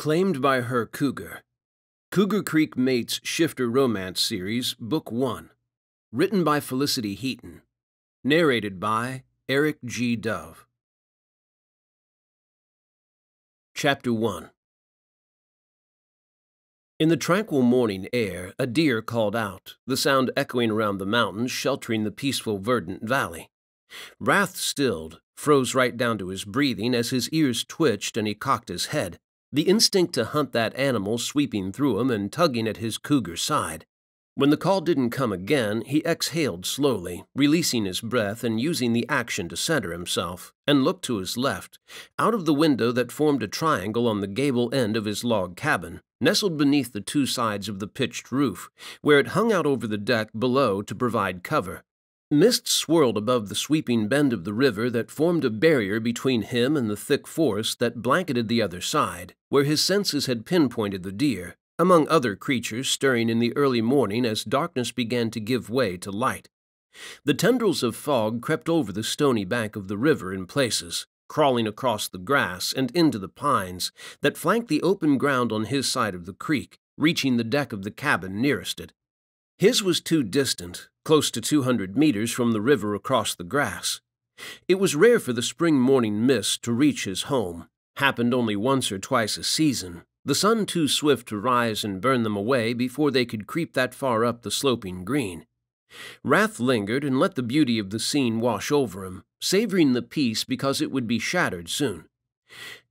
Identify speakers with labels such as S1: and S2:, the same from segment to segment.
S1: Claimed by Her Cougar. Cougar Creek Mates Shifter Romance Series, Book 1. Written by Felicity Heaton. Narrated by Eric G. Dove. Chapter 1. In the tranquil morning air, a deer called out, the sound echoing around the mountains sheltering the peaceful verdant valley. Rath stilled, froze right down to his breathing as his ears twitched and he cocked his head, the instinct to hunt that animal sweeping through him and tugging at his cougar side. When the call didn't come again, he exhaled slowly, releasing his breath and using the action to center himself, and looked to his left, out of the window that formed a triangle on the gable end of his log cabin, nestled beneath the two sides of the pitched roof, where it hung out over the deck below to provide cover. Mist swirled above the sweeping bend of the river that formed a barrier between him and the thick forest that blanketed the other side, where his senses had pinpointed the deer, among other creatures stirring in the early morning as darkness began to give way to light. The tendrils of fog crept over the stony bank of the river in places, crawling across the grass and into the pines that flanked the open ground on his side of the creek, reaching the deck of the cabin nearest it. His was too distant, close to 200 meters from the river across the grass. It was rare for the spring morning mist to reach his home, happened only once or twice a season, the sun too swift to rise and burn them away before they could creep that far up the sloping green. Rath lingered and let the beauty of the scene wash over him, savoring the peace because it would be shattered soon.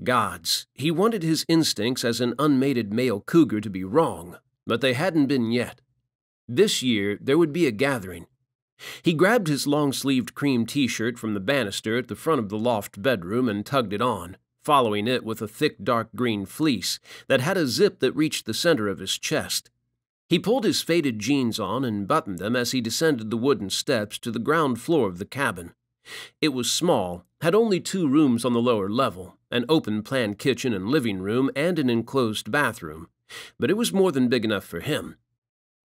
S1: Gods, he wanted his instincts as an unmated male cougar to be wrong, but they hadn't been yet. This year, there would be a gathering. He grabbed his long-sleeved cream t-shirt from the banister at the front of the loft bedroom and tugged it on, following it with a thick dark green fleece that had a zip that reached the center of his chest. He pulled his faded jeans on and buttoned them as he descended the wooden steps to the ground floor of the cabin. It was small, had only 2 rooms on the lower level, an open-plan kitchen and living room and an enclosed bathroom, but it was more than big enough for him.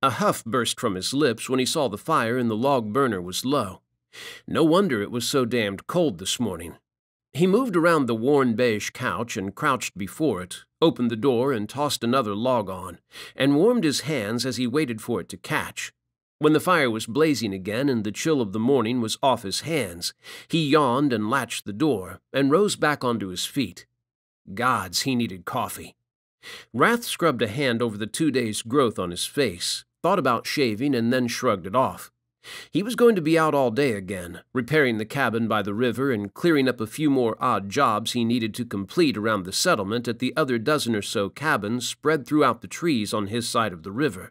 S1: A huff burst from his lips when he saw the fire in the log burner was low. No wonder it was so damned cold this morning. He moved around the worn beige couch and crouched before it, opened the door and tossed another log on, and warmed his hands as he waited for it to catch. When the fire was blazing again and the chill of the morning was off his hands, he yawned and latched the door, and rose back onto his feet. Gods, he needed coffee. Rath scrubbed a hand over the 2 days' growth on his face, thought about shaving, and then shrugged it off. He was going to be out all day again, repairing the cabin by the river and clearing up a few more odd jobs he needed to complete around the settlement at the other dozen or so cabins spread throughout the trees on his side of the river.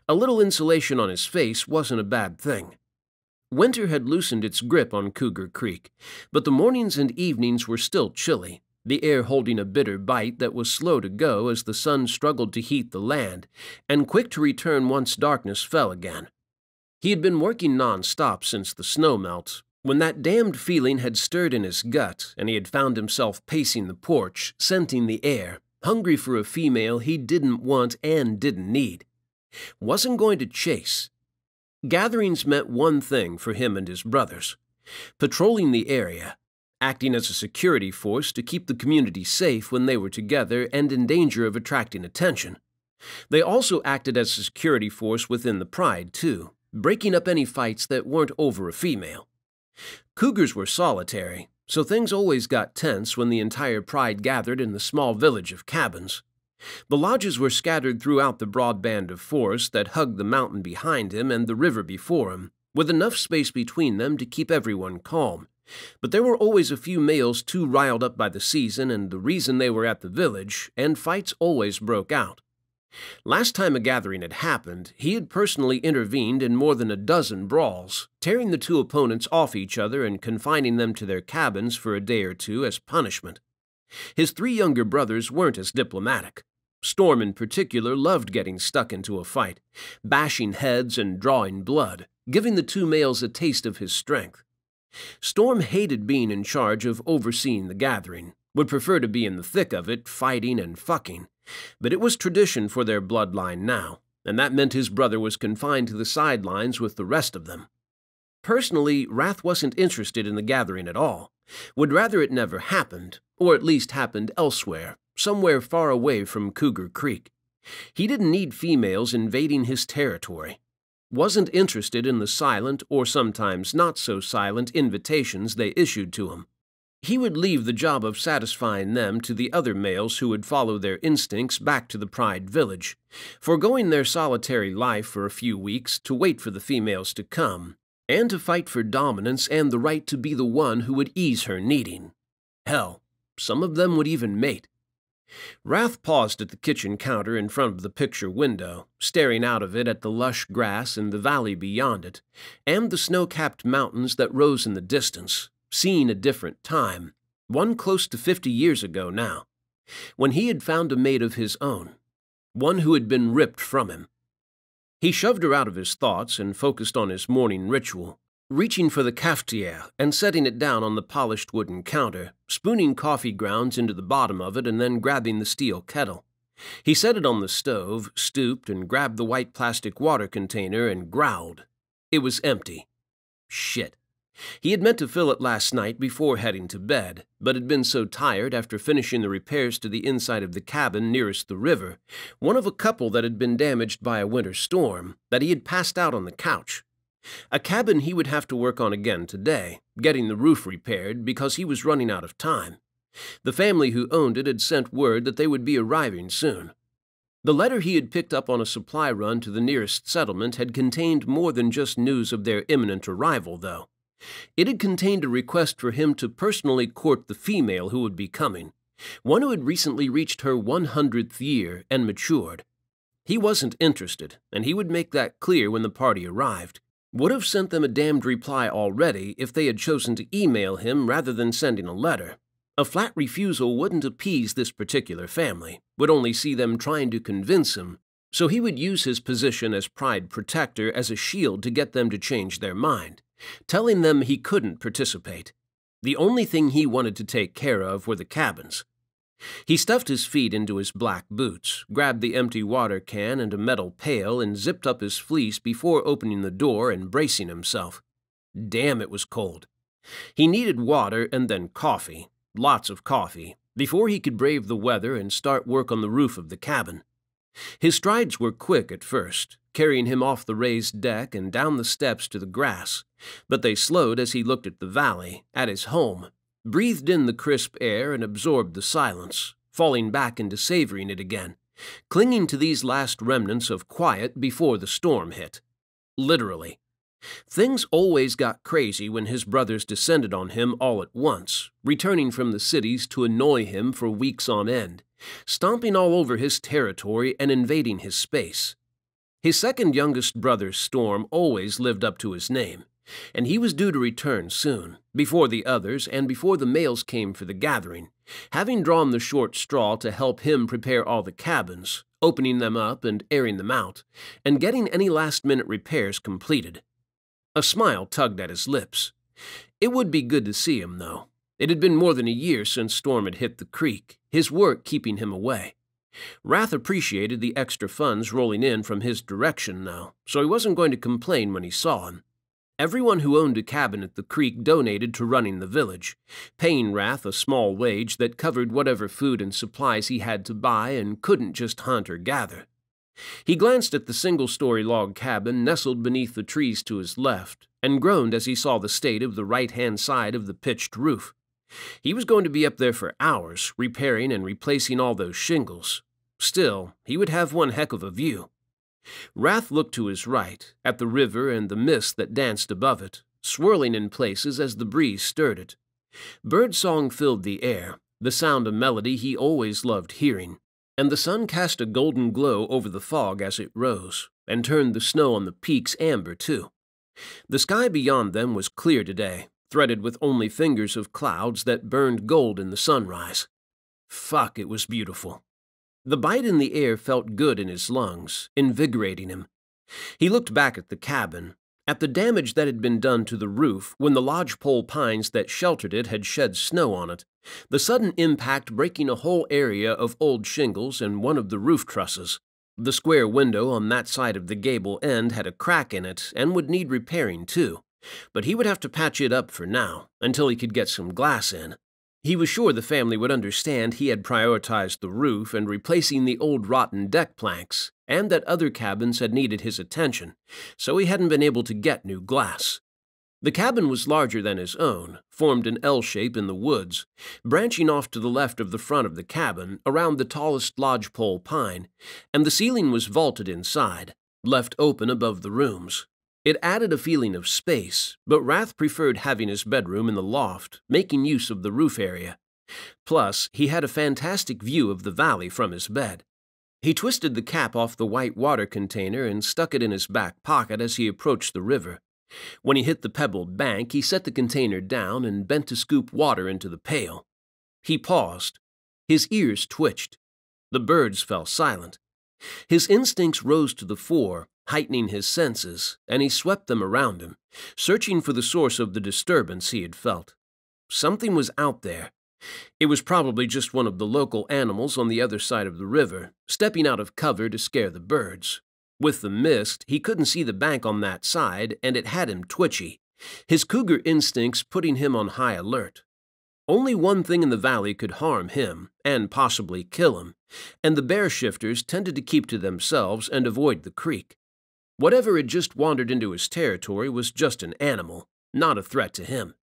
S1: A little insulation on his face wasn't a bad thing. Winter had loosened its grip on Cougar Creek, but the mornings and evenings were still chilly, the air holding a bitter bite that was slow to go as the sun struggled to heat the land, and quick to return once darkness fell again. He had been working non-stop since the snow melt, when that damned feeling had stirred in his gut, and he had found himself pacing the porch, scenting the air, hungry for a female he didn't want and didn't need. Wasn't going to chase. Gatherings meant one thing for him and his brothers: patrolling the area, acting as a security force to keep the community safe when they were together and in danger of attracting attention. They also acted as a security force within the pride, too, breaking up any fights that weren't over a female. Cougars were solitary, so things always got tense when the entire pride gathered in the small village of cabins. The lodges were scattered throughout the broad band of forest that hugged the mountain behind him and the river before him, with enough space between them to keep everyone calm. But there were always a few males too riled up by the season and the reason they were at the village, and fights always broke out. Last time a gathering had happened, he had personally intervened in more than a dozen brawls, tearing the 2 opponents off each other and confining them to their cabins for a day or 2 as punishment. His 3 younger brothers weren't as diplomatic. Storm in particular loved getting stuck into a fight, bashing heads and drawing blood, giving the 2 males a taste of his strength. Storm hated being in charge of overseeing the gathering, would prefer to be in the thick of it, fighting and fucking, but it was tradition for their bloodline now, and that meant his brother was confined to the sidelines with the rest of them. Personally, Rath wasn't interested in the gathering at all, would rather it never happened, or at least happened elsewhere, somewhere far away from Cougar Creek. He didn't need females invading his territory. Wasn't interested in the silent or sometimes not so silent invitations they issued to him. He would leave the job of satisfying them to the other males who would follow their instincts back to the Pride Village, foregoing their solitary life for a few weeks to wait for the females to come, and to fight for dominance and the right to be the one who would ease her needing. Hell, some of them would even mate. Rath paused at the kitchen counter in front of the picture window, staring out of it at the lush grass and the valley beyond it, and the snow-capped mountains that rose in the distance, seeing a different time, one close to 50 years ago now, when he had found a mate of his own, one who had been ripped from him. He shoved her out of his thoughts and focused on his morning ritual, reaching for the cafetiere and setting it down on the polished wooden counter, spooning coffee grounds into the bottom of it and then grabbing the steel kettle. He set it on the stove, stooped, and grabbed the white plastic water container and growled. It was empty. Shit. He had meant to fill it last night before heading to bed, but had been so tired after finishing the repairs to the inside of the cabin nearest the river, one of a couple that had been damaged by a winter storm, that he had passed out on the couch. A cabin he would have to work on again today, getting the roof repaired because he was running out of time. The family who owned it had sent word that they would be arriving soon. The letter he had picked up on a supply run to the nearest settlement had contained more than just news of their imminent arrival, though. It had contained a request for him to personally court the female who would be coming, one who had recently reached her 100th year and matured. He wasn't interested, and he would make that clear when the party arrived. Would have sent them a damned reply already if they had chosen to email him rather than sending a letter. A flat refusal wouldn't appease this particular family, would only see them trying to convince him, so he would use his position as Pride Protector as a shield to get them to change their mind, telling them he couldn't participate. The only thing he wanted to take care of were the cabins. He stuffed his feet into his black boots, grabbed the empty water can and a metal pail, and zipped up his fleece before opening the door and bracing himself. Damn, it was cold. He needed water and then coffee, lots of coffee, before he could brave the weather and start work on the roof of the cabin. His strides were quick at first, carrying him off the raised deck and down the steps to the grass, but they slowed as he looked at the valley, at his home, breathed in the crisp air and absorbed the silence, falling back into savoring it again, clinging to these last remnants of quiet before the storm hit. Literally. Things always got crazy when his brothers descended on him all at once, returning from the cities to annoy him for weeks on end, stomping all over his territory and invading his space. His second youngest brother, Storm, always lived up to his name, and he was due to return soon, before the others and before the males came for the gathering, having drawn the short straw to help him prepare all the cabins, opening them up and airing them out, and getting any last-minute repairs completed. A smile tugged at his lips. It would be good to see him, though. It had been more than a year since Storm had hit the creek, his work keeping him away. Rath appreciated the extra funds rolling in from his direction now, so he wasn't going to complain when he saw him. Everyone who owned a cabin at the creek donated to running the village, paying Rath a small wage that covered whatever food and supplies he had to buy and couldn't just hunt or gather. He glanced at the single-story log cabin nestled beneath the trees to his left, and groaned as he saw the state of the right-hand side of the pitched roof. He was going to be up there for hours, repairing and replacing all those shingles. Still, he would have one heck of a view. Rath looked to his right, at the river and the mist that danced above it, swirling in places as the breeze stirred it. Birdsong filled the air, the sound of melody he always loved hearing, and the sun cast a golden glow over the fog as it rose, and turned the snow on the peaks amber, too. The sky beyond them was clear today, threaded with only fingers of clouds that burned gold in the sunrise. Fuck, it was beautiful. The bite in the air felt good in his lungs, invigorating him. He looked back at the cabin, at the damage that had been done to the roof when the lodgepole pines that sheltered it had shed snow on it, the sudden impact breaking a whole area of old shingles and one of the roof trusses. The square window on that side of the gable end had a crack in it and would need repairing too, but he would have to patch it up for now, until he could get some glass in. He was sure the family would understand he had prioritized the roof and replacing the old rotten deck planks, and that other cabins had needed his attention, so he hadn't been able to get new glass. The cabin was larger than his own, formed an L shape in the woods, branching off to the left of the front of the cabin around the tallest lodgepole pine, and the ceiling was vaulted inside, left open above the rooms. It added a feeling of space, but Rath preferred having his bedroom in the loft, making use of the roof area. Plus, he had a fantastic view of the valley from his bed. He twisted the cap off the white water container and stuck it in his back pocket as he approached the river. When he hit the pebbled bank, he set the container down and bent to scoop water into the pail. He paused. His ears twitched. The birds fell silent. His instincts rose to the fore, heightening his senses, and he swept them around him, searching for the source of the disturbance he had felt. Something was out there. It was probably just one of the local animals on the other side of the river, stepping out of cover to scare the birds. With the mist, he couldn't see the bank on that side, and it had him twitchy, his cougar instincts putting him on high alert. Only one thing in the valley could harm him, and possibly kill him, and the bear shifters tended to keep to themselves and avoid the creek. Whatever had just wandered into his territory was just an animal, not a threat to him.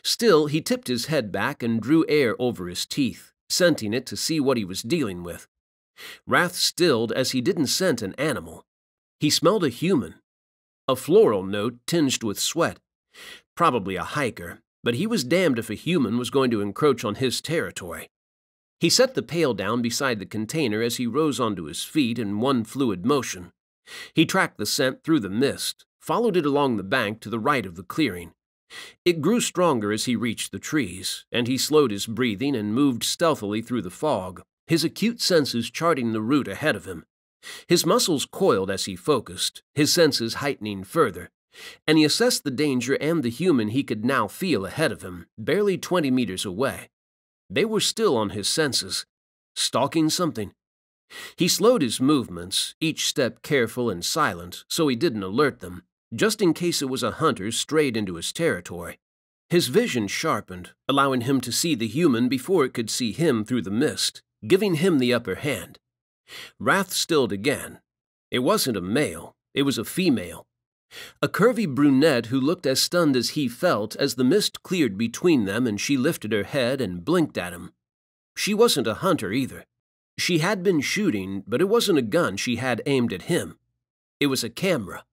S1: Still, he tipped his head back and drew air over his teeth, scenting it to see what he was dealing with. Rath stilled as he didn't scent an animal. He smelled a human. A floral note tinged with sweat. Probably a hiker, but he was damned if a human was going to encroach on his territory. He set the pail down beside the container as he rose onto his feet in one fluid motion. He tracked the scent through the mist, followed it along the bank to the right of the clearing. It grew stronger as he reached the trees, and he slowed his breathing and moved stealthily through the fog, his acute senses charting the route ahead of him. His muscles coiled as he focused, his senses heightening further, and he assessed the danger and the human he could now feel ahead of him, barely 20 meters away. They were still on his senses, stalking something. He slowed his movements, each step careful and silent, so he didn't alert them, just in case it was a hunter strayed into his territory. His vision sharpened, allowing him to see the human before it could see him through the mist, giving him the upper hand. Rath stilled again. It wasn't a male, it was a female. A curvy brunette who looked as stunned as he felt as the mist cleared between them and she lifted her head and blinked at him. She wasn't a hunter either. She had been shooting, but it wasn't a gun she had aimed at him. It was a camera.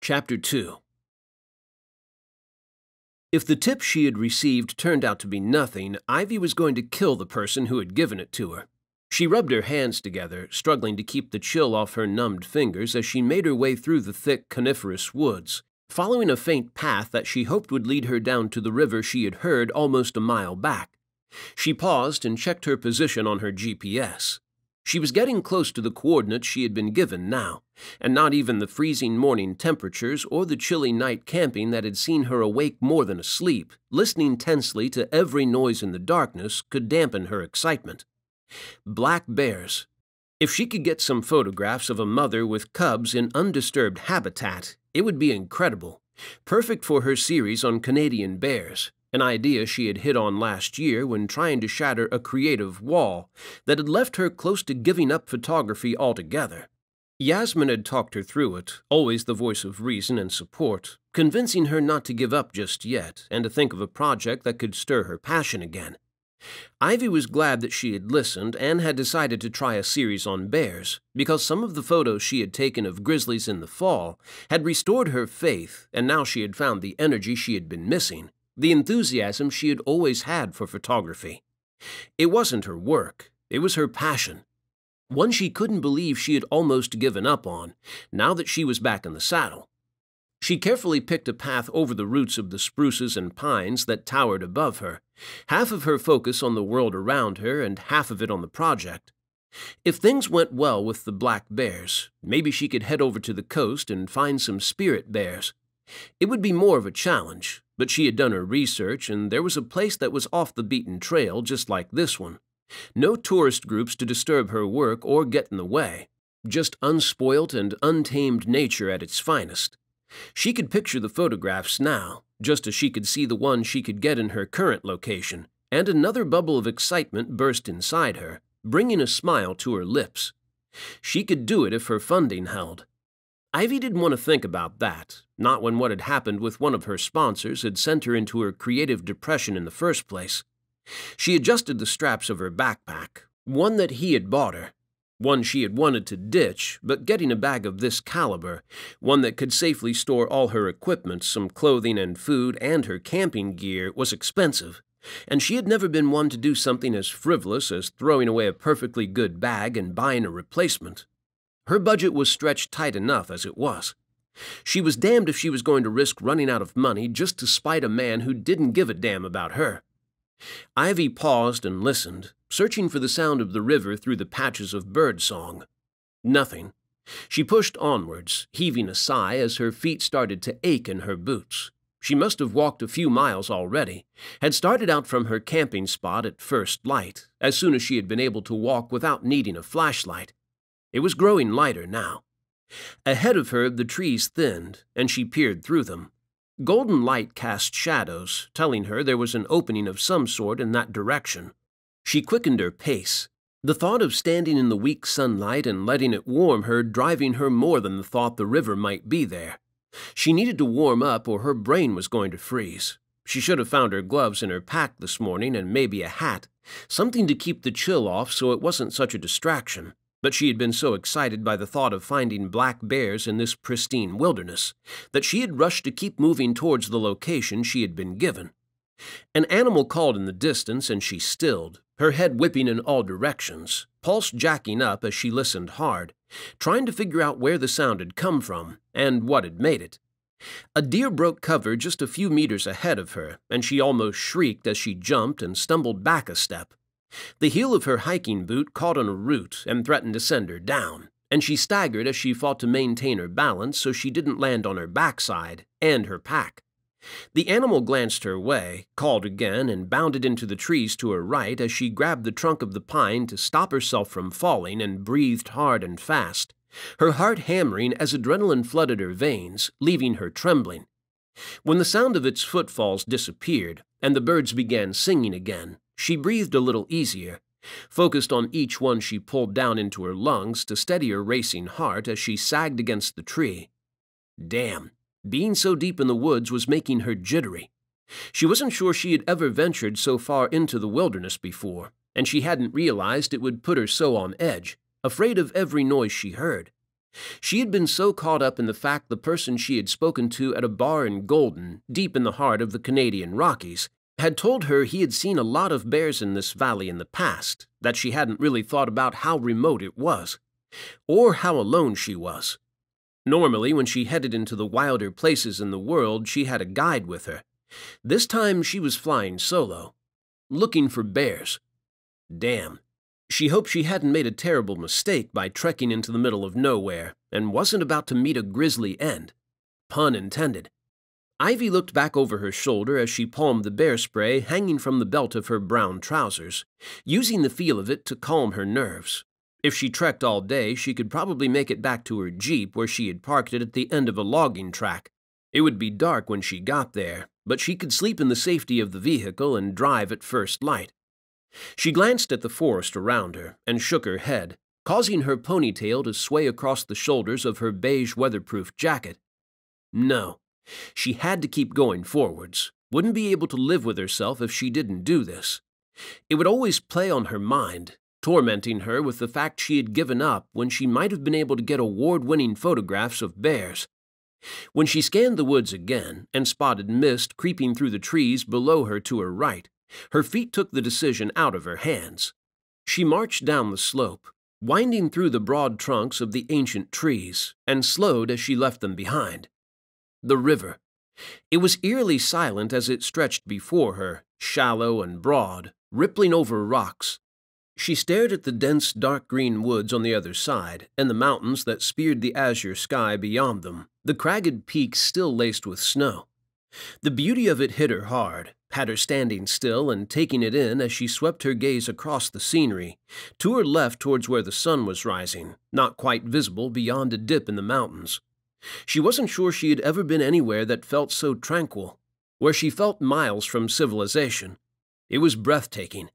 S1: Chapter 2. If the tip she had received turned out to be nothing, Ivy was going to kill the person who had given it to her. She rubbed her hands together, struggling to keep the chill off her numbed fingers as she made her way through the thick coniferous woods, following a faint path that she hoped would lead her down to the river she had heard almost a mile back. She paused and checked her position on her GPS. She was getting close to the coordinates she had been given now, and not even the freezing morning temperatures or the chilly night camping that had seen her awake more than asleep, listening tensely to every noise in the darkness, could dampen her excitement. Black bears. If she could get some photographs of a mother with cubs in undisturbed habitat, it would be incredible. Perfect for her series on Canadian bears, an idea she had hit on last year when trying to shatter a creative wall that had left her close to giving up photography altogether. Yasmin had talked her through it, always the voice of reason and support, convincing her not to give up just yet and to think of a project that could stir her passion again. Ivy was glad that she had listened and had decided to try a series on bears, because some of the photos she had taken of grizzlies in the fall had restored her faith, and now she had found the energy she had been missing, the enthusiasm she had always had for photography. It wasn't her work, it was her passion. One she couldn't believe she had almost given up on, now that she was back in the saddle. She carefully picked a path over the roots of the spruces and pines that towered above her, half of her focus on the world around her and half of it on the project. If things went well with the black bears, maybe she could head over to the coast and find some spirit bears. It would be more of a challenge, but she had done her research and there was a place that was off the beaten trail just like this one. No tourist groups to disturb her work or get in the way, just unspoilt and untamed nature at its finest. She could picture the photographs now, just as she could see the one she could get in her current location, and another bubble of excitement burst inside her, bringing a smile to her lips. She could do it if her funding held. Ivy didn't want to think about that, not when what had happened with one of her sponsors had sent her into her creative depression in the first place. She adjusted the straps of her backpack, one that he had bought her, one she had wanted to ditch, but getting a bag of this caliber, one that could safely store all her equipment, some clothing and food, and her camping gear, was expensive, and she had never been one to do something as frivolous as throwing away a perfectly good bag and buying a replacement. Her budget was stretched tight enough as it was. She was damned if she was going to risk running out of money just to spite a man who didn't give a damn about her. Ivy paused and listened, searching for the sound of the river through the patches of bird song. Nothing. She pushed onwards, heaving a sigh as her feet started to ache in her boots. She must have walked a few miles already, had started out from her camping spot at first light, as soon as she had been able to walk without needing a flashlight. It was growing lighter now. Ahead of her, the trees thinned, and she peered through them. Golden light cast shadows, telling her there was an opening of some sort in that direction. She quickened her pace, the thought of standing in the weak sunlight and letting it warm her driving her more than the thought the river might be there. She needed to warm up or her brain was going to freeze. She should have found her gloves in her pack this morning and maybe a hat, something to keep the chill off so it wasn't such a distraction. But she had been so excited by the thought of finding black bears in this pristine wilderness that she had rushed to keep moving towards the location she had been given. An animal called in the distance and she stilled, her head whipping in all directions, pulse jacking up as she listened hard, trying to figure out where the sound had come from and what had made it. A deer broke cover just a few meters ahead of her, and she almost shrieked as she jumped and stumbled back a step. The heel of her hiking boot caught on a root and threatened to send her down, and she staggered as she fought to maintain her balance so she didn't land on her backside and her pack. The animal glanced her way, called again, and bounded into the trees to her right as she grabbed the trunk of the pine to stop herself from falling and breathed hard and fast, her heart hammering as adrenaline flooded her veins, leaving her trembling. When the sound of its footfalls disappeared and the birds began singing again, she breathed a little easier, focused on each one she pulled down into her lungs to steady her racing heart as she sagged against the tree. Damn, being so deep in the woods was making her jittery. She wasn't sure she had ever ventured so far into the wilderness before, and she hadn't realized it would put her so on edge, afraid of every noise she heard. She had been so caught up in the fact the person she had spoken to at a bar in Golden, deep in the heart of the Canadian Rockies, had told her he had seen a lot of bears in this valley in the past, that she hadn't really thought about how remote it was, or how alone she was. Normally, when she headed into the wilder places in the world, she had a guide with her. This time she was flying solo, looking for bears. Damn. She hoped she hadn't made a terrible mistake by trekking into the middle of nowhere, and wasn't about to meet a grisly end. Pun intended. Ivy looked back over her shoulder as she palmed the bear spray hanging from the belt of her brown trousers, using the feel of it to calm her nerves. If she trekked all day, she could probably make it back to her Jeep where she had parked it at the end of a logging track. It would be dark when she got there, but she could sleep in the safety of the vehicle and drive at first light. She glanced at the forest around her and shook her head, causing her ponytail to sway across the shoulders of her beige weatherproof jacket. No. She had to keep going forwards, wouldn't be able to live with herself if she didn't do this. It would always play on her mind, tormenting her with the fact she had given up when she might have been able to get award-winning photographs of bears. When she scanned the woods again and spotted mist creeping through the trees below her to her right, her feet took the decision out of her hands. She marched down the slope, winding through the broad trunks of the ancient trees, and slowed as she left them behind. The river. It was eerily silent as it stretched before her, shallow and broad, rippling over rocks. She stared at the dense dark green woods on the other side, and the mountains that speared the azure sky beyond them, the cragged peaks still laced with snow. The beauty of it hit her hard, had her standing still and taking it in as she swept her gaze across the scenery, to her left towards where the sun was rising, not quite visible beyond a dip in the mountains. She wasn't sure she had ever been anywhere that felt so tranquil. where she felt miles from civilization. It was breathtaking.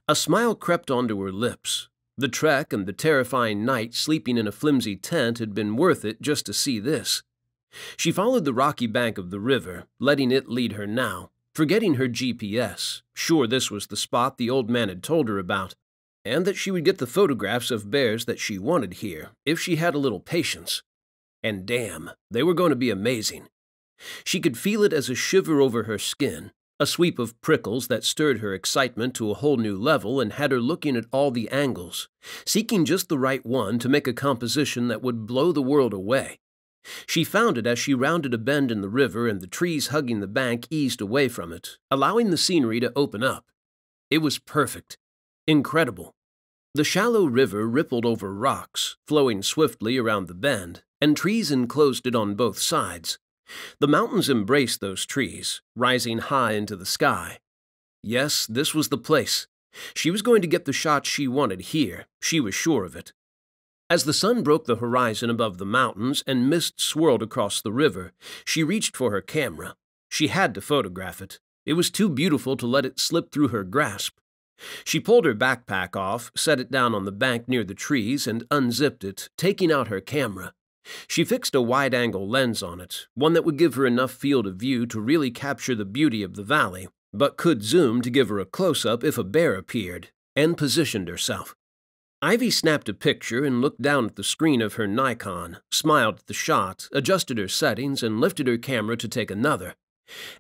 S1: A smile crept onto her lips. The trek and the terrifying night sleeping in a flimsy tent had been worth it just to see this. She followed the rocky bank of the river, letting it lead her now, forgetting her GPS, sure this was the spot the old man had told her about, and that she would get the photographs of bears that she wanted here, if she had a little patience. And damn, they were going to be amazing. She could feel it as a shiver over her skin, a sweep of prickles that stirred her excitement to a whole new level and had her looking at all the angles, seeking just the right one to make a composition that would blow the world away. She found it as she rounded a bend in the river and the trees hugging the bank eased away from it, allowing the scenery to open up. It was perfect. Incredible. The shallow river rippled over rocks, flowing swiftly around the bend, and trees enclosed it on both sides. The mountains embraced those trees, rising high into the sky. Yes, this was the place. She was going to get the shot she wanted here, she was sure of it. As the sun broke the horizon above the mountains and mist swirled across the river, she reached for her camera. She had to photograph it. It was too beautiful to let it slip through her grasp. She pulled her backpack off, set it down on the bank near the trees, and unzipped it, taking out her camera. She fixed a wide-angle lens on it, one that would give her enough field of view to really capture the beauty of the valley, but could zoom to give her a close-up if a bear appeared, and positioned herself. Ivy snapped a picture and looked down at the screen of her Nikon, smiled at the shot, adjusted her settings, and lifted her camera to take another.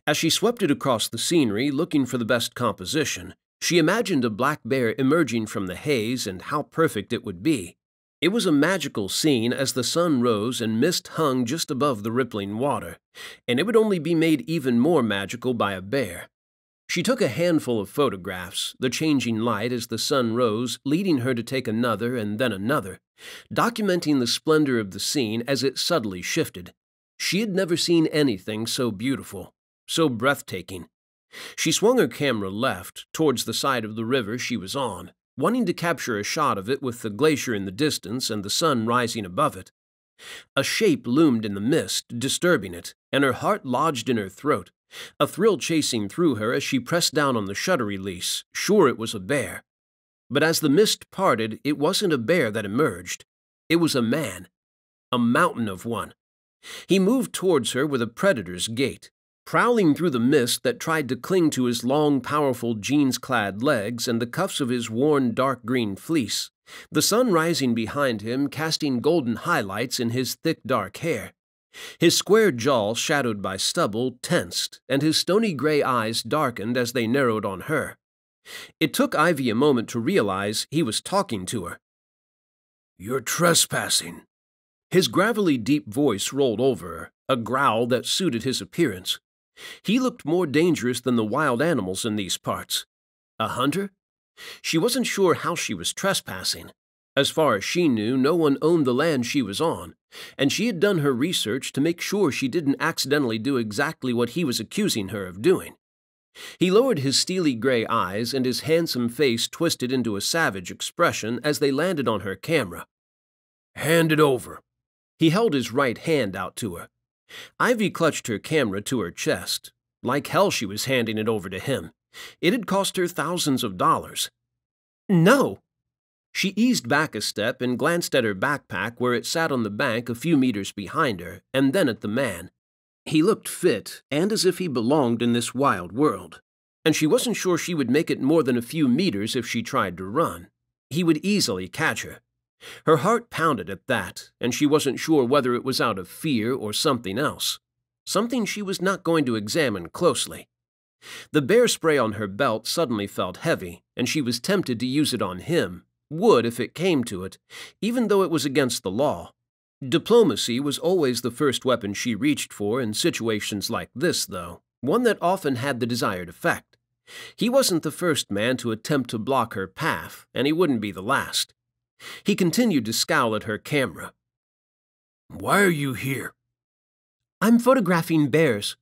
S1: As she swept it across the scenery, looking for the best composition, she imagined a black bear emerging from the haze and how perfect it would be. It was a magical scene as the sun rose and mist hung just above the rippling water, and it would only be made even more magical by a bear. She took a handful of photographs, the changing light as the sun rose, leading her to take another and then another, documenting the splendor of the scene as it subtly shifted. She had never seen anything so beautiful, so breathtaking. She swung her camera left, towards the side of the river she was on, wanting to capture a shot of it with the glacier in the distance and the sun rising above it. A shape loomed in the mist, disturbing it, and her heart lodged in her throat, a thrill chasing through her as she pressed down on the shutter release, sure it was a bear. But as the mist parted, it wasn't a bear that emerged. It was a man. A mountain of one. He moved towards her with a predator's gait, prowling through the mist that tried to cling to his long, powerful jeans-clad legs and the cuffs of his worn dark green fleece, the sun rising behind him casting golden highlights in his thick dark hair. His square jaw, shadowed by stubble, tensed, and his stony gray eyes darkened as they narrowed on her. It took Ivy a moment to realize he was talking to her. "You're trespassing." His gravelly deep voice rolled over her, a growl that suited his appearance. He looked more dangerous than the wild animals in these parts. A hunter? She wasn't sure how she was trespassing. As far as she knew, no one owned the land she was on, and she had done her research to make sure she didn't accidentally do exactly what he was accusing her of doing. He lowered his steely gray eyes, and his handsome face twisted into a savage expression as they landed on her camera. "Hand it over." He held his right hand out to her. Ivy clutched her camera to her chest. Like hell she was handing it over to him. It had cost her thousands of dollars. "No!" She eased back a step and glanced at her backpack where it sat on the bank a few meters behind her, and then at the man. He looked fit and as if he belonged in this wild world, and she wasn't sure she would make it more than a few meters if she tried to run. He would easily catch her. Her heart pounded at that, and she wasn't sure whether it was out of fear or something else. Something she was not going to examine closely. The bear spray on her belt suddenly felt heavy, and she was tempted to use it on him, would if it came to it, even though it was against the law. Diplomacy was always the first weapon she reached for in situations like this, though, one that often had the desired effect. He wasn't the first man to attempt to block her path, and he wouldn't be the last. He continued to scowl at her camera. "Why are you here?" "I'm photographing bears."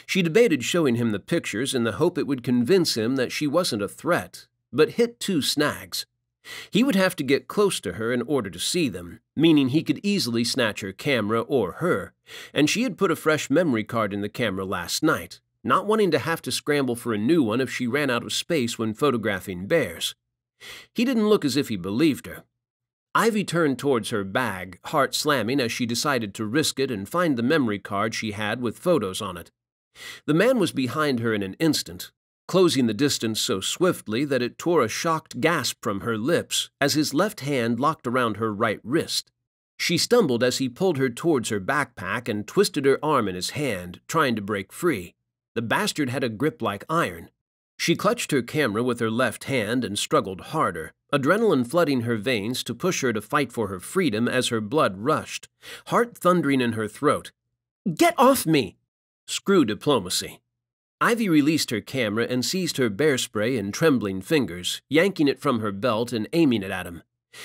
S1: She debated showing him the pictures in the hope it would convince him that she wasn't a threat, but hit two snags. He would have to get close to her in order to see them, meaning he could easily snatch her camera or her, and she had put a fresh memory card in the camera last night, not wanting to have to scramble for a new one if she ran out of space when photographing bears. He didn't look as if he believed her. Ivy turned towards her bag, heart slamming as she decided to risk it and find the memory card she had with photos on it. The man was behind her in an instant, closing the distance so swiftly that it tore a shocked gasp from her lips as his left hand locked around her right wrist. She stumbled as he pulled her towards her backpack and twisted her arm in his hand, trying to break free. The bastard had a grip like iron. She clutched her camera with her left hand and struggled harder, adrenaline flooding her veins to push her to fight for her freedom as her blood rushed, heart thundering in her throat. "Get off me!" Screw diplomacy. Ivy released her camera and seized her bear spray in trembling fingers, yanking it from her belt and aiming it at him.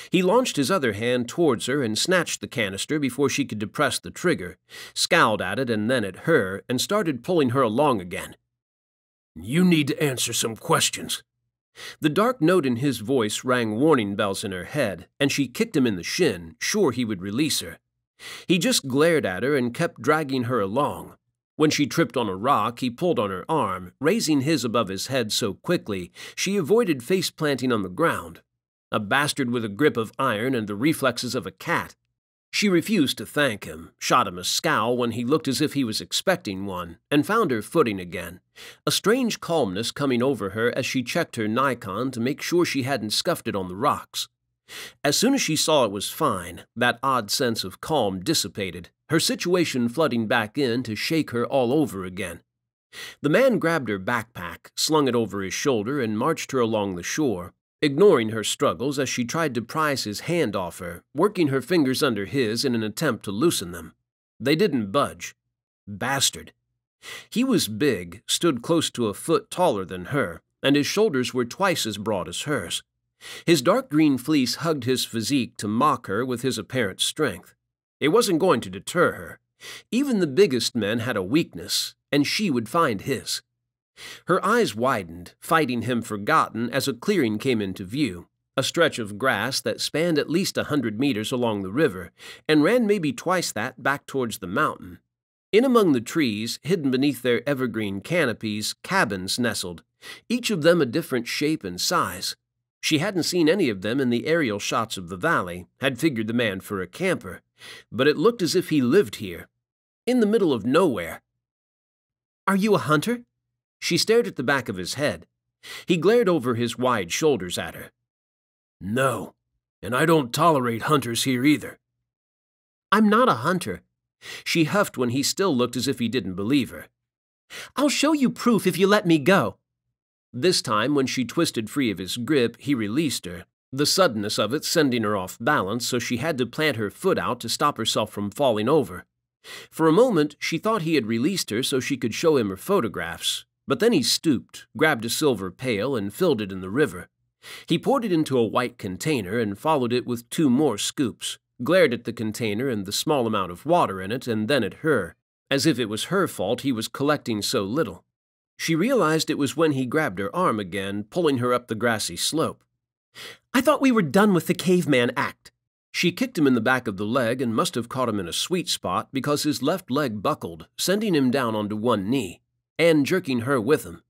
S1: He launched his other hand towards her and snatched the canister before she could depress the trigger, scowled at it and then at her, and started pulling her along again. "You need to answer some questions." The dark note in his voice rang warning bells in her head, and she kicked him in the shin, sure he would release her. He just glared at her and kept dragging her along. When she tripped on a rock, he pulled on her arm, raising his above his head so quickly she avoided face-planting on the ground. A bastard with a grip of iron and the reflexes of a cat. She refused to thank him, shot him a scowl when he looked as if he was expecting one, and found her footing again, a strange calmness coming over her as she checked her Nikon to make sure she hadn't scuffed it on the rocks. As soon as she saw it was fine, that odd sense of calm dissipated, her situation flooding back in to shake her all over again. The man grabbed her backpack, slung it over his shoulder, and marched her along the shore, ignoring her struggles as she tried to prise his hand off her, working her fingers under his in an attempt to loosen them. They didn't budge. Bastard. He was big, stood close to a foot taller than her, and his shoulders were twice as broad as hers. His dark green fleece hugged his physique to mock her with his apparent strength. It wasn't going to deter her. Even the biggest men had a weakness, and she would find his. Her eyes widened, fighting him forgotten as a clearing came into view, a stretch of grass that spanned at least 100 meters along the river and ran maybe twice that back towards the mountain. In among the trees, hidden beneath their evergreen canopies, cabins nestled, each of them a different shape and size. She hadn't seen any of them in the aerial shots of the valley, had figured the man for a camper, but it looked as if he lived here, in the middle of nowhere. "Are you a hunter?" She stared at the back of his head. He glared over his wide shoulders at her. "No, and I don't tolerate hunters here either." "I'm not a hunter." She huffed when he still looked as if he didn't believe her. "I'll show you proof if you let me go." This time, when she twisted free of his grip, he released her, the suddenness of it sending her off balance so she had to plant her foot out to stop herself from falling over. For a moment, she thought he had released her so she could show him her photographs, but then he stooped, grabbed a silver pail, and filled it in the river. He poured it into a white container and followed it with 2 more scoops, glared at the container and the small amount of water in it, and then at her, as if it was her fault he was collecting so little. She realized it was when he grabbed her arm again, pulling her up the grassy slope. "I thought we were done with the caveman act." She kicked him in the back of the leg and must have caught him in a sweet spot because his left leg buckled, sending him down onto one knee, and jerking her with him.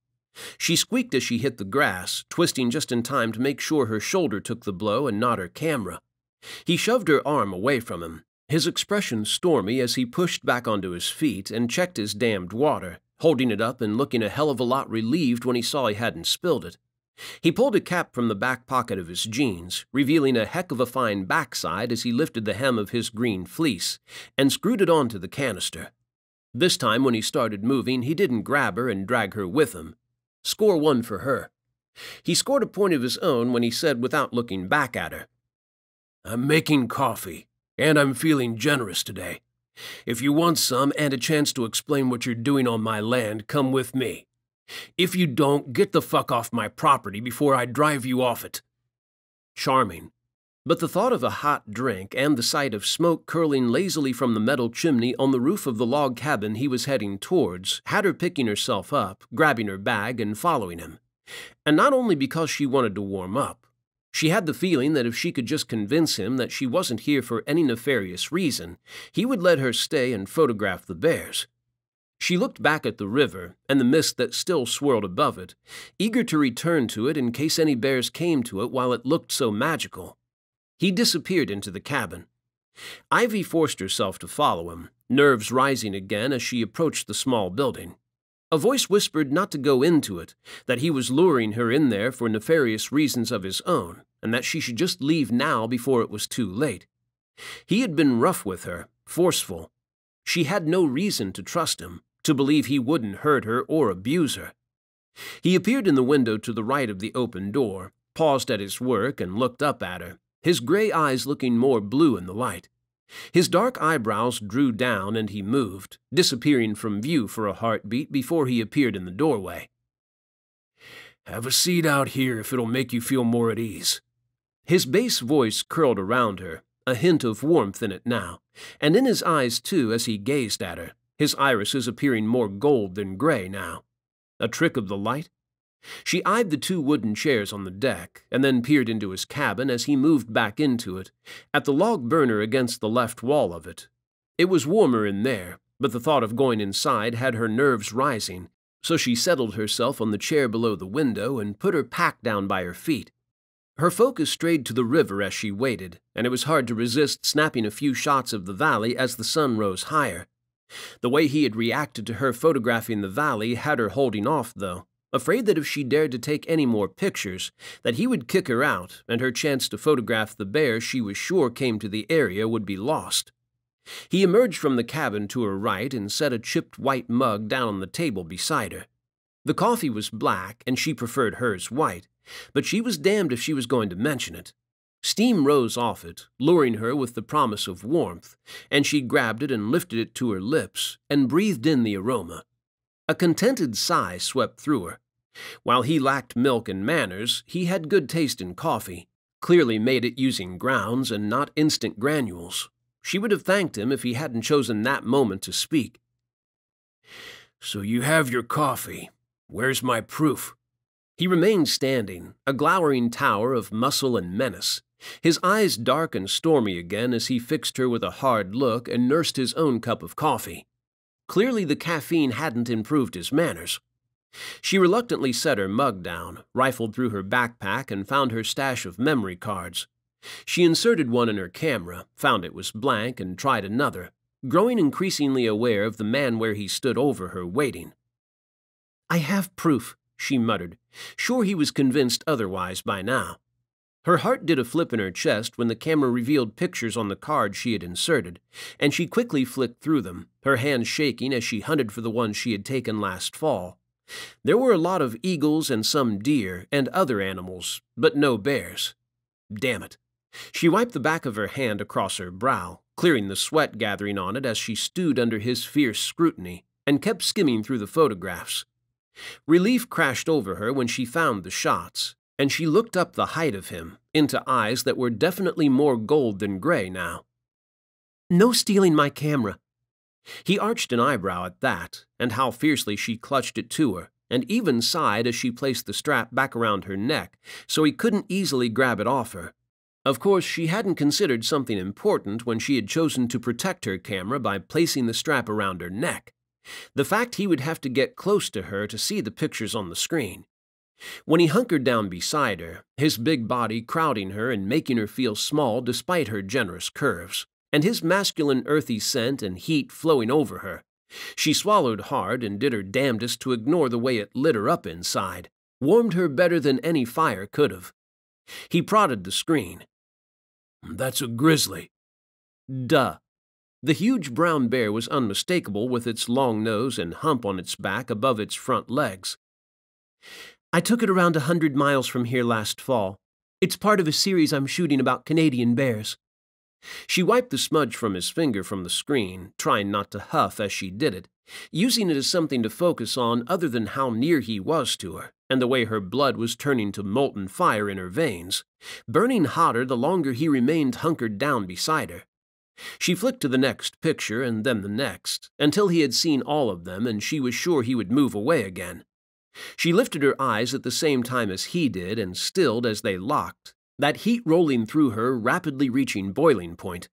S1: She squeaked as she hit the grass, twisting just in time to make sure her shoulder took the blow and not her camera. He shoved her arm away from him, his expression stormy as he pushed back onto his feet and checked his damned water, holding it up and looking a hell of a lot relieved when he saw he hadn't spilled it. He pulled a cap from the back pocket of his jeans, revealing a heck of a fine backside as he lifted the hem of his green fleece and screwed it onto the canister. This time when he started moving, he didn't grab her and drag her with him. Score 1 for her. He scored a point of his own when he said without looking back at her, "I'm making coffee, and I'm feeling generous today. If you want some and a chance to explain what you're doing on my land, come with me. If you don't, get the fuck off my property before I drive you off it." Charming. But the thought of a hot drink and the sight of smoke curling lazily from the metal chimney on the roof of the log cabin he was heading towards had her picking herself up, grabbing her bag, and following him. And not only because she wanted to warm up. She had the feeling that if she could just convince him that she wasn't here for any nefarious reason, he would let her stay and photograph the bears. She looked back at the river and the mist that still swirled above it, eager to return to it in case any bears came to it while it looked so magical. He disappeared into the cabin. Ivy forced herself to follow him, nerves rising again as she approached the small building. A voice whispered not to go into it, that he was luring her in there for nefarious reasons of his own, and that she should just leave now before it was too late. He had been rough with her, forceful. She had no reason to trust him, to believe he wouldn't hurt her or abuse her. He appeared in the window to the right of the open door, paused at his work and looked up at her, his gray eyes looking more blue in the light. His dark eyebrows drew down and he moved, disappearing from view for a heartbeat before he appeared in the doorway. "Have a seat out here if it'll make you feel more at ease." His bass voice curled around her, a hint of warmth in it now, and in his eyes too as he gazed at her, his irises appearing more gold than gray now. A trick of the light? She eyed the two wooden chairs on the deck, and then peered into his cabin as he moved back into it, at the log burner against the left wall of it. It was warmer in there, but the thought of going inside had her nerves rising, so she settled herself on the chair below the window and put her pack down by her feet. Her focus strayed to the river as she waited, and it was hard to resist snapping a few shots of the valley as the sun rose higher. The way he had reacted to her photographing the valley had her holding off, though, afraid that if she dared to take any more pictures, that he would kick her out, and her chance to photograph the bear she was sure came to the area would be lost. He emerged from the cabin to her right and set a chipped white mug down on the table beside her. The coffee was black, and she preferred hers white, but she was damned if she was going to mention it. Steam rose off it, luring her with the promise of warmth, and she grabbed it and lifted it to her lips and breathed in the aroma. A contented sigh swept through her. While he lacked milk and manners, he had good taste in coffee, clearly made it using grounds and not instant granules. She would have thanked him if he hadn't chosen that moment to speak. "So you have your coffee. Where's my proof?" He remained standing, a glowering tower of muscle and menace, his eyes dark and stormy again as he fixed her with a hard look and nursed his own cup of coffee. Clearly the caffeine hadn't improved his manners. She reluctantly set her mug down, rifled through her backpack, and found her stash of memory cards. She inserted one in her camera, found it was blank, and tried another, growing increasingly aware of the man where he stood over her, waiting. "I have proof," she muttered, sure he was convinced otherwise by now. Her heart did a flip in her chest when the camera revealed pictures on the card she had inserted, and she quickly flicked through them, her hands shaking as she hunted for the one she had taken last fall. There were a lot of eagles and some deer and other animals, but no bears. Damn it. She wiped the back of her hand across her brow, clearing the sweat gathering on it as she stewed under his fierce scrutiny, and kept skimming through the photographs. Relief crashed over her when she found the shots, and she looked up the height of him, into eyes that were definitely more gold than gray now. "No stealing my camera." He arched an eyebrow at that, and how fiercely she clutched it to her, and even sighed as she placed the strap back around her neck, so he couldn't easily grab it off her. Of course, she hadn't considered something important when she had chosen to protect her camera by placing the strap around her neck. The fact he would have to get close to her to see the pictures on the screen. When he hunkered down beside her, his big body crowding her and making her feel small despite her generous curves, and his masculine earthy scent and heat flowing over her, she swallowed hard and did her damnedest to ignore the way it lit her up inside, warmed her better than any fire could have. He prodded the screen. "That's a grizzly." Duh. The huge brown bear was unmistakable with its long nose and hump on its back above its front legs. "I took it around 100 miles from here last fall. It's part of a series I'm shooting about Canadian bears." She wiped the smudge from his finger from the screen, trying not to huff as she did it, using it as something to focus on other than how near he was to her, and the way her blood was turning to molten fire in her veins, burning hotter the longer he remained hunkered down beside her. She flicked to the next picture and then the next, until he had seen all of them and she was sure he would move away again. She lifted her eyes at the same time as he did and stilled as they locked, that heat rolling through her rapidly reaching boiling point.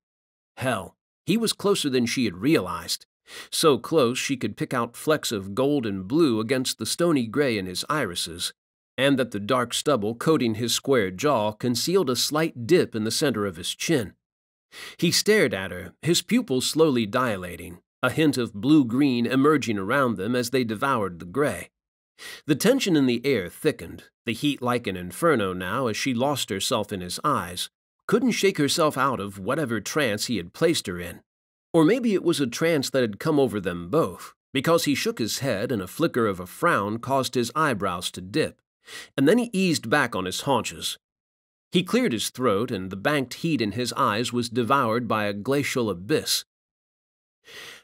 S1: Hell, he was closer than she had realized, so close she could pick out flecks of gold and blue against the stony gray in his irises, and that the dark stubble coating his square jaw concealed a slight dip in the center of his chin. He stared at her, his pupils slowly dilating, a hint of blue-green emerging around them as they devoured the gray. The tension in the air thickened, the heat like an inferno now as she lost herself in his eyes, couldn't shake herself out of whatever trance he had placed her in. Or maybe it was a trance that had come over them both, because he shook his head and a flicker of a frown caused his eyebrows to dip, and then he eased back on his haunches. He cleared his throat, and the banked heat in his eyes was devoured by a glacial abyss.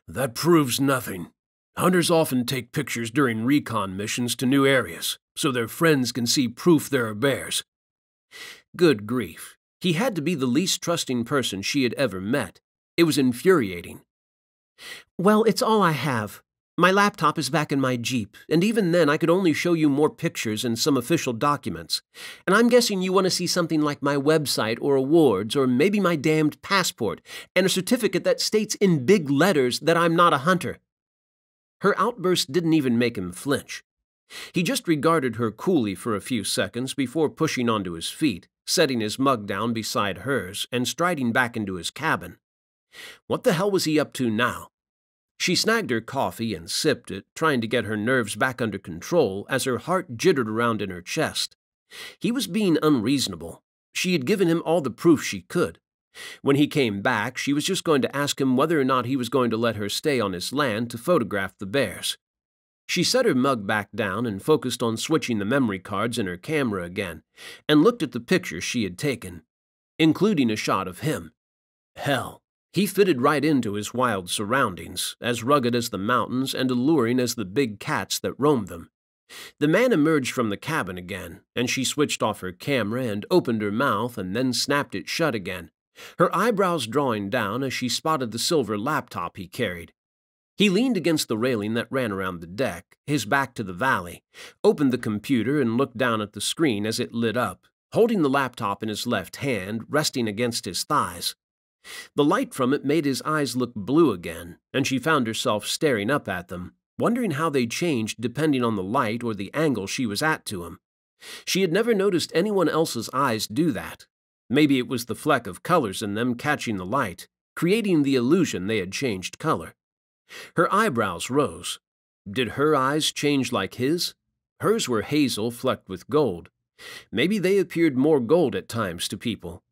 S1: "That proves nothing. Hunters often take pictures during recon missions to new areas, so their friends can see proof there are bears." Good grief. He had to be the least trusting person she had ever met. It was infuriating. "Well, it's all I have. My laptop is back in my Jeep, and even then I could only show you more pictures and some official documents. And I'm guessing you want to see something like my website or awards or maybe my damned passport and a certificate that states in big letters that I'm not a hunter." Her outburst didn't even make him flinch. He just regarded her coolly for a few seconds before pushing onto his feet, setting his mug down beside hers, and striding back into his cabin. What the hell was he up to now? She snagged her coffee and sipped it, trying to get her nerves back under control as her heart jittered around in her chest. He was being unreasonable. She had given him all the proof she could. When he came back, she was just going to ask him whether or not he was going to let her stay on his land to photograph the bears. She set her mug back down and focused on switching the memory cards in her camera again, and looked at the pictures she had taken, including a shot of him. Hell, he fitted right into his wild surroundings, as rugged as the mountains and alluring as the big cats that roamed them. The man emerged from the cabin again, and she switched off her camera and opened her mouth and then snapped it shut again, her eyebrows drawing down as she spotted the silver laptop he carried. He leaned against the railing that ran around the deck, his back to the valley, opened the computer and looked down at the screen as it lit up, holding the laptop in his left hand, resting against his thighs. The light from it made his eyes look blue again, and she found herself staring up at them, wondering how they changed depending on the light or the angle she was at to him. She had never noticed anyone else's eyes do that. Maybe it was the fleck of colors in them catching the light, creating the illusion they had changed color. Her eyebrows rose. Did her eyes change like his? Hers were hazel flecked with gold. Maybe they appeared more gold at times to people.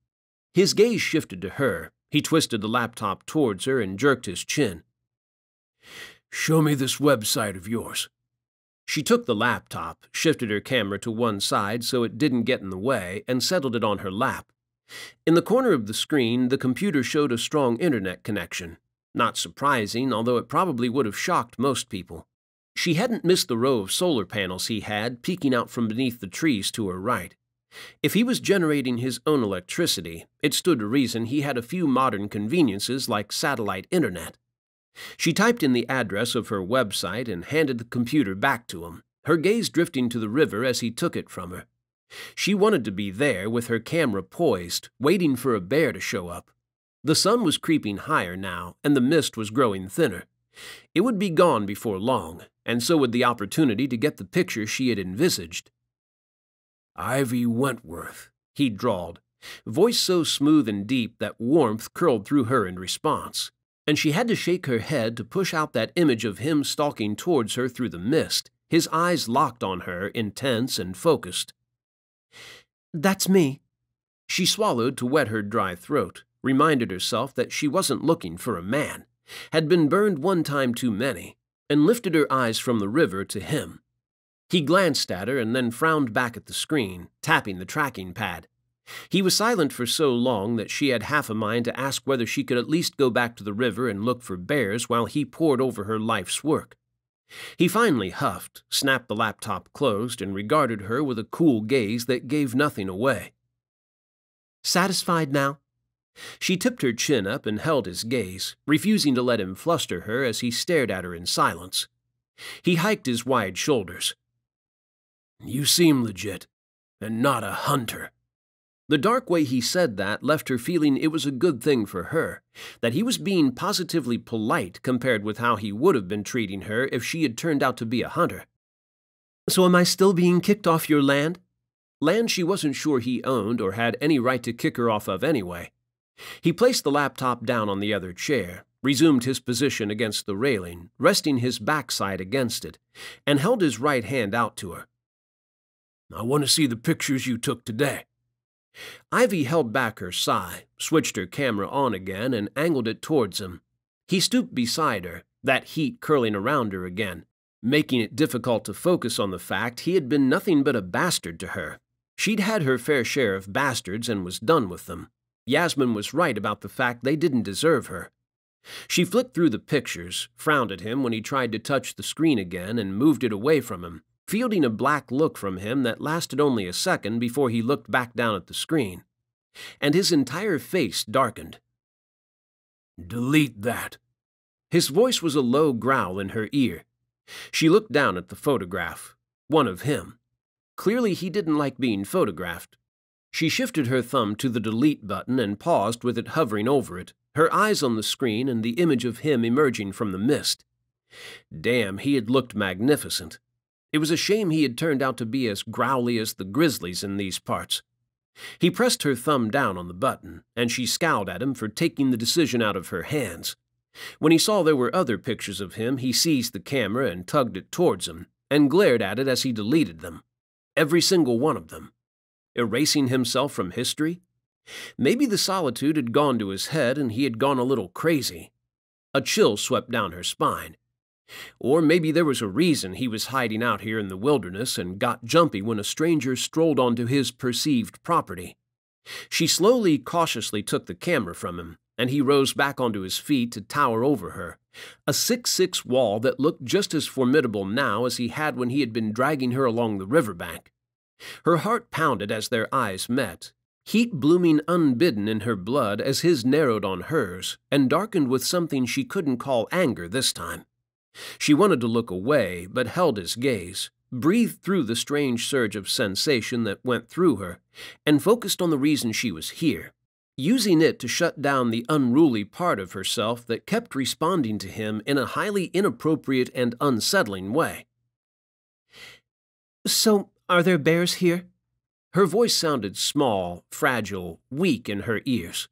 S1: His gaze shifted to her. He twisted the laptop towards her and jerked his chin. "Show me this website of yours." She took the laptop, shifted her camera to one side so it didn't get in the way, and settled it on her lap. In the corner of the screen, the computer showed a strong internet connection. Not surprising, although it probably would have shocked most people. She hadn't missed the row of solar panels he had peeking out from beneath the trees to her right. If he was generating his own electricity, it stood to reason he had a few modern conveniences like satellite internet. She typed in the address of her website and handed the computer back to him, her gaze drifting to the river as he took it from her. She wanted to be there with her camera poised, waiting for a bear to show up. The sun was creeping higher now, and the mist was growing thinner. It would be gone before long, and so would the opportunity to get the picture she had envisaged. "Ivy Wentworth," he drawled, voice so smooth and deep that warmth curled through her in response, and she had to shake her head to push out that image of him stalking towards her through the mist, his eyes locked on her, intense and focused. "That's me." She swallowed to wet her dry throat, reminded herself that she wasn't looking for a man, had been burned one time too many, and lifted her eyes from the river to him. He glanced at her and then frowned back at the screen, tapping the tracking pad. He was silent for so long that she had half a mind to ask whether she could at least go back to the river and look for bears while he pored over her life's work. He finally huffed, snapped the laptop closed, and regarded her with a cool gaze that gave nothing away. "Satisfied now?" She tipped her chin up and held his gaze, refusing to let him fluster her as he stared at her in silence. He hiked his wide shoulders. "You seem legit, and not a hunter." The dark way he said that left her feeling it was a good thing for her, that he was being positively polite compared with how he would have been treating her if she had turned out to be a hunter. "So am I still being kicked off your land?" Land she wasn't sure he owned or had any right to kick her off of anyway. He placed the laptop down on the other chair, resumed his position against the railing, resting his backside against it, and held his right hand out to her. "I want to see the pictures you took today." Ivy held back her sigh, switched her camera on again, and angled it towards him. He stooped beside her, that heat curling around her again, making it difficult to focus on the fact he had been nothing but a bastard to her. She'd had her fair share of bastards and was done with them. Yasmin was right about the fact they didn't deserve her. She flicked through the pictures, frowned at him when he tried to touch the screen again, and moved it away from him, fielding a black look from him that lasted only a second before he looked back down at the screen. And his entire face darkened. "Delete that." His voice was a low growl in her ear. She looked down at the photograph, one of him. Clearly he didn't like being photographed. She shifted her thumb to the delete button and paused with it hovering over it, her eyes on the screen and the image of him emerging from the mist. Damn, he had looked magnificent. It was a shame he had turned out to be as growly as the grizzlies in these parts. He pressed her thumb down on the button, and she scowled at him for taking the decision out of her hands. When he saw there were other pictures of him, he seized the camera and tugged it towards him, and glared at it as he deleted them. Every single one of them. Erasing himself from history? Maybe the solitude had gone to his head and he had gone a little crazy. A chill swept down her spine. Or maybe there was a reason he was hiding out here in the wilderness and got jumpy when a stranger strolled onto his perceived property. She slowly, cautiously took the camera from him, and he rose back onto his feet to tower over her, a 6'6" wall that looked just as formidable now as he had when he had been dragging her along the riverbank. Her heart pounded as their eyes met, heat blooming unbidden in her blood as his narrowed on hers, and darkened with something she couldn't call anger this time. She wanted to look away, but held his gaze, breathed through the strange surge of sensation that went through her, and focused on the reason she was here, using it to shut down the unruly part of herself that kept responding to him in a highly inappropriate and unsettling way. "So, are there bears here?" Her voice sounded small, fragile, weak in her ears.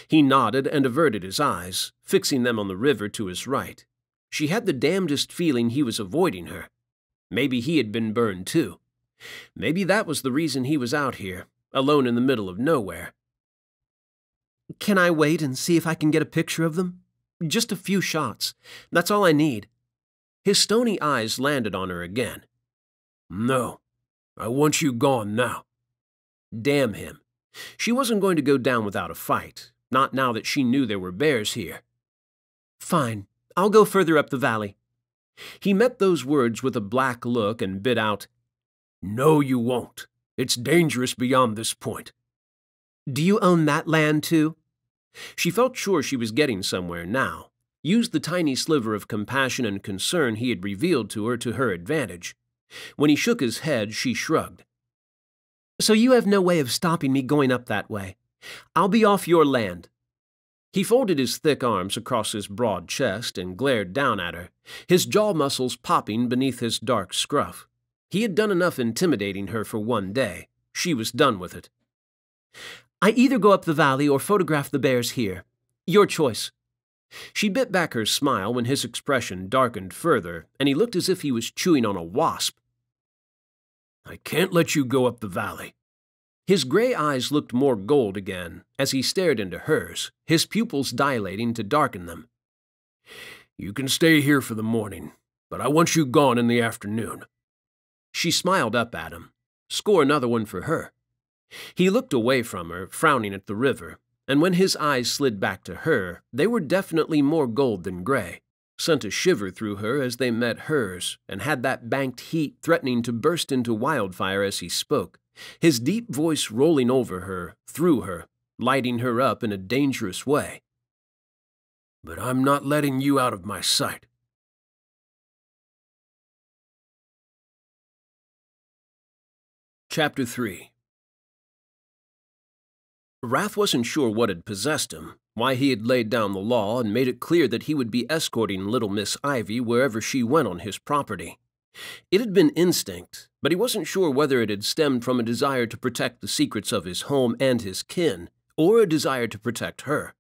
S1: He nodded and averted his eyes, fixing them on the river to his right. She had the damnedest feeling he was avoiding her. Maybe he had been burned too. Maybe that was the reason he was out here, alone in the middle of nowhere. "Can I wait and see if I can get a picture of them? Just a few shots. That's all I need." His stony eyes landed on her again. "No. I want you gone now." Damn him. She wasn't going to go down without a fight, not now that she knew there were bears here. "Fine. I'll go further up the valley." He met those words with a black look and bit out, "No, you won't. It's dangerous beyond this point." "Do you own that land, too?" She felt sure she was getting somewhere now, used the tiny sliver of compassion and concern he had revealed to her advantage. When he shook his head, she shrugged. "So you have no way of stopping me going up that way. I'll be off your land." He folded his thick arms across his broad chest and glared down at her, his jaw muscles popping beneath his dark scruff. He had done enough intimidating her for one day. She was done with it. "I either go up the valley or photograph the bears here. Your choice." She bit back her smile when his expression darkened further, and he looked as if he was chewing on a wasp. "I can't let you go up the valley." His gray eyes looked more gold again as he stared into hers, his pupils dilating to darken them. "You can stay here for the morning, but I want you gone in the afternoon." She smiled up at him. Score another one for her. He looked away from her, frowning at the river, and when his eyes slid back to her, they were definitely more gold than gray, sent a shiver through her as they met hers, and had that banked heat threatening to burst into wildfire as he spoke, his deep voice rolling over her, through her, lighting her up in a dangerous way. "But I'm not letting you out of my sight." Chapter 3 Rath wasn't sure what had possessed him, why he had laid down the law and made it clear that he would be escorting little Miss Ivy wherever she went on his property. It had been instinct, but he wasn't sure whether it had stemmed from a desire to protect the secrets of his home and his kin, or a desire to protect her.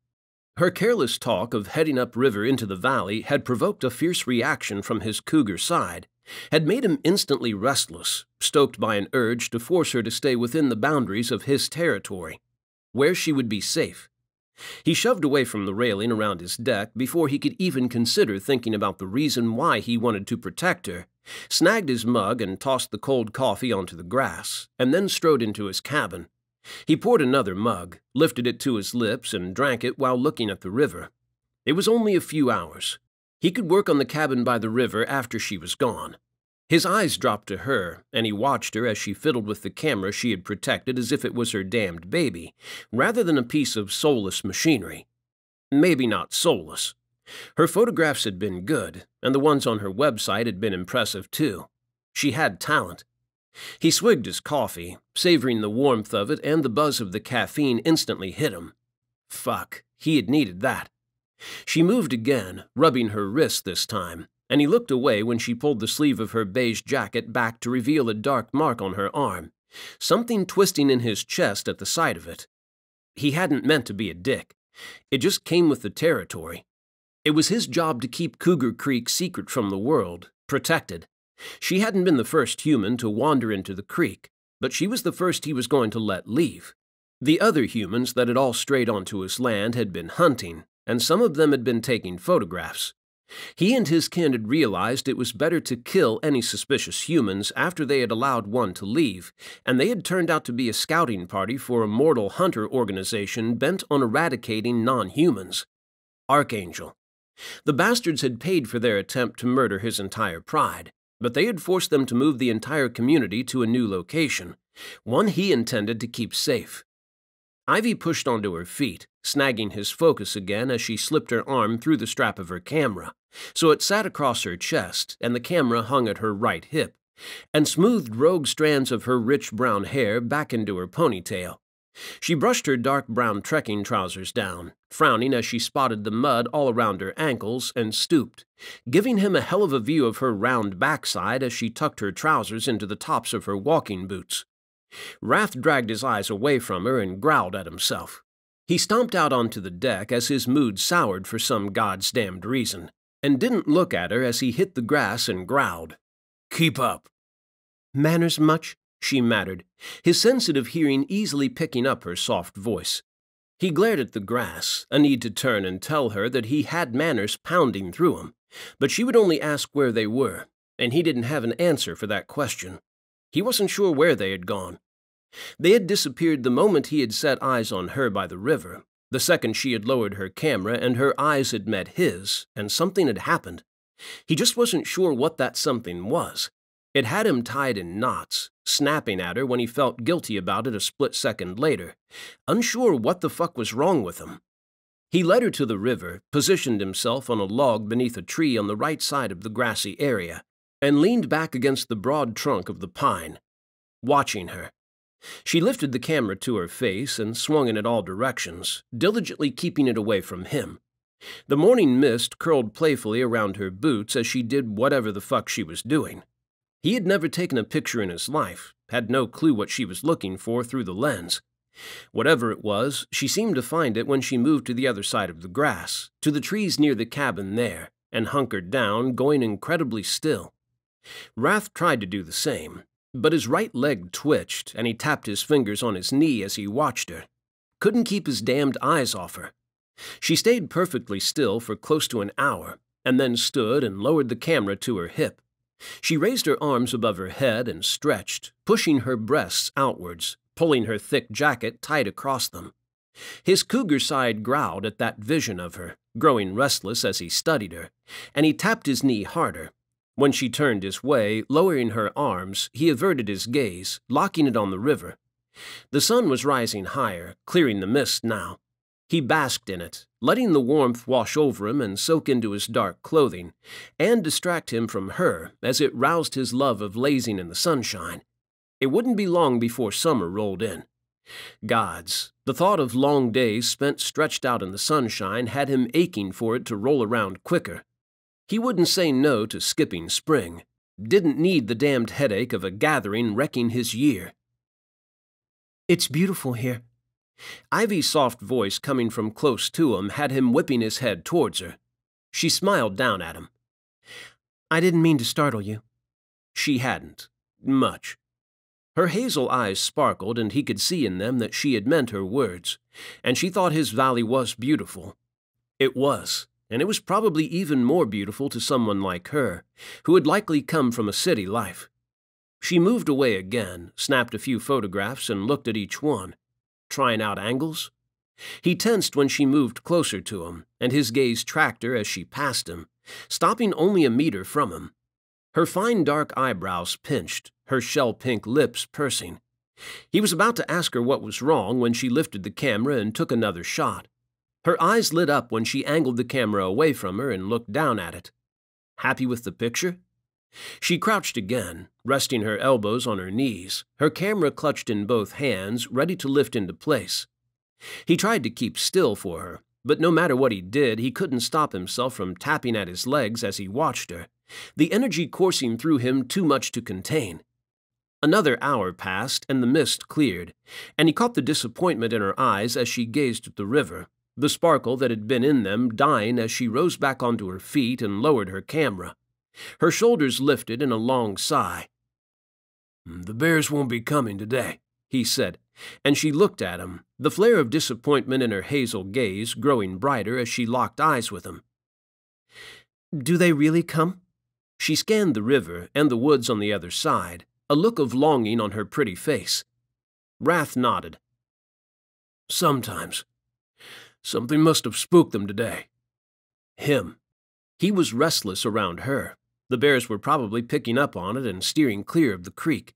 S1: Her careless talk of heading upriver into the valley had provoked a fierce reaction from his cougar side, had made him instantly restless, stoked by an urge to force her to stay within the boundaries of his territory, where she would be safe. He shoved away from the railing around his deck before he could even consider thinking about the reason why he wanted to protect her, snagged his mug and tossed the cold coffee onto the grass, and then strode into his cabin. He poured another mug, lifted it to his lips, and drank it while looking at the river. It was only a few hours. He could work on the cabin by the river after she was gone. His eyes dropped to her, and he watched her as she fiddled with the camera she had protected as if it was her damned baby, rather than a piece of soulless machinery. Maybe not soulless. Her photographs had been good, and the ones on her website had been impressive too. She had talent. He swigged his coffee, savoring the warmth of it, and the buzz of the caffeine instantly hit him. Fuck, he had needed that. She moved again, rubbing her wrist this time, and he looked away when she pulled the sleeve of her beige jacket back to reveal a dark mark on her arm, something twisting in his chest at the sight of it. He hadn't meant to be a dick. It just came with the territory. It was his job to keep Cougar Creek secret from the world, protected. She hadn't been the first human to wander into the creek, but she was the first he was going to let leave. The other humans that had all strayed onto his land had been hunting, and some of them had been taking photographs. He and his kin had realized it was better to kill any suspicious humans after they had allowed one to leave, and they had turned out to be a scouting party for a mortal hunter organization bent on eradicating non-humans. Archangel. The bastards had paid for their attempt to murder his entire pride, but they had forced them to move the entire community to a new location, one he intended to keep safe. Ivy pushed onto her feet, snagging his focus again as she slipped her arm through the strap of her camera, so it sat across her chest and the camera hung at her right hip, and smoothed rogue strands of her rich brown hair back into her ponytail. She brushed her dark brown trekking trousers down, frowning as she spotted the mud all around her ankles, and stooped, giving him a hell of a view of her round backside as she tucked her trousers into the tops of her walking boots. Rath dragged his eyes away from her and growled at himself. He stomped out onto the deck as his mood soured for some goddamned reason, and didn't look at her as he hit the grass and growled. "Keep up." "Manners much?" she mattered, his sensitive hearing easily picking up her soft voice. He glared at the grass, a need to turn and tell her that he had manners pounding through him, but she would only ask where they were, and he didn't have an answer for that question. He wasn't sure where they had gone. They had disappeared the moment he had set eyes on her by the river, the second she had lowered her camera and her eyes had met his, and something had happened. He just wasn't sure what that something was. It had him tied in knots, snapping at her when he felt guilty about it a split second later, unsure what the fuck was wrong with him. He led her to the river, positioned himself on a log beneath a tree on the right side of the grassy area, and leaned back against the broad trunk of the pine, watching her. She lifted the camera to her face and swung it in all directions, diligently keeping it away from him. The morning mist curled playfully around her boots as she did whatever the fuck she was doing. He had never taken a picture in his life, had no clue what she was looking for through the lens. Whatever it was, she seemed to find it when she moved to the other side of the grass, to the trees near the cabin there, and hunkered down, going incredibly still. Rath tried to do the same, but his right leg twitched, and he tapped his fingers on his knee as he watched her. Couldn't keep his damned eyes off her. She stayed perfectly still for close to an hour, and then stood and lowered the camera to her hip. She raised her arms above her head and stretched, pushing her breasts outwards, pulling her thick jacket tight across them. His cougar side growled at that vision of her, growing restless as he studied her, and he tapped his knee harder. When she turned his way, lowering her arms, he averted his gaze, locking it on the river. The sun was rising higher, clearing the mist now. He basked in it, letting the warmth wash over him and soak into his dark clothing, and distract him from her as it roused his love of lazing in the sunshine. It wouldn't be long before summer rolled in. Gods, the thought of long days spent stretched out in the sunshine had him aching for it to roll around quicker. He wouldn't say no to skipping spring. Didn't need the damned headache of a gathering wrecking his year.
S2: It's beautiful here.
S1: Ivy's soft voice coming from close to him had him whipping his head towards her. She smiled down at him.
S2: I didn't mean to startle you.
S1: She hadn't. Much. Her hazel eyes sparkled, and he could see in them that she had meant her words, and she thought his valley was beautiful. It was, and it was probably even more beautiful to someone like her, who had likely come from a city life. She moved away again, snapped a few photographs, and looked at each one, trying out angles. He tensed when she moved closer to him, and his gaze tracked her as she passed him, stopping only a meter from him. Her fine dark eyebrows pinched, her shell-pink lips pursing. He was about to ask her what was wrong when she lifted the camera and took another shot. Her eyes lit up when she angled the camera away from her and looked down at it. Happy with the picture? She crouched again, resting her elbows on her knees, her camera clutched in both hands, ready to lift into place. He tried to keep still for her, but no matter what he did, he couldn't stop himself from tapping at his legs as he watched her, the energy coursing through him too much to contain. Another hour passed, and the mist cleared, and he caught the disappointment in her eyes as she gazed at the river, the sparkle that had been in them dying as she rose back onto her feet and lowered her camera. Her shoulders lifted in a long sigh. "The bears won't be coming today," he said, and she looked at him, the flare of disappointment in her hazel gaze growing brighter as she locked eyes with him.
S2: Do they really come?
S1: She scanned the river and the woods on the other side, a look of longing on her pretty face. Rath nodded. "Sometimes. Something must have spooked them today." Him. He was restless around her. The bears were probably picking up on it and steering clear of the creek.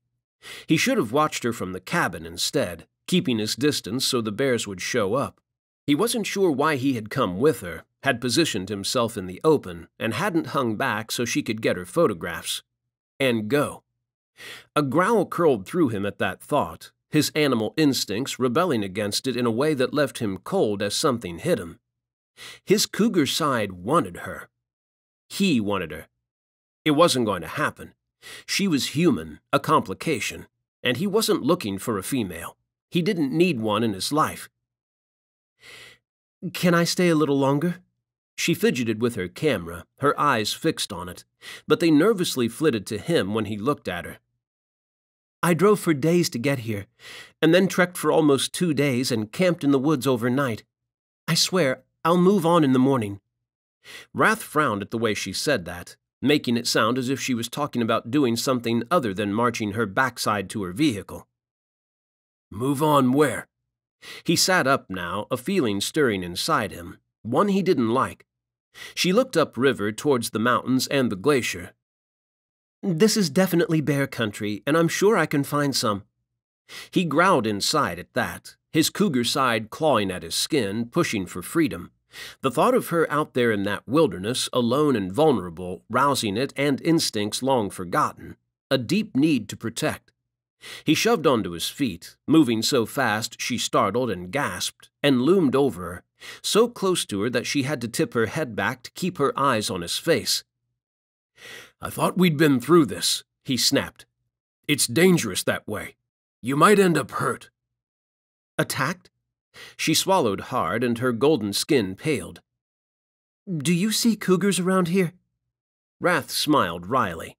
S1: He should have watched her from the cabin instead, keeping his distance so the bears would show up. He wasn't sure why he had come with her, had positioned himself in the open, and hadn't hung back so she could get her photographs. And go. A growl curled through him at that thought, his animal instincts rebelling against it in a way that left him cold as something hit him. His cougar side wanted her. He wanted her. It wasn't going to happen. She was human, a complication, and he wasn't looking for a female. He didn't need one in his life.
S2: Can I stay a little longer?
S1: She fidgeted with her camera, her eyes fixed on it, but they nervously flitted to him when he looked at her.
S2: I drove for days to get here, and then trekked for almost 2 days and camped in the woods overnight. I swear, I'll move on in the morning.
S1: Rath frowned at the way she said that, making it sound as if she was talking about doing something other than marching her backside to her vehicle. Move on where? He sat up now, a feeling stirring inside him, one he didn't like. She looked upriver towards the mountains and the glacier.
S2: This is definitely bear country, and I'm sure I can find some.
S1: He growled inside at that, his cougar side clawing at his skin, pushing for freedom. The thought of her out there in that wilderness, alone and vulnerable, rousing it and instincts long forgotten, a deep need to protect. He shoved onto his feet, moving so fast she startled and gasped, and loomed over her, so close to her that she had to tip her head back to keep her eyes on his face. I thought we'd been through this, he snapped. It's dangerous that way. You might end up hurt.
S2: Attacked?
S1: She swallowed hard, and her golden skin paled.
S2: Do you see cougars around here?
S1: Rath smiled wryly.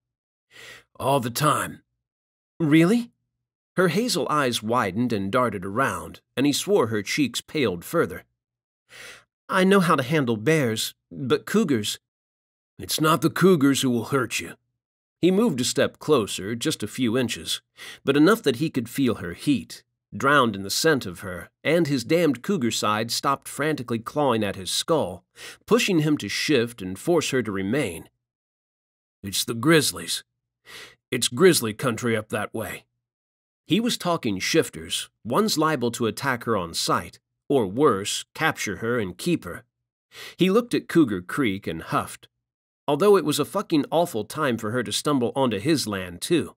S1: All the time.
S2: Really?
S1: Her hazel eyes widened and darted around, and he swore her cheeks paled further.
S2: I know how to handle bears, but cougars...
S1: It's not the cougars who will hurt you. He moved a step closer, just a few inches, but enough that he could feel her heat, drowned in the scent of her, and his damned cougar side stopped frantically clawing at his skull, pushing him to shift and force her to remain. It's the grizzlies. It's grizzly country up that way. He was talking shifters, ones liable to attack her on sight, or worse, capture her and keep her. He looked at Cougar Creek and huffed. Although it was a fucking awful time for her to stumble onto his land, too.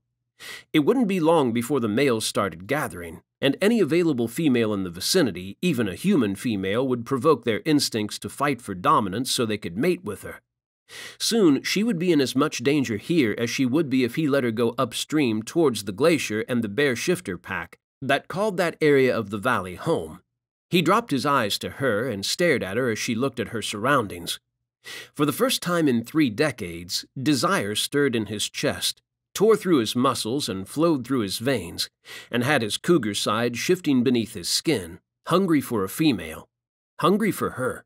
S1: It wouldn't be long before the males started gathering, and any available female in the vicinity, even a human female, would provoke their instincts to fight for dominance so they could mate with her. Soon, she would be in as much danger here as she would be if he let her go upstream towards the glacier and the bear shifter pack that called that area of the valley home. He dropped his eyes to her and stared at her as she looked at her surroundings. For the first time in 3 decades, desire stirred in his chest, tore through his muscles and flowed through his veins, and had his cougar side shifting beneath his skin, hungry for a female, hungry for her.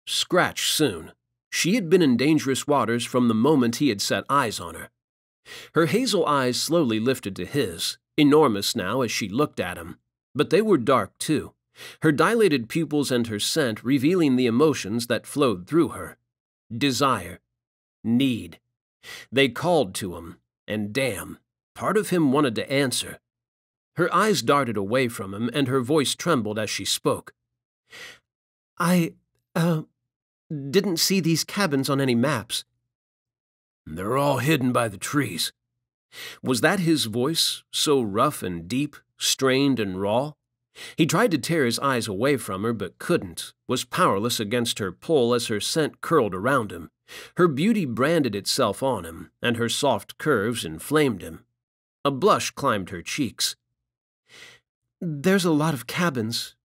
S1: Scratch soon. She had been in dangerous waters from the moment he had set eyes on her. Her hazel eyes slowly lifted to his, enormous now as she looked at him, but they were dark too, her dilated pupils and her scent revealing the emotions that flowed through her. Desire. Need. They called to him, and damn, part of him wanted to answer. Her eyes darted away from him, and her voice trembled as she spoke.
S2: I didn't see these cabins on any maps.
S1: They're all hidden by the trees. Was that his voice, so rough and deep, strained and raw? He tried to tear his eyes away from her, but couldn't, was powerless against her pull as her scent curled around him. Her beauty branded itself on him, and her soft curves inflamed him. A blush climbed her cheeks.
S2: There's a lot of cabins.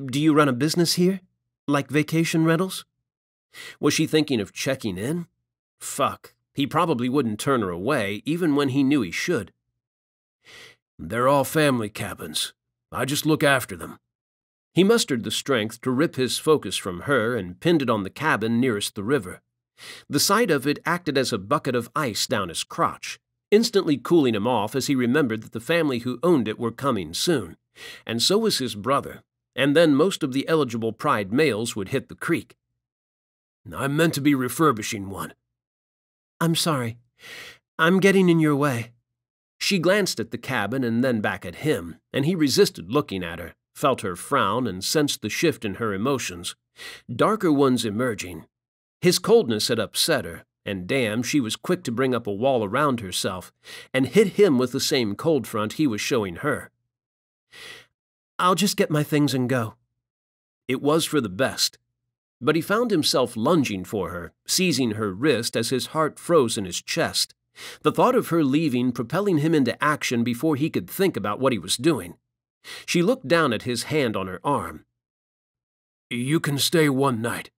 S2: Do you run a business here? Like vacation rentals?
S1: Was she thinking of checking in? Fuck, he probably wouldn't turn her away, even when he knew he should. They're all family cabins. I just look after them. He mustered the strength to rip his focus from her and pinned it on the cabin nearest the river. The sight of it acted as a bucket of ice down his crotch, instantly cooling him off as he remembered that the family who owned it were coming soon, and so was his brother, and then most of the eligible pride males would hit the creek. I'm meant to be refurbishing one.
S2: I'm sorry. I'm getting in your way.
S1: She glanced at the cabin and then back at him, and he resisted looking at her, felt her frown, and sensed the shift in her emotions, darker ones emerging. His coldness had upset her, and damn, she was quick to bring up a wall around herself and hit him with the same cold front he was showing her.
S2: I'll just get my things and go.
S1: It was for the best. But he found himself lunging for her, seizing her wrist as his heart froze in his chest, the thought of her leaving propelling him into action before he could think about what he was doing. She looked down at his hand on her arm. You can stay one night.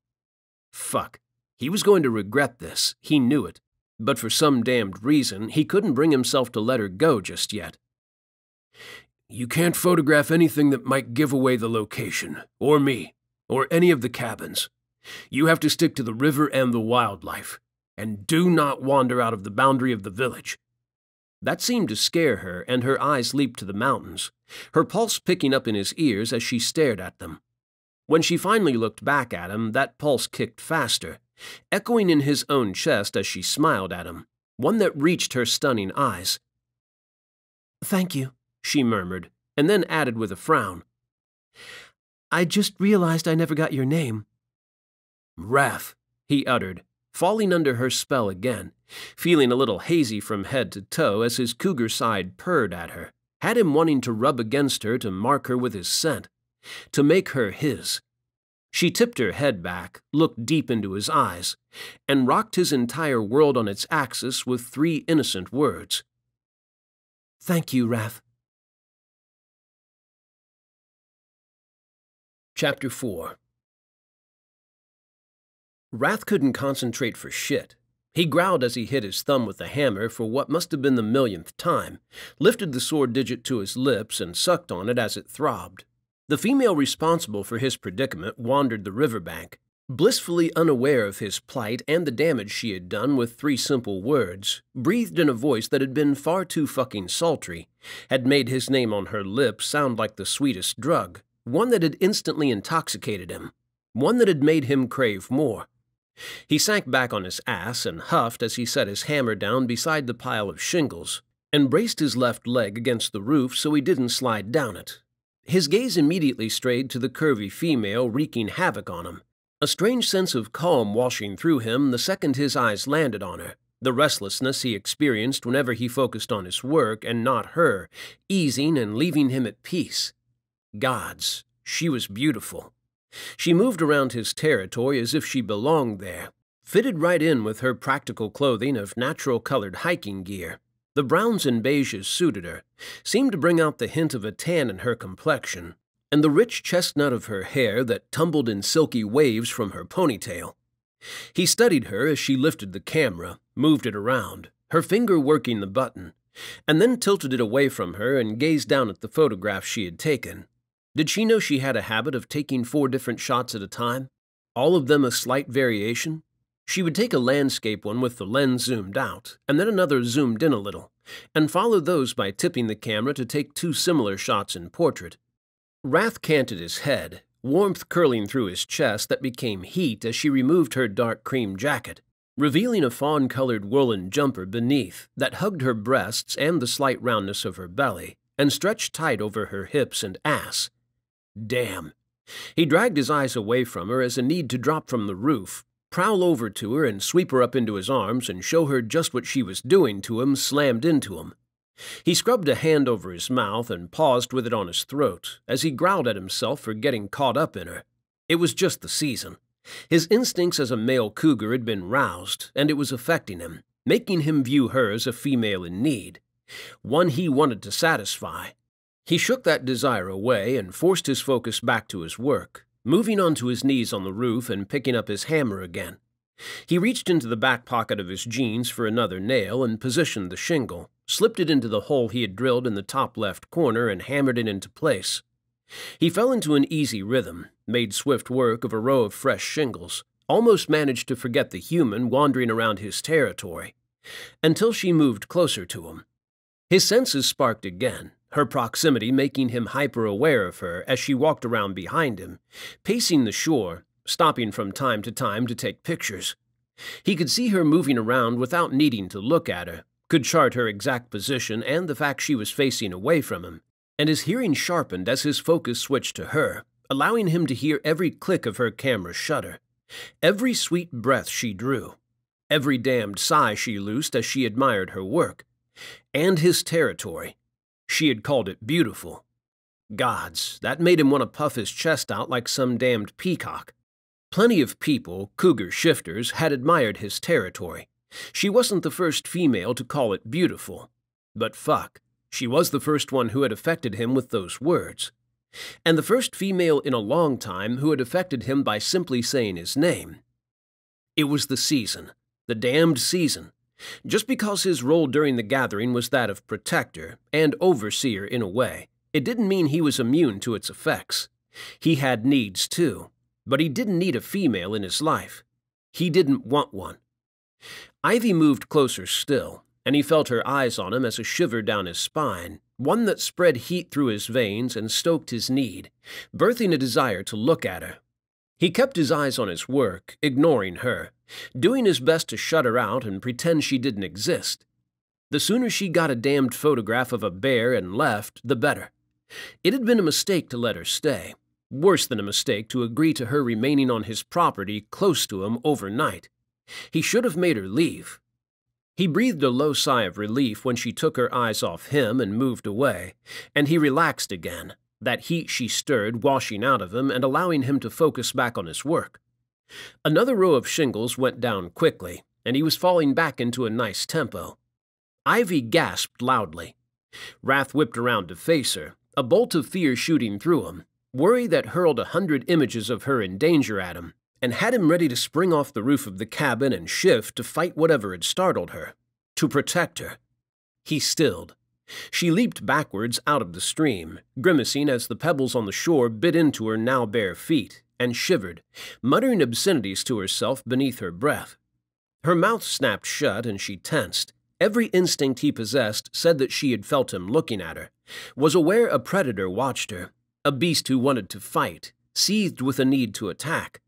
S1: Fuck. He was going to regret this, he knew it, but for some damned reason, he couldn't bring himself to let her go just yet. You can't photograph anything that might give away the location, or me, or any of the cabins. You have to stick to the river and the wildlife, and do not wander out of the boundary of the village. That seemed to scare her, and her eyes leaped to the mountains, her pulse picking up in his ears as she stared at them. When she finally looked back at him, that pulse kicked faster, echoing in his own chest as she smiled at him, one that reached her stunning eyes.
S2: Thank you,
S1: she murmured, and then added with a frown.
S2: I just realized I never got your name.
S1: Rath, he uttered, falling under her spell again, feeling a little hazy from head to toe as his cougar side purred at her, had him wanting to rub against her to mark her with his scent, to make her his. She tipped her head back, looked deep into his eyes, and rocked his entire world on its axis with 3 innocent words.
S2: Thank you, Rath.
S1: Chapter 4. Rath couldn't concentrate for shit. He growled as he hit his thumb with the hammer for what must have been the millionth time, lifted the sore digit to his lips and sucked on it as it throbbed. The female responsible for his predicament wandered the riverbank, blissfully unaware of his plight and the damage she had done with 3 simple words, breathed in a voice that had been far too fucking sultry, had made his name on her lips sound like the sweetest drug, one that had instantly intoxicated him, one that had made him crave more. He sank back on his ass and huffed as he set his hammer down beside the pile of shingles, and braced his left leg against the roof so he didn't slide down it. His gaze immediately strayed to the curvy female wreaking havoc on him, a strange sense of calm washing through him the second his eyes landed on her, the restlessness he experienced whenever he focused on his work and not her, easing and leaving him at peace. Gods, she was beautiful. She moved around his territory as if she belonged there, fitted right in with her practical clothing of natural-colored hiking gear. The browns and beiges suited her, seemed to bring out the hint of a tan in her complexion, and the rich chestnut of her hair that tumbled in silky waves from her ponytail. He studied her as she lifted the camera, moved it around, her finger working the button, and then tilted it away from her and gazed down at the photograph she had taken. Did she know she had a habit of taking 4 different shots at a time, all of them a slight variation? She would take a landscape one with the lens zoomed out, and then another zoomed in a little, and follow those by tipping the camera to take 2 similar shots in portrait. Rath canted his head, warmth curling through his chest that became heat as she removed her dark cream jacket, revealing a fawn-colored woolen jumper beneath that hugged her breasts and the slight roundness of her belly, and stretched tight over her hips and ass. Damn. He dragged his eyes away from her as a need to drop from the roof, prowl over to her and sweep her up into his arms and show her just what she was doing to him slammed into him. He scrubbed a hand over his mouth and paused with it on his throat as he growled at himself for getting caught up in her. It was just the season. His instincts as a male cougar had been roused, and it was affecting him, making him view her as a female in need, one he wanted to satisfy. He shook that desire away and forced his focus back to his work, moving onto his knees on the roof and picking up his hammer again. He reached into the back pocket of his jeans for another nail and positioned the shingle, slipped it into the hole he had drilled in the top left corner and hammered it into place. He fell into an easy rhythm, made swift work of a row of fresh shingles, almost managed to forget the human wandering around his territory, until she moved closer to him. His senses sparked again, her proximity making him hyper-aware of her as she walked around behind him, pacing the shore, stopping from time to take pictures. He could see her moving around without needing to look at her, could chart her exact position and the fact she was facing away from him, and his hearing sharpened as his focus switched to her, allowing him to hear every click of her camera shutter, every sweet breath she drew, every damned sigh she loosed as she admired her work, and his territory. She had called it beautiful. Gods, that made him want to puff his chest out like some damned peacock. Plenty of people, cougar shifters, had admired his territory. She wasn't the first female to call it beautiful. But fuck, she was the first one who had affected him with those words. And the first female in a long time who had affected him by simply saying his name. It was the season. The damned season. Just because his role during the gathering was that of protector and overseer in a way, it didn't mean he was immune to its effects. He had needs too, but he didn't need a female in his life. He didn't want one. Ivy moved closer still, and he felt her eyes on him as a shiver down his spine, one that spread heat through his veins and stoked his need, birthing a desire to look at her. He kept his eyes on his work, ignoring her, doing his best to shut her out and pretend she didn't exist. The sooner she got a damned photograph of a bear and left, the better. It had been a mistake to let her stay. Worse than a mistake to agree to her remaining on his property close to him overnight. He should have made her leave. He breathed a low sigh of relief when she took her eyes off him and moved away, and he relaxed again, that heat she stirred washing out of him and allowing him to focus back on his work. Another row of shingles went down quickly, and he was falling back into a nice tempo. Ivy gasped loudly. Rath whipped around to face her, a bolt of fear shooting through him, worry that hurled 100 images of her in danger at him, and had him ready to spring off the roof of the cabin and shift to fight whatever had startled her, to protect her. He stilled. She leaped backwards out of the stream, grimacing as the pebbles on the shore bit into her now bare feet, and shivered, muttering obscenities to herself beneath her breath. Her mouth snapped shut and she tensed. Every instinct he possessed said that she had felt him looking at her, was aware a predator watched her, a beast who wanted to fight, seethed with a need to attack.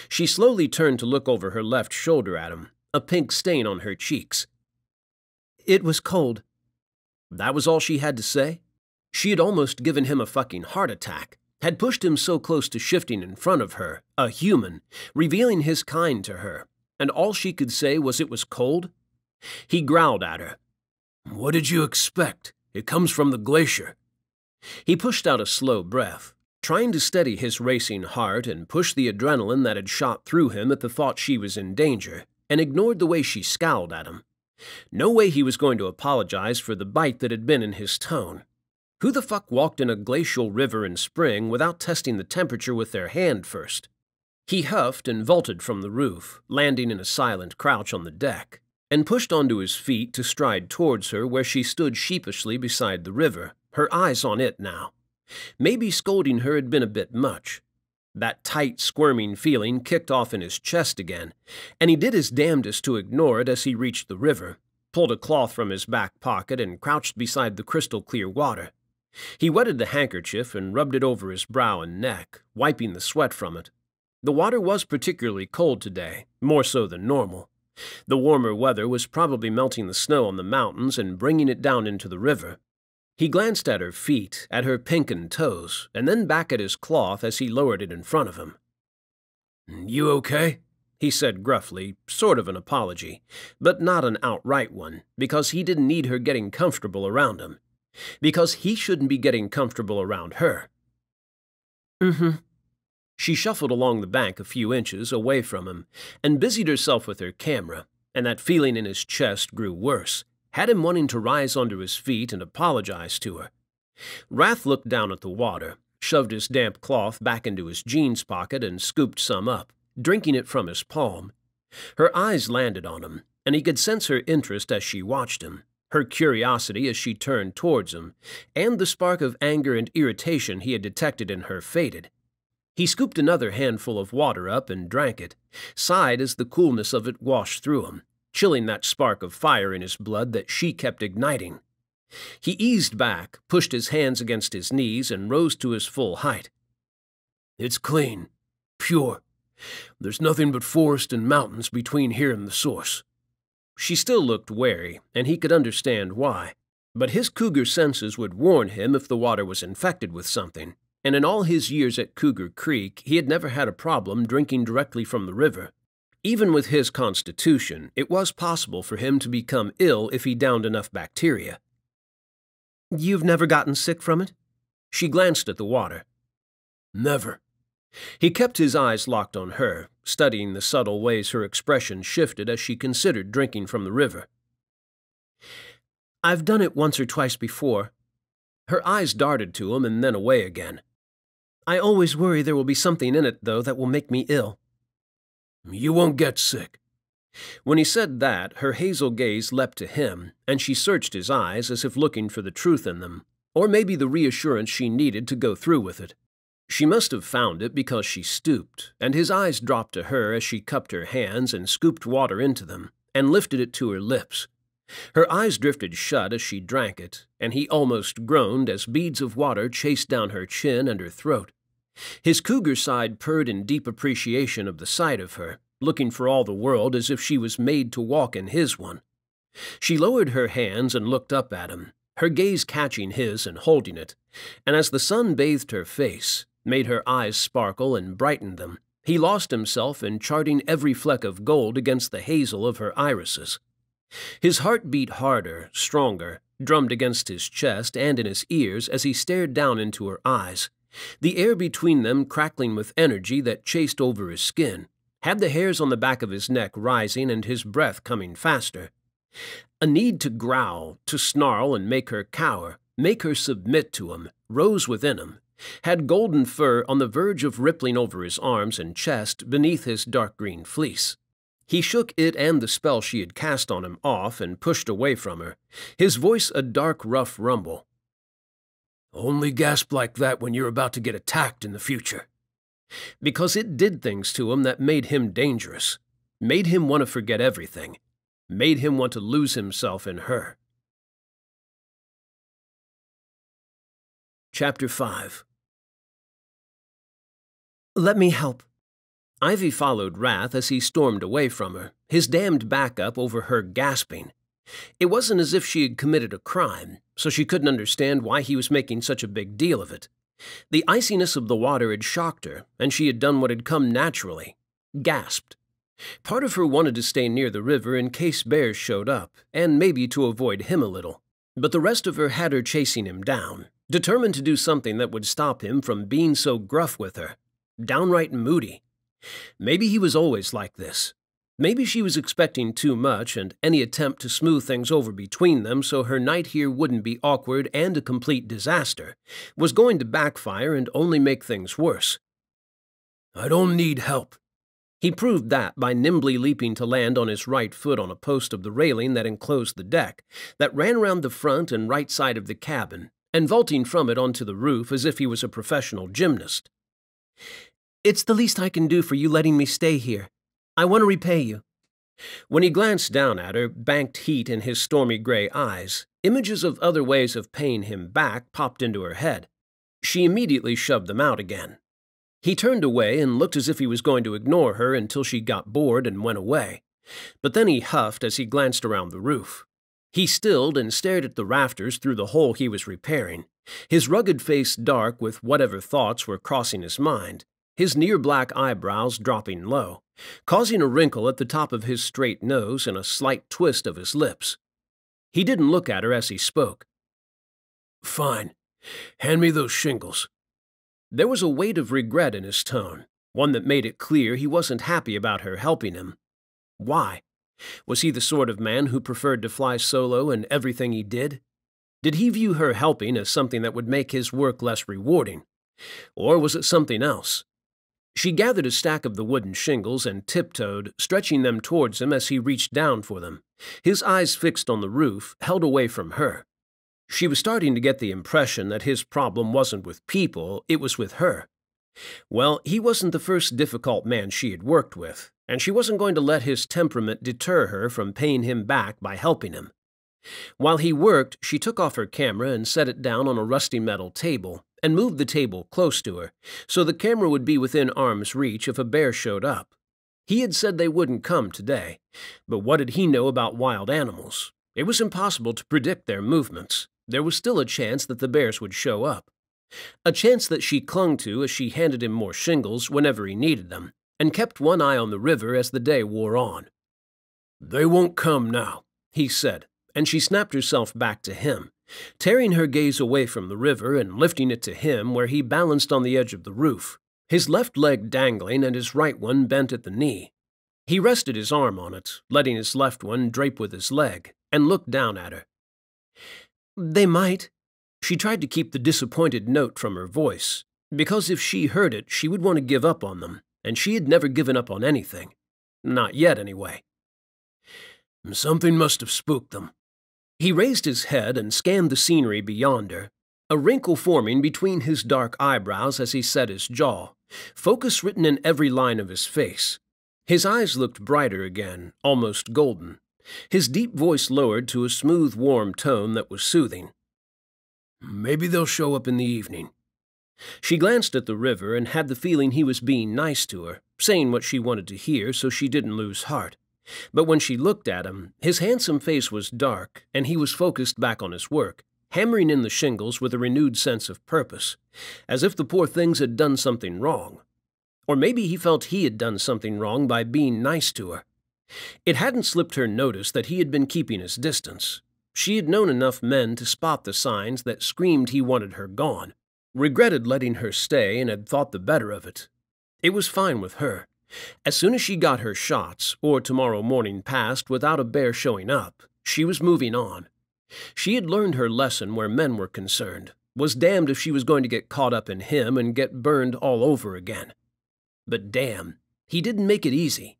S1: She slowly turned to look over her left shoulder at him, a pink stain on her cheeks. It was cold. That was all she had to say? She had almost given him a fucking heart attack, had pushed him so close to shifting in front of her, a human, revealing his kind to her, and all she could say was it was cold? He growled at her. "What did you expect? It comes from the glacier." He pushed out a slow breath, trying to steady his racing heart and push the adrenaline that had shot through him at the thought she was in danger, and ignored the way she scowled at him. No way he was going to apologize for the bite that had been in his tone. Who the fuck walked in a glacial river in spring without testing the temperature with their hand first? He huffed and vaulted from the roof, landing in a silent crouch on the deck, and pushed onto his feet to stride towards her where she stood sheepishly beside the river, her eyes on it now. Maybe scolding her had been a bit much. That tight, squirming feeling kicked off in his chest again, and he did his damnedest to ignore it as he reached the river, pulled a cloth from his back pocket, and crouched beside the crystal-clear water. He wetted the handkerchief and rubbed it over his brow and neck, wiping the sweat from it. The water was particularly cold today, more so than normal. The warmer weather was probably melting the snow on the mountains and bringing it down into the river. He glanced at her feet, at her pinkened toes, and then back at his cloth as he lowered it in front of him. "You okay?" he said gruffly, sort of an apology, but not an outright one, because he didn't need her getting comfortable around him. Because he shouldn't be getting comfortable around her. "Mm-hmm." She shuffled along the bank a few inches away from him and busied herself with her camera, and that feeling in his chest grew worse, had him wanting to rise onto his feet and apologize to her. Rath looked down at the water, shoved his damp cloth back into his jeans pocket and scooped some up, drinking it from his palm. Her eyes landed on him, and he could sense her interest as she watched him, her curiosity as she turned towards him, and the spark of anger and irritation he had detected in her faded. He scooped another handful of water up and drank it, sighed as the coolness of it washed through him, chilling that spark of fire in his blood that she kept igniting. He eased back, pushed his hands against his knees, and rose to his full height. "It's clean, pure. There's nothing but forest and mountains between here and the source." She still looked wary, and he could understand why, but his cougar senses would warn him if the water was infected with something, and in all his years at Cougar Creek he had never had a problem drinking directly from the river. Even with his constitution, it was possible for him to become ill if he downed enough bacteria. "You've never gotten sick from it?" She glanced at the water. "Never." He kept his eyes locked on her, studying the subtle ways her expression shifted as she considered drinking from the river. "I've done it once or twice before." Her eyes darted to him and then away again. "I always worry there will be something in it, though, that will make me ill." "You won't get sick." When he said that, her hazel gaze leapt to him, and she searched his eyes as if looking for the truth in them, or maybe the reassurance she needed to go through with it. She must have found it because she stooped, and his eyes dropped to her as she cupped her hands and scooped water into them, and lifted it to her lips. Her eyes drifted shut as she drank it, and he almost groaned as beads of water chased down her chin and her throat. His cougar side purred in deep appreciation of the sight of her, looking for all the world as if she was made to walk in his one. She lowered her hands and looked up at him, her gaze catching his and holding it, and as the sun bathed her face, made her eyes sparkle and brightened them, he lost himself in charting every fleck of gold against the hazel of her irises. His heart beat harder, stronger, drummed against his chest and in his ears as he stared down into her eyes, the air between them crackling with energy that chased over his skin, had the hairs on the back of his neck rising and his breath coming faster. A need to growl, to snarl and make her cower, make her submit to him, rose within him, had golden fur on the verge of rippling over his arms and chest beneath his dark green fleece. He shook it and the spell she had cast on him off and pushed away from her, his voice a dark, rough rumble. "Only gasp like that when you're about to get attacked in the future." Because it did things to him that made him dangerous, made him want to forget everything, made him want to lose himself in her. Chapter 5. "Let me help." Ivy followed Rath as he stormed away from her, his damned back up over her gasping. It wasn't as if she had committed a crime, so she couldn't understand why he was making such a big deal of it. The iciness of the water had shocked her, and she had done what had come naturally, gasped. Part of her wanted to stay near the river in case bears showed up, and maybe to avoid him a little. But the rest of her had her chasing him down, determined to do something that would stop him from being so gruff with her, downright moody. Maybe he was always like this. Maybe she was expecting too much, and any attempt to smooth things over between them so her night here wouldn't be awkward and a complete disaster was going to backfire and only make things worse. "I don't need help." He proved that by nimbly leaping to land on his right foot on a post of the railing that enclosed the deck, that ran around the front and right side of the cabin, and vaulting from it onto the roof as if he was a professional gymnast.
S2: "It's the least I can do for you letting me stay here. I want to repay you."
S1: When he glanced down at her, banked heat in his stormy gray eyes, images of other ways of paying him back popped into her head. She immediately shoved them out again. He turned away and looked as if he was going to ignore her until she got bored and went away. But then he huffed as he glanced around the roof. He stilled and stared at the rafters through the hole he was repairing, his rugged face dark with whatever thoughts were crossing his mind, his near-black eyebrows dropping low, causing a wrinkle at the top of his straight nose and a slight twist of his lips. He didn't look at her as he spoke. "Fine. Hand me those shingles." There was a weight of regret in his tone, one that made it clear he wasn't happy about her helping him. Why? Was he the sort of man who preferred to fly solo in everything he did? Did he view her helping as something that would make his work less rewarding? Or was it something else? She gathered a stack of the wooden shingles and tiptoed, stretching them towards him as he reached down for them, his eyes fixed on the roof, held away from her. She was starting to get the impression that his problem wasn't with people, it was with her. Well, he wasn't the first difficult man she had worked with, and she wasn't going to let his temperament deter her from paying him back by helping him. While he worked, she took off her camera and set it down on a rusty metal table, and moved the table close to her, so the camera would be within arm's reach if a bear showed up. He had said they wouldn't come today, but what did he know about wild animals? It was impossible to predict their movements. There was still a chance that the bears would show up. A chance that she clung to as she handed him more shingles whenever he needed them, and kept one eye on the river as the day wore on. "They won't come now," he said, and she snapped herself back to him, tearing her gaze away from the river and lifting it to him where he balanced on the edge of the roof, his left leg dangling and his right one bent at the knee. He rested his arm on it, letting his left one drape with his leg, and looked down at her.
S2: "They might."
S1: She tried to keep the disappointed note from her voice, because if she heard it, she would want to give up on them, and she had never given up on anything. Not yet, anyway. "Something must have spooked them." He raised his head and scanned the scenery beyond her, a wrinkle forming between his dark eyebrows as he set his jaw, focus written in every line of his face. His eyes looked brighter again, almost golden. His deep voice lowered to a smooth, warm tone that was soothing. "Maybe they'll show up in the evening." She glanced at the river and had the feeling he was being nice to her, saying what she wanted to hear so she didn't lose heart. But when she looked at him, his handsome face was dark, and he was focused back on his work, hammering in the shingles with a renewed sense of purpose, as if the poor things had done something wrong. Or maybe he felt he had done something wrong by being nice to her. It hadn't slipped her notice that he had been keeping his distance. She had known enough men to spot the signs that screamed he wanted her gone, regretted letting her stay, and had thought the better of it. It was fine with her. As soon as she got her shots, or tomorrow morning passed without a bear showing up, she was moving on. She had learned her lesson where men were concerned, was damned if she was going to get caught up in him and get burned all over again. But damn, he didn't make it easy.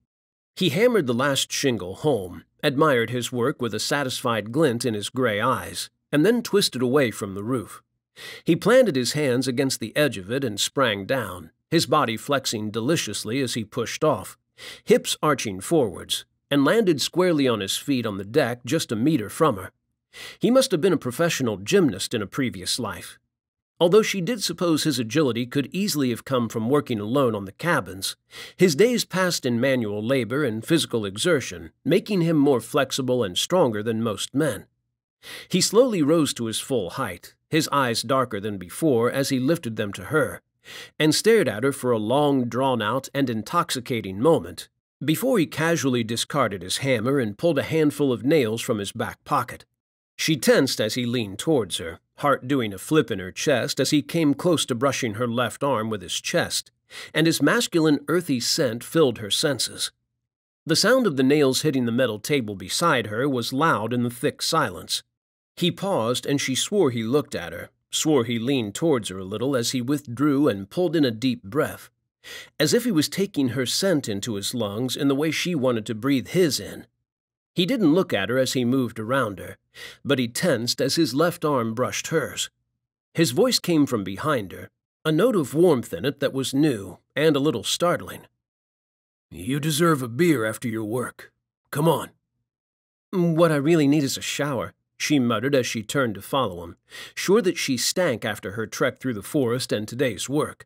S1: He hammered the last shingle home, admired his work with a satisfied glint in his gray eyes, and then twisted away from the roof. He planted his hands against the edge of it and sprang down, his body flexing deliciously as he pushed off, hips arching forwards, and landed squarely on his feet on the deck just a meter from her. He must have been a professional gymnast in a previous life. Although she did suppose his agility could easily have come from working alone on the cabins, his days passed in manual labor and physical exertion, making him more flexible and stronger than most men. He slowly rose to his full height, his eyes darker than before as he lifted them to her, and stared at her for a long, drawn-out, and intoxicating moment, before he casually discarded his hammer and pulled a handful of nails from his back pocket. She tensed as he leaned towards her, heart doing a flip in her chest as he came close to brushing her left arm with his chest, and his masculine earthy scent filled her senses. The sound of the nails hitting the metal table beside her was loud in the thick silence. He paused, and she swore he looked at her, swore he leaned towards her a little as he withdrew and pulled in a deep breath, as if he was taking her scent into his lungs in the way she wanted to breathe his in. He didn't look at her as he moved around her, but he tensed as his left arm brushed hers. His voice came from behind her, a note of warmth in it that was new and a little startling. "You deserve a beer after your work. Come on."
S2: "What I really need is a shower," she muttered as she turned to follow him, sure that she stank after her trek through the forest and today's work.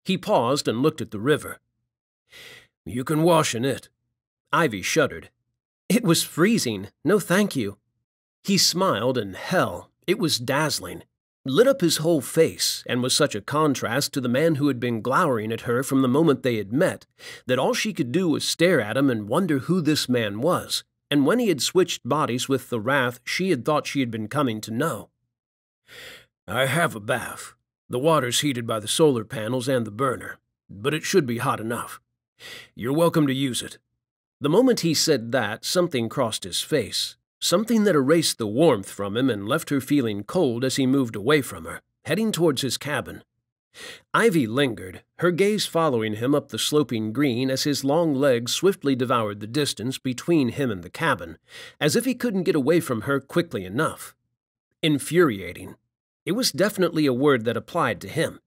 S2: He paused and looked at the river.
S1: "You can wash in it."
S2: Ivy shuddered. "It was freezing. No thank you." He smiled, and hell, it was dazzling. Lit up his whole face, and was such a contrast to the man who had been glowering at her from the moment they had met, that all she could do was stare at him and wonder who this man was, and when he had switched bodies with the Rath she had thought she had been coming to know.
S1: "I have a bath. The water's heated by the solar panels and the burner, but it should be hot enough. You're welcome to use it."
S2: The moment he said that, something crossed his face, something that erased the warmth from him and left her feeling cold as he moved away from her, heading towards his cabin. Ivy lingered, her gaze following him up the sloping green as his long legs swiftly devoured the distance between him and the cabin, as if he couldn't get away from her quickly enough. Infuriating. It was definitely a word that applied to him.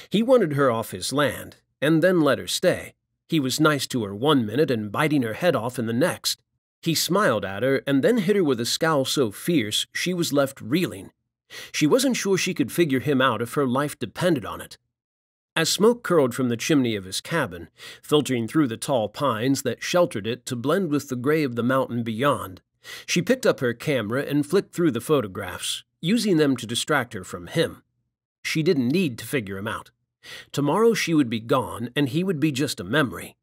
S2: He wanted her off his land, and then let her stay. He was nice to her one minute and biting her head off in the next. He smiled at her and then hit her with a scowl so fierce she was left reeling. She wasn't sure she could figure him out if her life depended on it. As smoke curled from the chimney of his cabin, filtering through the tall pines that sheltered it to blend with the gray of the mountain beyond, she picked up her camera and flicked through the photographs, using them to distract her from him. She didn't need to figure him out. Tomorrow she would be gone, and he would be just a memory.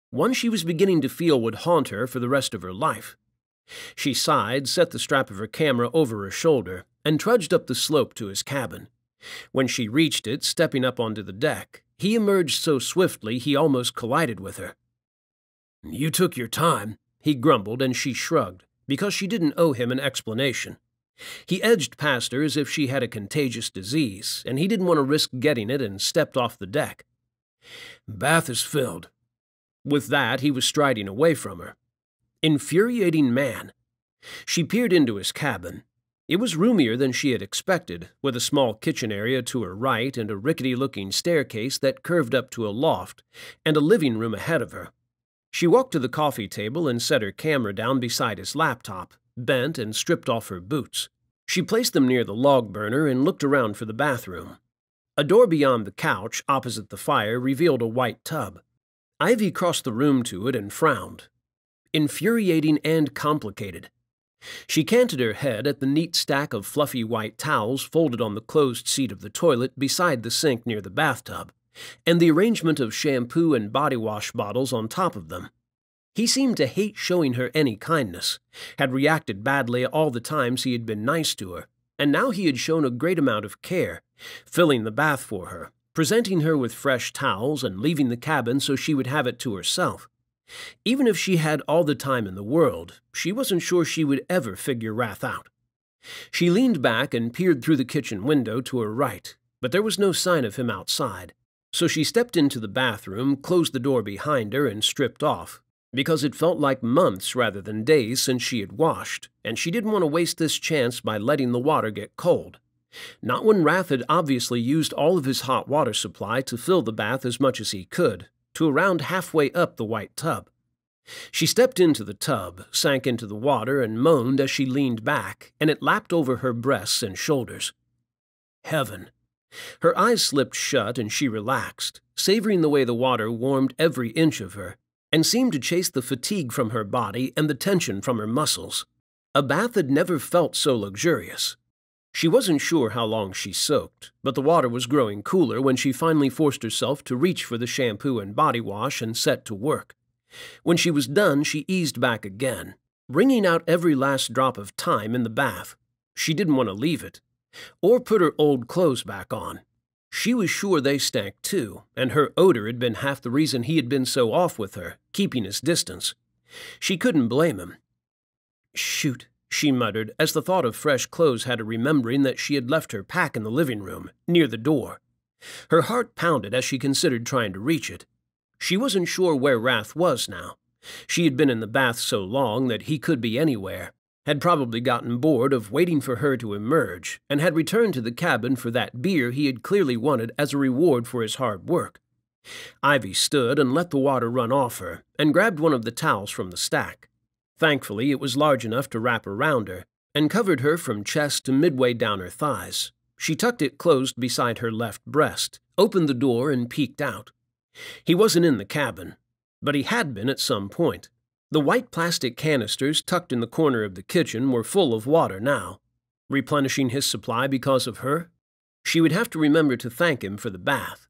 S2: One she was beginning to feel would haunt her for the rest of her life. She sighed, set the strap of her camera over her shoulder, and trudged up the slope to his cabin. When she reached it, stepping up onto the deck, he emerged so swiftly he almost collided with her.
S1: "You took your time,"
S2: he grumbled, and she shrugged, because she didn't owe him an explanation. He edged past her as if she had a contagious disease, and he didn't want to risk getting it and stepped off the deck.
S1: "Bath is filled."
S2: With that, he was striding away from her. Infuriating man. She peered into his cabin. It was roomier than she had expected, with a small kitchen area to her right and a rickety-looking staircase that curved up to a loft, and a living room ahead of her. She walked to the coffee table and set her camera down beside his laptop, bent and stripped off her boots. She placed them near the log burner and looked around for the bathroom. A door beyond the couch, opposite the fire, revealed a white tub. Ivy crossed the room to it and frowned. Infuriating and complicated. She canted her head at the neat stack of fluffy white towels folded on the closed seat of the toilet beside the sink near the bathtub, and the arrangement of shampoo and body wash bottles on top of them. He seemed to hate showing her any kindness, had reacted badly all the times he had been nice to her, and now he had shown a great amount of care, filling the bath for her, presenting her with fresh towels and leaving the cabin so she would have it to herself. Even if she had all the time in the world, she wasn't sure she would ever figure Rath out. She leaned back and peered through the kitchen window to her right, but there was no sign of him outside. So she stepped into the bathroom, closed the door behind her, and stripped off, because it felt like months rather than days since she had washed, and she didn't want to waste this chance by letting the water get cold. Not when Rath had obviously used all of his hot water supply to fill the bath as much as he could, to around halfway up the white tub. She stepped into the tub, sank into the water, and moaned as she leaned back, and it lapped over her breasts and shoulders. Heaven. Her eyes slipped shut and she relaxed, savoring the way the water warmed every inch of her, and seemed to chase the fatigue from her body and the tension from her muscles. A bath had never felt so luxurious. She wasn't sure how long she soaked, but the water was growing cooler when she finally forced herself to reach for the shampoo and body wash and set to work. When she was done, she eased back again, wringing out every last drop of time in the bath. She didn't want to leave it, or put her old clothes back on. She was sure they stank too, and her odor had been half the reason he had been so off with her, keeping his distance. She couldn't blame him. "Shoot," she muttered, as the thought of fresh clothes had her remembering that she had left her pack in the living room, near the door. Her heart pounded as she considered trying to reach it. She wasn't sure where Rath was now. She had been in the bath so long that he could be anywhere, had probably gotten bored of waiting for her to emerge, and had returned to the cabin for that beer he had clearly wanted as a reward for his hard work. Ivy stood and let the water run off her, and grabbed one of the towels from the stack. Thankfully, it was large enough to wrap around her, and covered her from chest to midway down her thighs. She tucked it closed beside her left breast, opened the door, and peeked out. He wasn't in the cabin, but he had been at some point. The white plastic canisters tucked in the corner of the kitchen were full of water now. Replenishing his supply because of her? She would have to remember to thank him for the bath.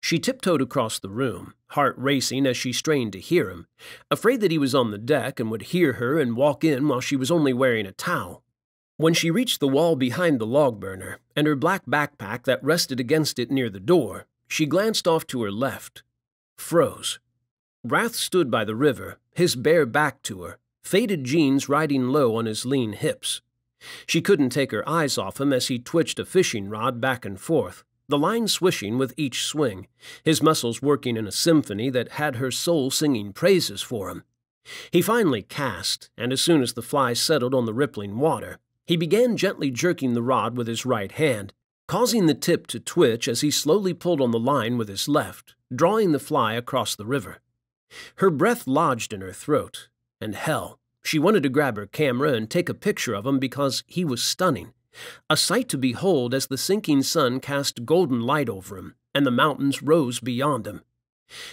S2: She tiptoed across the room, heart racing as she strained to hear him, afraid that he was on the deck and would hear her and walk in while she was only wearing a towel. When she reached the wall behind the log burner and her black backpack that rested against it near the door, she glanced off to her left. Froze. Rath stood by the river, his bare back to her, faded jeans riding low on his lean hips. She couldn't take her eyes off him as he twitched a fishing rod back and forth, the line swishing with each swing, his muscles working in a symphony that had her soul singing praises for him. He finally cast, and as soon as the fly settled on the rippling water, he began gently jerking the rod with his right hand, causing the tip to twitch as he slowly pulled on the line with his left, drawing the fly across the river. Her breath lodged in her throat, and hell, she wanted to grab her camera and take a picture of him because he was stunning, a sight to behold as the sinking sun cast golden light over him and the mountains rose beyond him.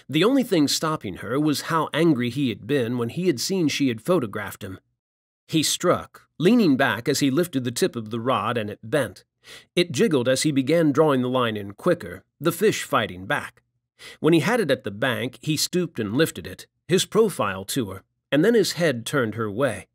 S2: The only thing stopping her was how angry he had been when he had seen she had photographed him. He struck, leaning back as he lifted the tip of the rod, and it bent. It jiggled as he began drawing the line in quicker, the fish fighting back. When he had it at the bank, he stooped and lifted it, his profile to her, and then his head turned her way.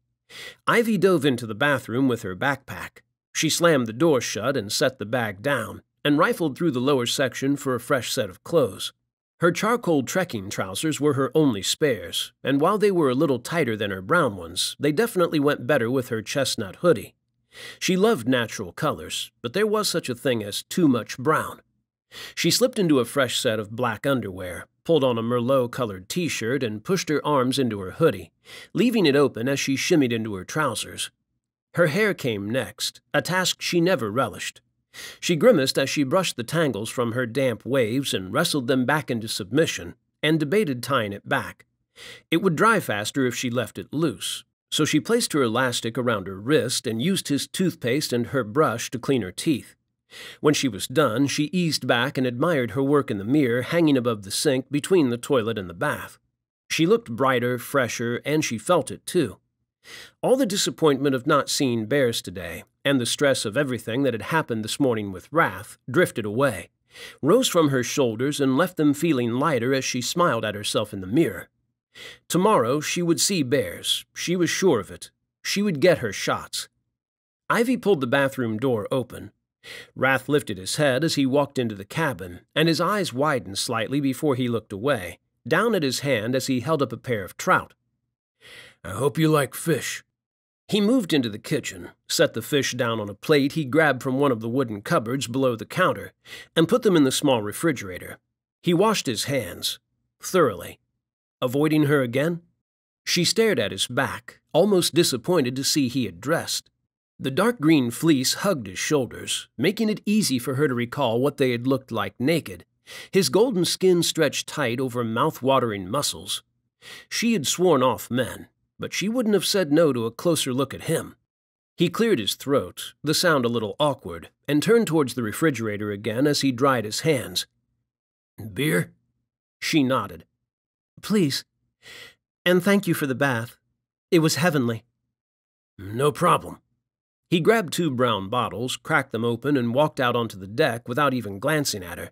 S2: Ivy dove into the bathroom with her backpack. She slammed the door shut and set the bag down, and rifled through the lower section for a fresh set of clothes. Her charcoal trekking trousers were her only spares, and while they were a little tighter than her brown ones, they definitely went better with her chestnut hoodie. She loved natural colors, but there was such a thing as too much brown. She slipped into a fresh set of black underwear, pulled on a Merlot-colored t-shirt, and pushed her arms into her hoodie, leaving it open as she shimmied into her trousers. Her hair came next, a task she never relished. She grimaced as she brushed the tangles from her damp waves and wrestled them back into submission, and debated tying it back. It would dry faster if she left it loose, so she placed her elastic around her wrist and used his toothpaste and her brush to clean her teeth. When she was done, she eased back and admired her work in the mirror hanging above the sink between the toilet and the bath. She looked brighter, fresher, and she felt it too. All the disappointment of not seeing bears today, and the stress of everything that had happened this morning with Rath, drifted away, rose from her shoulders and left them feeling lighter as she smiled at herself in the mirror. Tomorrow she would see bears, she was sure of it. She would get her shots. Ivy pulled the bathroom door open. Rath lifted his head as he walked into the cabin, and his eyes widened slightly before he looked away, down at his hand as he held up a pair of trout. "I hope you like fish." He moved into the kitchen, set the fish down on a plate he grabbed from one of the wooden cupboards below the counter, and put them in the small refrigerator. He washed his hands, thoroughly. Avoiding her again? She stared at his back, almost disappointed to see he had dressed. The dark green fleece hugged his shoulders, making it easy for her to recall what they had looked like naked, his golden skin stretched tight over mouth-watering muscles. She had sworn off men, but she wouldn't have said no to a closer look at him. He cleared his throat, the sound a little awkward, and turned towards the refrigerator again as he dried his hands. "Beer?" She nodded. "Please. And thank you for the bath. It was heavenly." "No problem." He grabbed 2 brown bottles, cracked them open, and walked out onto the deck without even glancing at her.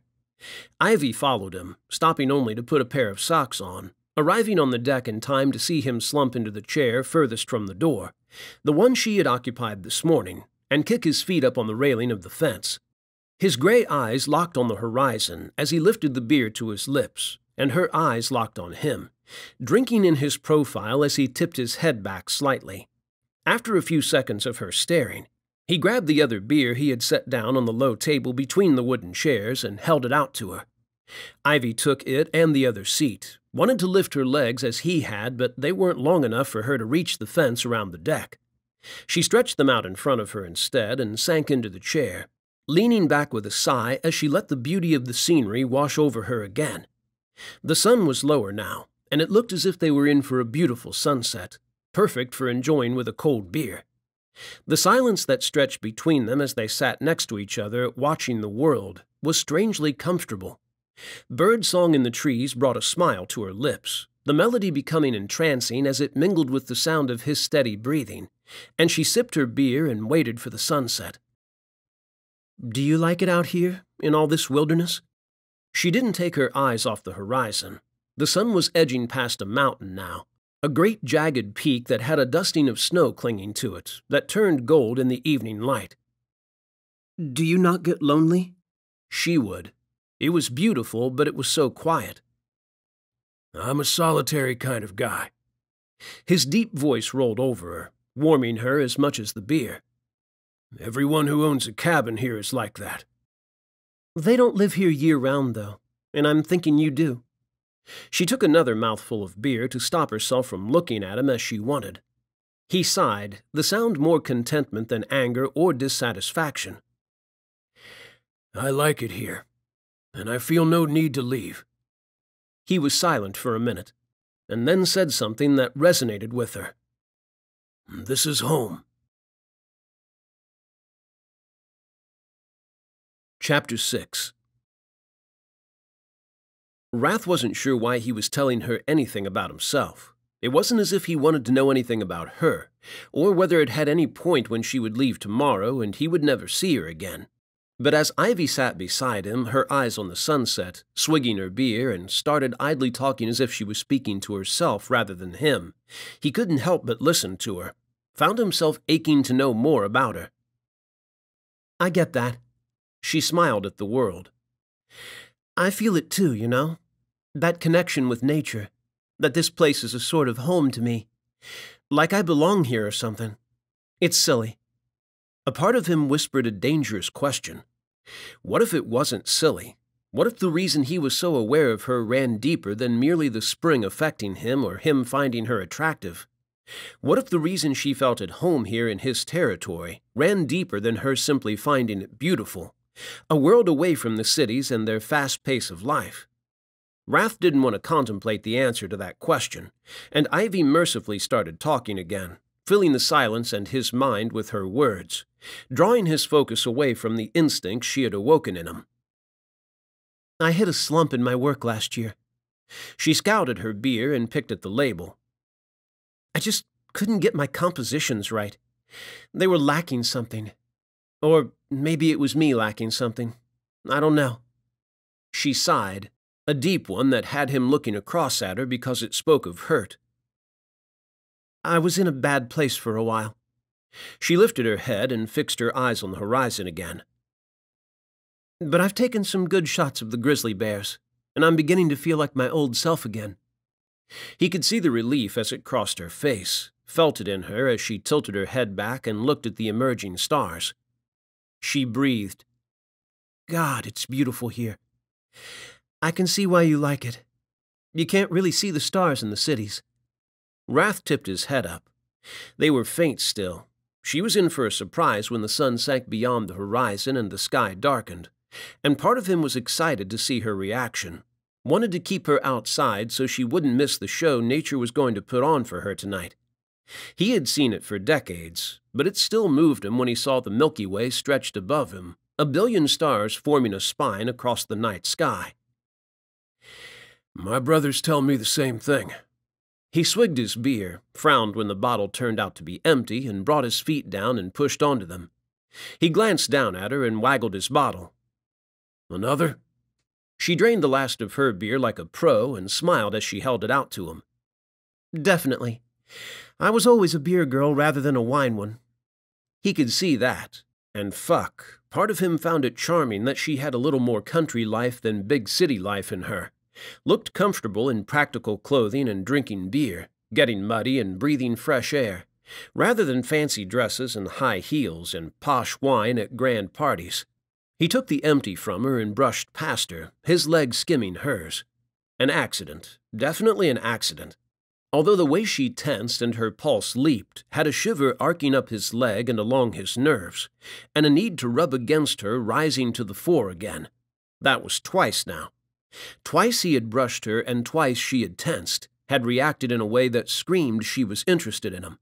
S2: Ivy followed him, stopping only to put a pair of socks on, arriving on the deck in time to see him slump into the chair furthest from the door, the one she had occupied this morning, and kick his feet up on the railing of the fence. His gray eyes locked on the horizon as he lifted the beer to his lips, and her eyes locked on him, drinking in his profile as he tipped his head back slightly. After a few seconds of her staring, he grabbed the other beer he had set down on the low table between the wooden chairs and held it out to her. Ivy took it and the other seat, wanted to lift her legs as he had, but they weren't long enough for her to reach the fence around the deck. She stretched them out in front of her instead and sank into the chair, leaning back with a sigh as she let the beauty of the scenery wash over her again. The sun was lower now, and it looked as if they were in for a beautiful sunset, perfect for enjoying with a cold beer. The silence that stretched between them as they sat next to each other, watching the world, was strangely comfortable. Bird song in the trees brought a smile to her lips, the melody becoming entrancing as it mingled with the sound of his steady breathing, and she sipped her beer and waited for the sunset. "Do you like it out here, in all this wilderness?" She didn't take her eyes off the horizon. The sun was edging past a mountain now, a great jagged peak that had a dusting of snow clinging to it, that turned gold in the evening light. "Do you not get lonely?" She would. It was beautiful, but it was so quiet. "I'm a solitary kind of guy." His deep voice rolled over her, warming her as much as the beer. "Everyone who owns a cabin here is like that." "They don't live here year-round, though, and I'm thinking you do." She took another mouthful of beer to stop herself from looking at him as she wanted. He sighed, the sound more contentment than anger or dissatisfaction. "I like it here, and I feel no need to leave." He was silent for a minute, and then said something that resonated with her. "This is home." Chapter 6. Rath wasn't sure why he was telling her anything about himself. It wasn't as if he wanted to know anything about her, or whether it had any point when she would leave tomorrow and he would never see her again. But as Ivy sat beside him, her eyes on the sunset, swigging her beer, and started idly talking as if she was speaking to herself rather than him, he couldn't help but listen to her, found himself aching to know more about her. "I get that." She smiled at the world. "I feel it too, you know. That connection with nature, that this place is a sort of home to me. Like I belong here or something. It's silly." A part of him whispered a dangerous question. What if it wasn't silly? What if the reason he was so aware of her ran deeper than merely the spring affecting him or him finding her attractive? What if the reason she felt at home here in his territory ran deeper than her simply finding it beautiful, a world away from the cities and their fast pace of life? Rath didn't want to contemplate the answer to that question, and Ivy mercifully started talking again, filling the silence and his mind with her words, drawing his focus away from the instincts she had awoken in him. "I hit a slump in my work last year." She scowled at her beer and picked at the label. "I just couldn't get my compositions right. They were lacking something. Or maybe it was me lacking something. I don't know." She sighed, a deep one that had him looking across at her because it spoke of hurt. "I was in a bad place for a while." She lifted her head and fixed her eyes on the horizon again. "But I've taken some good shots of the grizzly bears, and I'm beginning to feel like my old self again." He could see the relief as it crossed her face, felt it in her as she tilted her head back and looked at the emerging stars. She breathed. "God, it's beautiful here. I can see why you like it. You can't really see the stars in the cities." Rath tipped his head up. They were faint still. She was in for a surprise when the sun sank beyond the horizon and the sky darkened, and part of him was excited to see her reaction, wanted to keep her outside so she wouldn't miss the show nature was going to put on for her tonight. He had seen it for decades, but it still moved him when he saw the Milky Way stretched above him, a billion stars forming a spine across the night sky. "My brothers tell me the same thing." He swigged his beer, frowned when the bottle turned out to be empty, and brought his feet down and pushed onto them. He glanced down at her and waggled his bottle. "Another?" She drained the last of her beer like a pro and smiled as she held it out to him. "Definitely. I was always a beer girl rather than a wine one." He could see that, and fuck, part of him found it charming that she had a little more country life than big city life in her, looked comfortable in practical clothing and drinking beer, getting muddy and breathing fresh air, rather than fancy dresses and high heels and posh wine at grand parties. He took the empty from her and brushed past her, his leg skimming hers. An accident, definitely an accident. Although the way she tensed and her pulse leaped had a shiver arcing up his leg and along his nerves, and a need to rub against her rising to the fore again. That was twice now. Twice he had brushed her and twice she had tensed, had reacted in a way that screamed she was interested in him.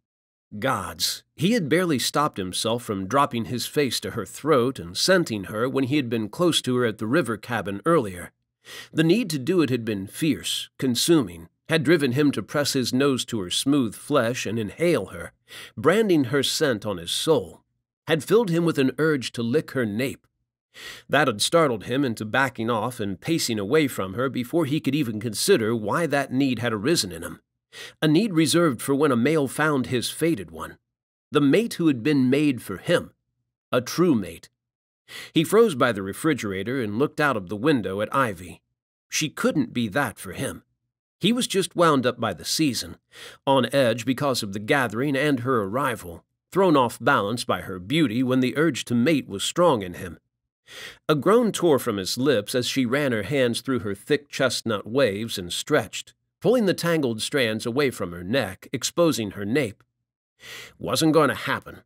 S2: Gods, he had barely stopped himself from dropping his face to her throat and scenting her when he had been close to her at the river cabin earlier. The need to do it had been fierce, consuming, had driven him to press his nose to her smooth flesh and inhale her, branding her scent on his soul, had filled him with an urge to lick her nape. That had startled him into backing off and pacing away from her before he could even consider why that need had arisen in him. A need reserved for when a male found his fated one. The mate who had been made for him. A true mate. He froze by the refrigerator and looked out of the window at Ivy. She couldn't be that for him. He was just wound up by the season, on edge because of the gathering and her arrival, thrown off balance by her beauty when the urge to mate was strong in him. A groan tore from his lips as she ran her hands through her thick chestnut waves and stretched, pulling the tangled strands away from her neck, exposing her nape. Wasn't going to happen.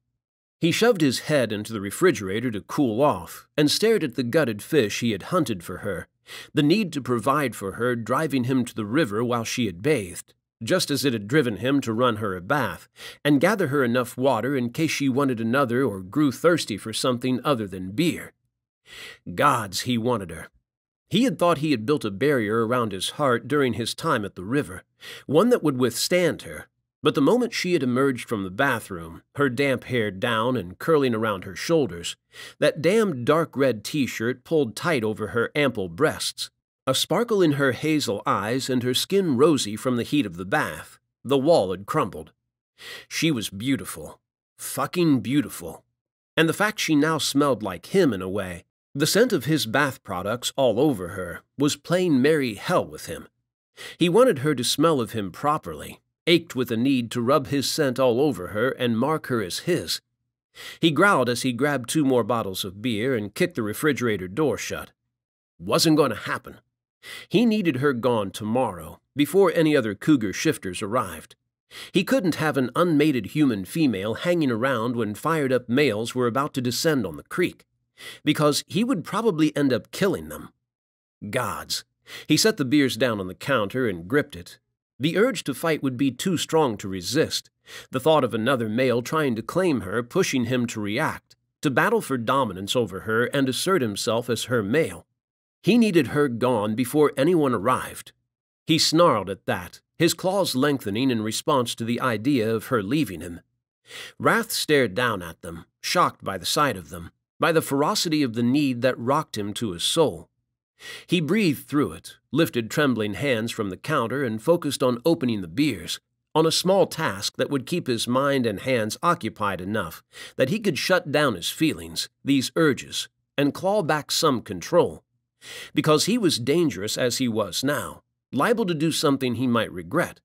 S2: He shoved his head into the refrigerator to cool off and stared at the gutted fish he had hunted for her, the need to provide for her driving him to the river while she had bathed, just as it had driven him to run her a bath and gather her enough water in case she wanted another or grew thirsty for something other than beer. Gods, he wanted her. He had thought he had built a barrier around his heart during his time at the river, one that would withstand her, but the moment she had emerged from the bathroom, her damp hair down and curling around her shoulders, that damned dark red t-shirt pulled tight over her ample breasts, a sparkle in her hazel eyes and her skin rosy from the heat of the bath, the wall had crumbled. She was beautiful. Fucking beautiful. And the fact she now smelled like him in a way, the scent of his bath products all over her, was plain merry hell with him. He wanted her to smell of him properly, ached with a need to rub his scent all over her and mark her as his. He growled as he grabbed 2 more bottles of beer and kicked the refrigerator door shut. Wasn't going to happen. He needed her gone tomorrow, before any other cougar shifters arrived. He couldn't have an unmated human female hanging around when fired-up males were about to descend on the creek, because he would probably end up killing them. Gods. He set the beers down on the counter and gripped it. The urge to fight would be too strong to resist, the thought of another male trying to claim her pushing him to react, to battle for dominance over her and assert himself as her male. He needed her gone before anyone arrived. He snarled at that, his claws lengthening in response to the idea of her leaving him. Rath stared down at them, shocked by the sight of them, by the ferocity of the need that rocked him to his soul. He breathed through it, lifted trembling hands from the counter and focused on opening the beers, on a small task that would keep his mind and hands occupied enough that he could shut down his feelings, these urges, and claw back some control. Because he was dangerous as he was now, liable to do something he might regret,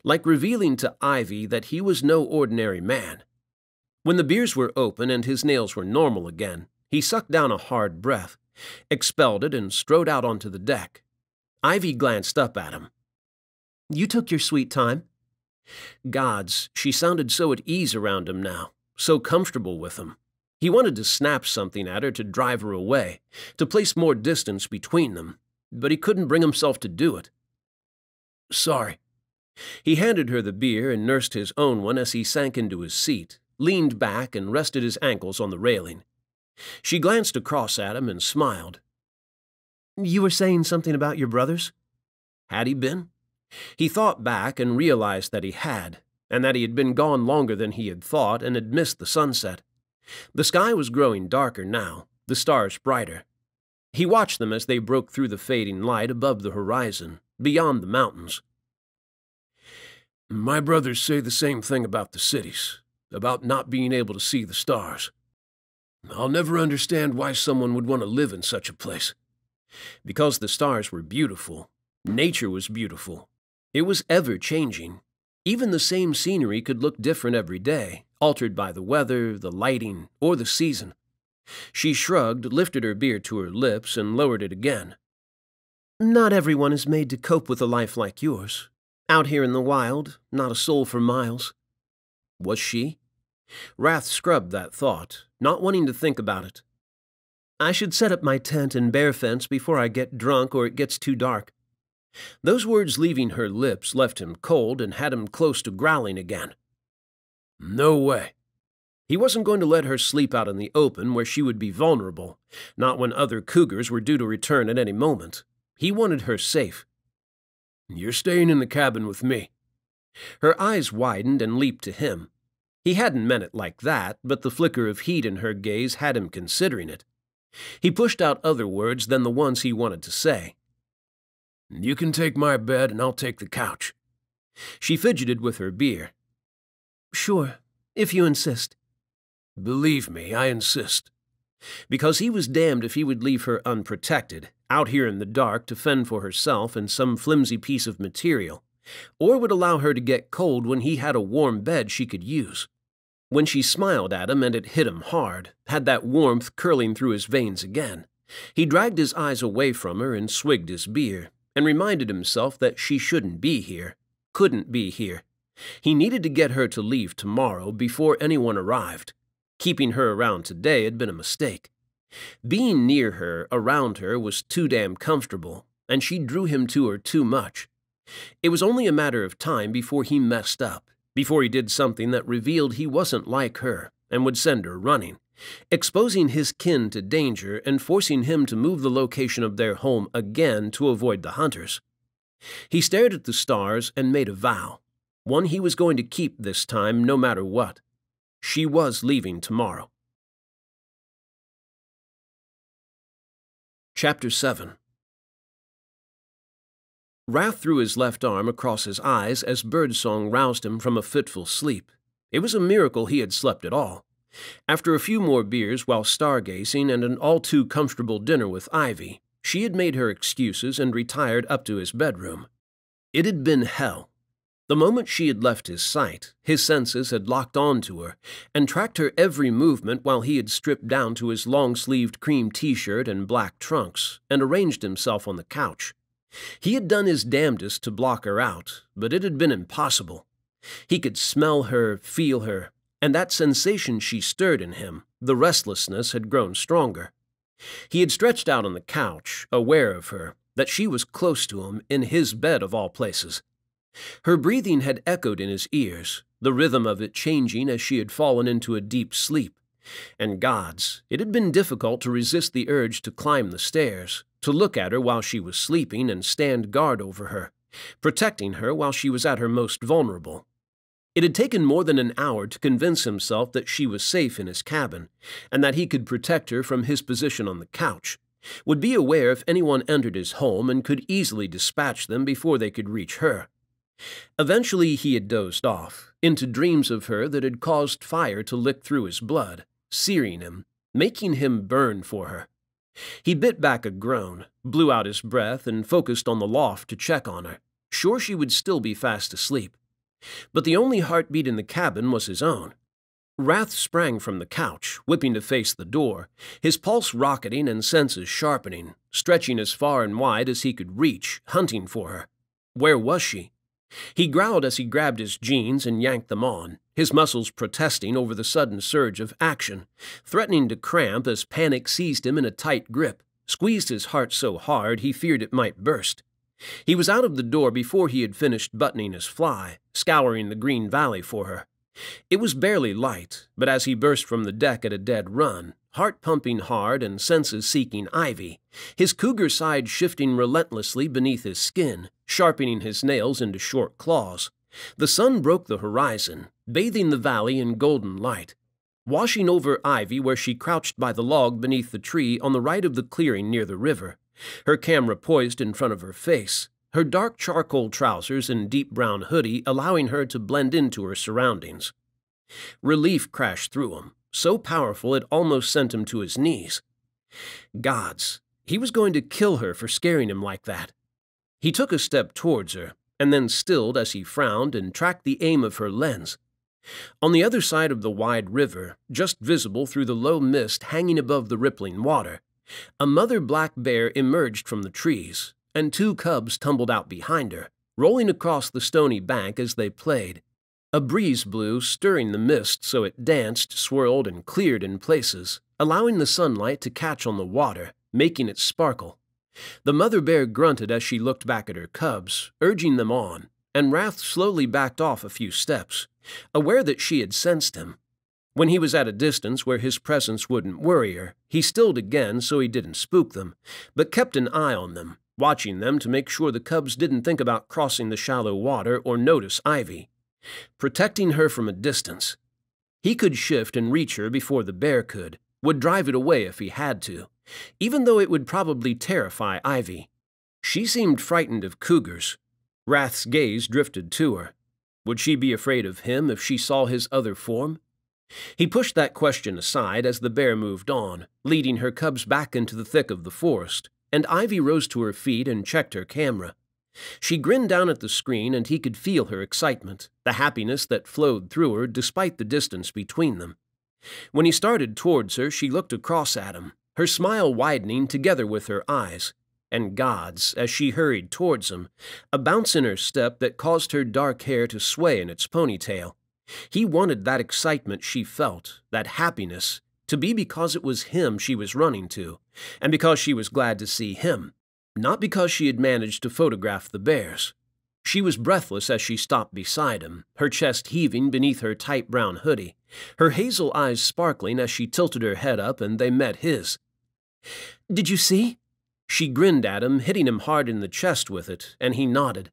S2: like revealing to Ivy that he was no ordinary man. When the beers were open and his nails were normal again, he sucked down a hard breath, expelled it, and strode out onto the deck. Ivy glanced up at him. "You took your sweet time." Gods, she sounded so at ease around him now, so comfortable with him. He wanted to snap something at her to drive her away, to place more distance between them, but he couldn't bring himself to do it. "Sorry." He handed her the beer and nursed his own one as he sank into his seat, leaned back and rested his ankles on the railing. She glanced across at him and smiled. "You were saying something about your brothers?" Had he been? He thought back and realized that he had, and that he had been gone longer than he had thought and had missed the sunset. The sky was growing darker now, the stars brighter. He watched them as they broke through the fading light above the horizon, beyond the mountains.
S1: My brothers say the same thing about the cities, about not being able to see the stars. I'll never understand why someone would want to live in such a place.
S2: Because the stars were beautiful. Nature was beautiful. It was ever-changing. Even the same scenery could look different every day, altered by the weather, the lighting, or the season. She shrugged, lifted her beer to her lips, and lowered it again. Not everyone is made to cope with a life like yours. Out here in the wild, not a soul for miles. Was she? Rath scrubbed that thought, not wanting to think about it. I should set up my tent and bear fence before I get drunk or it gets too dark. Those words leaving her lips left him cold and had him close to growling again.
S1: No way.
S2: He wasn't going to let her sleep out in the open where she would be vulnerable, not when other cougars were due to return at any moment. He wanted her safe.
S1: You're staying in the cabin with me.
S2: Her eyes widened and leaped to him. He hadn't meant it like that, but the flicker of heat in her gaze had him considering it. He pushed out other words than the ones he wanted to say.
S1: You can take my bed and I'll take the couch.
S2: She fidgeted with her beer. Sure, if you insist.
S1: Believe me, I insist.
S2: Because he was damned if he would leave her unprotected, out here in the dark to fend for herself and some flimsy piece of material, or would allow her to get cold when he had a warm bed she could use. When she smiled at him and it hit him hard, had that warmth curling through his veins again, he dragged his eyes away from her and swigged his beer, and reminded himself that she shouldn't be here, couldn't be here. He needed to get her to leave tomorrow before anyone arrived. Keeping her around today had been a mistake. Being near her, around her, was too damn comfortable, and she drew him to her too much. It was only a matter of time before he messed up, before he did something that revealed he wasn't like her and would send her running, exposing his kin to danger and forcing him to move the location of their home again to avoid the hunters. He stared at the stars and made a vow, one he was going to keep this time no matter what. She was leaving tomorrow. Chapter 7. Rath threw his left arm across his eyes as birdsong roused him from a fitful sleep. It was a miracle he had slept at all. After a few more beers while stargazing and an all-too-comfortable dinner with Ivy, she had made her excuses and retired up to his bedroom. It had been hell. The moment she had left his sight, his senses had locked on to her and tracked her every movement while he had stripped down to his long-sleeved cream t-shirt and black trunks and arranged himself on the couch. He had done his damnedest to block her out, but it had been impossible. He could smell her, feel her, and that sensation she stirred in him, the restlessness, had grown stronger. He had stretched out on the couch, aware of her, that she was close to him in his bed of all places. Her breathing had echoed in his ears, the rhythm of it changing as she had fallen into a deep sleep. And gods, it had been difficult to resist the urge to climb the stairs, to look at her while she was sleeping and stand guard over her, protecting her while she was at her most vulnerable. It had taken more than an hour to convince himself that she was safe in his cabin, and that he could protect her from his position on the couch, would be aware if anyone entered his home and could easily dispatch them before they could reach her. Eventually he had dozed off, into dreams of her that had caused fire to lick through his blood, searing him, making him burn for her. He bit back a groan, blew out his breath, and focused on the loft to check on her, sure she would still be fast asleep. But the only heartbeat in the cabin was his own. Rath sprang from the couch, whipping to face the door, his pulse rocketing and senses sharpening, stretching as far and wide as he could reach, hunting for her. Where was she? He growled as he grabbed his jeans and yanked them on, his muscles protesting over the sudden surge of action, threatening to cramp as panic seized him in a tight grip, squeezed his heart so hard he feared it might burst. He was out of the door before he had finished buttoning his fly, scouring the green valley for her. It was barely light, but as he burst from the deck at a dead run, heart pumping hard and senses seeking Ivy, his cougar side shifting relentlessly beneath his skin, sharpening his nails into short claws, the sun broke the horizon, bathing the valley in golden light. washing over Ivy where she crouched by the log beneath the tree on the right of the clearing near the river, her camera poised in front of her face, her dark charcoal trousers and deep brown hoodie allowing her to blend into her surroundings. Relief crashed through him, so powerful it almost sent him to his knees. Gods, he was going to kill her for scaring him like that. He took a step towards her, and then stilled as he frowned and tracked the aim of her lens. On the other side of the wide river, just visible through the low mist hanging above the rippling water, a mother black bear emerged from the trees, and 2 cubs tumbled out behind her, rolling across the stony bank as they played. A breeze blew, stirring the mist so it danced, swirled, and cleared in places, allowing the sunlight to catch on the water, making it sparkle. The mother bear grunted as she looked back at her cubs, urging them on, and Rath slowly backed off a few steps, aware that she had sensed him. When he was at a distance where his presence wouldn't worry her, he stilled again so he didn't spook them, but kept an eye on them, watching them to make sure the cubs didn't think about crossing the shallow water or notice Ivy. Protecting her from a distance. He could shift and reach her before the bear could, would drive it away if he had to, even though it would probably terrify Ivy. She seemed frightened of cougars. Rath's gaze drifted to her. Would she be afraid of him if she saw his other form? He pushed that question aside as the bear moved on, leading her cubs back into the thick of the forest, and Ivy rose to her feet and checked her camera. She grinned down at the screen, and he could feel her excitement, the happiness that flowed through her despite the distance between them. When he started towards her, she looked across at him, her smile widening together with her eyes, and God's, as she hurried towards him, a bounce in her step that caused her dark hair to sway in its ponytail. He wanted that excitement she felt, that happiness, to be because it was him she was running to, and because she was glad to see him, not because she had managed to photograph the bears. She was breathless as she stopped beside him, her chest heaving beneath her tight brown hoodie, her hazel eyes sparkling as she tilted her head up and they met his. "Did you see?" She grinned at him, hitting him hard in the chest with it, and he nodded.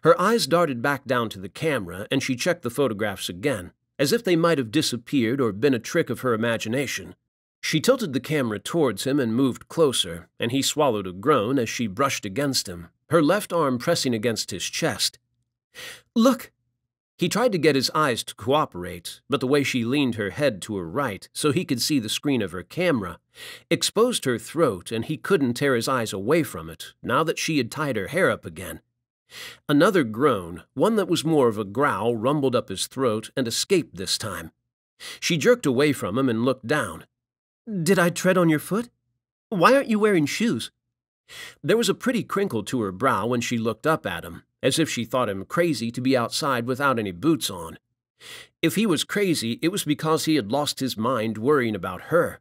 S2: Her eyes darted back down to the camera, and she checked the photographs again, as if they might have disappeared or been a trick of her imagination. She tilted the camera towards him and moved closer, and he swallowed a groan as she brushed against him, her left arm pressing against his chest. "Look!" He tried to get his eyes to cooperate, but the way she leaned her head to her right so he could see the screen of her camera exposed her throat, and he couldn't tear his eyes away from it, now that she had tied her hair up again. Another groan, one that was more of a growl, rumbled up his throat and escaped this time. She jerked away from him and looked down. "Did I tread on your foot? Why aren't you wearing shoes?" There was a pretty crinkle to her brow when she looked up at him, as if she thought him crazy to be outside without any boots on. If he was crazy, it was because he had lost his mind worrying about her.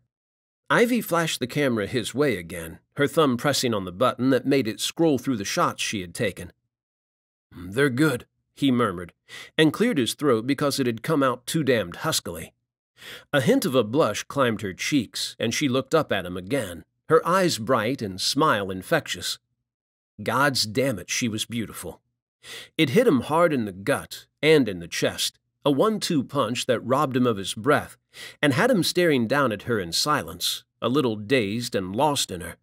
S2: Ivy flashed the camera his way again, her thumb pressing on the button that made it scroll through the shots she had taken. "They're good," he murmured, and cleared his throat because it had come out too damned huskily. A hint of a blush climbed her cheeks, and she looked up at him again, her eyes bright and smile infectious. God's damn it, she was beautiful. It hit him hard in the gut and in the chest, a 1-2 punch that robbed him of his breath and had him staring down at her in silence, a little dazed and lost in her.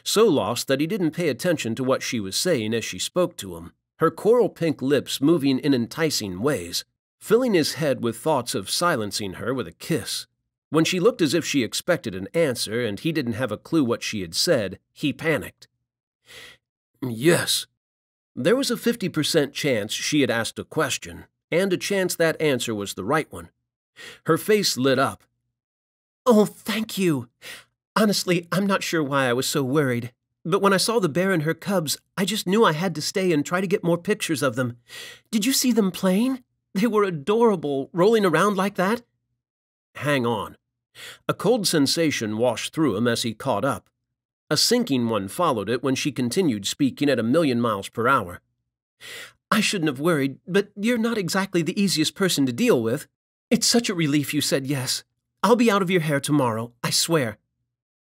S2: So lost that he didn't pay attention to what she was saying as she spoke to him, her coral pink lips moving in enticing ways, filling his head with thoughts of silencing her with a kiss. When she looked as if she expected an answer and he didn't have a clue what she had said, he panicked. "Yes." There was a 50% chance she had asked a question, and a chance that answer was the right one. Her face lit up. "Oh, thank you. Honestly, I'm not sure why I was so worried. But when I saw the bear and her cubs, I just knew I had to stay and try to get more pictures of them. Did you see them playing? They were adorable, rolling around like that." Hang on. A cold sensation washed through him as he caught up. A sinking one followed it when she continued speaking at 1,000,000 miles per hour. "I shouldn't have worried, but you're not exactly the easiest person to deal with. It's such a relief you said yes. I'll be out of your hair tomorrow, I swear."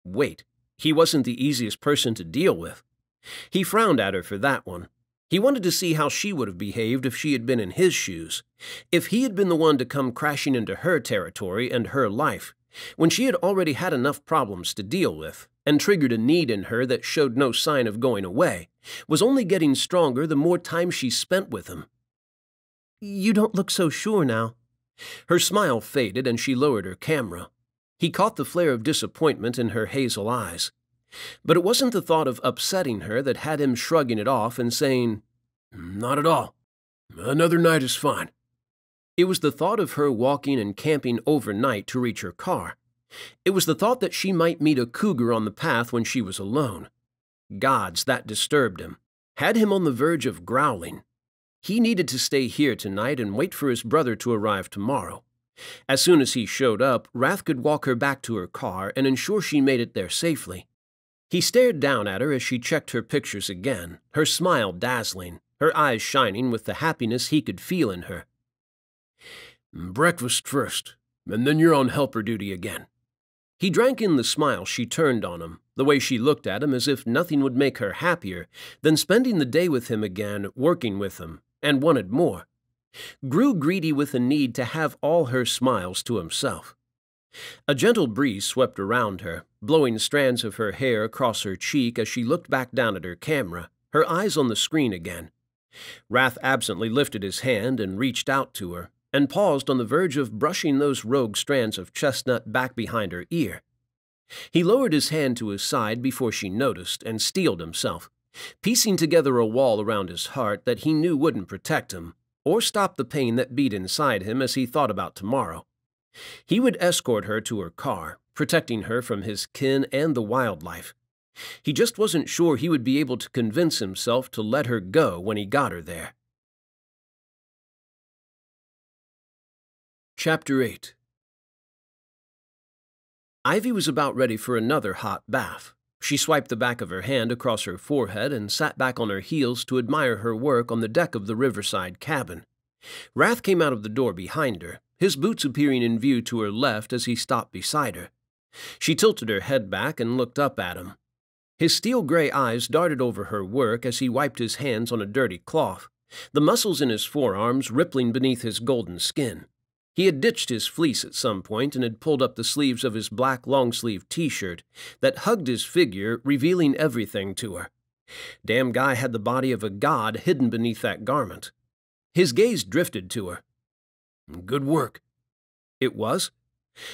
S2: Wait, he wasn't the easiest person to deal with. He frowned at her for that one. He wanted to see how she would have behaved if she had been in his shoes, if he had been the one to come crashing into her territory and her life, when she had already had enough problems to deal with, and triggered a need in her that showed no sign of going away, was only getting stronger the more time she spent with him. "You don't look so sure now." Her smile faded and she lowered her camera. He caught the flare of disappointment in her hazel eyes. But it wasn't the thought of upsetting her that had him shrugging it off and saying, "Not at all. Another night is fine." It was the thought of her walking and camping overnight to reach her car. It was the thought that she might meet a cougar on the path when she was alone. Gods, that disturbed him, had him on the verge of growling. He needed to stay here tonight and wait for his brother to arrive tomorrow. As soon as he showed up, Rath could walk her back to her car and ensure she made it there safely. He stared down at her as she checked her pictures again, her smile dazzling, her eyes shining with the happiness he could feel in her. "Breakfast first, and then you're on helper duty again." He drank in the smile she turned on him, the way she looked at him as if nothing would make her happier than spending the day with him again, working with him, and wanted more. Grew greedy with a need to have all her smiles to himself. A gentle breeze swept around her, blowing strands of her hair across her cheek as she looked back down at her camera, her eyes on the screen again. Rath absently lifted his hand and reached out to her, and paused on the verge of brushing those rogue strands of chestnut back behind her ear. He lowered his hand to his side before she noticed and steeled himself, piecing together a wall around his heart that he knew wouldn't protect him, or stop the pain that beat inside him as he thought about tomorrow. He would escort her to her car, protecting her from his kin and the wildlife. He just wasn't sure he would be able to convince himself to let her go when he got her there. Chapter 8. Ivy was about ready for another hot bath. She swiped the back of her hand across her forehead and sat back on her heels to admire her work on the deck of the riverside cabin. Rath came out of the door behind her, his boots appearing in view to her left as he stopped beside her. She tilted her head back and looked up at him. His steel-gray eyes darted over her work as he wiped his hands on a dirty cloth, the muscles in his forearms rippling beneath his golden skin. He had ditched his fleece at some point and had pulled up the sleeves of his black long-sleeved t-shirt that hugged his figure, revealing everything to her. Damn guy had the body of a god hidden beneath that garment. His gaze drifted to her. "Good work." It was.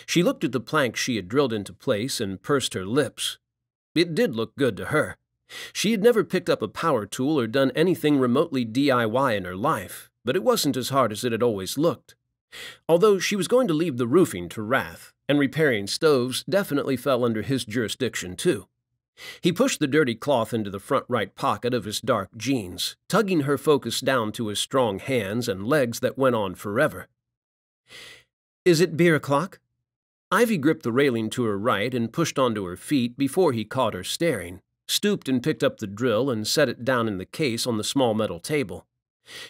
S2: She looked at the planks she had drilled into place and pursed her lips. It did look good to her. She had never picked up a power tool or done anything remotely DIY in her life, but it wasn't as hard as it had always looked. Although she was going to leave the roofing to Rath, and repairing stoves definitely fell under his jurisdiction too. He pushed the dirty cloth into the front right pocket of his dark jeans, tugging her focus down to his strong hands and legs that went on forever. "Is it beer o'clock?" Ivy gripped the railing to her right and pushed onto her feet before he caught her staring, stooped and picked up the drill and set it down in the case on the small metal table.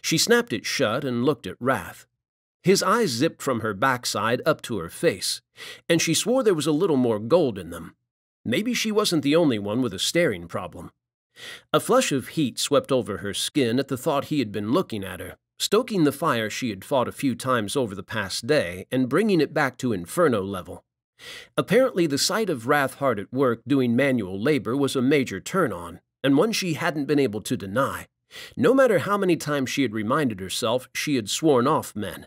S2: She snapped it shut and looked at Rath. His eyes zipped from her backside up to her face, and she swore there was a little more gold in them. Maybe she wasn't the only one with a staring problem. A flush of heat swept over her skin at the thought he had been looking at her, stoking the fire she had fought a few times over the past day and bringing it back to inferno level. Apparently the sight of Rath hard at work doing manual labor was a major turn-on, and one she hadn't been able to deny, no matter how many times she had reminded herself she had sworn off men.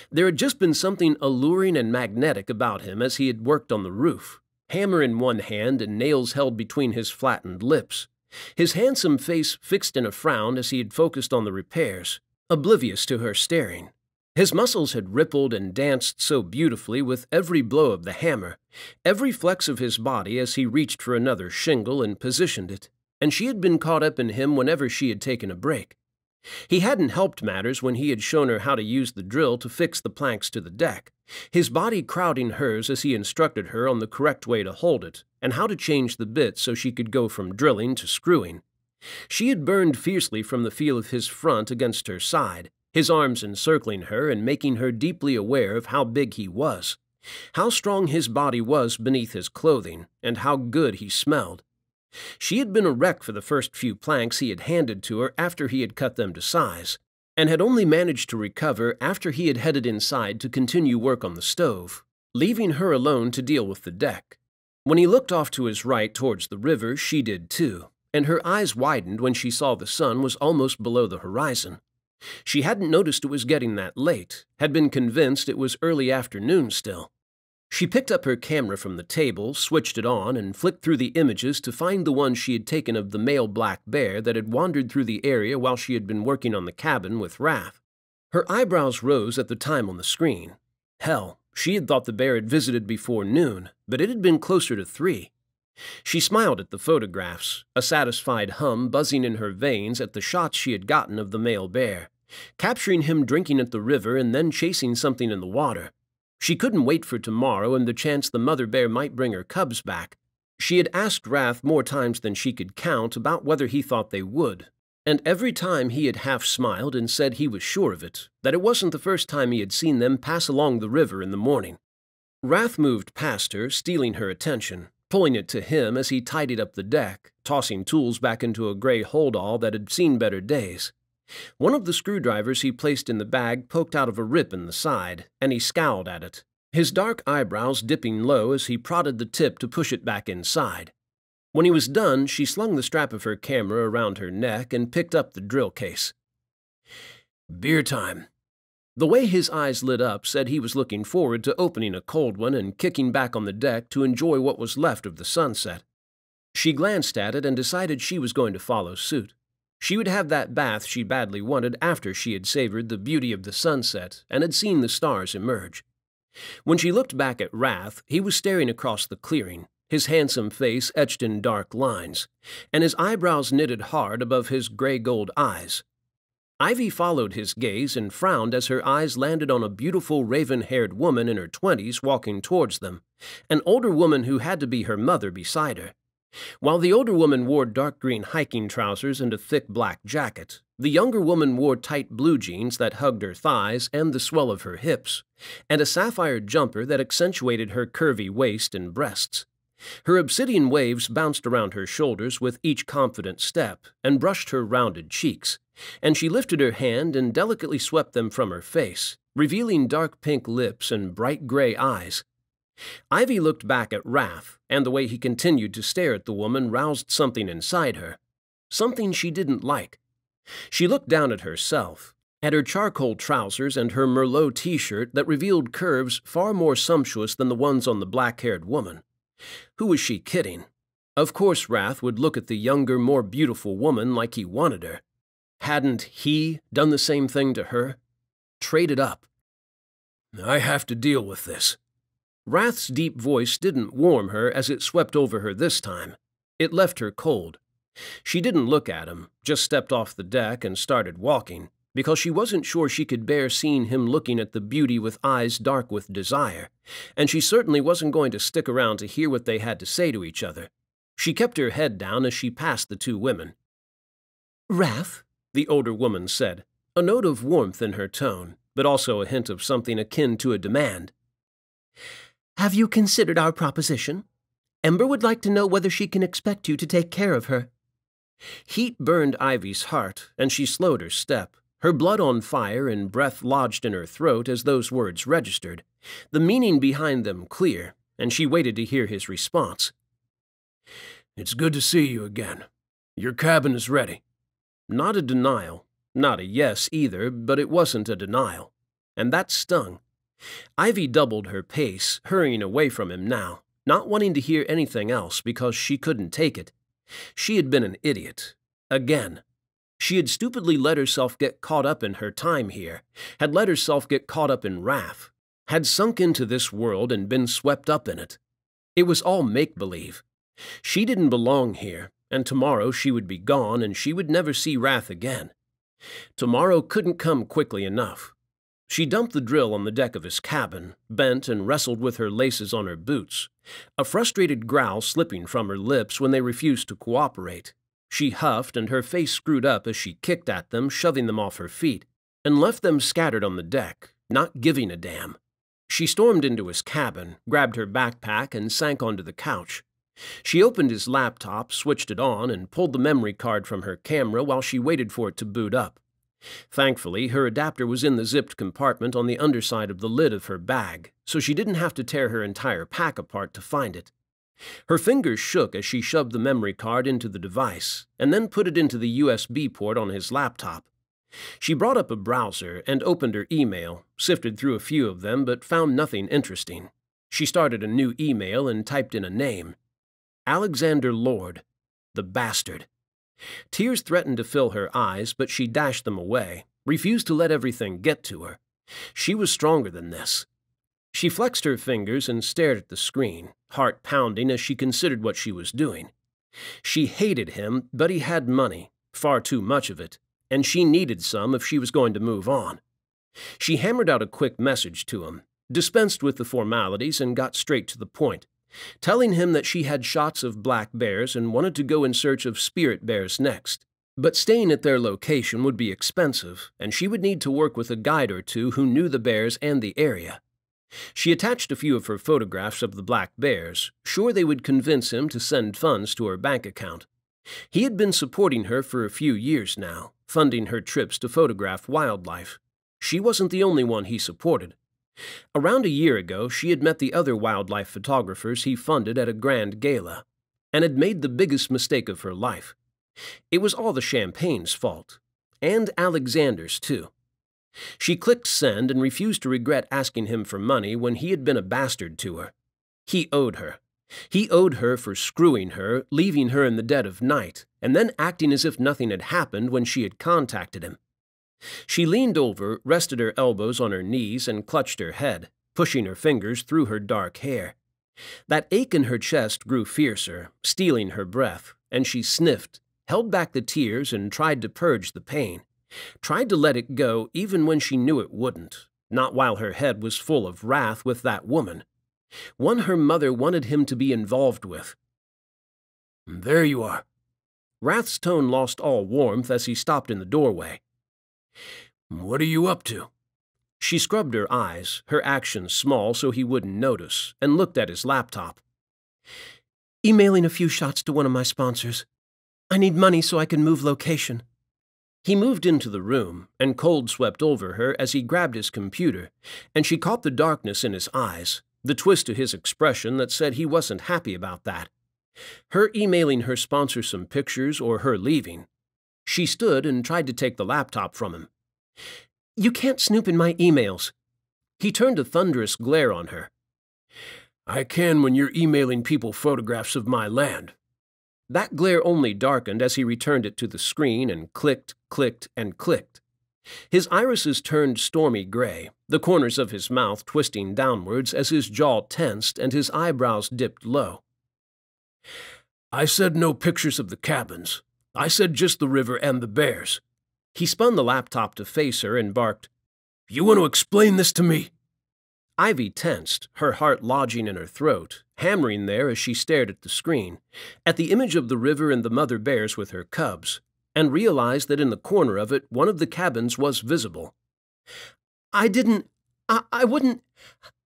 S2: There had just been something alluring and magnetic about him as he had worked on the roof, hammer in one hand and nails held between his flattened lips, his handsome face fixed in a frown as he had focused on the repairs, oblivious to her staring. His muscles had rippled and danced so beautifully with every blow of the hammer, every flex of his body as he reached for another shingle and positioned it, and she had been caught up in him whenever she had taken a break. He hadn't helped matters when he had shown her how to use the drill to fix the planks to the deck, his body crowding hers as he instructed her on the correct way to hold it, and how to change the bits so she could go from drilling to screwing. She had burned fiercely from the feel of his front against her side, his arms encircling her and making her deeply aware of how big he was, how strong his body was beneath his clothing, and how good he smelled. She had been a wreck for the first few planks he had handed to her after he had cut them to size, and had only managed to recover after he had headed inside to continue work on the stove, leaving her alone to deal with the deck. When he looked off to his right towards the river, she did too, and her eyes widened when she saw the sun was almost below the horizon. She hadn't noticed it was getting that late, had been convinced it was early afternoon still. She picked up her camera from the table, switched it on, and flicked through the images to find the one she had taken of the male black bear that had wandered through the area while she had been working on the cabin with Rath. Her eyebrows rose at the time on the screen. Hell, she had thought the bear had visited before noon, but it had been closer to 3. She smiled at the photographs, a satisfied hum buzzing in her veins at the shots she had gotten of the male bear, capturing him drinking at the river and then chasing something in the water. She couldn't wait for tomorrow and the chance the mother bear might bring her cubs back. She had asked Rath more times than she could count about whether he thought they would, and every time he had half smiled and said he was sure of it, that it wasn't the first time he had seen them pass along the river in the morning. Rath moved past her, stealing her attention, pulling it to him as he tidied up the deck, tossing tools back into a gray holdall that had seen better days. One of the screwdrivers he placed in the bag poked out of a rip in the side, and he scowled at it, his dark eyebrows dipping low as he prodded the tip to push it back inside. When he was done, she slung the strap of her camera around her neck and picked up the drill case. Beer time. The way his eyes lit up said he was looking forward to opening a cold one and kicking back on the deck to enjoy what was left of the sunset. She glanced at it and decided she was going to follow suit. She would have that bath she badly wanted after she had savored the beauty of the sunset and had seen the stars emerge. When she looked back at Rath, he was staring across the clearing, his handsome face etched in dark lines, and his eyebrows knitted hard above his gray-gold eyes. Ivy followed his gaze and frowned as her eyes landed on a beautiful raven-haired woman in her 20s walking towards them, an older woman who had to be her mother beside her. While the older woman wore dark green hiking trousers and a thick black jacket, the younger woman wore tight blue jeans that hugged her thighs and the swell of her hips, and a sapphire jumper that accentuated her curvy waist and breasts. Her obsidian waves bounced around her shoulders with each confident step and brushed her rounded cheeks, and she lifted her hand and delicately swept them from her face, revealing dark pink lips and bright gray eyes. Ivy looked back at Rath, and the way he continued to stare at the woman roused something inside her, something she didn't like. She looked down at herself, at her charcoal trousers and her Merlot t-shirt that revealed curves far more sumptuous than the ones on the black-haired woman. Who was she kidding? Of course Rath would look at the younger, more beautiful woman like he wanted her. Hadn't he done the same thing to her? Traded up. I have to deal with this. Rath's deep voice didn't warm her as it swept over her this time. It left her cold. She didn't look at him, just stepped off the deck and started walking, because she wasn't sure she could bear seeing him looking at the beauty with eyes dark with desire, and she certainly wasn't going to stick around to hear what they had to say to each other. She kept her head down as she passed the two women. "Rath," the older woman said, a note of warmth in her tone, but also a hint of something akin to a demand. "Have you considered our proposition? Ember would like to know whether she can expect you to take care of her." Heat burned Ivy's heart, and she slowed her step, her blood on fire and breath lodged in her throat as those words registered, the meaning behind them clear, and she waited to hear his response. "It's good to see you again. Your cabin is ready." Not a denial, not a yes either, but it wasn't a denial, and that stung. Ivy doubled her pace, hurrying away from him now, not wanting to hear anything else because she couldn't take it. She had been an idiot. Again. She had stupidly let herself get caught up in her time here, had let herself get caught up in Rath, had sunk into this world and been swept up in it. It was all make-believe. She didn't belong here, and tomorrow she would be gone and she would never see Rath again. Tomorrow couldn't come quickly enough. She dumped the drill on the deck of his cabin, bent and wrestled with her laces on her boots, a frustrated growl slipping from her lips when they refused to cooperate. She huffed and her face screwed up as she kicked at them, shoving them off her feet, and left them scattered on the deck, not giving a damn. She stormed into his cabin, grabbed her backpack, and sank onto the couch. She opened his laptop, switched it on, and pulled the memory card from her camera while she waited for it to boot up. Thankfully, her adapter was in the zipped compartment on the underside of the lid of her bag, so she didn't have to tear her entire pack apart to find it. Her fingers shook as she shoved the memory card into the device, and then put it into the USB port on his laptop. She brought up a browser and opened her email, sifted through a few of them but found nothing interesting. She started a new email and typed in a name. Alexander Lord, the bastard. Tears threatened to fill her eyes, but she dashed them away, refused to let everything get to her. She was stronger than this. She flexed her fingers and stared at the screen, heart pounding as she considered what she was doing. She hated him, but he had money, far too much of it, and she needed some if she was going to move on. She hammered out a quick message to him, dispensed with the formalities, and got straight to the point, telling him that she had shots of black bears and wanted to go in search of spirit bears next. But staying at their location would be expensive, and she would need to work with a guide or two who knew the bears and the area. She attached a few of her photographs of the black bears, sure they would convince him to send funds to her bank account. He had been supporting her for a few years now, funding her trips to photograph wildlife. She wasn't the only one he supported. Around a year ago, she had met the other wildlife photographers he funded at a grand gala, and had made the biggest mistake of her life. It was all the champagne's fault, and Alexander's too. She clicked send and refused to regret asking him for money when he had been a bastard to her. He owed her. He owed her for screwing her, leaving her in the dead of night, and then acting as if nothing had happened when she had contacted him. She leaned over, rested her elbows on her knees, and clutched her head, pushing her fingers through her dark hair. That ache in her chest grew fiercer, stealing her breath, and she sniffed, held back the tears, and tried to purge the pain. Tried to let it go even when she knew it wouldn't, not while her head was full of wrath with that woman. One her mother wanted him to be involved with.
S1: There you are.
S2: Rath's tone lost all warmth as he stopped in the doorway.
S1: What are you up to?
S2: She scrubbed her eyes, her actions small so he wouldn't notice, and looked at his laptop. Emailing a few shots to one of my sponsors. I need money so I can move location. He moved into the room, and cold swept over her as he grabbed his computer, and she caught the darkness in his eyes, the twist to his expression that said he wasn't happy about that. Her emailing her sponsor some pictures or her leaving. She stood and tried to take the laptop from him. You can't snoop in my emails. He turned a thunderous glare on her.
S1: I can when you're emailing people photographs of my land.
S2: That glare only darkened as he returned it to the screen and clicked, clicked, and clicked. His irises turned stormy gray, the corners of his mouth twisting downwards as his jaw tensed and his eyebrows dipped low.
S1: I said no pictures of the cabins. I said just the river and the bears.
S2: He spun the laptop to face her and barked,
S1: You want to explain this to me?
S2: Ivy tensed, her heart lodging in her throat, hammering there as she stared at the screen, at the image of the river and the mother bears with her cubs, and realized that in the corner of it one of the cabins was visible. I didn't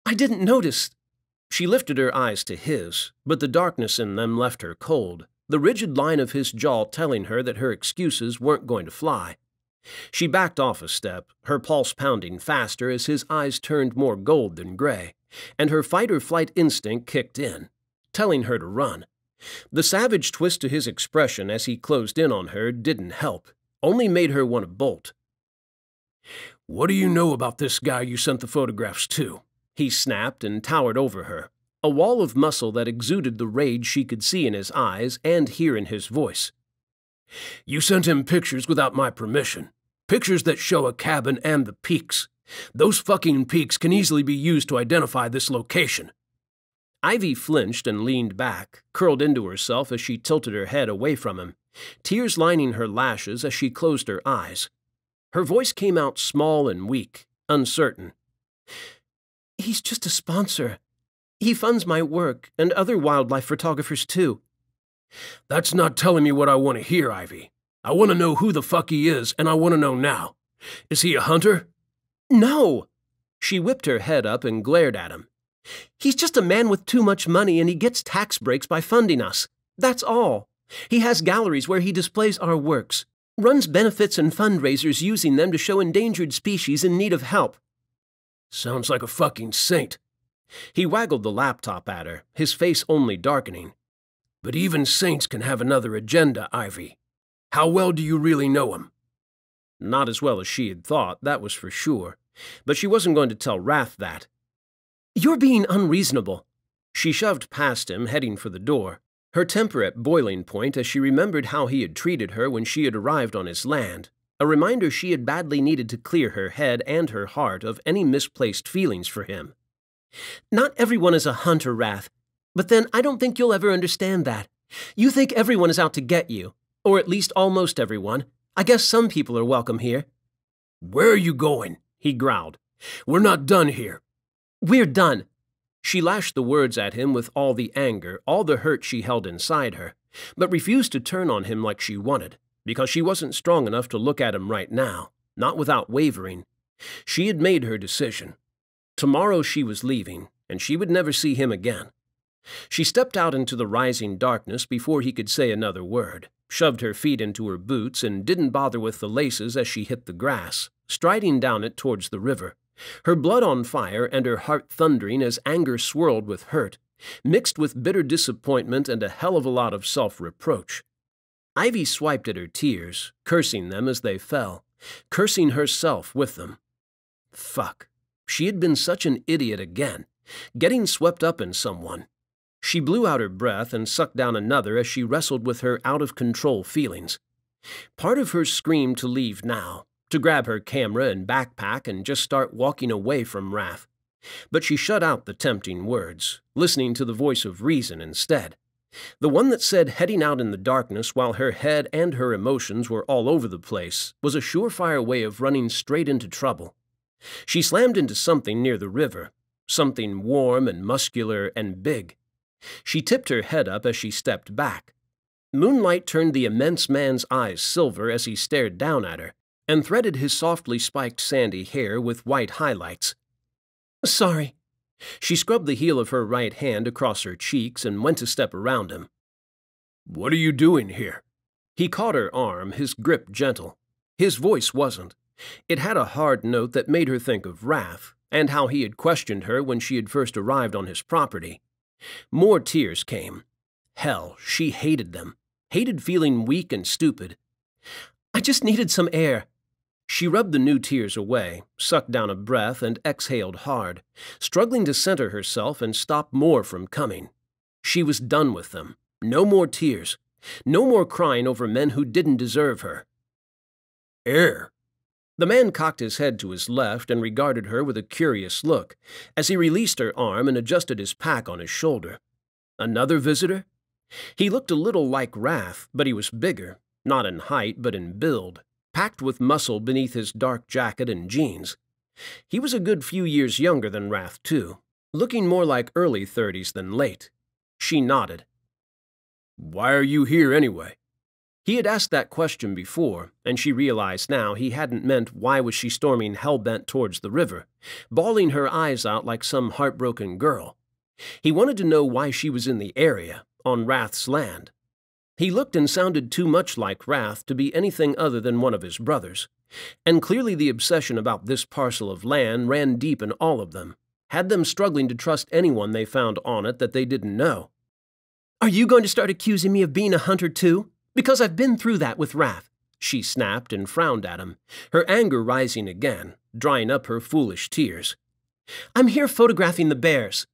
S2: notice. She lifted her eyes to his, but the darkness in them left her cold, the rigid line of his jaw telling her that her excuses weren't going to fly. She backed off a step, her pulse pounding faster as his eyes turned more gold than gray, and her fight-or-flight instinct kicked in, telling her to run. The savage twist to his expression as he closed in on her didn't help, only made her want to bolt.
S1: What do you know about this guy you sent the photographs to?
S2: He snapped and towered over her, a wall of muscle that exuded the rage she could see in his eyes and hear in his voice.
S1: You sent him pictures without my permission. Pictures that show a cabin and the peaks. Those fucking peaks can easily be used to identify this location.
S2: Ivy flinched and leaned back, curled into herself as she tilted her head away from him, tears lining her lashes as she closed her eyes. Her voice came out small and weak, uncertain. He's just a sponsor. He funds my work, and other wildlife photographers too.
S1: That's not telling me what I want to hear, Ivy. I want to know who the fuck he is, and I want to know now. Is he a hunter?
S2: No! She whipped her head up and glared at him. He's just a man with too much money and he gets tax breaks by funding us. That's all. He has galleries where he displays our works, runs benefits and fundraisers using them to show endangered species in need of help.
S1: Sounds like a fucking saint.
S2: He waggled the laptop at her, his face only darkening.
S1: But even saints can have another agenda, Ivy. How well do you really know him?
S2: Not as well as she had thought, that was for sure. But she wasn't going to tell Rath that. You're being unreasonable. She shoved past him, heading for the door, her temper at boiling point as she remembered how he had treated her when she had arrived on his land, a reminder she had badly needed to clear her head and her heart of any misplaced feelings for him. Not everyone is a hunter, Rath. But then I don't think you'll ever understand that. You think everyone is out to get you. Or at least almost everyone. I guess some people are welcome here.
S1: Where are you going? He growled. We're not done here.
S2: We're done. She lashed the words at him with all the anger, all the hurt she held inside her, but refused to turn on him like she wanted, because she wasn't strong enough to look at him right now, not without wavering. She had made her decision. Tomorrow she was leaving, and she would never see him again. She stepped out into the rising darkness before he could say another word, shoved her feet into her boots, and didn't bother with the laces as she hit the grass, striding down it towards the river, her blood on fire and her heart thundering as anger swirled with hurt, mixed with bitter disappointment and a hell of a lot of self-reproach. Ivy swiped at her tears, cursing them as they fell, cursing herself with them. Fuck. She had been such an idiot again, getting swept up in someone. She blew out her breath and sucked down another as she wrestled with her out-of-control feelings. Part of her screamed to leave now, to grab her camera and backpack and just start walking away from Rath. But she shut out the tempting words, listening to the voice of reason instead. The one that said heading out in the darkness while her head and her emotions were all over the place was a surefire way of running straight into trouble. She slammed into something near the river, something warm and muscular and big. She tipped her head up as she stepped back. Moonlight turned the immense man's eyes silver as he stared down at her, and threaded his softly spiked sandy hair with white highlights. Sorry. She scrubbed the heel of her right hand across her cheeks and went to step around him.
S1: What are you doing here?
S2: He caught her arm, his grip gentle. His voice wasn't. It had a hard note that made her think of Rath, and how he had questioned her when she had first arrived on his property. More tears came. Hell, she hated them. Hated feeling weak and stupid. I just needed some air. She rubbed the new tears away, sucked down a breath, and exhaled hard, struggling to center herself and stop more from coming. She was done with them. No more tears. No more crying over men who didn't deserve her.
S1: Air.
S2: The man cocked his head to his left and regarded her with a curious look, as he released her arm and adjusted his pack on his shoulder. Another visitor? He looked a little like Rath, but he was bigger, not in height but in build, packed with muscle beneath his dark jacket and jeans. He was a good few years younger than Rath, too, looking more like early 30s than late. She nodded.
S1: Why are you here anyway?
S2: He had asked that question before, and she realized now he hadn't meant why was she storming hell-bent towards the river, bawling her eyes out like some heartbroken girl. He wanted to know why she was in the area, on Rath's land. He looked and sounded too much like Rath to be anything other than one of his brothers, and clearly the obsession about this parcel of land ran deep in all of them, had them struggling to trust anyone they found on it that they didn't know. Are you going to start accusing me of being a hunter too? Because I've been through that with Rath, she snapped and frowned at him, her anger rising again, drying up her foolish tears. I'm here photographing the bears.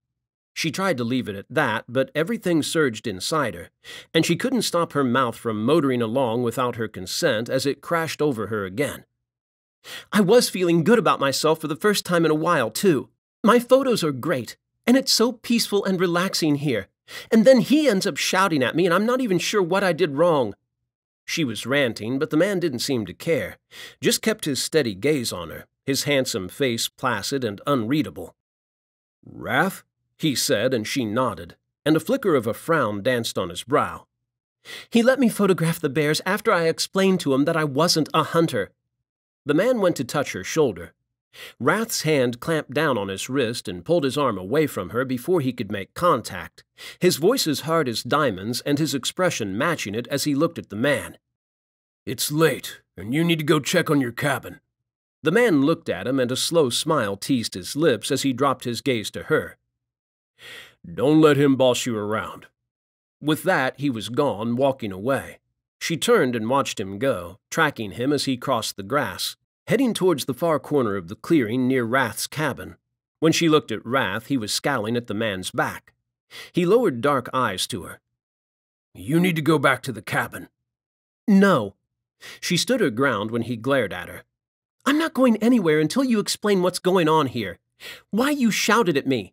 S2: She tried to leave it at that, but everything surged inside her, and she couldn't stop her mouth from motoring along without her consent as it crashed over her again. I was feeling good about myself for the first time in a while, too. My photos are great, and it's so peaceful and relaxing here. And then he ends up shouting at me, and I'm not even sure what I did wrong. She was ranting, but the man didn't seem to care, just kept his steady gaze on her, his handsome face placid and unreadable.
S1: Rath?
S2: He said, and she nodded, and a flicker of a frown danced on his brow. He let me photograph the bears after I explained to him that I wasn't a hunter. The man went to touch her shoulder. Rath's hand clamped down on his wrist and pulled his arm away from her before he could make contact, his voice as hard as diamonds and his expression matching it as he looked at the man.
S1: "It's late, and you need to go check on your cabin."
S2: The man looked at him, and a slow smile teased his lips as he dropped his gaze to her.
S1: "Don't let him boss you around."
S2: With that, he was gone, walking away. She turned and watched him go, tracking him as he crossed the grass, heading towards the far corner of the clearing near Rath's cabin. When she looked at Rath, he was scowling at the man's back. He lowered dark eyes to her.
S1: "You need to go back to the cabin."
S2: "No." She stood her ground when he glared at her. "I'm not going anywhere until you explain what's going on here. Why you shouted at me."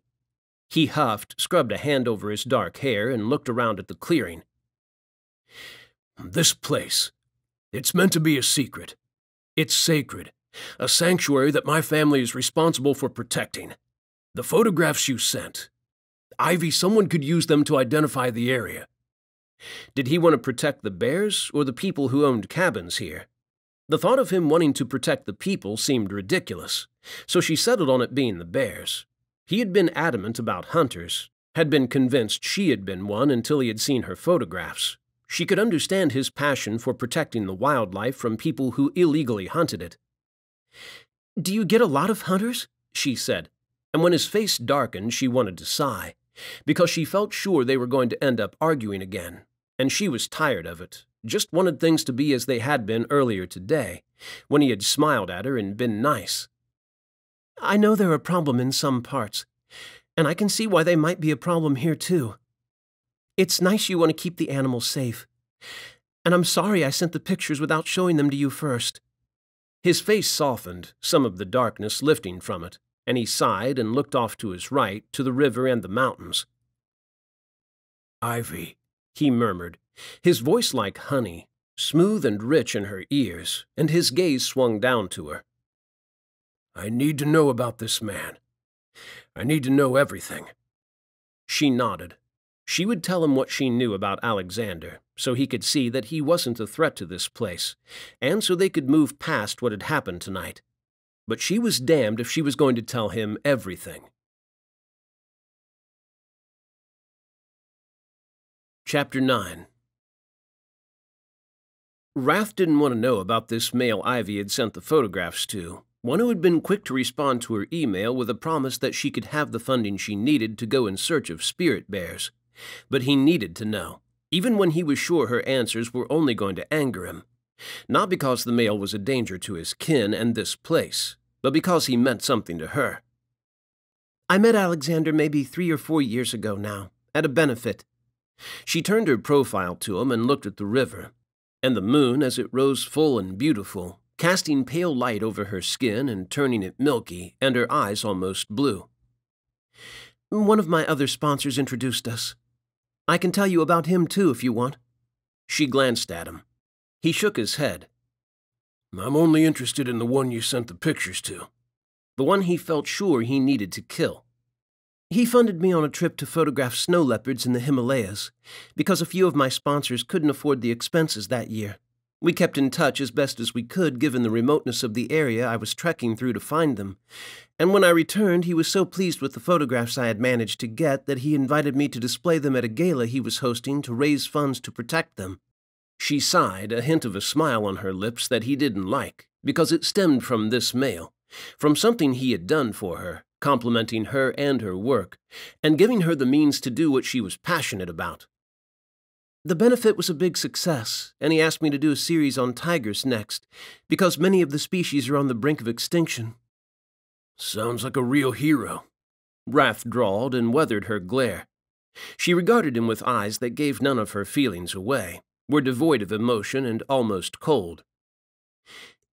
S2: He huffed, scrubbed a hand over his dark hair, and looked around at the clearing.
S1: "This place. It's meant to be a secret. It's sacred, a sanctuary that my family is responsible for protecting. The photographs you sent. Ivy, someone could use them to identify the area."
S2: Did he want to protect the bears or the people who owned cabins here? The thought of him wanting to protect the people seemed ridiculous, so she settled on it being the bears. He had been adamant about hunters, had been convinced she had been one until he had seen her photographs. She could understand his passion for protecting the wildlife from people who illegally hunted it. "Do you get a lot of hunters?" she said, and when his face darkened, she wanted to sigh, because she felt sure they were going to end up arguing again, and she was tired of it, just wanted things to be as they had been earlier today, when he had smiled at her and been nice. "I know they're a problem in some parts, and I can see why they might be a problem here too. It's nice you want to keep the animals safe, and I'm sorry I sent the pictures without showing them to you first." His face softened, some of the darkness lifting from it, and he sighed and looked off to his right, to the river and the mountains.
S1: "Ivy,"
S2: he murmured, his voice like honey, smooth and rich in her ears, and his gaze swung down to her.
S1: "I need to know about this man. I need to know everything."
S2: She nodded. She would tell him what she knew about Alexander, so he could see that he wasn't a threat to this place, and so they could move past what had happened tonight. But she was damned if she was going to tell him everything. Chapter 9. Rath didn't want to know about this male Ivy had sent the photographs to, one who had been quick to respond to her email with a promise that she could have the funding she needed to go in search of spirit bears. But he needed to know, even when he was sure her answers were only going to anger him. Not because the male was a danger to his kin and this place, but because he meant something to her. "I met Alexander maybe 3 or 4 years ago now, at a benefit." She turned her profile to him and looked at the river, and the moon as it rose full and beautiful, casting pale light over her skin and turning it milky, and her eyes almost blue. "One of my other sponsors introduced us. I can tell you about him too if you want." She glanced at him. He shook his head.
S1: "I'm only interested in the one you sent the pictures to."
S2: The one he felt sure he needed to kill. "He funded me on a trip to photograph snow leopards in the Himalayas, because a few of my sponsors couldn't afford the expenses that year. We kept in touch as best as we could given the remoteness of the area I was trekking through to find them, and when I returned he was so pleased with the photographs I had managed to get that he invited me to display them at a gala he was hosting to raise funds to protect them." She sighed, a hint of a smile on her lips that he didn't like, because it stemmed from this male, from something he had done for her, complimenting her and her work, and giving her the means to do what she was passionate about. "The benefit was a big success, and he asked me to do a series on tigers next, because many of the species are on the brink of extinction."
S1: "Sounds like a real hero,"
S2: Rath drawled and weathered her glare. She regarded him with eyes that gave none of her feelings away, were devoid of emotion and almost cold.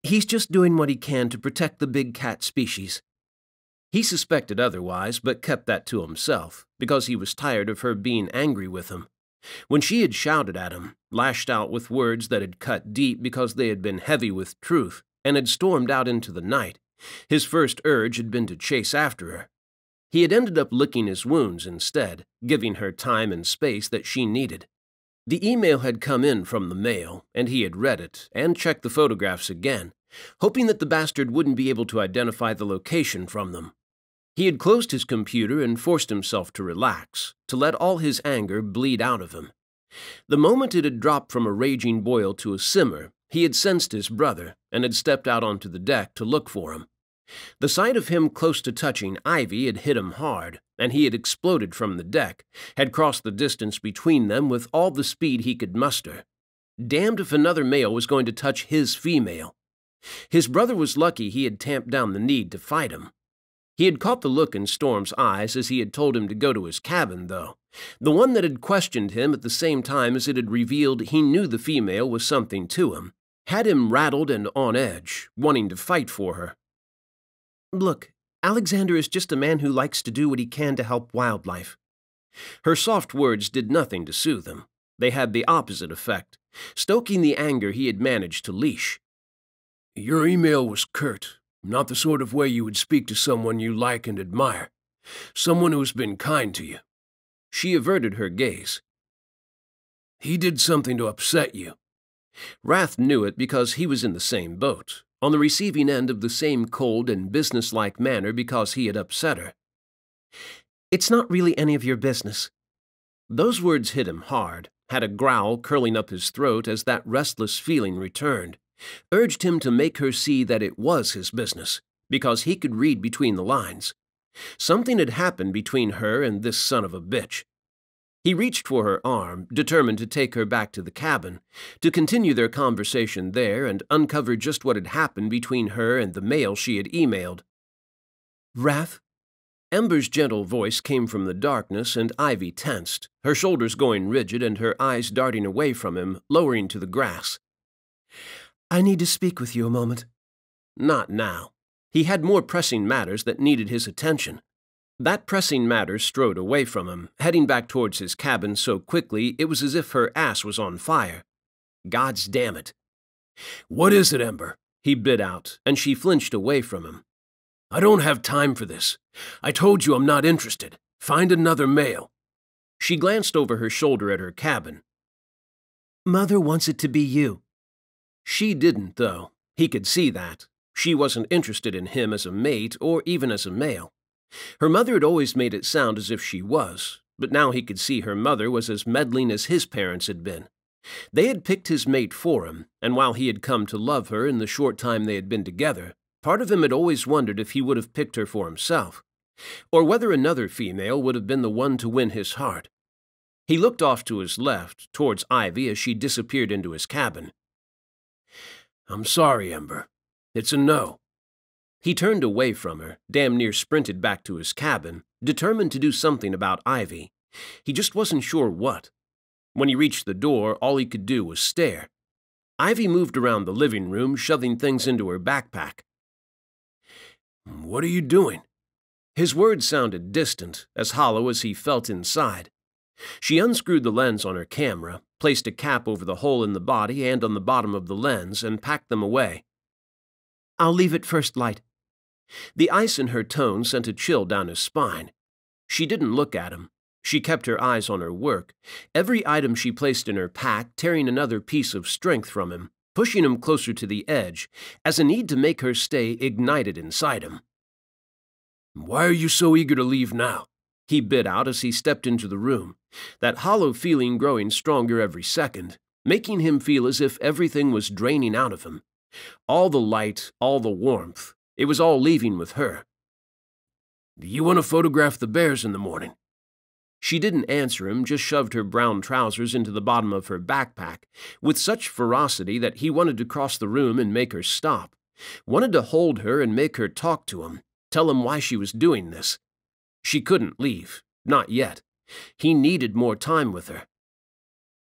S2: "He's just doing what he can to protect the big cat species." He suspected otherwise, but kept that to himself, because he was tired of her being angry with him. When she had shouted at him, lashed out with words that had cut deep because they had been heavy with truth, and had stormed out into the night, his first urge had been to chase after her. He had ended up licking his wounds instead, giving her time and space that she needed. The email had come in from the mail, and he had read it, and checked the photographs again,
S1: hoping that the bastard wouldn't be able to identify the location from them. He had closed his computer and forced himself to relax, to let all his anger bleed out of him. The moment it had dropped from a raging boil to a simmer, he had sensed his brother and had stepped out onto the deck to look for him. The sight of him close to touching Ivy had hit him hard, and he had exploded from the deck, had crossed the distance between them with all the speed he could muster. Damned if another male was going to touch his female. His brother was lucky he had tamped down the need to fight him. He had caught the look in Storm's eyes as he had told him to go to his cabin, though, the one that had questioned him at the same time as it had revealed he knew the female was something to him, had him rattled and on edge, wanting to fight for her.
S2: Look, Alexander is just a man who likes to do what he can to help wildlife.
S1: Her soft words did nothing to soothe him. They had the opposite effect, stoking the anger he had managed to leash. Your email was curt, not the sort of way you would speak to someone you like and admire, someone who has been kind to you. She averted her gaze. He did something to upset you. Rath knew it because he was in the same boat, on the receiving end of the same cold and businesslike manner because he had upset her.
S2: It's not really any of your business.
S1: Those words hit him hard, had a growl curling up his throat as that restless feeling returned, urged him to make her see that it was his business, because he could read between the lines. Something had happened between her and this son of a bitch. He reached for her arm, determined to take her back to the cabin, to continue their conversation there and uncover just what had happened between her and the male she had emailed.
S2: Rath?
S1: Ember's gentle voice came from the darkness, and Ivy tensed, her shoulders going rigid and her eyes darting away from him, lowering to the grass.
S2: I need to speak with you a moment.
S1: Not now. He had more pressing matters that needed his attention. That pressing matter strode away from him, heading back towards his cabin so quickly it was as if her ass was on fire. God's damn it. What is it, Ember? He bit out, and she flinched away from him. I don't have time for this. I told you I'm not interested. Find another male. She glanced over her shoulder at her cabin.
S2: Mother wants it to be you.
S1: She didn't, though. He could see that. She wasn't interested in him as a mate or even as a male. Her mother had always made it sound as if she was, but now he could see her mother was as meddling as his parents had been. They had picked his mate for him, and while he had come to love her in the short time they had been together, part of him had always wondered if he would have picked her for himself, or whether another female would have been the one to win his heart. He looked off to his left, towards Ivy as she disappeared into his cabin. I'm sorry, Ember. It's a no. He turned away from her, damn near sprinted back to his cabin, determined to do something about Ivy. He just wasn't sure what. When he reached the door, all he could do was stare. Ivy moved around the living room, shoving things into her backpack. What are you doing? His words sounded distant, as hollow as he felt inside. She unscrewed the lens on her camera, placed a cap over the hole in the body and on the bottom of the lens, and packed them away.
S2: I'll leave it first light.
S1: The ice in her tone sent a chill down his spine. She didn't look at him. She kept her eyes on her work, every item she placed in her pack tearing another piece of strength from him, pushing him closer to the edge, as a need to make her stay ignited inside him. Why are you so eager to leave now? He bit out as he stepped into the room, that hollow feeling growing stronger every second, making him feel as if everything was draining out of him. All the light, all the warmth, it was all leaving with her. Do you want to photograph the bears in the morning? She didn't answer him, just shoved her brown trousers into the bottom of her backpack, with such ferocity that he wanted to cross the room and make her stop, wanted to hold her and make her talk to him, tell him why she was doing this. She couldn't leave, not yet. He needed more time with her.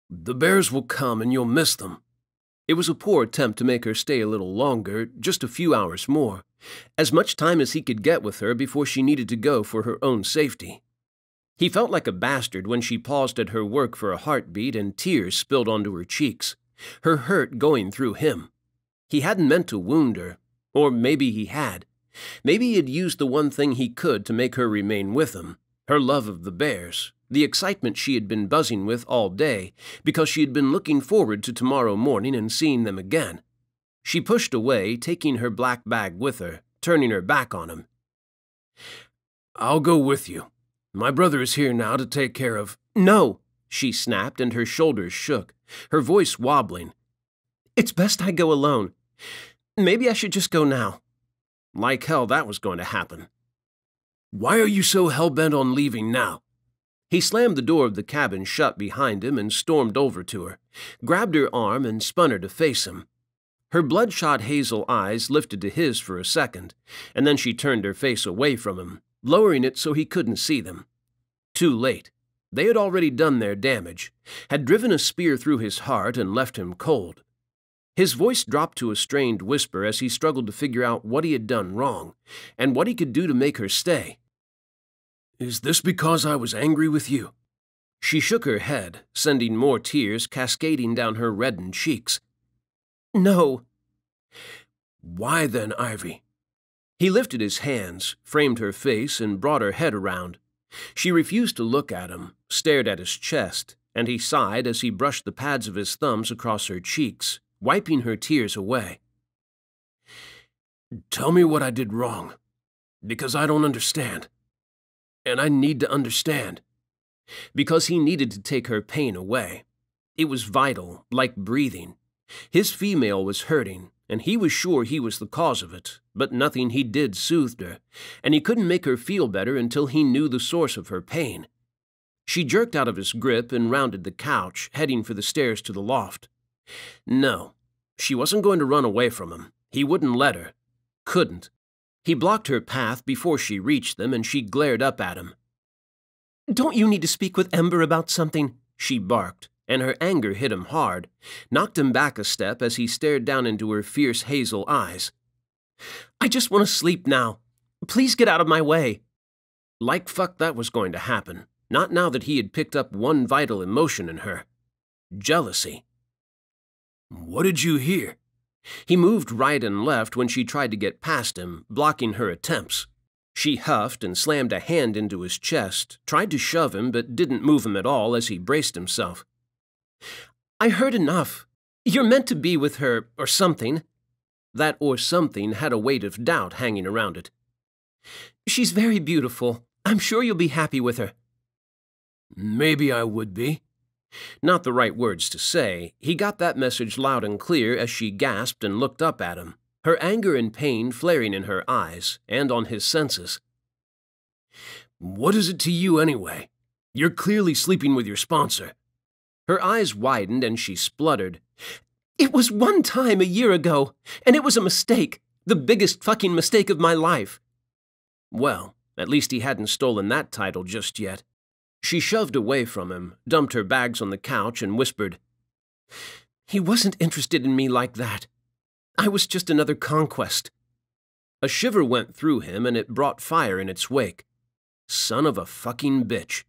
S1: The bears will come and you'll miss them. It was a poor attempt to make her stay a little longer, just a few hours more, as much time as he could get with her before she needed to go for her own safety. He felt like a bastard when she paused at her work for a heartbeat and tears spilled onto her cheeks, her hurt going through him. He hadn't meant to wound her, or maybe he had. Maybe he had used the one thing he could to make her remain with him, her love of the bears, the excitement she had been buzzing with all day because she had been looking forward to tomorrow morning and seeing them again. She pushed away, taking her black bag with her, turning her back on him. "I'll go with you. My brother is here now to take care of—"
S2: "No," she snapped, and her shoulders shook, her voice wobbling. "It's best I go alone. Maybe I should just go now."
S1: Like hell that was going to happen. "Why are you so hell-bent on leaving now?" He slammed the door of the cabin shut behind him and stormed over to her, grabbed her arm and spun her to face him. Her bloodshot hazel eyes lifted to his for a second, and then she turned her face away from him, lowering it so he couldn't see them. Too late. They had already done their damage, had driven a spear through his heart and left him cold. His voice dropped to a strained whisper as he struggled to figure out what he had done wrong, and what he could do to make her stay. "Is this because I was angry with you?" She shook her head, sending more tears cascading down her reddened cheeks.
S2: "No."
S1: "Why then, Ivy?" He lifted his hands, framed her face, and brought her head around. She refused to look at him, stared at his chest, and he sighed as he brushed the pads of his thumbs across her cheeks, wiping her tears away. "Tell me what I did wrong, because I don't understand. And I need to understand." Because he needed to take her pain away. It was vital, like breathing. His female was hurting, and he was sure he was the cause of it, but nothing he did soothed her, and he couldn't make her feel better until he knew the source of her pain. She jerked out of his grip and rounded the couch, heading for the stairs to the loft. No, she wasn't going to run away from him. He wouldn't let her. Couldn't. He blocked her path before she reached them, and she glared up at him.
S2: "Don't you need to speak with Ember about something?"
S1: she barked, and her anger hit him hard, knocked him back a step as he stared down into her fierce hazel eyes.
S2: "I just want to sleep now. Please get out of my way."
S1: Like fuck that was going to happen, not now that he had picked up one vital emotion in her. Jealousy. "What did you hear?" He moved right and left when she tried to get past him, blocking her attempts. She huffed and slammed a hand into his chest, tried to shove him but didn't move him at all as he braced himself.
S2: "I heard enough. You're meant to be with her, or something."
S1: That or something had a weight of doubt hanging around it.
S2: "She's very beautiful. I'm sure you'll be happy with her."
S1: "Maybe I would be." Not the right words to say. He got that message loud and clear as she gasped and looked up at him, her anger and pain flaring in her eyes and on his senses. "What is it to you anyway? You're clearly sleeping with your sponsor." Her eyes widened and she spluttered.
S2: "It was one time a year ago, and it was a mistake. The biggest fucking mistake of my life."
S1: Well, at least he hadn't stolen that title just yet. She shoved away from him, dumped her bags on the couch, and whispered,
S2: "He wasn't interested in me like that. I was just another conquest."
S1: A shiver went through him, and it brought fire in its wake. Son of a fucking bitch.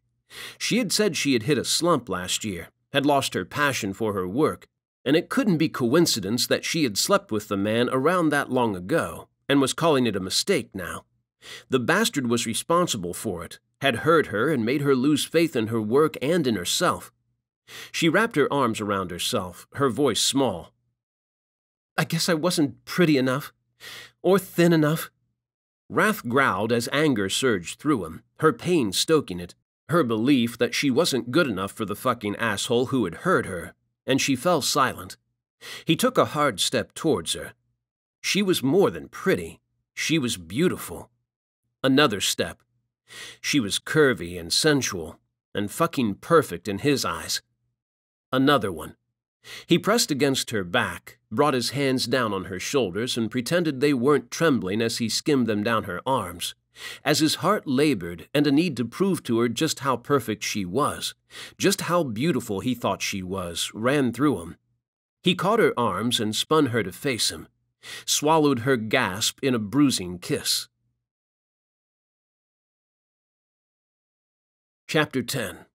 S1: She had said she had hit a slump last year, had lost her passion for her work, and it couldn't be coincidence that she had slept with the man around that long ago, and was calling it a mistake now. The bastard was responsible for it, had hurt her and made her lose faith in her work and in herself. She wrapped her arms around herself, her voice small.
S2: "I guess I wasn't pretty enough, or thin enough."
S1: Rath growled as anger surged through him, her pain stoking it, her belief that she wasn't good enough for the fucking asshole who had hurt her, and she fell silent. He took a hard step towards her. She was more than pretty. She was beautiful. Another step. She was curvy and sensual, and fucking perfect in his eyes. Another one. He pressed against her back, brought his hands down on her shoulders, and pretended they weren't trembling as he skimmed them down her arms, as his heart labored and a need to prove to her just how perfect she was, just how beautiful he thought she was, ran through him. He caught her arms and spun her to face him, swallowed her gasp in a bruising kiss. Chapter 10.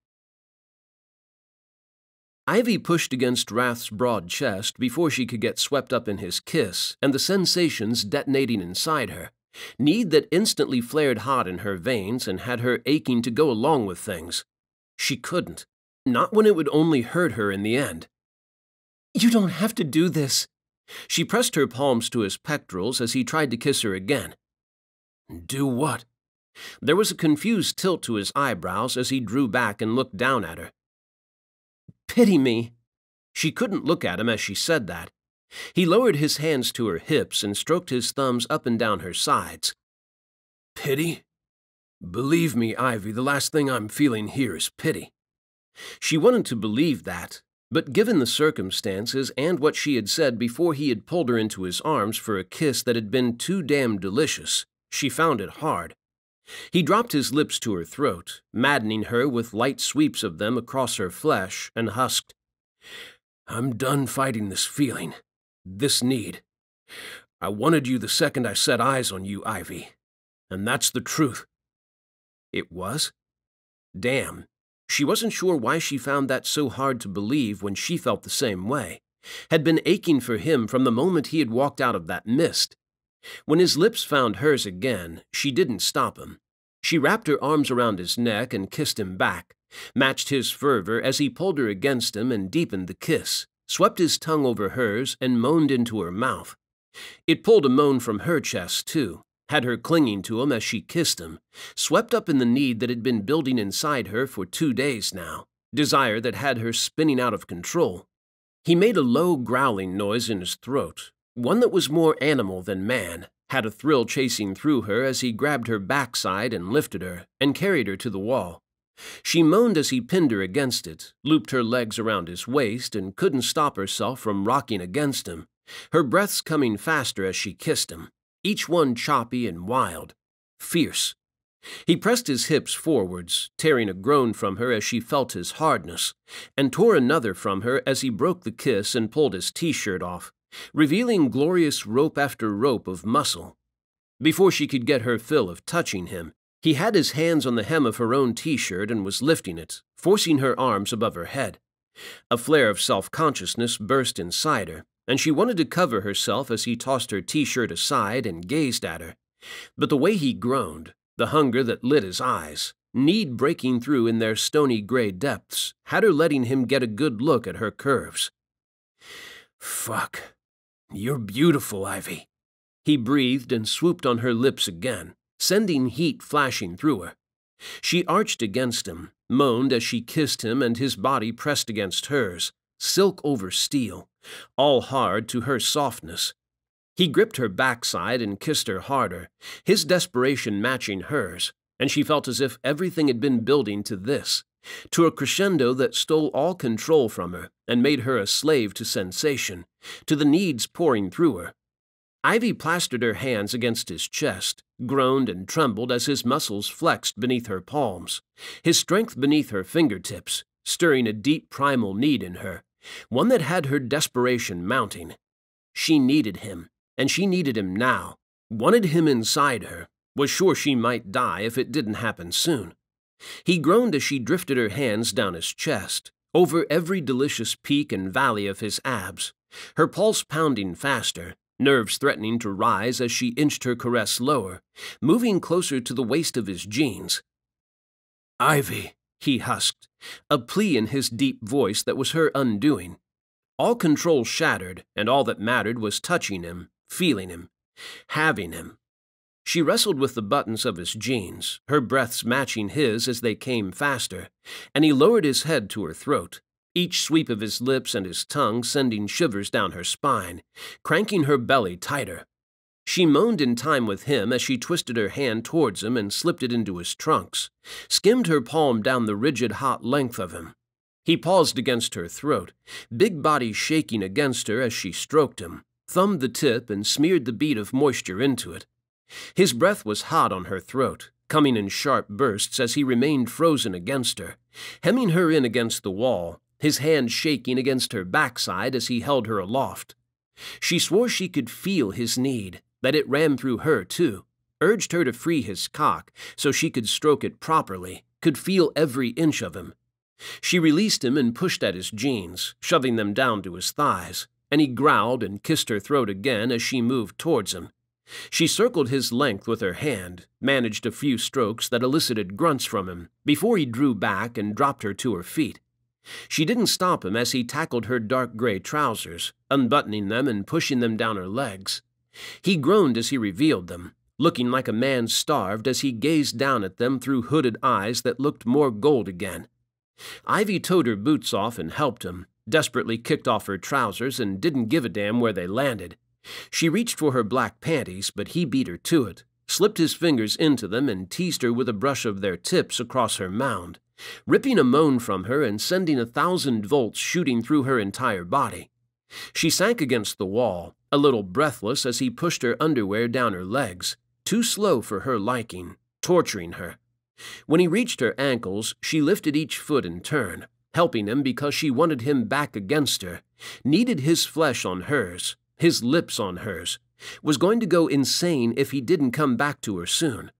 S1: Ivy pushed against Rath's broad chest before she could get swept up in his kiss and the sensations detonating inside her, need that instantly flared hot in her veins and had her aching to go along with things. She couldn't, not when it would only hurt her in the end.
S2: "You don't have to do this."
S1: She pressed her palms to his pectorals as he tried to kiss her again. Do what? There was a confused tilt to his eyebrows as he drew back and looked down at her. Pity me. She couldn't look at him as she said that. He lowered his hands to her hips and stroked his thumbs up and down her sides. Pity? Believe me, Ivy, the last thing I'm feeling here is pity. She wanted to believe that, but given the circumstances and what she had said before he had pulled her into his arms for a kiss that had been too damn delicious, she found it hard. He dropped his lips to her throat, maddening her with light sweeps of them across her flesh, and husked, I'm done fighting this feeling, this need. I wanted you the second I set eyes on you, Ivy, and that's the truth. It was? Damn. She wasn't sure why she found that so hard to believe when she felt the same way, had been aching for him from the moment he had walked out of that mist. When his lips found hers again, she didn't stop him. She wrapped her arms around his neck and kissed him back, matched his fervor as he pulled her against him and deepened the kiss, swept his tongue over hers and moaned into her mouth. It pulled a moan from her chest, too, had her clinging to him as she kissed him, swept up in the need that had been building inside her for 2 days now, desire that had her spinning out of control. He made a low growling noise in his throat, one that was more animal than man, had a thrill chasing through her as he grabbed her backside and lifted her, and carried her to the wall. She moaned as he pinned her against it, looped her legs around his waist, and couldn't stop herself from rocking against him, her breaths coming faster as she kissed him, each one choppy and wild, fierce. He pressed his hips forwards, tearing a groan from her as she felt his hardness, and tore another from her as he broke the kiss and pulled his t-shirt off, revealing glorious rope after rope of muscle. Before she could get her fill of touching him, he had his hands on the hem of her own t-shirt and was lifting it, forcing her arms above her head. A flare of self-consciousness burst inside her, and she wanted to cover herself as he tossed her t-shirt aside and gazed at her. But the way he groaned, the hunger that lit his eyes, need breaking through in their stony gray depths, had her letting him get a good look at her curves. Fuck. You're beautiful, Ivy. He breathed and swooped on her lips again, sending heat flashing through her. She arched against him, moaned as she kissed him, and his body pressed against hers, silk over steel, all hard to her softness. He gripped her backside and kissed her harder, his desperation matching hers, and she felt as if everything had been building to this, to a crescendo that stole all control from her and made her a slave to sensation, to the needs pouring through her. Ivy plastered her hands against his chest, groaned and trembled as his muscles flexed beneath her palms, his strength beneath her fingertips, stirring a deep primal need in her, one that had her desperation mounting. She needed him, and she needed him now, wanted him inside her, was sure she might die if it didn't happen soon. He groaned as she drifted her hands down his chest, over every delicious peak and valley of his abs, her pulse pounding faster, nerves threatening to rise as she inched her caress lower, moving closer to the waist of his jeans. Ivy, he husked, a plea in his deep voice that was her undoing. All control shattered, and all that mattered was touching him, feeling him, having him. She wrestled with the buttons of his jeans, her breaths matching his as they came faster, and he lowered his head to her throat, each sweep of his lips and his tongue sending shivers down her spine, cranking her belly tighter. She moaned in time with him as she twisted her hand towards him and slipped it into his trunks, skimmed her palm down the rigid hot length of him. He paused against her throat, big body shaking against her as she stroked him, thumbed the tip and smeared the bead of moisture into it. His breath was hot on her throat, coming in sharp bursts as he remained frozen against her, hemming her in against the wall, his hand shaking against her backside as he held her aloft. She swore she could feel his need, that it ran through her too, urged her to free his cock so she could stroke it properly, could feel every inch of him. She released him and pushed at his jeans, shoving them down to his thighs, and he growled and kissed her throat again as she moved towards him. She circled his length with her hand, managed a few strokes that elicited grunts from him, before he drew back and dropped her to her feet. She didn't stop him as he tackled her dark gray trousers, unbuttoning them and pushing them down her legs. He groaned as he revealed them, looking like a man starved as he gazed down at them through hooded eyes that looked more gold again. Ivy towed her boots off and helped him, desperately kicked off her trousers and didn't give a damn where they landed. She reached for her black panties, but he beat her to it, slipped his fingers into them and teased her with a brush of their tips across her mound, ripping a moan from her and sending 1,000 volts shooting through her entire body. She sank against the wall, a little breathless as he pushed her underwear down her legs, too slow for her liking, torturing her. When he reached her ankles, she lifted each foot in turn, helping him because she wanted him back against her, needed his flesh on hers, his lips on hers, was going to go insane if he didn't come back to her soon.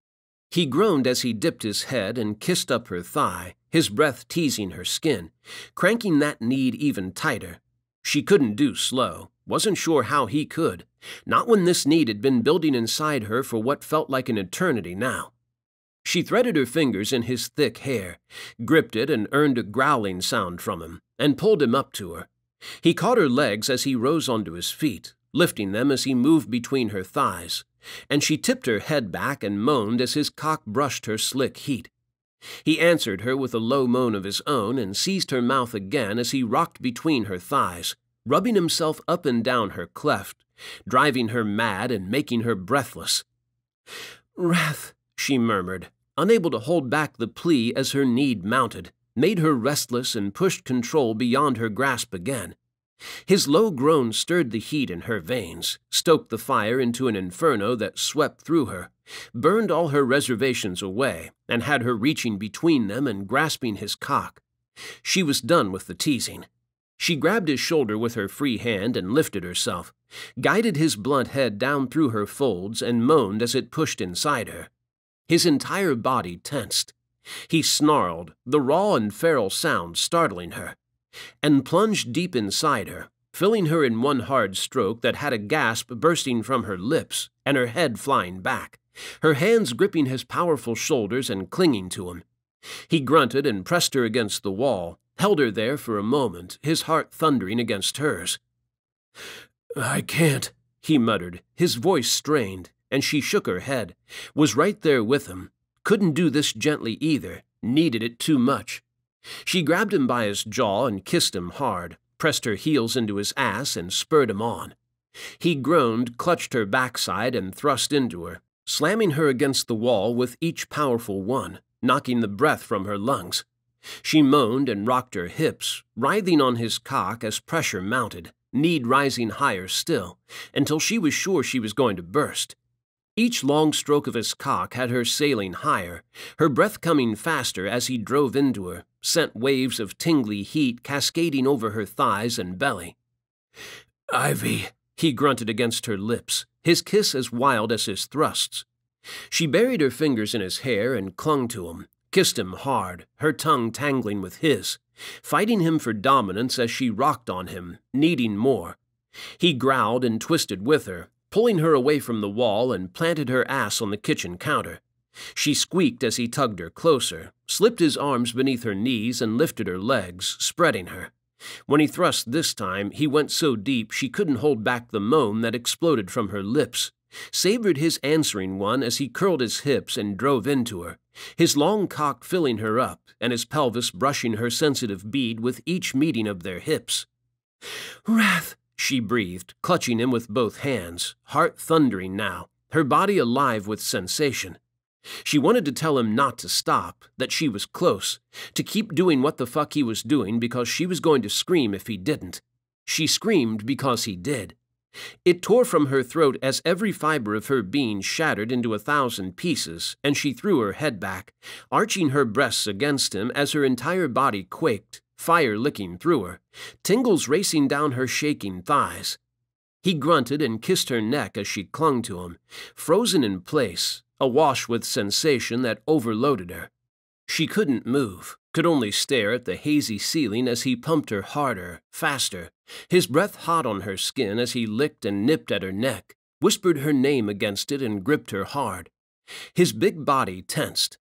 S1: He groaned as he dipped his head and kissed up her thigh, his breath teasing her skin, cranking that need even tighter. She couldn't do slow, wasn't sure how he could, not when this need had been building inside her for what felt like an eternity now. She threaded her fingers in his thick hair, gripped it and earned a growling sound from him, and pulled him up to her. He caught her legs as he rose onto his feet, lifting them as he moved between her thighs, and she tipped her head back and moaned as his cock brushed her slick heat. He answered her with a low moan of his own and seized her mouth again as he rocked between her thighs, rubbing himself up and down her cleft, driving her mad and making her breathless. "Rath," she murmured, unable to hold back the plea as her need mounted, made her restless and pushed control beyond her grasp again. His low groan stirred the heat in her veins, stoked the fire into an inferno that swept through her, burned all her reservations away, and had her reaching between them and grasping his cock. She was done with the teasing. She grabbed his shoulder with her free hand and lifted herself, guided his blunt head down through her folds and moaned as it pushed inside her. His entire body tensed. He snarled, the raw and feral sound startling her, and plunged deep inside her, filling her in one hard stroke that had a gasp bursting from her lips and her head flying back, her hands gripping his powerful shoulders and clinging to him. He grunted and pressed her against the wall, held her there for a moment, his heart thundering against hers. "I can't," he muttered, his voice strained, and she shook her head, was right there with him, couldn't do this gently either, needed it too much. She grabbed him by his jaw and kissed him hard, pressed her heels into his ass and spurred him on. He groaned, clutched her backside and thrust into her, slamming her against the wall with each powerful one, knocking the breath from her lungs. She moaned and rocked her hips, writhing on his cock as pressure mounted, need rising higher still, until she was sure she was going to burst. Each long stroke of his cock had her sailing higher, her breath coming faster as he drove into her, sent waves of tingly heat cascading over her thighs and belly. "Ivy," he grunted against her lips, his kiss as wild as his thrusts. She buried her fingers in his hair and clung to him, kissed him hard, her tongue tangling with his, fighting him for dominance as she rocked on him, needing more. He growled and twisted with her, pulling her away from the wall and planted her ass on the kitchen counter. She squeaked as he tugged her closer, slipped his arms beneath her knees and lifted her legs, spreading her. When he thrust this time, he went so deep she couldn't hold back the moan that exploded from her lips, savored his answering one as he curled his hips and drove into her, his long cock filling her up and his pelvis brushing her sensitive bead with each meeting of their hips. "Rath," she breathed, clutching him with both hands, heart thundering now, her body alive with sensation. She wanted to tell him not to stop, that she was close, to keep doing what the fuck he was doing because she was going to scream if he didn't. She screamed because he did. It tore from her throat as every fiber of her being shattered into 1,000 pieces, and she threw her head back, arching her breasts against him as her entire body quaked, fire licking through her, tingles racing down her shaking thighs. He grunted and kissed her neck as she clung to him, frozen in place, awash with sensation that overloaded her. She couldn't move, could only stare at the hazy ceiling as he pumped her harder, faster, his breath hot on her skin as he licked and nipped at her neck, whispered her name against it and gripped her hard. His big body tensed.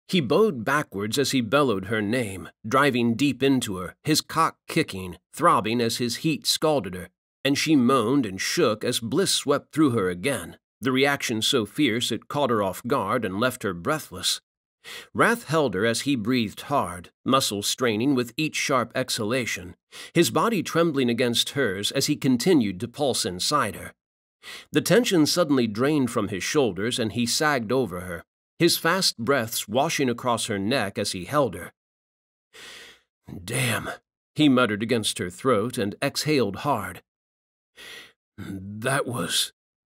S1: He bowed backwards as he bellowed her name, driving deep into her, his cock kicking, throbbing as his heat scalded her, and she moaned and shook as bliss swept through her again, the reaction so fierce it caught her off guard and left her breathless. Rath held her as he breathed hard, muscles straining with each sharp exhalation, his body trembling against hers as he continued to pulse inside her. The tension suddenly drained from his shoulders and he sagged over her, his fast breaths washing across her neck as he held her. "Damn," he muttered against her throat and exhaled hard. "That was—"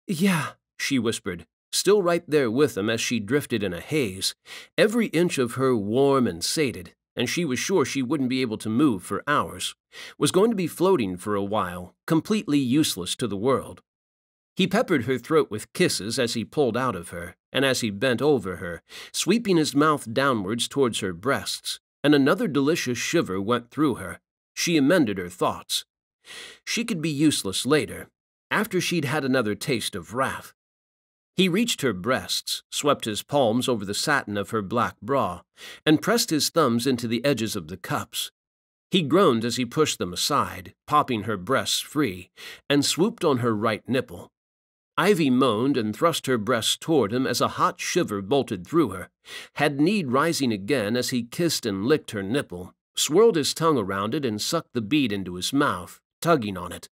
S1: "Yeah," she whispered, still right there with him as she drifted in a haze, every inch of her warm and sated, and she was sure she wouldn't be able to move for hours, was going to be floating for a while, completely useless to the world. He peppered her throat with kisses as he pulled out of her, and as he bent over her, sweeping his mouth downwards towards her breasts, and another delicious shiver went through her. She amended her thoughts. She could be useless later, after she'd had another taste of Rath. He reached her breasts, swept his palms over the satin of her black bra, and pressed his thumbs into the edges of the cups. He groaned as he pushed them aside, popping her breasts free, and swooped on her right nipple. Ivy moaned and thrust her breasts toward him as a hot shiver bolted through her, had need rising again as he kissed and licked her nipple, swirled his tongue around it and sucked the bead into his mouth, tugging on it.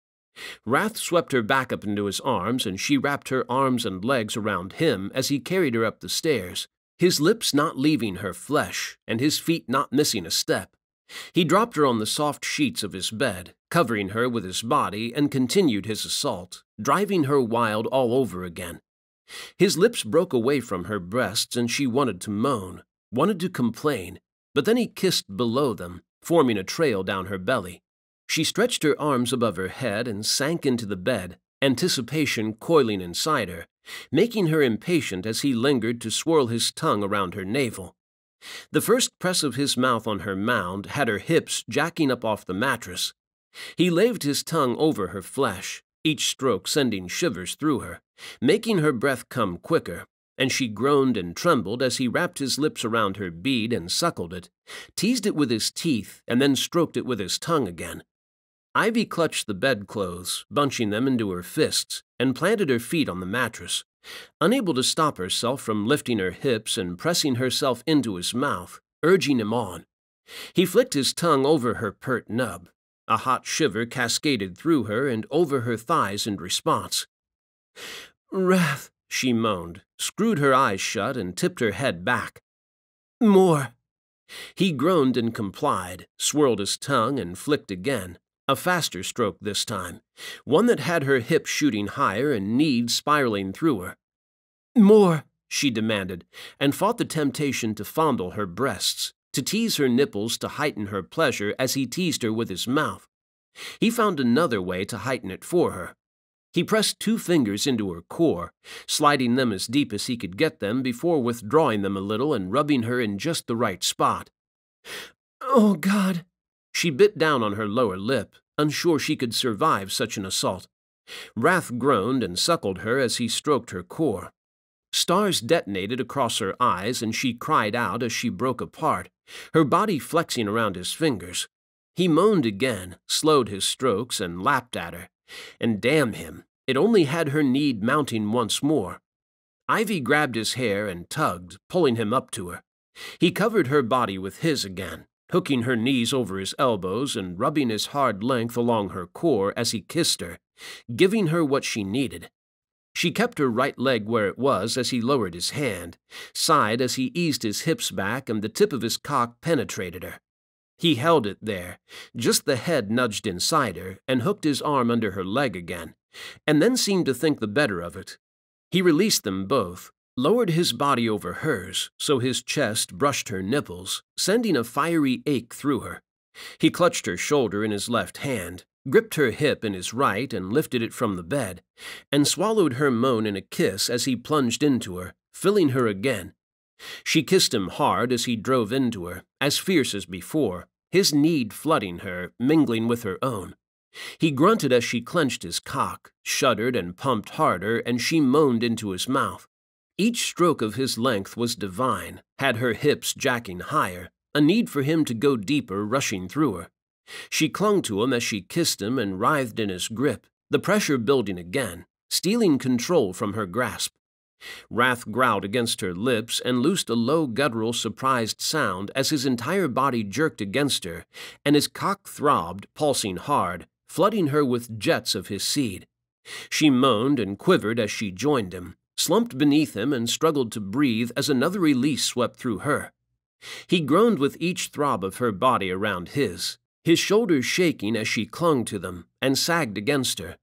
S1: Rath swept her back up into his arms, and she wrapped her arms and legs around him as he carried her up the stairs, his lips not leaving her flesh and his feet not missing a step. He dropped her on the soft sheets of his bed, covering her with his body, and continued his assault, driving her wild all over again. His lips broke away from her breasts, and she wanted to moan, wanted to complain, but then he kissed below them, forming a trail down her belly. She stretched her arms above her head and sank into the bed, anticipation coiling inside her, making her impatient as he lingered to swirl his tongue around her navel. The first press of his mouth on her mound had her hips jacking up off the mattress. He laved his tongue over her flesh, each stroke sending shivers through her, making her breath come quicker, and she groaned and trembled as he wrapped his lips around her bead and suckled it, teased it with his teeth, and then stroked it with his tongue again. Ivy clutched the bedclothes, bunching them into her fists, and planted her feet on the mattress, unable to stop herself from lifting her hips and pressing herself into his mouth, urging him on. He flicked his tongue over her pert nub. A hot shiver cascaded through her and over her thighs in response. "Rath," she moaned, screwed her eyes shut and tipped her head back. "More." He groaned and complied, swirled his tongue and flicked again. A faster stroke this time, one that had her hips shooting higher and knees spiraling through her. "More," she demanded, and fought the temptation to fondle her breasts, to tease her nipples to heighten her pleasure as he teased her with his mouth. He found another way to heighten it for her. He pressed 2 fingers into her core, sliding them as deep as he could get them before withdrawing them a little and rubbing her in just the right spot. "Oh, God." She bit down on her lower lip, unsure she could survive such an assault. Rath groaned and suckled her as he stroked her core. Stars detonated across her eyes, and she cried out as she broke apart, her body flexing around his fingers. He moaned again, slowed his strokes, and lapped at her. And damn him, it only had her need mounting once more. Ivy grabbed his hair and tugged, pulling him up to her. He covered her body with his again, hooking her knees over his elbows and rubbing his hard length along her core as he kissed her, giving her what she needed. She kept her right leg where it was as he lowered his hand, sighed as he eased his hips back and the tip of his cock penetrated her. He held it there, just the head nudged inside her, and hooked his arm under her leg again, and then seemed to think the better of it. He released them both, lowered his body over hers so his chest brushed her nipples, sending a fiery ache through her. He clutched her shoulder in his left hand, gripped her hip in his right and lifted it from the bed, and swallowed her moan in a kiss as he plunged into her, filling her again. She kissed him hard as he drove into her, as fierce as before, his need flooding her, mingling with her own. He grunted as she clenched his cock, shuddered and pumped harder, and she moaned into his mouth. Each stroke of his length was divine, had her hips jacking higher, a need for him to go deeper rushing through her. She clung to him as she kissed him and writhed in his grip, the pressure building again, stealing control from her grasp. Rath growled against her lips and loosed a low guttural surprised sound as his entire body jerked against her, and his cock throbbed, pulsing hard, flooding her with jets of his seed. She moaned and quivered as she joined him, slumped beneath him and struggled to breathe as another release swept through her. He groaned with each throb of her body around his shoulders shaking as she clung to them and sagged against her.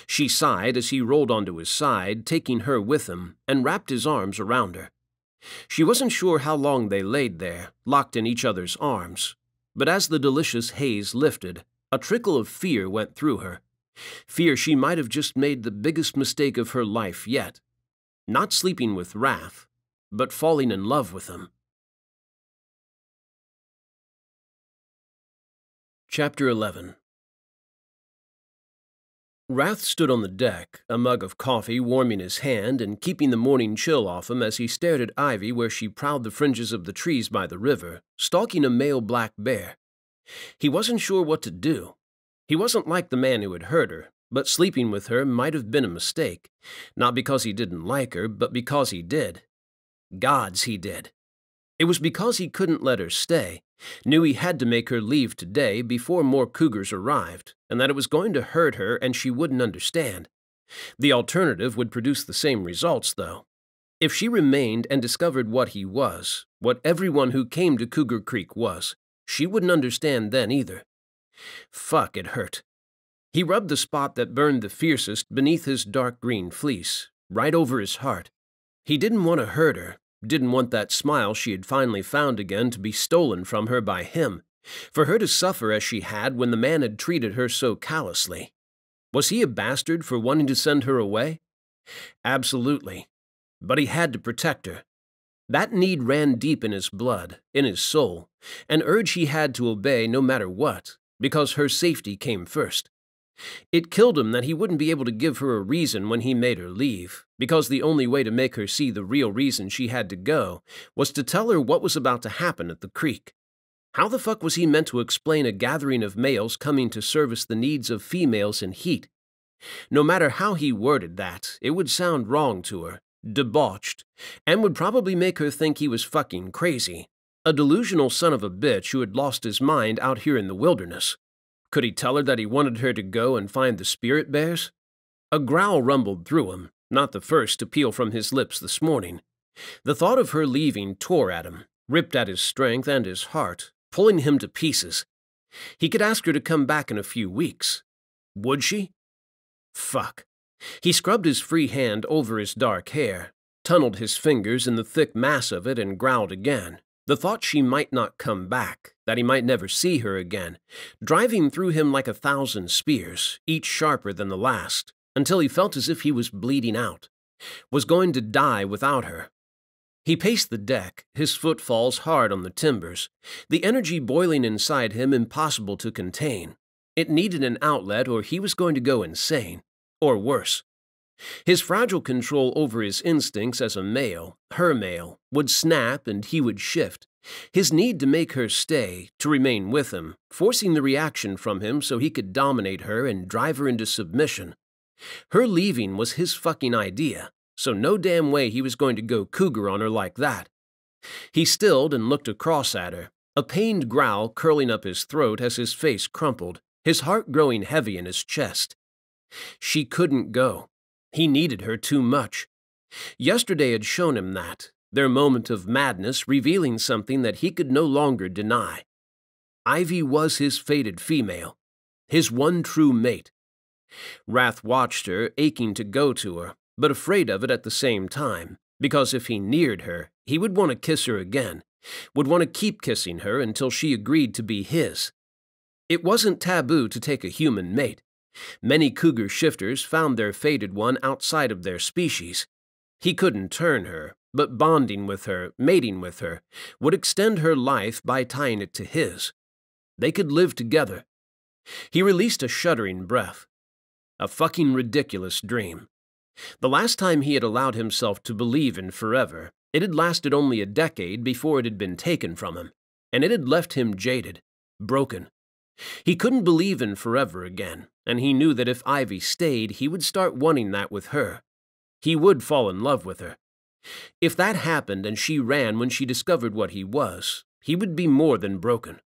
S1: She sighed as he rolled onto his side, taking her with him, and wrapped his arms around her. She wasn't sure how long they laid there, locked in each other's arms, but as the delicious haze lifted, a trickle of fear went through her. Fear she might have just made the biggest mistake of her life yet. Not sleeping with Rath, but falling in love with him. Chapter 11. Rath stood on the deck, a mug of coffee warming his hand and keeping the morning chill off him as he stared at Ivy where she prowled the fringes of the trees by the river, stalking a male black bear. He wasn't sure what to do. He wasn't like the man who had hurt her, but sleeping with her might have been a mistake, not because he didn't like her, but because he did. Gods, he did. It was because he couldn't let her stay, knew he had to make her leave today before more cougars arrived, and that it was going to hurt her and she wouldn't understand. The alternative would produce the same results, though. If she remained and discovered what he was, what everyone who came to Cougar Creek was, she wouldn't understand then either. Fuck, it hurt. He rubbed the spot that burned the fiercest beneath his dark green fleece, right over his heart. He didn't want to hurt her, didn't want that smile she had finally found again to be stolen from her by him, for her to suffer as she had when the man had treated her so callously. Was he a bastard for wanting to send her away? Absolutely. But he had to protect her. That need ran deep in his blood, in his soul, an urge he had to obey no matter what, because her safety came first. It killed him that he wouldn't be able to give her a reason when he made her leave, because the only way to make her see the real reason she had to go was to tell her what was about to happen at the creek. How the fuck was he meant to explain a gathering of males coming to service the needs of females in heat? No matter how he worded that, it would sound wrong to her, debauched, and would probably make her think he was fucking crazy, a delusional son of a bitch who had lost his mind out here in the wilderness. Could he tell her that he wanted her to go and find the spirit bears? A growl rumbled through him, not the first to peel from his lips this morning. The thought of her leaving tore at him, ripped at his strength and his heart, pulling him to pieces. He could ask her to come back in a few weeks. Would she? Fuck. He scrubbed his free hand over his dark hair, tunneled his fingers in the thick mass of it, and growled again. The thought she might not come back, that he might never see her again, driving through him like 1,000 spears, each sharper than the last, until he felt as if he was bleeding out, was going to die without her. He paced the deck, his footfalls hard on the timbers, the energy boiling inside him impossible to contain. It needed an outlet or he was going to go insane, or worse. His fragile control over his instincts as a male, her male, would snap and he would shift. His need to make her stay, to remain with him, forcing the reaction from him so he could dominate her and drive her into submission. Her leaving was his fucking idea, so no damn way he was going to go cougar on her like that. He stilled and looked across at her, a pained growl curling up his throat as his face crumpled, his heart growing heavy in his chest. She couldn't go. He needed her too much. Yesterday had shown him that, their moment of madness revealing something that he could no longer deny. Ivy was his fated female, his one true mate. Rath watched her, aching to go to her, but afraid of it at the same time, because if he neared her, he would want to kiss her again, would want to keep kissing her until she agreed to be his. It wasn't taboo to take a human mate. Many cougar shifters found their fated one outside of their species. He couldn't turn her, but bonding with her, mating with her, would extend her life by tying it to his. They could live together. He released a shuddering breath. A fucking ridiculous dream.
S2: The last time he had allowed himself to believe in forever, it had lasted only a decade before it had been taken from him, and it had left him jaded, broken. He couldn't believe in forever again, and he knew that if Ivy stayed, he would start wanting that with her. He would fall in love with her. If that happened and she ran when she discovered what he was, he would be more than broken.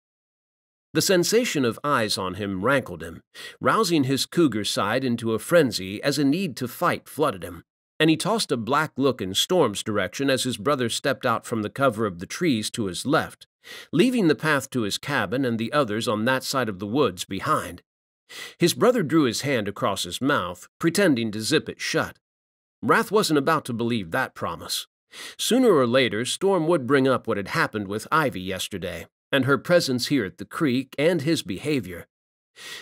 S2: The sensation of eyes on him rankled him, rousing his cougar side into a frenzy as a need to fight flooded him, and he tossed a black look in Storm's direction as his brother stepped out from the cover of the trees to his left, leaving the path to his cabin and the others on that side of the woods behind. His brother drew his hand across his mouth, pretending to zip it shut. Rath wasn't about to believe that promise. Sooner or later, Storm would bring up what had happened with Ivy yesterday, and her presence here at the creek, and his behavior.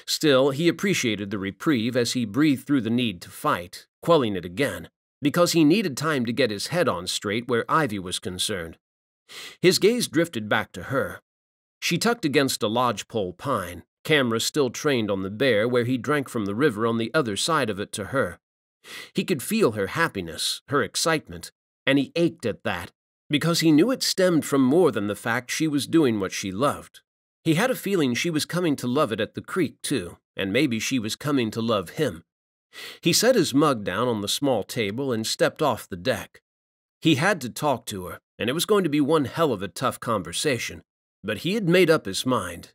S2: Still, he appreciated the reprieve as he breathed through the need to fight, quelling it again, because he needed time to get his head on straight where Ivy was concerned. His gaze drifted back to her. She tucked against a lodgepole pine, camera still trained on the bear where he drank from the river on the other side of it to her. He could feel her happiness, her excitement, and he ached at that, because he knew it stemmed from more than the fact she was doing what she loved. He had a feeling she was coming to love it at the creek, too, and maybe she was coming to love him. He set his mug down on the small table and stepped off the deck. He had to talk to her, and it was going to be one hell of a tough conversation, but he had made up his mind.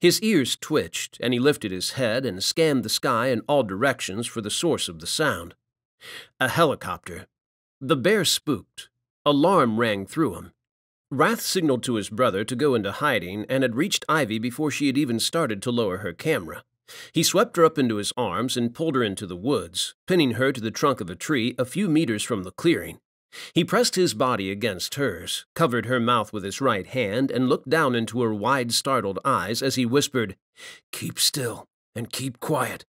S2: His ears twitched, and he lifted his head and scanned the sky in all directions for the source of the sound. A helicopter. The bear spooked. Alarm rang through him. Rath signaled to his brother to go into hiding and had reached Ivy before she had even started to lower her camera. He swept her up into his arms and pulled her into the woods, pinning her to the trunk of a tree a few meters from the clearing. He pressed his body against hers, covered her mouth with his right hand, and looked down into her wide, startled eyes as he whispered, "Keep still and keep quiet."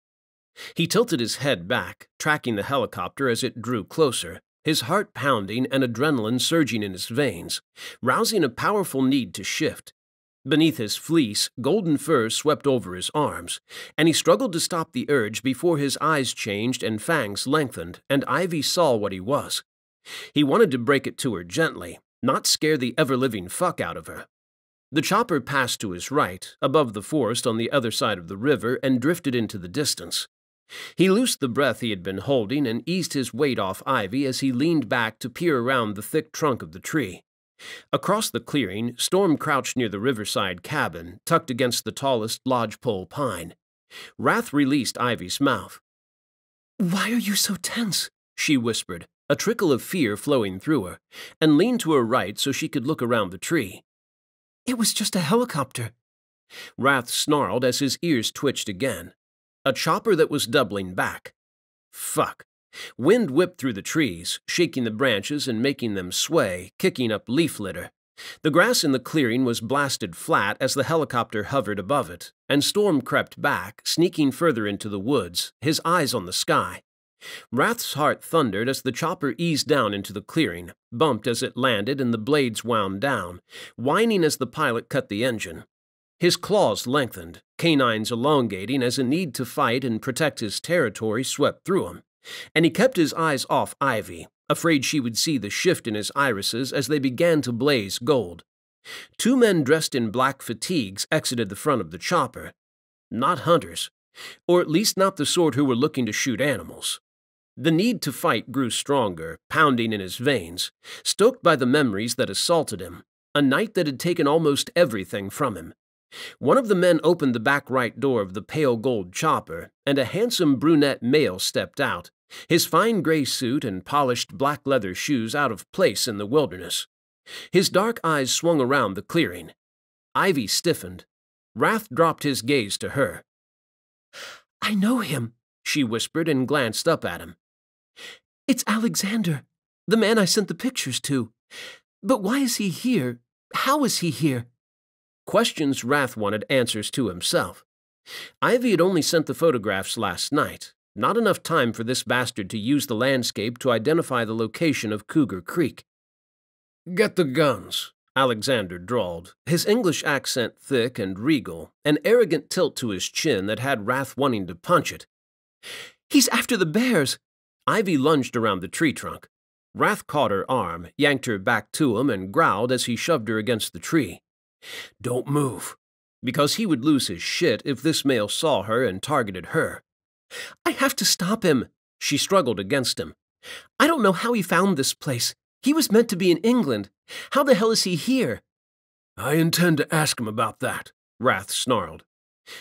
S2: He tilted his head back, tracking the helicopter as it drew closer, his heart pounding and adrenaline surging in his veins, rousing a powerful need to shift. Beneath his fleece, golden fur swept over his arms, and he struggled to stop the urge before his eyes changed and fangs lengthened, and Ivy saw what he was. He wanted to break it to her gently, not scare the ever-living fuck out of her. The chopper passed to his right, above the forest on the other side of the river, and drifted into the distance. He loosed the breath he had been holding and eased his weight off Ivy as he leaned back to peer around the thick trunk of the tree. Across the clearing, Storm crouched near the riverside cabin, tucked against the tallest lodgepole pine. Rath released Ivy's mouth. "Why are you so tense?" she whispered, a trickle of fear flowing through her, and leaned to her right so she could look around the tree. "It was just a helicopter." Rath snarled as his ears twitched again. A chopper that was doubling back. Fuck. Wind whipped through the trees, shaking the branches and making them sway, kicking up leaf litter. The grass in the clearing was blasted flat as the helicopter hovered above it, and Storm crept back, sneaking further into the woods, his eyes on the sky. Rath's heart thundered as the chopper eased down into the clearing, bumped as it landed and the blades wound down, whining as the pilot cut the engine. His claws lengthened, canines elongating as a need to fight and protect his territory swept through him, and he kept his eyes off Ivy, afraid she would see the shift in his irises as they began to blaze gold. Two men dressed in black fatigues exited the front of the chopper. Not hunters, or at least not the sort who were looking to shoot animals. The need to fight grew stronger, pounding in his veins, stoked by the memories that assaulted him, a night that had taken almost everything from him. One of the men opened the back right door of the pale gold chopper, and a handsome brunette male stepped out, his fine gray suit and polished black leather shoes out of place in the wilderness. His dark eyes swung around the clearing. Ivy stiffened. Rath dropped his gaze to her. "I know him," she whispered and glanced up at him. "It's Alexander, the man I sent the pictures to. But why is he here? How is he here?" Questions Rath wanted answers to himself. Ivy had only sent the photographs last night, not enough time for this bastard to use the landscape to identify the location of Cougar Creek. "Get the guns," Alexander drawled, his English accent thick and regal, an arrogant tilt to his chin that had Rath wanting to punch it. "He's after the bears. Ivy lunged around the tree trunk. Rath caught her arm, yanked her back to him, and growled as he shoved her against the tree. "Don't move," because he would lose his shit if this male saw her and targeted her. "I have to stop him." She struggled against him. "I don't know how he found this place. He was meant to be in England. How the hell is he here?"
S1: "I intend to ask him about that,"
S2: Rath snarled.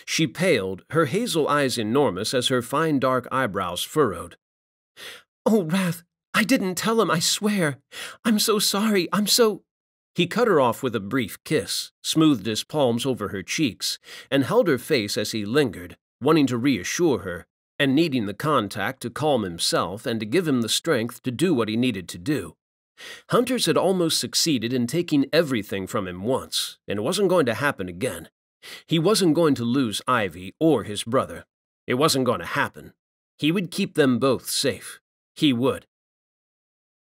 S2: She paled, her hazel eyes enormous as her fine dark eyebrows furrowed. "Oh, Rath, I didn't tell him, I swear. I'm so sorry, He cut her off with a brief kiss, smoothed his palms over her cheeks, and held her face as he lingered, wanting to reassure her, and needing the contact to calm himself and to give him the strength to do what he needed to do. Hunters had almost succeeded in taking everything from him once, and it wasn't going to happen again. He wasn't going to lose Ivy or his brother. It wasn't going to happen. He would keep them both safe. He would.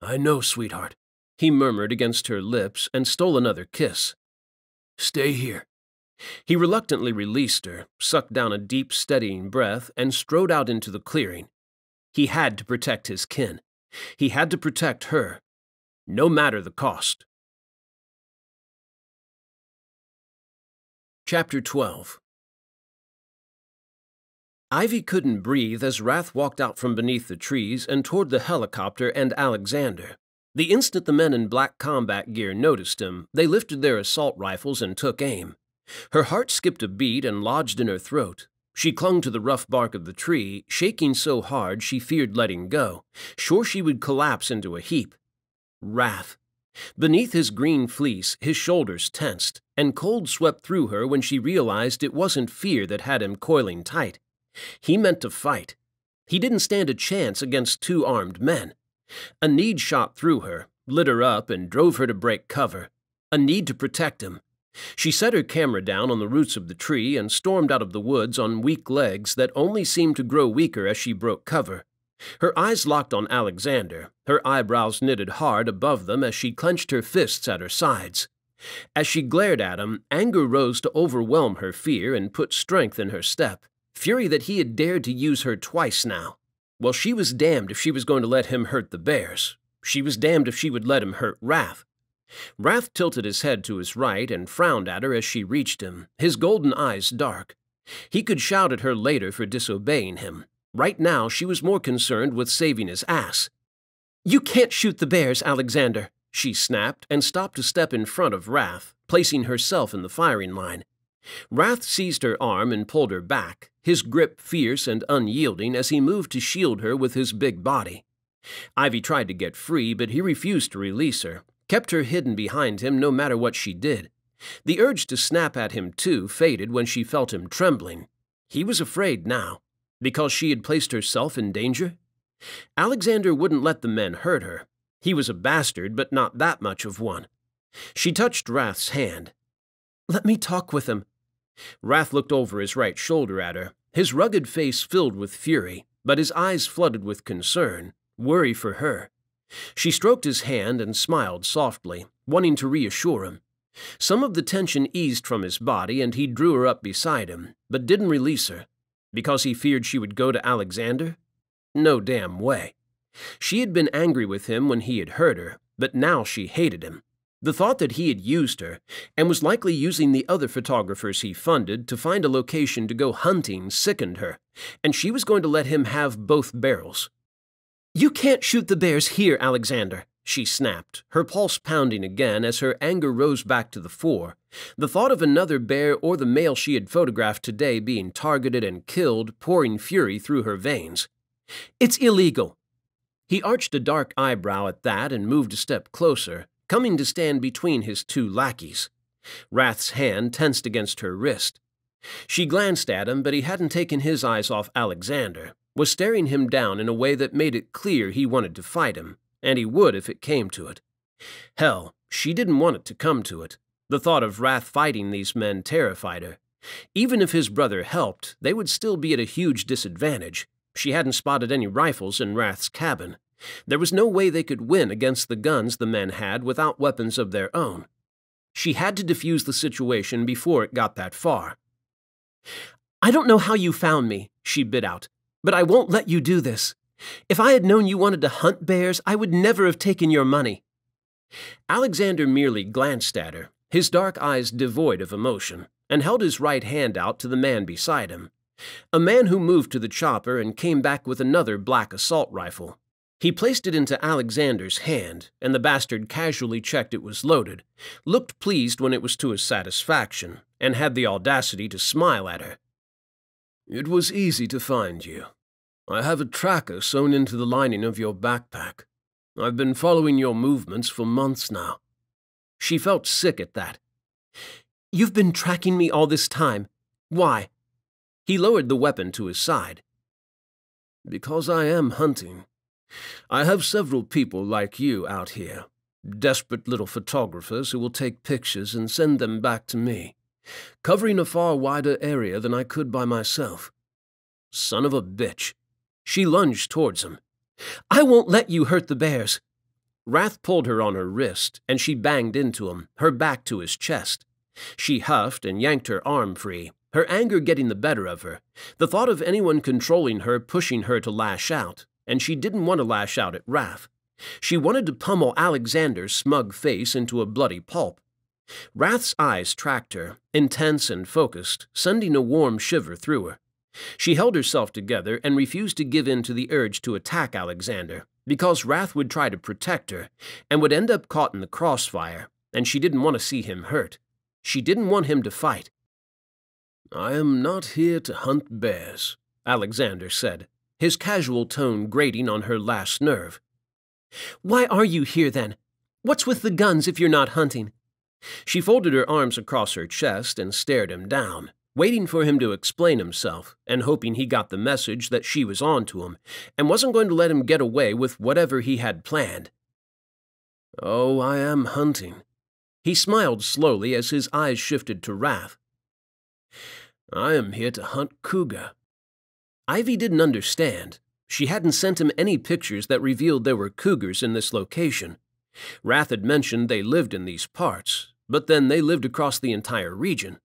S1: "I know, sweetheart,"
S2: he murmured against her lips and stole another kiss.
S1: "Stay here."
S2: He reluctantly released her, sucked down a deep, steadying breath, and strode out into the clearing. He had to protect his kin. He had to protect her, no matter the cost. Chapter 12. Ivy couldn't breathe as Rath walked out from beneath the trees and toward the helicopter and Alexander. The instant the men in black combat gear noticed him, they lifted their assault rifles and took aim. Her heart skipped a beat and lodged in her throat. She clung to the rough bark of the tree, shaking so hard she feared letting go, sure she would collapse into a heap. Rath. Beneath his green fleece, his shoulders tensed, and cold swept through her when she realized it wasn't fear that had him coiling tight. He meant to fight. He didn't stand a chance against two armed men. A need shot through her, lit her up, and drove her to break cover. A need to protect him. She set her camera down on the roots of the tree and stormed out of the woods on weak legs that only seemed to grow weaker as she broke cover. Her eyes locked on Alexander, her eyebrows knitted hard above them as she clenched her fists at her sides. As she glared at him, anger rose to overwhelm her fear and put strength in her step, fury that he had dared to use her twice now. Well, she was damned if she was going to let him hurt the bears. She was damned if she would let him hurt Rath. Rath tilted his head to his right and frowned at her as she reached him, his golden eyes dark. He could shout at her later for disobeying him. Right now, she was more concerned with saving his ass. "You can't shoot the bears, Alexander," she snapped and stopped a step in front of Rath, placing herself in the firing line. Rath seized her arm and pulled her back, his grip fierce and unyielding as he moved to shield her with his big body. Ivy tried to get free, but he refused to release her, kept her hidden behind him no matter what she did. The urge to snap at him, too, faded when she felt him trembling. He was afraid now. Because she had placed herself in danger? Alexander wouldn't let the men hurt her. He was a bastard, but not that much of one. She touched Rath's hand. "Let me talk with him." Rath looked over his right shoulder at her, his rugged face filled with fury, but his eyes flooded with concern, worry for her. She stroked his hand and smiled softly, wanting to reassure him. Some of the tension eased from his body, and he drew her up beside him, but didn't release her. Because he feared she would go to Alexander? No damn way. She had been angry with him when he had hurt her, but now she hated him. The thought that he had used her, and was likely using the other photographers he funded to find a location to go hunting, sickened her, and she was going to let him have both barrels. "You can't shoot the bears here, Alexander," she snapped, her pulse pounding again as her anger rose back to the fore. The thought of another bear or the male she had photographed today being targeted and killed pouring fury through her veins. "It's illegal." He arched a dark eyebrow at that and moved a step closer, coming to stand between his two lackeys. Rath's hand tensed against her wrist. She glanced at him, but he hadn't taken his eyes off Alexander, was staring him down in a way that made it clear he wanted to fight him, and he would if it came to it. Hell, she didn't want it to come to it. The thought of Rath fighting these men terrified her. Even if his brother helped, they would still be at a huge disadvantage. She hadn't spotted any rifles in Rath's cabin. There was no way they could win against the guns the men had without weapons of their own. She had to defuse the situation before it got that far. "I don't know how you found me," she bit out, "but I won't let you do this. If I had known you wanted to hunt bears, I would never have taken your money. Alexander merely glanced at her, his dark eyes devoid of emotion, and held his right hand out to the man beside him, a man who moved to the chopper and came back with another black assault rifle. He placed it into Alexander's hand, and the bastard casually checked it was loaded, looked pleased when it was to his satisfaction, and had the audacity to smile at her.
S1: "It was easy to find you. I have a tracker sewn into the lining of your backpack. I've been following your movements for months now."
S2: She felt sick at that. "You've been tracking me all this time. Why?" He lowered the weapon to his side.
S1: "Because I am hunting. I have several people like you out here, desperate little photographers who will take pictures and send them back to me, covering a far wider area than I could by myself."
S2: Son of a bitch. She lunged towards him. "I won't let you hurt the bears." Rath pulled her on her wrist, and she banged into him, her back to his chest. She huffed and yanked her arm free, her anger getting the better of her, the thought of anyone controlling her pushing her to lash out, and she didn't want to lash out at Rath. She wanted to pummel Alexander's smug face into a bloody pulp. Rath's eyes tracked her, intense and focused, sending a warm shiver through her. She held herself together and refused to give in to the urge to attack Alexander, because Rath would try to protect her, and would end up caught in the crossfire, and she didn't want to see him hurt. She didn't want him to fight.
S1: "I am not here to hunt bears,"
S2: Alexander said, his casual tone grating on her last nerve. "Why are you here, then? What's with the guns if you're not hunting?" She folded her arms across her chest and stared him down, waiting for him to explain himself, and hoping he got the message that she was on to him, and wasn't going to let him get away with whatever he had planned.
S1: "Oh, I am hunting."
S2: He smiled slowly as his eyes shifted to Rath.
S1: "I am here to hunt cougar."
S2: Ivy didn't understand. She hadn't sent him any pictures that revealed there were cougars in this location. Rath had mentioned they lived in these parts, but then they lived across the entire region.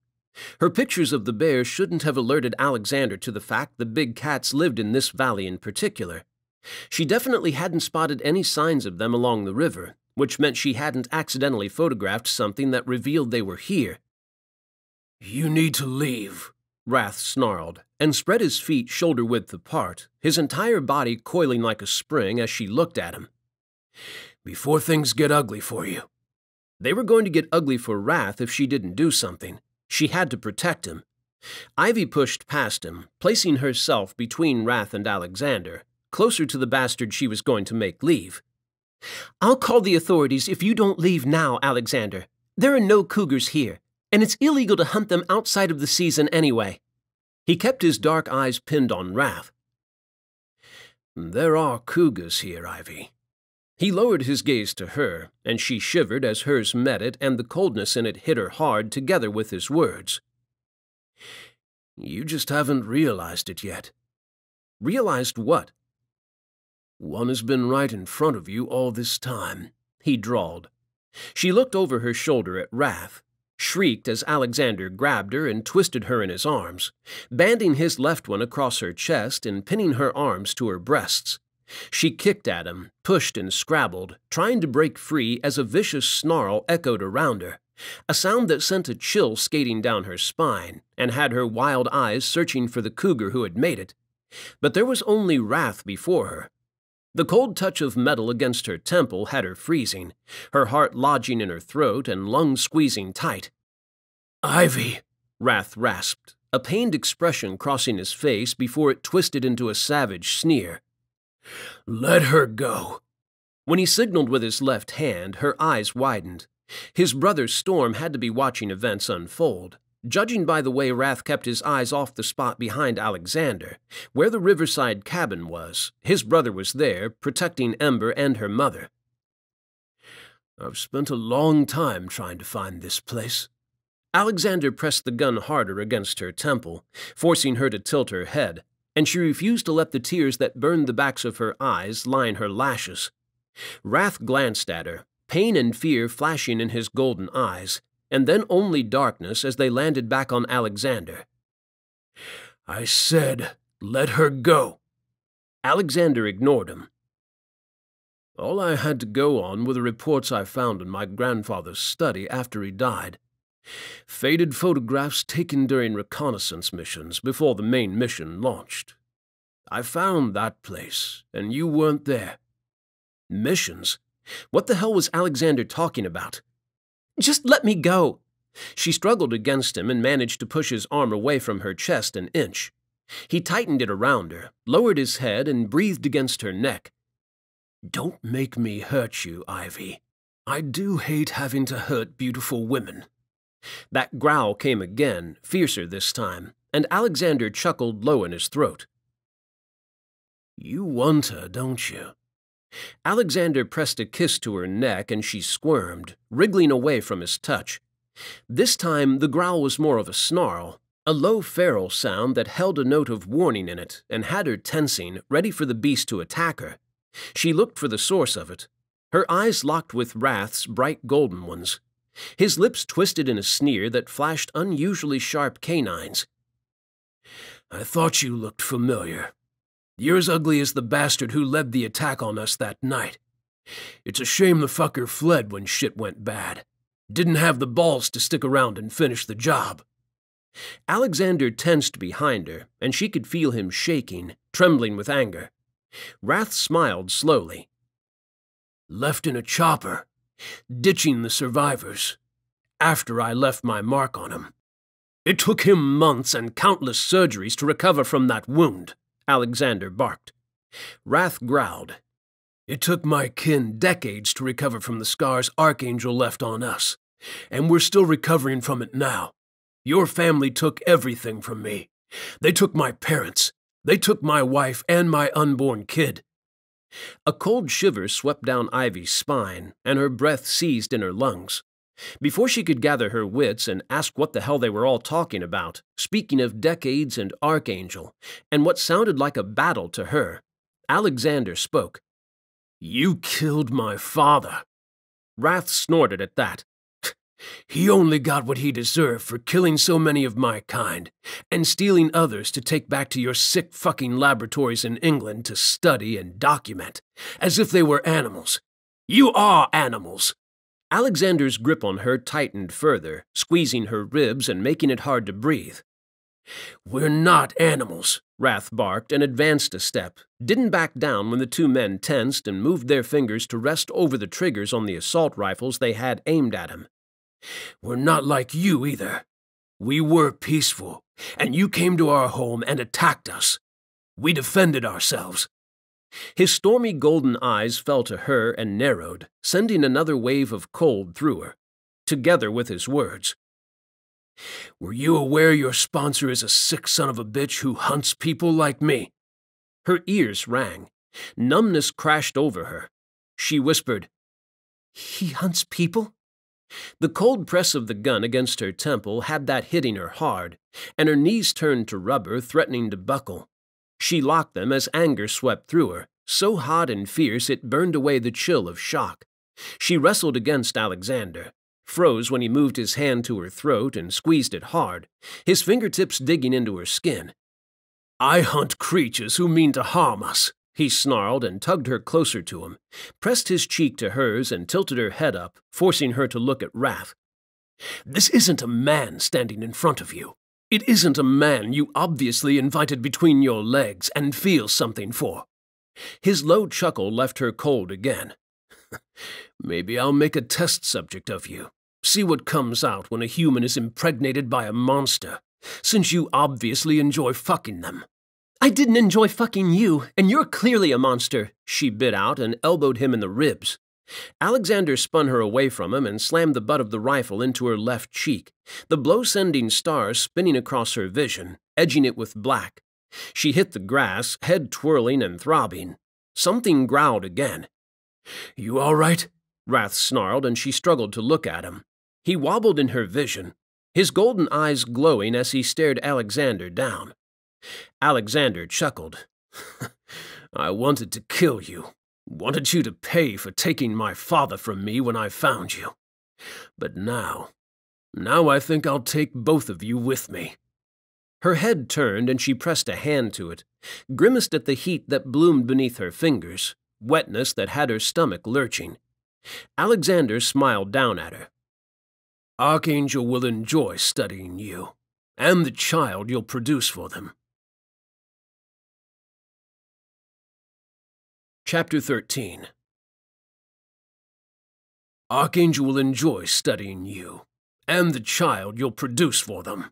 S2: Her pictures of the bears shouldn't have alerted Alexander to the fact the big cats lived in this valley in particular. She definitely hadn't spotted any signs of them along the river, which meant she hadn't accidentally photographed something that revealed they were here.
S1: "You need to leave,"
S2: Rath snarled, and spread his feet shoulder-width apart, his entire body coiling like a spring as she looked at him.
S1: "Before things get ugly for you."
S2: They were going to get ugly for Rath if she didn't do something. She had to protect him. Ivy pushed past him, placing herself between Rath and Alexander, closer to the bastard she was going to make leave. "I'll call the authorities if you don't leave now, Alexander. There are no cougars here, and it's illegal to hunt them outside of the season anyway." He kept his dark eyes pinned on Rath.
S1: "There are cougars here, Ivy."
S2: He lowered his gaze to her, and she shivered as hers met it, and the coldness in it hit her hard together with his words.
S1: "You just haven't realized it yet."
S2: "Realized what?"
S1: "One has been right in front of you all this time,"
S2: he drawled. She looked over her shoulder at Rath, shrieked as Alexander grabbed her and twisted her in his arms, banding his left one across her chest and pinning her arms to her breasts. She kicked at him, pushed and scrabbled, trying to break free as a vicious snarl echoed around her, a sound that sent a chill skating down her spine and had her wild eyes searching for the cougar who had made it. But there was only Rath before her. The cold touch of metal against her temple had her freezing, her heart lodging in her throat and lungs squeezing tight.
S1: "Ivy,"
S2: Rath rasped, a pained expression crossing his face before it twisted into a savage sneer.
S1: "Let her go."
S2: When he signaled with his left hand, her eyes widened. His brother Storm had to be watching events unfold, judging by the way Rath kept his eyes off the spot behind Alexander, where the riverside cabin was. His brother was there, protecting Ember and her mother.
S1: "I've spent a long time trying to find this place."
S2: Alexander pressed the gun harder against her temple, forcing her to tilt her head, and she refused to let the tears that burned the backs of her eyes line her lashes. Rath glanced at her, pain and fear flashing in his golden eyes, and then only darkness as they landed back on Alexander.
S1: "I said, let her go."
S2: Alexander ignored him. All I had to go on were the reports I found in my grandfather's study after he died. Faded photographs taken during reconnaissance missions before the main mission launched. I found that place, and you weren't there. Missions? What the hell was Alexander talking about? Just let me go! She struggled against him and managed to push his arm away from her chest an inch. He tightened it around her, lowered his head, and breathed against her neck. Don't make me hurt you, Ivy. I do hate having to hurt beautiful women. That growl came again, fiercer this time, and Alexander chuckled low in his throat. You want her, don't you? Alexander pressed a kiss to her neck and she squirmed, wriggling away from his touch. This time the growl was more of a snarl, a low feral sound that held a note of warning in it and had her tensing, ready for the beast to attack her. She looked for the source of it. Her eyes locked with Rath's bright golden ones. His lips twisted in a sneer that flashed unusually sharp canines. I thought you looked familiar. You're as ugly as the bastard who led the attack on us that night. It's a shame the fucker fled when shit went bad. Didn't have the balls to stick around and finish the job. Alexander tensed behind her, and she could feel him shaking, trembling with anger. Rath smiled slowly. Left in a chopper, ditching the survivors, after I left my mark on him. It took him months and countless surgeries to recover from that wound, Alexander barked. Rath growled. It took my kin decades to recover from the scars Archangel left on us, and we're still recovering from it now. Your family took everything from me. They took my parents. They took my wife and my unborn kid. A cold shiver swept down Ivy's spine, and her breath seized in her lungs. Before she could gather her wits and ask what the hell they were all talking about, speaking of decades and Archangel, and what sounded like a battle to her, Alexander spoke. You killed my father. Rath snorted at that. He only got what he deserved for killing so many of my kind, and stealing others to take back to your sick fucking laboratories in England to study and document, as if they were animals. You are animals! Alexander's grip on her tightened further, squeezing her ribs and making it hard to breathe. We're not animals, Rath barked and advanced a step, didn't back down when the two men tensed and moved their fingers to rest over the triggers on the assault rifles they had aimed at him. We're not like you either. We were peaceful, and you came to our home and attacked us. We defended ourselves. His stormy golden eyes fell to her and narrowed, sending another wave of cold through her, together with his words. Were you aware your sponsor is a sick son of a bitch who hunts people like me? Her ears rang. Numbness crashed over her. She whispered, He hunts people? The cold press of the gun against her temple had that hitting her hard, and her knees turned to rubber, threatening to buckle. She locked them as anger swept through her, so hot and fierce it burned away the chill of shock. She wrestled against Alexander, froze when he moved his hand to her throat and squeezed it hard, his fingertips digging into her skin. I hunt creatures who mean to harm us, he snarled and tugged her closer to him, pressed his cheek to hers and tilted her head up, forcing her to look at Rath. This isn't a man standing in front of you. It isn't a man you obviously invited between your legs and feel something for. His low chuckle left her cold again. Maybe I'll make a test subject of you. See what comes out when a human is impregnated by a monster, since you obviously enjoy fucking them. I didn't enjoy fucking you, and you're clearly a monster, she bit out and elbowed him in the ribs. Alexander spun her away from him and slammed the butt of the rifle into her left cheek, the blow sending stars spinning across her vision, edging it with black. She hit the grass, head twirling and throbbing. Something growled again. You all right? Rath snarled, and she struggled to look at him. He wobbled in her vision, his golden eyes glowing as he stared Alexander down. Alexander chuckled. I wanted to kill you. Wanted you to pay for taking my father from me when I found you. But now I think I'll take both of you with me. Her head turned and she pressed a hand to it, grimaced at the heat that bloomed beneath her fingers, wetness that had her stomach lurching. Alexander smiled down at her. Archangel will enjoy studying you, and the child you'll produce for them. Chapter 13. Archangel will enjoy studying you, and the child you'll produce for them.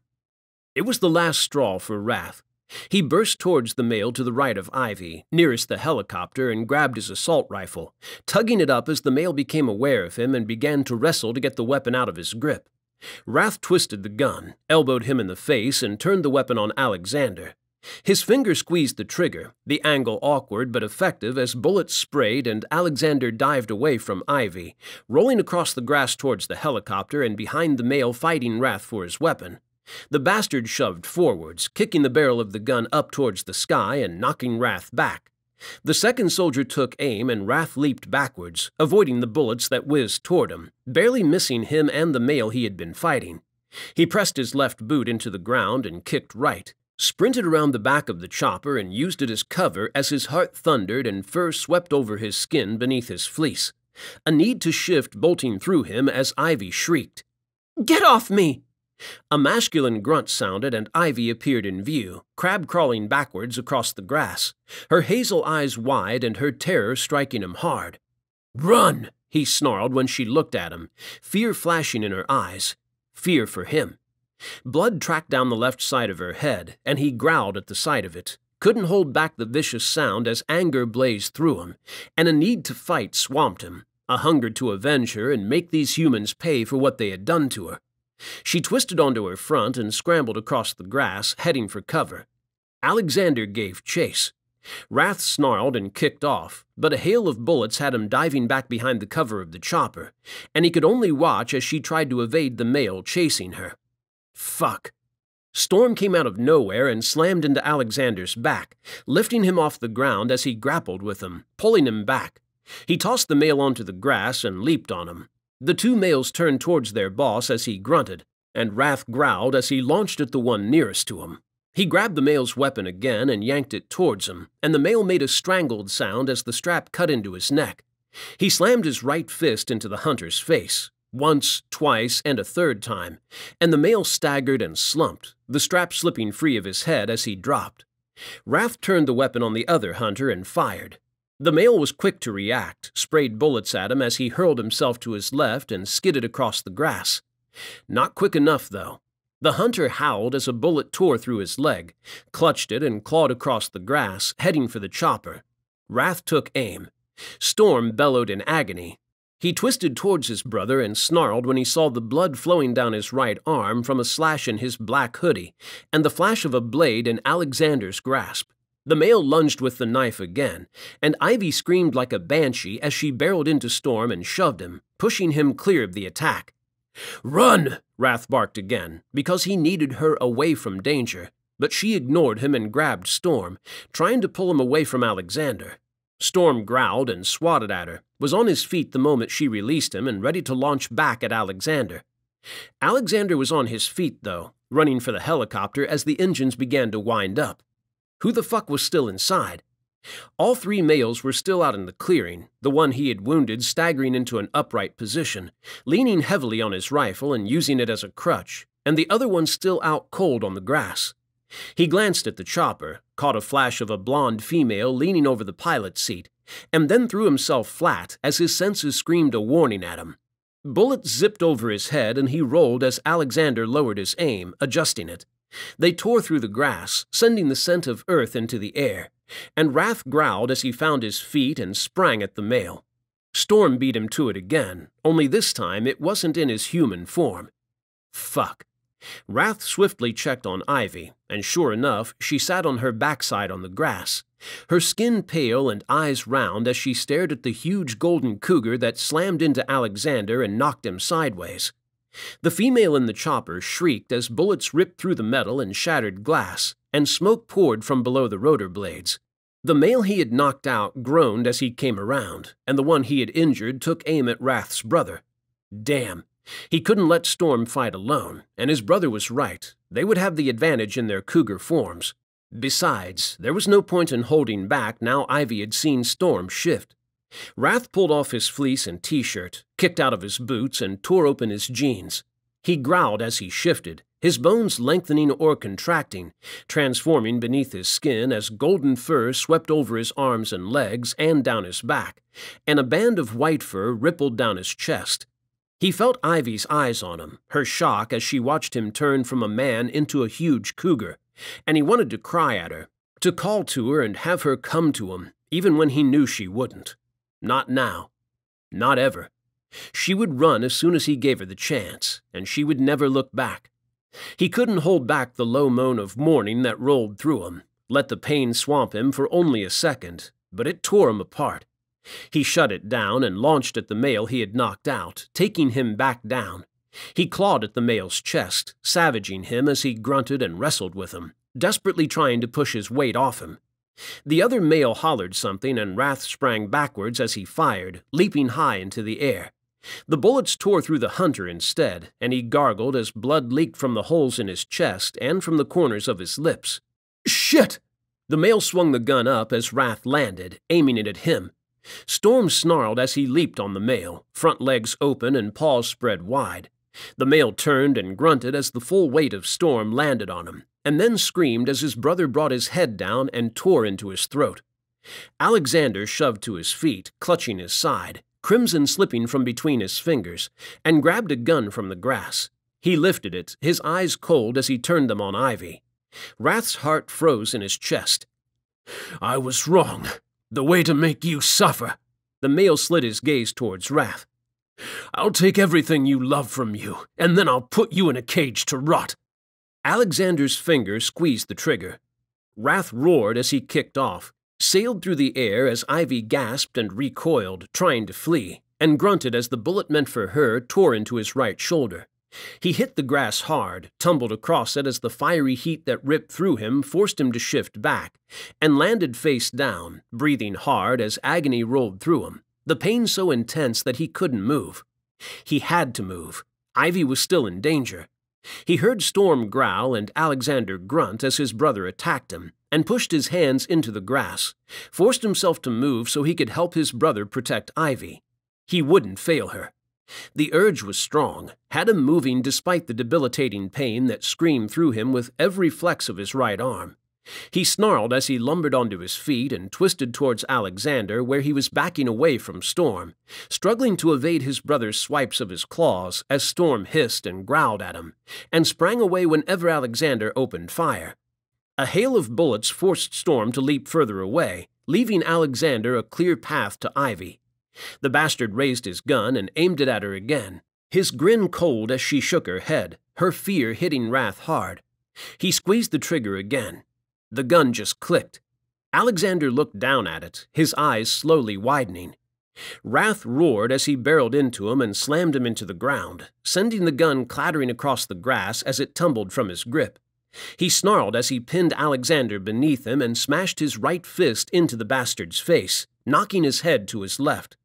S2: It was the last straw for Rath. He burst towards the male to the right of Ivy, nearest the helicopter, and grabbed his assault rifle, tugging it up as the male became aware of him and began to wrestle to get the weapon out of his grip. Rath twisted the gun, elbowed him in the face, and turned the weapon on Alexander. His finger squeezed the trigger, the angle awkward but effective as bullets sprayed and Alexander dived away from Ivy, rolling across the grass towards the helicopter and behind the male fighting Rath for his weapon. The bastard shoved forwards, kicking the barrel of the gun up towards the sky and knocking Rath back. The second soldier took aim and Rath leaped backwards, avoiding the bullets that whizzed toward him, barely missing him and the male he had been fighting. He pressed his left boot into the ground and kicked right, sprinted around the back of the chopper and used it as cover as his heart thundered and fur swept over his skin beneath his fleece. A need to shift bolting through him as Ivy shrieked, "Get off me!" A masculine grunt sounded and Ivy appeared in view, crab-crawling backwards across the grass, her hazel eyes wide and her terror striking him hard. "Run!" he snarled when she looked at him, fear flashing in her eyes. Fear for him. Blood tracked down the left side of her head, and he growled at the sight of it, couldn't hold back the vicious sound as anger blazed through him, and a need to fight swamped him, a hunger to avenge her and make these humans pay for what they had done to her. She twisted onto her front and scrambled across the grass, heading for cover. Alexander gave chase. Rath snarled and kicked off, but a hail of bullets had him diving back behind the cover of the chopper, and he could only watch as she tried to evade the male chasing her. Fuck. Storm came out of nowhere and slammed into Alexander's back, lifting him off the ground as he grappled with him, pulling him back. He tossed the male onto the grass and leaped on him. The two males turned towards their boss as he grunted, and Rath growled as he launched at the one nearest to him. He grabbed the male's weapon again and yanked it towards him, and the male made a strangled sound as the strap cut into his neck. He slammed his right fist into the hunter's face, once, twice, and a third time, and the male staggered and slumped, the strap slipping free of his head as he dropped. Rath turned the weapon on the other hunter and fired. The male was quick to react, sprayed bullets at him as he hurled himself to his left and skidded across the grass. Not quick enough, though. The hunter howled as a bullet tore through his leg, clutched it and clawed across the grass, heading for the chopper. Rath took aim. Storm bellowed in agony. He twisted towards his brother and snarled when he saw the blood flowing down his right arm from a slash in his black hoodie and the flash of a blade in Alexander's grasp. The male lunged with the knife again, and Ivy screamed like a banshee as she barreled into Storm and shoved him, pushing him clear of the attack. "Run!" Rath barked again, because he needed her away from danger, but she ignored him and grabbed Storm, trying to pull him away from Alexander. Storm growled and swatted at her, was on his feet the moment she released him and ready to launch back at Alexander. Alexander was on his feet, though, running for the helicopter as the engines began to wind up. Who the fuck was still inside? All three males were still out in the clearing, the one he had wounded staggering into an upright position, leaning heavily on his rifle and using it as a crutch, and the other one still out cold on the grass. He glanced at the chopper, caught a flash of a blonde female leaning over the pilot's seat, and then threw himself flat as his senses screamed a warning at him. Bullets zipped over his head and he rolled as Alexander lowered his aim, adjusting it. They tore through the grass, sending the scent of earth into the air, and Rath growled as he found his feet and sprang at the male. Storm beat him to it again, only this time it wasn't in his human form. Fuck. Rath swiftly checked on Ivy, and sure enough, she sat on her backside on the grass, her skin pale and eyes round as she stared at the huge golden cougar that slammed into Alexander and knocked him sideways. The female in the chopper shrieked as bullets ripped through the metal and shattered glass, and smoke poured from below the rotor blades. The male he had knocked out groaned as he came around, and the one he had injured took aim at Rath's brother. Damn. He couldn't let Storm fight alone, and his brother was right. They would have the advantage in their cougar forms. Besides, there was no point in holding back now Ivy had seen Storm shift. Rath pulled off his fleece and t-shirt, kicked out of his boots, and tore open his jeans. He growled as he shifted, his bones lengthening or contracting, transforming beneath his skin as golden fur swept over his arms and legs and down his back, and a band of white fur rippled down his chest. He felt Ivy's eyes on him, her shock as she watched him turn from a man into a huge cougar, and he wanted to cry at her, to call to her and have her come to him, even when he knew she wouldn't. Not now. Not ever. She would run as soon as he gave her the chance, and she would never look back. He couldn't hold back the low moan of mourning that rolled through him, let the pain swamp him for only a second, but it tore him apart. He shut it down and launched at the male he had knocked out, taking him back down. He clawed at the male's chest, savaging him as he grunted and wrestled with him, desperately trying to push his weight off him. The other male hollered something, and Rath sprang backwards as he fired, leaping high into the air. The bullets tore through the hunter instead, and he gargled as blood leaked from the holes in his chest and from the corners of his lips. "Shit!" The male swung the gun up as Rath landed, aiming it at him. Storm snarled as he leaped on the male, front legs open and paws spread wide. The male turned and grunted as the full weight of Storm landed on him, and then screamed as his brother brought his head down and tore into his throat. Alexander shoved to his feet, clutching his side, crimson slipping from between his fingers, and grabbed a gun from the grass. He lifted it, his eyes cold as he turned them on Ivy. Rath's heart froze in his chest. "I was wrong. The way to make you suffer." The male slid his gaze towards Rath. "I'll take everything you love from you, and then I'll put you in a cage to rot." Alexander's finger squeezed the trigger. Rath roared as he kicked off, sailed through the air as Ivy gasped and recoiled, trying to flee, and grunted as the bullet meant for her tore into his right shoulder. He hit the grass hard, tumbled across it as the fiery heat that ripped through him forced him to shift back, and landed face down, breathing hard as agony rolled through him, the pain so intense that he couldn't move. He had to move. Ivy was still in danger. He heard Storm growl and Alexander grunt as his brother attacked him, and pushed his hands into the grass, forced himself to move so he could help his brother protect Ivy. He wouldn't fail her. The urge was strong, had him moving despite the debilitating pain that screamed through him with every flex of his right arm. He snarled as he lumbered onto his feet and twisted towards Alexander, where he was backing away from Storm, struggling to evade his brother's swipes of his claws as Storm hissed and growled at him, and sprang away whenever Alexander opened fire. A hail of bullets forced Storm to leap further away, leaving Alexander a clear path to Ivy. The bastard raised his gun and aimed it at her again, his grin cold as she shook her head, her fear hitting Rath hard. He squeezed the trigger again. The gun just clicked. Alexander looked down at it, his eyes slowly widening. Rath roared as he barreled into him and slammed him into the ground, sending the gun clattering across the grass as it tumbled from his grip. He snarled as he pinned Alexander beneath him and smashed his right fist into the bastard's face, knocking his head to his left.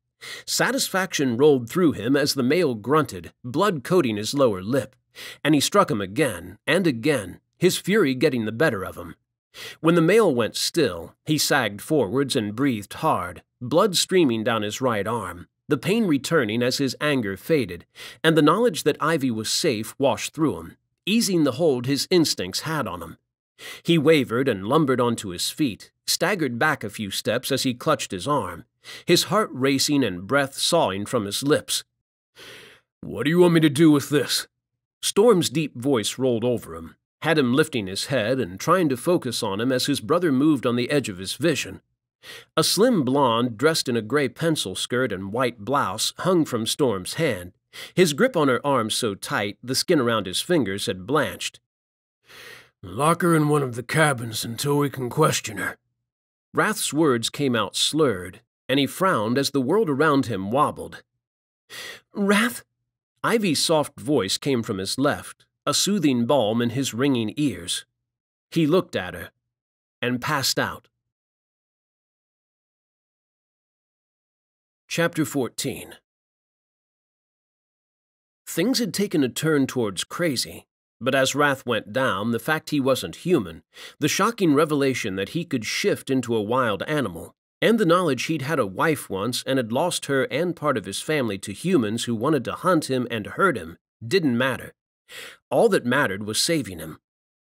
S2: Satisfaction rolled through him as the male grunted, blood coating his lower lip, and he struck him again and again, his fury getting the better of him. When the male went still, he sagged forwards and breathed hard, blood streaming down his right arm, the pain returning as his anger faded, and the knowledge that Ivy was safe washed through him, easing the hold his instincts had on him. He wavered and lumbered onto his feet, staggered back a few steps as he clutched his arm, his heart racing and breath sawing from his lips. "What do you want me to do with this?" Storm's deep voice rolled over him, had him lifting his head and trying to focus on him as his brother moved on the edge of his vision. A slim blonde dressed in a gray pencil skirt and white blouse hung from Storm's hand, his grip on her arm so tight the skin around his fingers had blanched. "Lock her in one of the cabins until we can question her." Rath's words came out slurred, and he frowned as the world around him wobbled. "Rath?" Ivy's soft voice came from his left, a soothing balm in his ringing ears. He looked at her, and passed out. Chapter 14. Things had taken a turn towards crazy But as Rath went down, the fact he wasn't human, the shocking revelation that he could shift into a wild animal, and the knowledge he'd had a wife once and had lost her and part of his family to humans who wanted to hunt him and hurt him, didn't matter. All that mattered was saving him.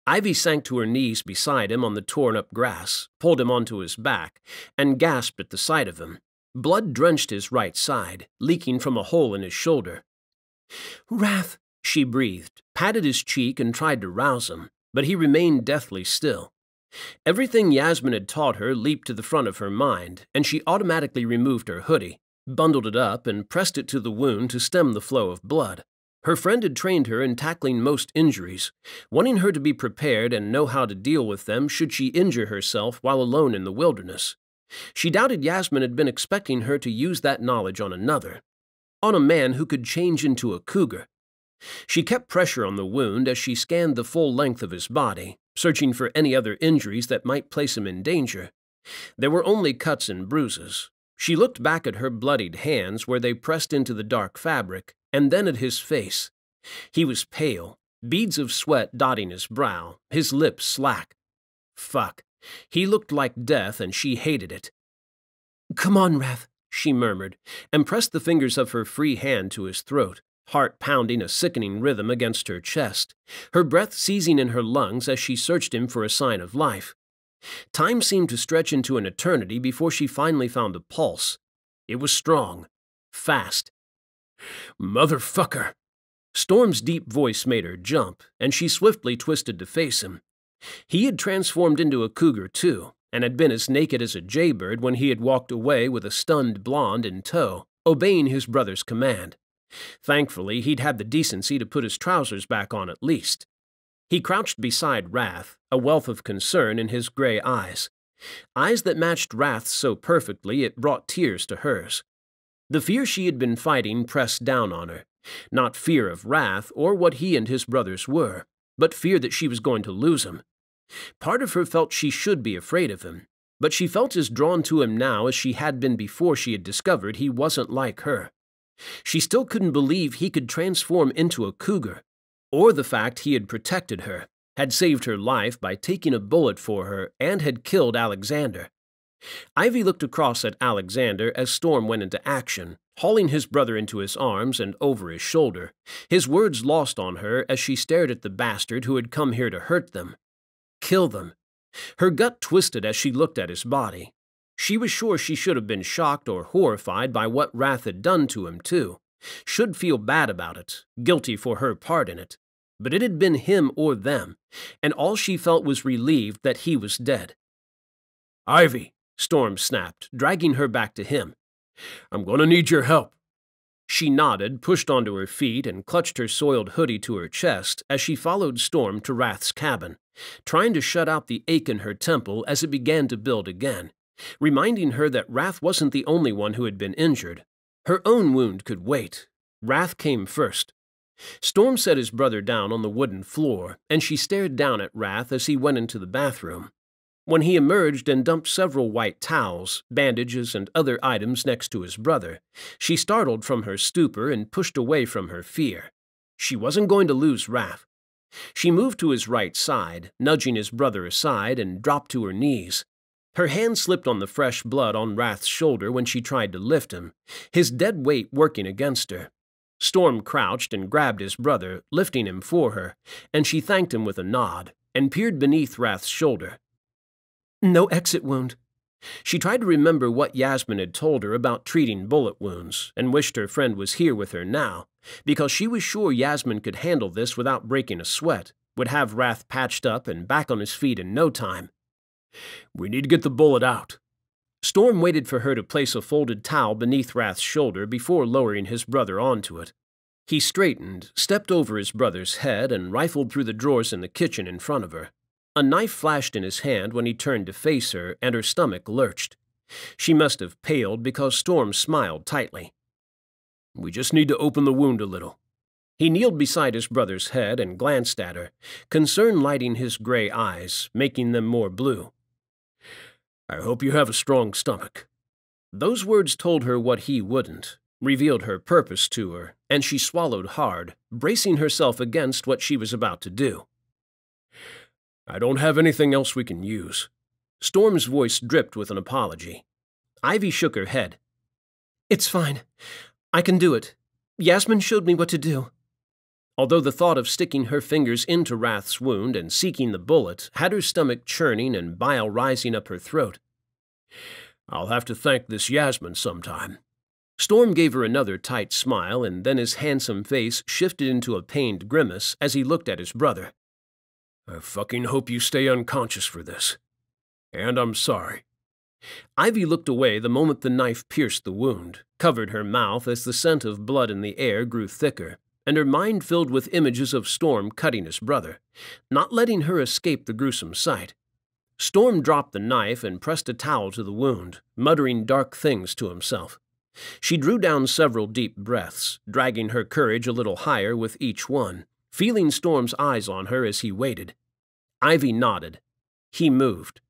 S2: Ivy sank to her knees beside him on the torn-up grass, pulled him onto his back, and gasped at the sight of him. Blood drenched his right side, leaking from a hole in his shoulder. "Rath," she breathed, patted his cheek and tried to rouse him, but he remained deathly still. Everything Yasmin had taught her leaped to the front of her mind, and she automatically removed her hoodie, bundled it up, and pressed it to the wound to stem the flow of blood. Her friend had trained her in tackling most injuries, wanting her to be prepared and know how to deal with them should she injure herself while alone in the wilderness. She doubted Yasmin had been expecting her to use that knowledge on another, on a man who could change into a cougar. She kept pressure on the wound as she scanned the full length of his body, searching for any other injuries that might place him in danger. There were only cuts and bruises. She looked back at her bloodied hands where they pressed into the dark fabric, and then at his face. He was pale, beads of sweat dotting his brow, his lips slack. Fuck. He looked like death, and she hated it. "Come on, Rath," she murmured, and pressed the fingers of her free hand to his throat, heart pounding a sickening rhythm against her chest, her breath seizing in her lungs as she searched him for a sign of life. Time seemed to stretch into an eternity before she finally found a pulse. It was strong, fast. "Motherfucker!" Storm's deep voice made her jump, and she swiftly twisted to face him. He had transformed into a cougar, too, and had been as naked as a jaybird when he had walked away with a stunned blonde in tow, obeying his brother's command. Thankfully, he'd had the decency to put his trousers back on at least. He crouched beside Rath, a wealth of concern in his gray eyes. Eyes that matched Rath's so perfectly it brought tears to hers. The fear she had been fighting pressed down on her. Not fear of Rath or what he and his brothers were, but fear that she was going to lose him. Part of her felt she should be afraid of him, but she felt as drawn to him now as she had been before she had discovered he wasn't like her. She still couldn't believe he could transform into a cougar, or the fact he had protected her, had saved her life by taking a bullet for her, and had killed Alexander. Ivy looked across at Alexander as Storm went into action, hauling his brother into his arms and over his shoulder, his words lost on her as she stared at the bastard who had come here to hurt them. Kill them. Her gut twisted as she looked at his body. She was sure she should have been shocked or horrified by what Rath had done to him, too. Should feel bad about it, guilty for her part in it. But it had been him or them, and all she felt was relieved that he was dead. "Ivy," Storm snapped, dragging her back to him. "I'm going to need your help." She nodded, pushed onto her feet, and clutched her soiled hoodie to her chest as she followed Storm to Rath's cabin, trying to shut out the ache in her temple as it began to build again, reminding her that Rath wasn't the only one who had been injured. Her own wound could wait. Rath came first. Storm set his brother down on the wooden floor, and she stared down at Rath as he went into the bathroom. When he emerged and dumped several white towels, bandages, and other items next to his brother, she startled from her stupor and pushed away from her fear. She wasn't going to lose Rath. She moved to his right side, nudging his brother aside, and dropped to her knees. Her hand slipped on the fresh blood on Rath's shoulder when she tried to lift him, his dead weight working against her. Storm crouched and grabbed his brother, lifting him for her, and she thanked him with a nod, and peered beneath Rath's shoulder. "No exit wound." She tried to remember what Yasmin had told her about treating bullet wounds, and wished her friend was here with her now, because she was sure Yasmin could handle this without breaking a sweat, would have Rath patched up and back on his feet in no time. "We need to get the bullet out." Storm waited for her to place a folded towel beneath Rath's shoulder before lowering his brother onto it. He straightened, stepped over his brother's head, and rifled through the drawers in the kitchen in front of her. A knife flashed in his hand when he turned to face her, and her stomach lurched. She must have paled because Storm smiled tightly. "We just need to open the wound a little." He kneeled beside his brother's head and glanced at her, concern lighting his gray eyes, making them more blue. "I hope you have a strong stomach." Those words told her what he wouldn't, revealed her purpose to her, and she swallowed hard, bracing herself against what she was about to do.
S1: I don't have anything else we can use.
S2: Storm's voice dripped with an apology. Ivy shook her head. It's fine. I can do it. Yasmin showed me what to do. Although the thought of sticking her fingers into Rath's wound and seeking the bullet had her stomach churning and bile rising up her throat.
S1: I'll have to thank this Yasmin sometime.
S2: Storm gave her another tight smile, and then his handsome face shifted into a pained grimace as he looked at his brother.
S1: I fucking hope you stay unconscious for this. And I'm sorry.
S2: Ivy looked away the moment the knife pierced the wound, covered her mouth as the scent of blood in the air grew thicker, and her mind filled with images of Storm cutting his brother, not letting her escape the gruesome sight. Storm dropped the knife and pressed a towel to the wound, muttering dark things to himself. She drew down several deep breaths, dragging her courage a little higher with each one, feeling Storm's eyes on her as he waited. Ivy nodded. He moved.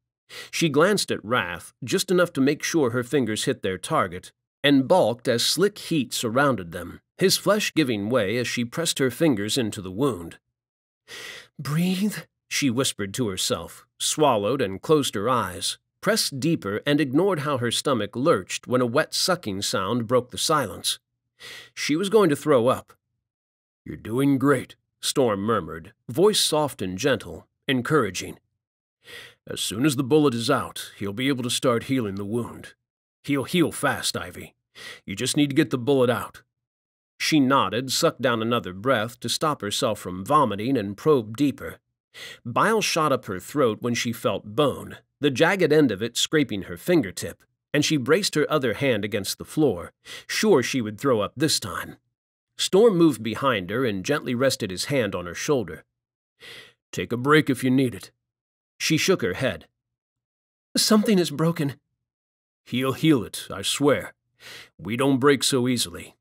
S2: She glanced at Rath, just enough to make sure her fingers hit their target, and balked as slick heat surrounded them, his flesh giving way as she pressed her fingers into the wound. "Breathe," she whispered to herself, swallowed and closed her eyes, pressed deeper and ignored how her stomach lurched when a wet sucking sound broke the silence. She was going to throw up.
S1: "You're doing great,"
S2: Storm murmured, voice soft and gentle, encouraging.
S1: "As soon as the bullet is out, he'll be able to start healing the wound. He'll heal fast, Ivy. You just need to get the bullet out."
S2: She nodded, sucked down another breath to stop herself from vomiting, and probed deeper. Bile shot up her throat when she felt bone, the jagged end of it scraping her fingertip, and she braced her other hand against the floor, sure she would throw up this time. Storm moved behind her and gently rested his hand on her shoulder.
S1: "Take a break if you need it."
S2: She shook her head. "Something is broken."
S1: "He'll heal it, I swear. We don't break so easily.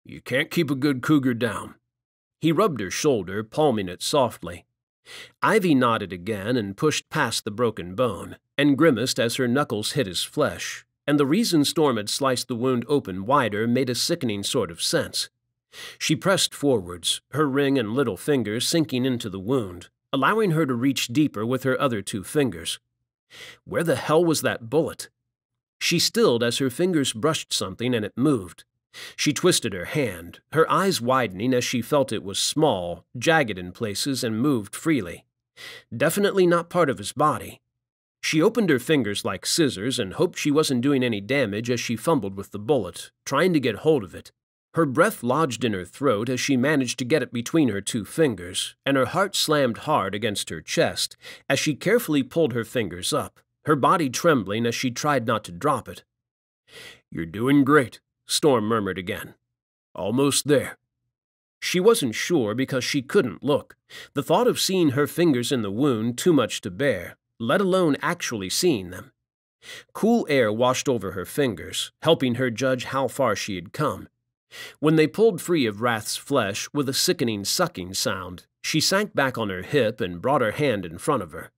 S1: You can't keep a good cougar down."
S2: He rubbed her shoulder, palming it softly. Ivy nodded again and pushed past the broken bone, and grimaced as her knuckles hit his flesh, and the reason Storm had sliced the wound open wider made a sickening sort of sense. She pressed forwards, her ring and little finger sinking into the wound, allowing her to reach deeper with her other two fingers. Where the hell was that bullet? She stilled as her fingers brushed something and it moved. She twisted her hand, her eyes widening as she felt it was small, jagged in places, and moved freely. Definitely not part of his body. She opened her fingers like scissors and hoped she wasn't doing any damage as she fumbled with the bullet, trying to get hold of it. Her breath lodged in her throat as she managed to get it between her two fingers, and her heart slammed hard against her chest as she carefully pulled her fingers up, her body trembling as she tried not to drop it.
S1: "You're doing great," Storm murmured again. "Almost there."
S2: She wasn't sure because she couldn't look, the thought of seeing her fingers in the wound too much to bear, let alone actually seeing them. Cool air washed over her fingers, helping her judge how far she had come. When they pulled free of Rath's flesh with a sickening sucking sound, she sank back on her hip and brought her hand in front of her.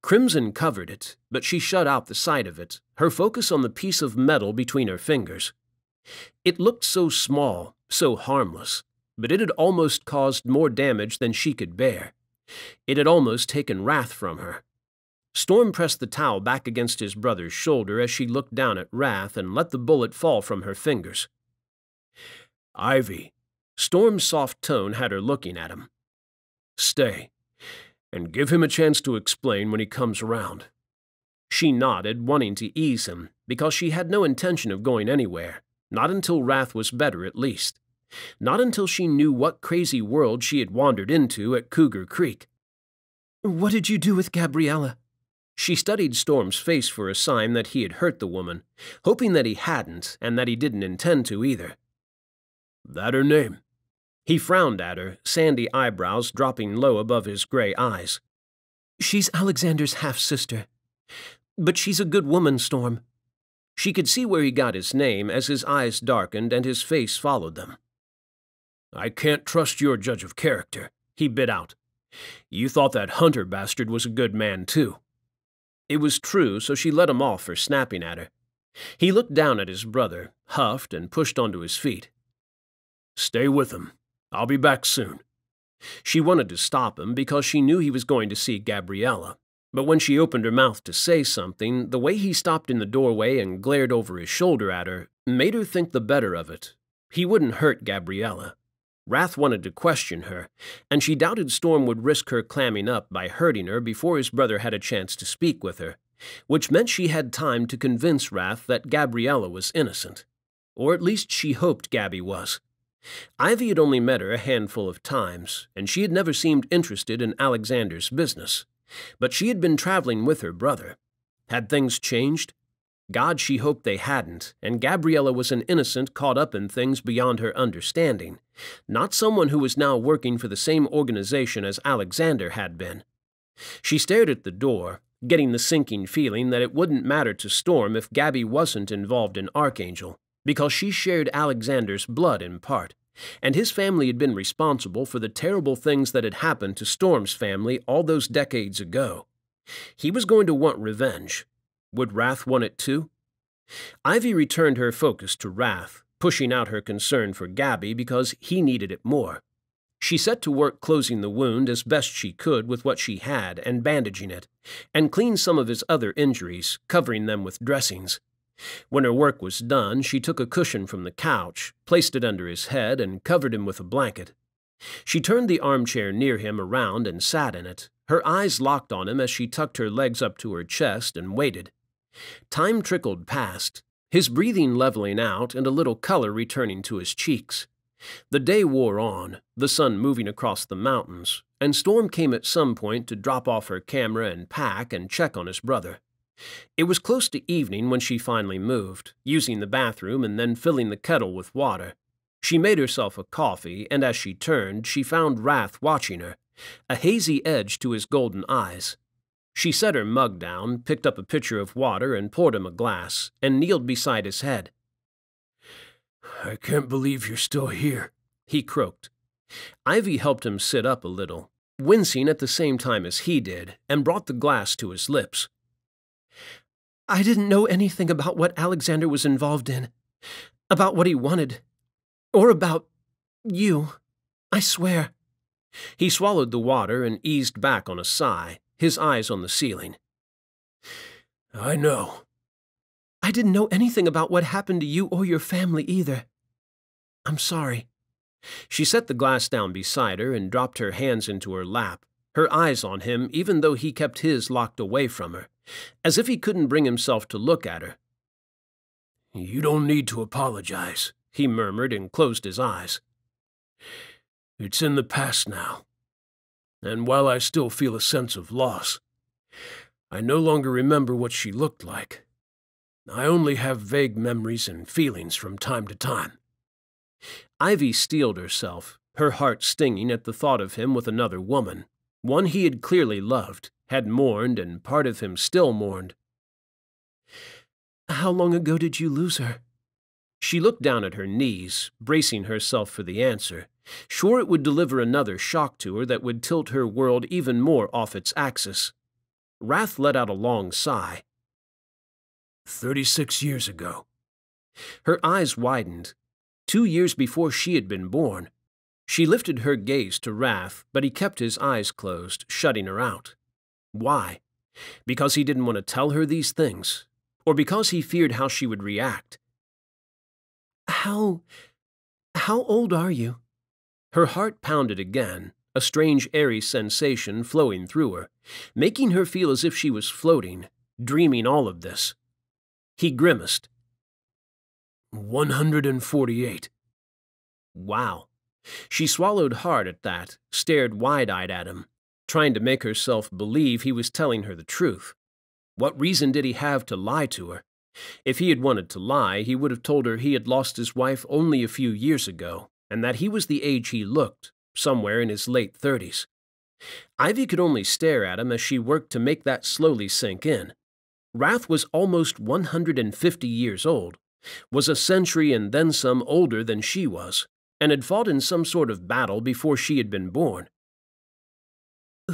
S2: Crimson covered it, but she shut out the sight of it, her focus on the piece of metal between her fingers. It looked so small, so harmless, but it had almost caused more damage than she could bear. It had almost taken Rath from her. Storm pressed the towel back against his brother's shoulder as she looked down at Rath and let the bullet fall from her fingers.
S1: "Ivy,"
S2: Storm's soft tone had her looking at him.
S1: "Stay, and give him a chance to explain when he comes around."
S2: She nodded, wanting to ease him, because she had no intention of going anywhere, not until Rath was better at least. Not until she knew what crazy world she had wandered into at Cougar Creek. "What did you do with Gabriella?" She studied Storm's face for a sign that he had hurt the woman, hoping that he hadn't and that he didn't intend to either.
S1: "That her name?"
S2: He frowned at her, sandy eyebrows dropping low above his gray eyes. "She's Alexander's half-sister. But she's a good woman, Storm." She could see where he got his name as his eyes darkened and his face followed them.
S1: "I can't trust your judge of character," he bit out. "You thought that Hunter bastard was a good man, too."
S2: It was true, so she let him off for snapping at her. He looked down at his brother, huffed, and pushed onto his feet. Stay with him. I'll be back soon. She wanted to stop him because she knew he was going to see Gabriella. But when she opened her mouth to say something, the way he stopped in the doorway and glared over his shoulder at her made her think the better of it. He wouldn't hurt Gabriella. Rath wanted to question her, and she doubted Storm would risk her clamming up by hurting her before his brother had a chance to speak with her, which meant she had time to convince Rath that Gabriella was innocent. Or at least she hoped Gabby was. Ivy had only met her a handful of times, and she had never seemed interested in Alexander's business. But she had been traveling with her brother. Had things changed? God, she hoped they hadn't, and Gabriella was an innocent caught up in things beyond her understanding, not someone who was now working for the same organization as Alexander had been. She stared at the door, getting the sinking feeling that it wouldn't matter to Storm if Gabby wasn't involved in Archangel, because she shared Alexander's blood in part, and his family had been responsible for the terrible things that had happened to Storm's family all those decades ago. He was going to want revenge. Would Rath want it too? Ivy returned her focus to Rath, pushing out her concern for Gabby because he needed it more. She set to work closing the wound as best she could with what she had and bandaging it, and cleaned some of his other injuries, covering them with dressings. When her work was done, she took a cushion from the couch, placed it under his head, and covered him with a blanket. She turned the armchair near him around and sat in it, her eyes locked on him as she tucked her legs up to her chest and waited. Time trickled past, his breathing leveling out and a little color returning to his cheeks. The day wore on, the sun moving across the mountains, and Storm came at some point to drop off her camera and pack and check on his brother. It was close to evening when she finally moved, using the bathroom and then filling the kettle with water. She made herself a coffee, and as she turned, she found Rath watching her, a hazy edge to his golden eyes. She set her mug down, picked up a pitcher of water and poured him a glass, and kneeled beside his head. "I can't believe you're still here," he croaked. Ivy helped him sit up a little, wincing at the same time as he did, and brought the glass to his lips. "I didn't know anything about what Alexander was involved in, about what he wanted, or about you. I swear." He swallowed the water and eased back on a sigh, his eyes on the ceiling. "I know." "I didn't know anything about what happened to you or your family either. I'm sorry." She set the glass down beside her and dropped her hands into her lap, her eyes on him even though he kept his locked away from her, as if he couldn't bring himself to look at her. "You don't need to apologize," he murmured and closed his eyes. "It's in the past now. And while I still feel a sense of loss, I no longer remember what she looked like. I only have vague memories and feelings from time to time." Ivy steeled herself, her heart stinging at the thought of him with another woman, one he had clearly loved, had mourned, and part of him still mourned. "How long ago did you lose her?" She looked down at her knees, bracing herself for the answer, sure it would deliver another shock to her that would tilt her world even more off its axis. Rath let out a long sigh. 36 years ago. Her eyes widened. 2 years before she had been born. She lifted her gaze to Rath, but he kept his eyes closed, shutting her out. Why? Because he didn't want to tell her these things? Or because he feared how she would react? How old are you?" Her heart pounded again, a strange airy sensation flowing through her, making her feel as if she was floating, dreaming all of this. He grimaced. 148. Wow. She swallowed hard at that, stared wide-eyed at him, trying to make herself believe he was telling her the truth. What reason did he have to lie to her? If he had wanted to lie, he would have told her he had lost his wife only a few years ago, and that he was the age he looked, somewhere in his late 30s. Ivy could only stare at him as she worked to make that slowly sink in. Rath was almost 150 years old, was a century and then some older than she was, and had fought in some sort of battle before she had been born.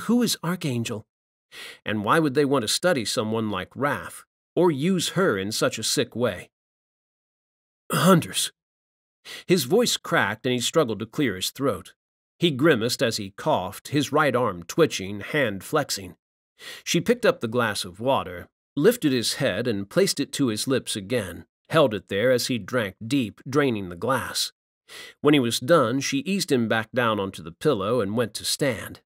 S2: Who is Archangel? And why would they want to study someone like Rath, or use her in such a sick way? Hunters. His voice cracked and he struggled to clear his throat. He grimaced as he coughed, his right arm twitching, hand flexing. She picked up the glass of water, lifted his head and placed it to his lips again, held it there as he drank deep, draining the glass. When he was done, she eased him back down onto the pillow and went to stand.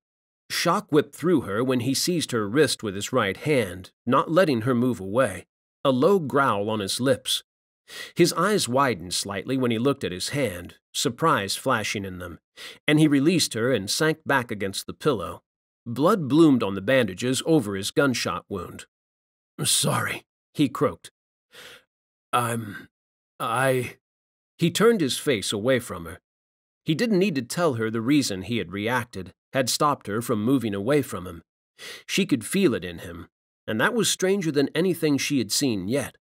S2: Shock whipped through her when he seized her wrist with his right hand, not letting her move away, a low growl on his lips. His eyes widened slightly when he looked at his hand, surprise flashing in them, and he released her and sank back against the pillow. Blood bloomed on the bandages over his gunshot wound. "Sorry," he croaked. I... He turned his face away from her. He didn't need to tell her the reason he had reacted, had stopped her from moving away from him. She could feel it in him, and that was stranger than anything she had seen yet.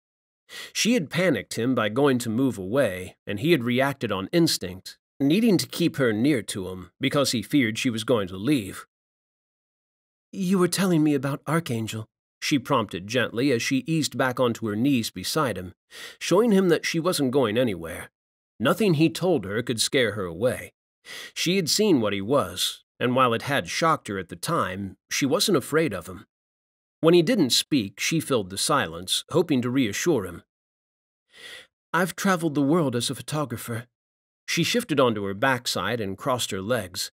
S2: She had panicked him by going to move away, and he had reacted on instinct, needing to keep her near to him because he feared she was going to leave. "You were telling me about Archangel," she prompted gently as she eased back onto her knees beside him, showing him that she wasn't going anywhere. Nothing he told her could scare her away. She had seen what he was, and while it had shocked her at the time, she wasn't afraid of him. When he didn't speak, she filled the silence, hoping to reassure him. "I've traveled the world as a photographer." She shifted onto her backside and crossed her legs.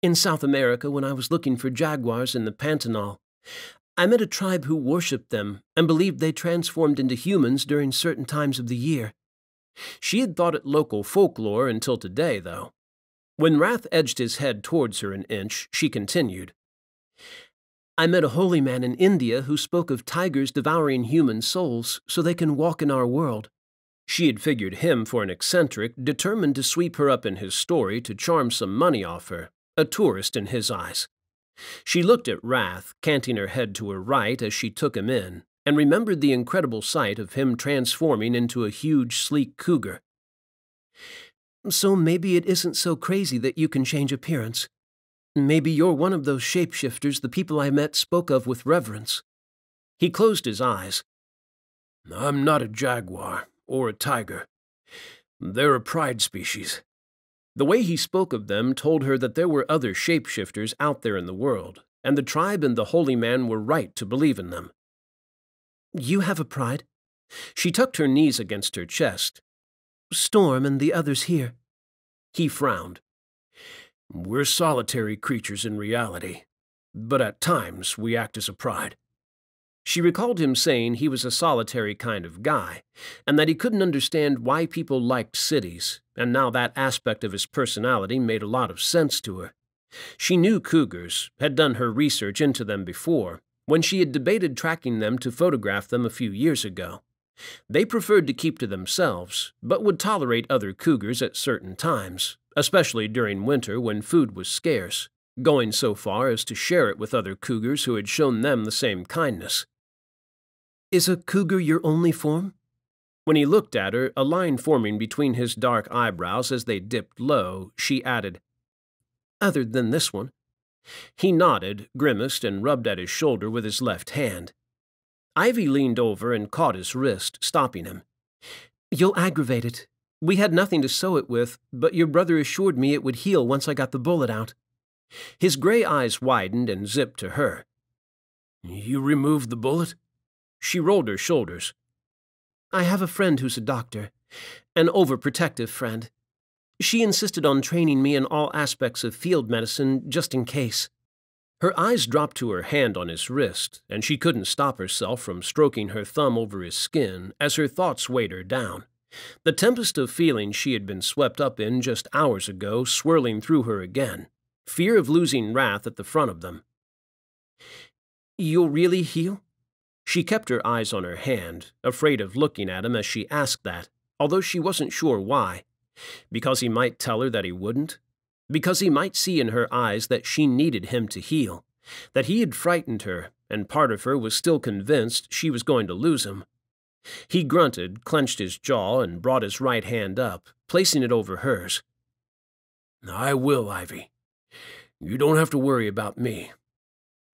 S2: "In South America, when I was looking for jaguars in the Pantanal, I met a tribe who worshipped them and believed they transformed into humans during certain times of the year. She had thought it local folklore until today, though. When Rath edged his head towards her an inch, she continued. I met a holy man in India who spoke of tigers devouring human souls so they can walk in our world. She had figured him for an eccentric, determined to sweep her up in his story to charm some money off her, a tourist in his eyes. She looked at Rath, canting her head to her right as she took him in, and remembered the incredible sight of him transforming into a huge, sleek cougar. So maybe it isn't so crazy that you can change appearance. Maybe you're one of those shapeshifters the people I met spoke of with reverence. He closed his eyes. I'm not a jaguar or a tiger. They're a pride species. The way he spoke of them told her that there were other shapeshifters out there in the world, and the tribe and the holy man were right to believe in them. You have a pride? She tucked her knees against her chest. Storm and the others here. He frowned. We're solitary creatures in reality, but at times we act as a pride. She recalled him saying he was a solitary kind of guy, and that he couldn't understand why people liked cities, and now that aspect of his personality made a lot of sense to her. She knew cougars, had done her research into them before, when she had debated tracking them to photograph them a few years ago. They preferred to keep to themselves, but would tolerate other cougars at certain times, especially during winter when food was scarce, going so far as to share it with other cougars who had shown them the same kindness. Is a cougar your only form? When he looked at her, a line forming between his dark eyebrows as they dipped low, she added, Other than this one. He nodded, grimaced, and rubbed at his shoulder with his left hand. Ivy leaned over and caught his wrist, stopping him. You'll aggravate it. We had nothing to sew it with, but your brother assured me it would heal once I got the bullet out. His gray eyes widened and zipped to her. You removed the bullet? She rolled her shoulders. I have a friend who's a doctor, an overprotective friend. She insisted on training me in all aspects of field medicine just in case. Her eyes dropped to her hand on his wrist, and she couldn't stop herself from stroking her thumb over his skin as her thoughts weighed her down. The tempest of feelings she had been swept up in just hours ago swirling through her again, fear of losing Rath at the front of them. You'll really heal? She kept her eyes on her hand, afraid of looking at him as she asked that, although she wasn't sure why. Because he might tell her that he wouldn't? Because he might see in her eyes that she needed him to heal, that he had frightened her, and part of her was still convinced she was going to lose him. He grunted, clenched his jaw, and brought his right hand up, placing it over hers. I will, Ivy. You don't have to worry about me.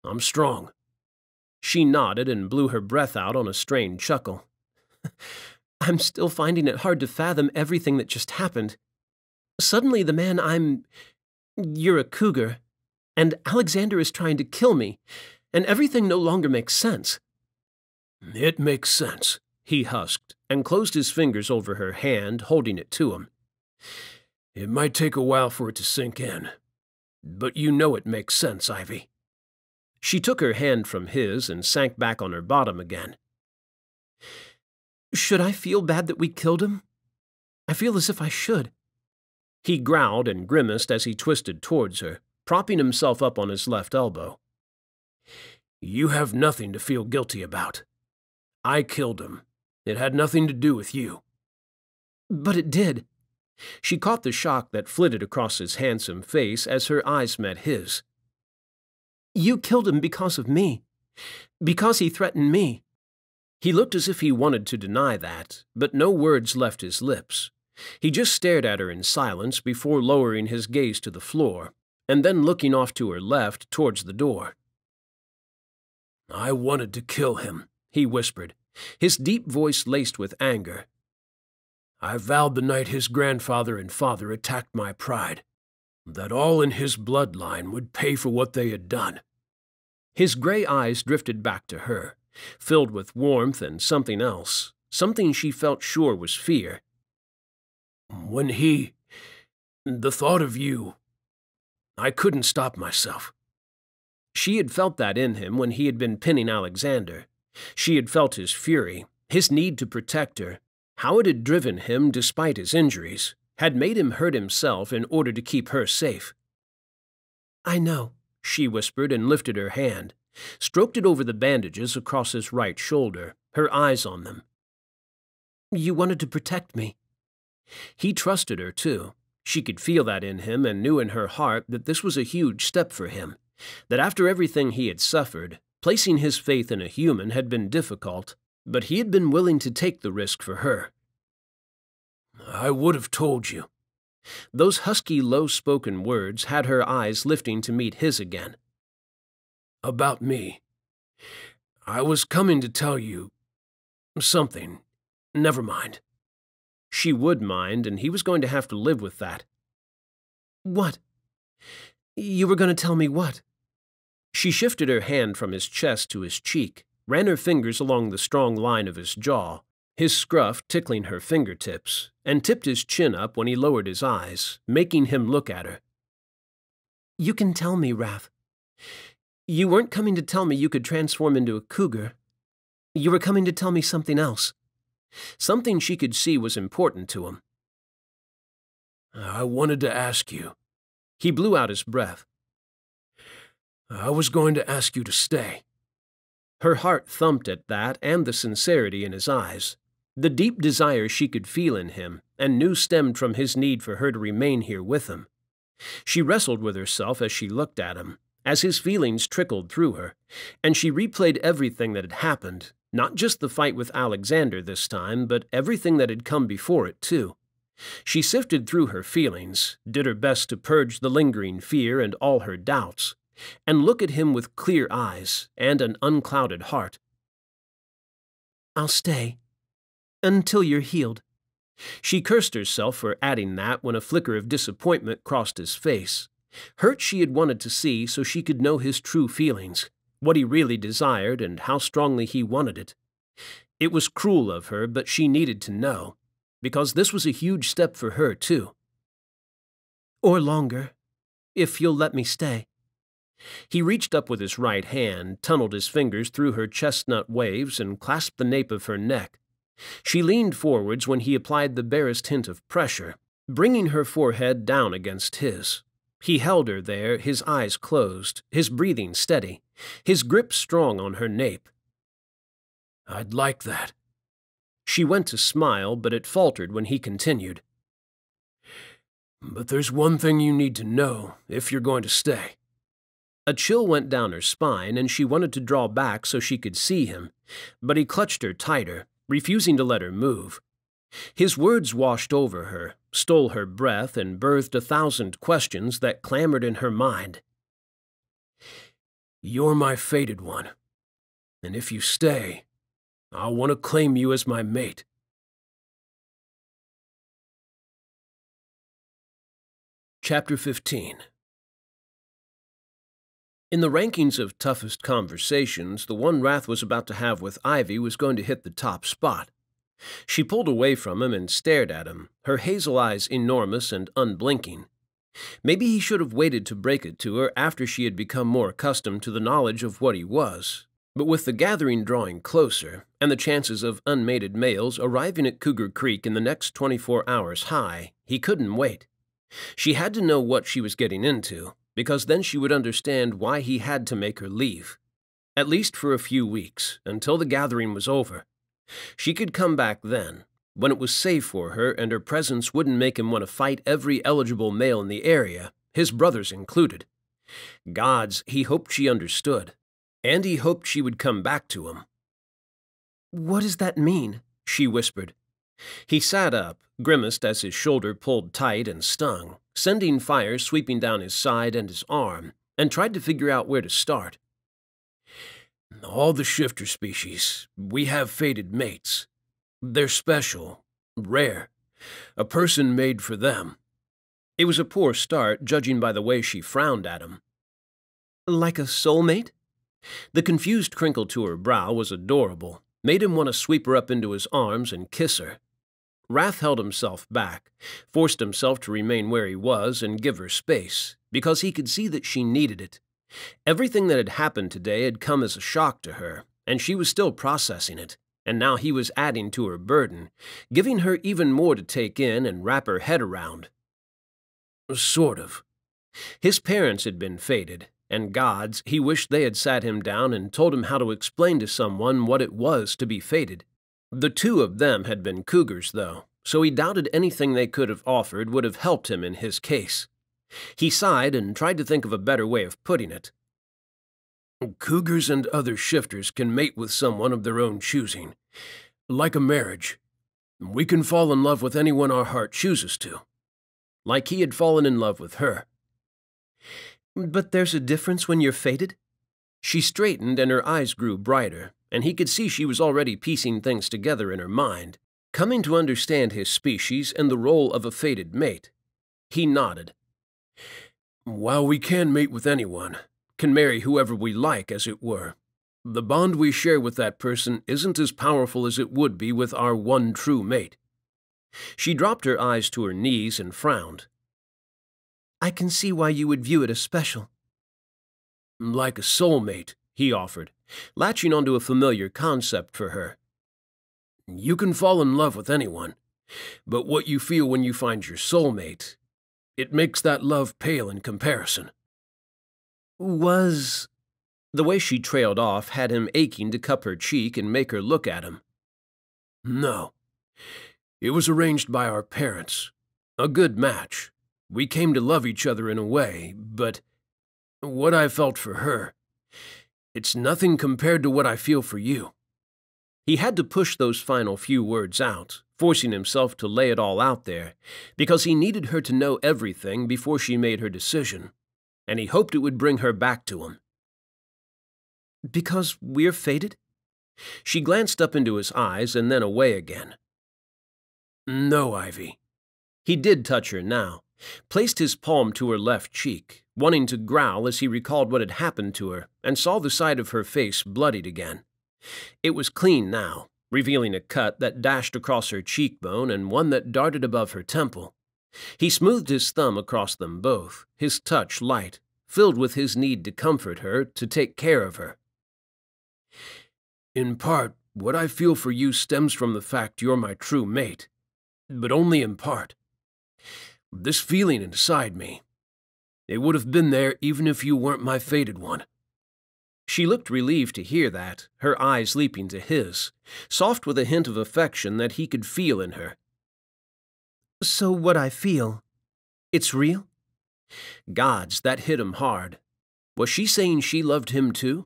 S2: I'm strong. She nodded and blew her breath out on a strained chuckle. I'm still finding it hard to fathom everything that just happened. Suddenly the man you're a cougar, and Alexander is trying to kill me, and everything no longer makes sense."
S1: "It makes sense," he husked, and closed his fingers over her hand, holding it to him. "It might take a while for it to sink in, but you know it makes sense, Ivy." She took her hand from his and sank back on her bottom again.
S2: "Should I feel bad that we killed him? I feel as if I should."
S1: He growled and grimaced as he twisted towards her, propping himself up on his left elbow. "You have nothing to feel guilty about. I killed him. It had nothing to do with you."
S2: "But it did."
S1: She caught the shock that flitted across his handsome face as her eyes met his.
S2: "You killed him because of me. Because he threatened me."
S1: He looked as if he wanted to deny that, but no words left his lips. He just stared at her in silence before lowering his gaze to the floor, and then looking off to her left towards the door. "I wanted to kill him," he whispered, his deep voice laced with anger. "I vowed the night his grandfather and father attacked my pride, that all in his bloodline would pay for what they had done." His gray eyes drifted back to her, filled with warmth and something else, something she felt sure was fear. The thought of you, I couldn't stop myself." She had felt that in him when he had been pinning Alexander. She had felt his fury, his need to protect her, how it had driven him despite his injuries, had made him hurt himself in order to keep her safe.
S2: "I know,"
S1: she whispered and lifted her hand, stroked it over the bandages across his right shoulder, her eyes on them.
S2: "You wanted to protect me."
S1: He trusted her, too. She could feel that in him and knew in her heart that this was a huge step for him, that after everything he had suffered, placing his faith in a human had been difficult, but he had been willing to take the risk for her. "I would have told you." Those husky, low-spoken words had her eyes lifting to meet his again. "About me. I was coming to tell you something. Never mind." She would mind, and he was going to have to live with that.
S2: "What? You were going to tell me what?"
S1: She shifted her hand from his chest to his cheek, ran her fingers along the strong line of his jaw, his scruff tickling her fingertips, and tipped his chin up when he lowered his eyes, making him look at her.
S2: "You can tell me, Rath. You weren't coming to tell me you could transform into a cougar. You were coming to tell me something else.
S1: Something she could see was important to him. "I wanted to ask you." He blew out his breath. "I was going to ask you to stay." Her heart thumped at that and the sincerity in his eyes, the deep desire she could feel in him and knew stemmed from his need for her to remain here with him. She wrestled with herself as she looked at him, as his feelings trickled through her, and she replayed everything that had happened, not just the fight with Alexander this time, but everything that had come before it, too. She sifted through her feelings, did her best to purge the lingering fear and all her doubts, and look at him with clear eyes and an unclouded heart.
S2: "I'll stay. Until you're healed."
S1: She cursed herself for adding that when a flicker of disappointment crossed his face. Hurt she had wanted to see so she could know his true feelings, what he really desired and how strongly he wanted it. It was cruel of her, but she needed to know, because this was a huge step for her, too.
S2: "Or longer, if you'll let me stay."
S1: He reached up with his right hand, tunneled his fingers through her chestnut waves, and clasped the nape of her neck. She leaned forwards when he applied the barest hint of pressure, bringing her forehead down against his. He held her there, his eyes closed, his breathing steady, his grip strong on her nape. "I'd like that." She went to smile, but it faltered when he continued. "But there's one thing you need to know if you're going to stay." A chill went down her spine, and she wanted to draw back so she could see him, but he clutched her tighter, refusing to let her move. His words washed over her, stole her breath, and birthed 1,000 questions that clamored in her mind. "You're my fated one, and if you stay, I'll want to claim you as my mate."
S2: Chapter 15. In the rankings of toughest conversations, the one Rath was about to have with Ivy was going to hit the top spot. She pulled away from him and stared at him, her hazel eyes enormous and unblinking. Maybe he should have waited to break it to her after she had become more accustomed to the knowledge of what he was. But with the gathering drawing closer, and the chances of unmated males arriving at Cougar Creek in the next 24 hours high, he couldn't wait. She had to know what she was getting into, because then she would understand why he had to make her leave. At least for a few weeks, until the gathering was over. She could come back then, when it was safe for her and her presence wouldn't make him want to fight every eligible male in the area, his brothers included. Gods, he hoped she understood, and he hoped she would come back to him.
S3: "What does that mean?"
S2: she whispered. He sat up, grimaced as his shoulder pulled tight and stung, sending fire sweeping down his side and his arm, and tried to figure out where to start.
S1: All the shifter species, we have fated mates. They're special, rare, a person made for them.
S2: It was a poor start, judging by the way she frowned at him.
S3: Like a soulmate?
S2: The confused crinkle to her brow was adorable, made him want to sweep her up into his arms and kiss her. Rath held himself back, forced himself to remain where he was and give her space, because he could see that she needed it. Everything that had happened today had come as a shock to her, and she was still processing it, and now he was adding to her burden, giving her even more to take in and wrap her head around.
S1: Sort of.
S2: His parents had been fated, and gods, he wished they had sat him down and told him how to explain to someone what it was to be fated. The two of them had been cougars, though, so he doubted anything they could have offered would have helped him in his case. He sighed and tried to think of a better way of putting it.
S1: Cougars and other shifters can mate with someone of their own choosing, like a marriage. We can fall in love with anyone our heart chooses to, like he had fallen in love with her.
S3: But there's a difference when you're fated?
S2: She straightened and her eyes grew brighter, and he could see she was already piecing things together in her mind, coming to understand his species and the role of a fated mate. He nodded.
S1: While we can mate with anyone, can marry whoever we like, as it were, the bond we share with that person isn't as powerful as it would be with our one true mate.
S2: She dropped her eyes to her knees and frowned.
S3: I can see why you would view it as special.
S1: Like a soulmate,
S2: he offered, latching onto a familiar concept for her.
S1: You can fall in love with anyone, but what you feel when you find your soulmate, it makes that love pale in comparison.
S3: Was...
S2: The way she trailed off had him aching to cup her cheek and make her look at him.
S1: No. It was arranged by our parents. A good match. We came to love each other in a way, but what I felt for her, it's nothing compared to what I feel for you.
S2: He had to push those final few words out, forcing himself to lay it all out there, because he needed her to know everything before she made her decision, and he hoped it would bring her back to him.
S3: Because we're fated?
S2: She glanced up into his eyes and then away again.
S1: No, Ivy.
S2: He did touch her now, placed his palm to her left cheek, wanting to growl as he recalled what had happened to her and saw the side of her face bloodied again. It was clean now, revealing a cut that dashed across her cheekbone and one that darted above her temple. He smoothed his thumb across them both, his touch light, filled with his need to comfort her, to take care of her.
S1: In part, what I feel for you stems from the fact you're my true mate, but only in part. This feeling inside me, it would have been there even if you weren't my fated one.
S2: She looked relieved to hear that, her eyes leaping to his, soft with a hint of affection that he could feel in her.
S3: So what I feel, it's real?
S2: Gods, that hit him hard. Was she saying she loved him too?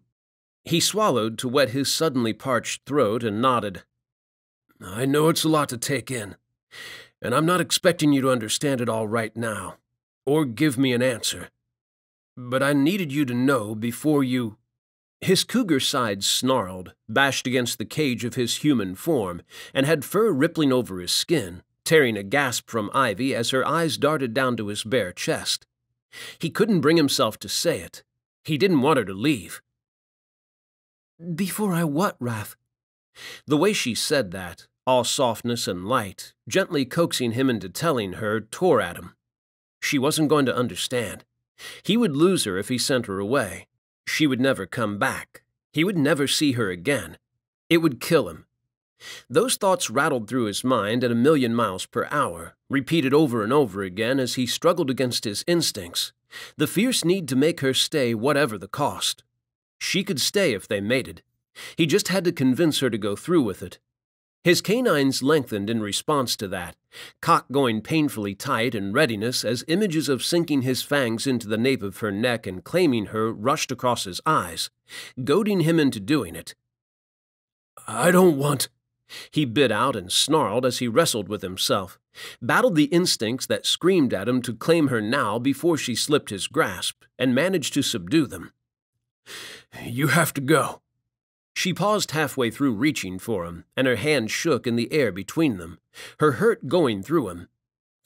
S2: He swallowed to wet his suddenly parched throat and nodded.
S1: I know it's a lot to take in, and I'm not expecting you to understand it all right now, or give me an answer. But I needed you to know before you...
S2: His cougar sides snarled, bashed against the cage of his human form, and had fur rippling over his skin,
S1: tearing a gasp from Ivy as her eyes darted down to his bare chest. He couldn't bring himself to say it. He didn't want her to leave.
S3: Before I what, Rath?
S1: The way she said that, all softness and light, gently coaxing him into telling her, tore at him. She wasn't going to understand. He would lose her if he sent her away. She would never come back. He would never see her again. It would kill him. Those thoughts rattled through his mind at 1,000,000 miles per hour, repeated over and over again as he struggled against his instincts, the fierce need to make her stay whatever the cost. She could stay if they mated. He just had to convince her to go through with it. His canines lengthened in response to that, cock going painfully tight in readiness as images of sinking his fangs into the nape of her neck and claiming her rushed across his eyes, goading him into doing it.
S2: I don't want...
S1: He bit out and snarled as he wrestled with himself, battled the instincts that screamed at him to claim her now before she slipped his grasp, and managed to subdue them.
S2: You have to go.
S1: She paused halfway through reaching for him, and her hand shook in the air between them, her hurt going through him.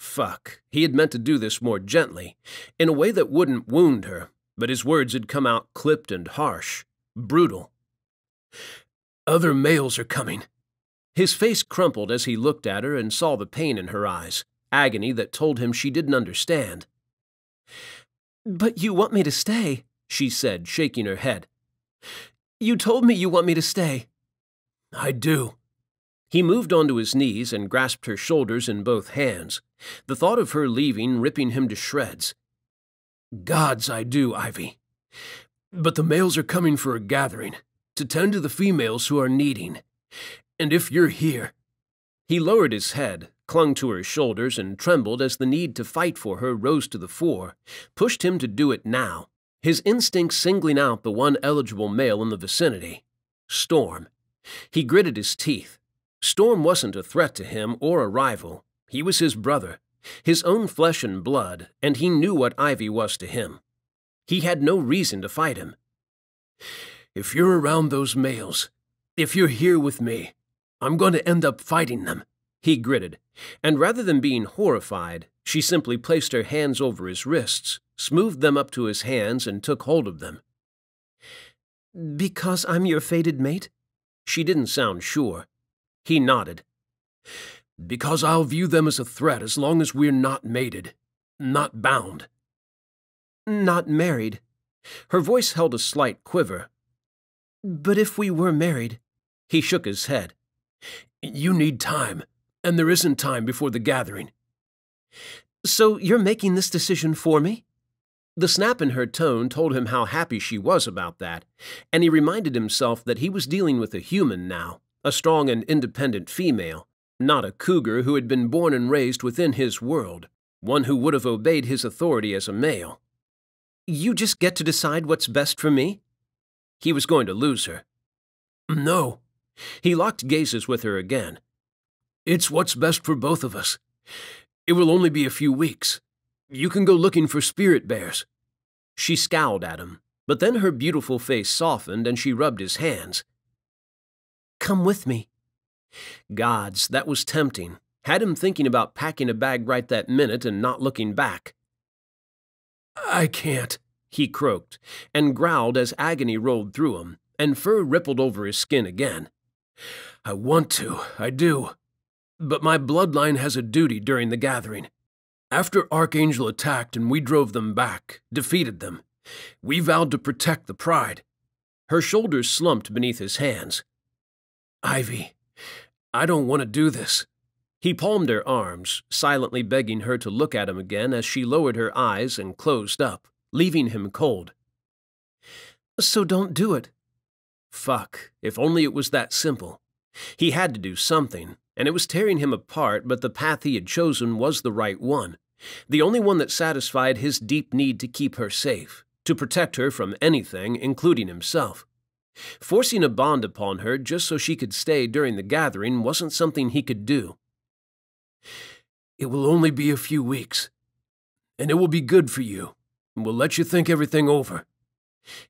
S1: Fuck, he had meant to do this more gently, in a way that wouldn't wound her, but his words had come out clipped and harsh, brutal.
S2: Other males are coming.
S1: His face crumpled as he looked at her and saw the pain in her eyes, agony that told him she didn't understand.
S3: But you want me to stay,
S1: she said, shaking her head.
S3: You told me you want me to stay.
S2: I do.
S1: He moved onto his knees and grasped her shoulders in both hands, the thought of her leaving ripping him to shreds.
S2: Gods, I do, Ivy. But the males are coming for a gathering, to tend to the females who are needing. And if you're here...
S1: He lowered his head, clung to her shoulders, and trembled as the need to fight for her rose to the fore, pushed him to do it now, his instincts singling out the one eligible male in the vicinity. Storm. He gritted his teeth. Storm wasn't a threat to him or a rival. He was his brother, his own flesh and blood, and he knew what Ivy was to him. He had no reason to fight him.
S2: If you're around those males, if you're here with me, I'm going to end up fighting them,
S1: he gritted, and rather than being horrified, she simply placed her hands over his wrists, smoothed them up to his hands, and took hold of them.
S3: Because I'm your fated mate?
S1: She didn't sound sure. He nodded.
S2: Because I'll view them as a threat as long as we're not mated, not bound.
S3: Not married.
S1: Her voice held a slight quiver.
S3: But if we were married...
S1: He shook his head.
S2: You need time, and there isn't time before the gathering.
S3: So you're making this decision for me?
S1: The snap in her tone told him how happy she was about that, and he reminded himself that he was dealing with a human now, a strong and independent female, not a cougar who had been born and raised within his world, one who would have obeyed his authority as a male.
S3: You just get to decide what's best for me?
S1: He was going to lose her.
S2: No.
S1: He locked gazes with her again.
S2: It's what's best for both of us. It will only be a few weeks. You can go looking for spirit bears.
S1: She scowled at him, but then her beautiful face softened and she rubbed his hands.
S3: Come with me.
S1: Gods, that was tempting. Had him thinking about packing a bag right that minute and not looking back.
S2: I can't,
S1: he croaked, and growled as agony rolled through him, and fur rippled over his skin again.
S2: I want to, I do. But my bloodline has a duty during the gathering. After Archangel attacked and we drove them back, defeated them, we vowed to protect the pride.
S1: Her shoulders slumped beneath his hands.
S2: Ivy, I don't want to do this.
S1: He palmed her arms, silently begging her to look at him again as she lowered her eyes and closed up, leaving him cold.
S3: So don't do it.
S1: Fuck, if only it was that simple. He had to do something, and it was tearing him apart, but the path he had chosen was the right one, the only one that satisfied his deep need to keep her safe, to protect her from anything, including himself. Forcing a bond upon her just so she could stay during the gathering wasn't something he could do.
S2: It will only be a few weeks, and it will be good for you, and we'll let you think everything over.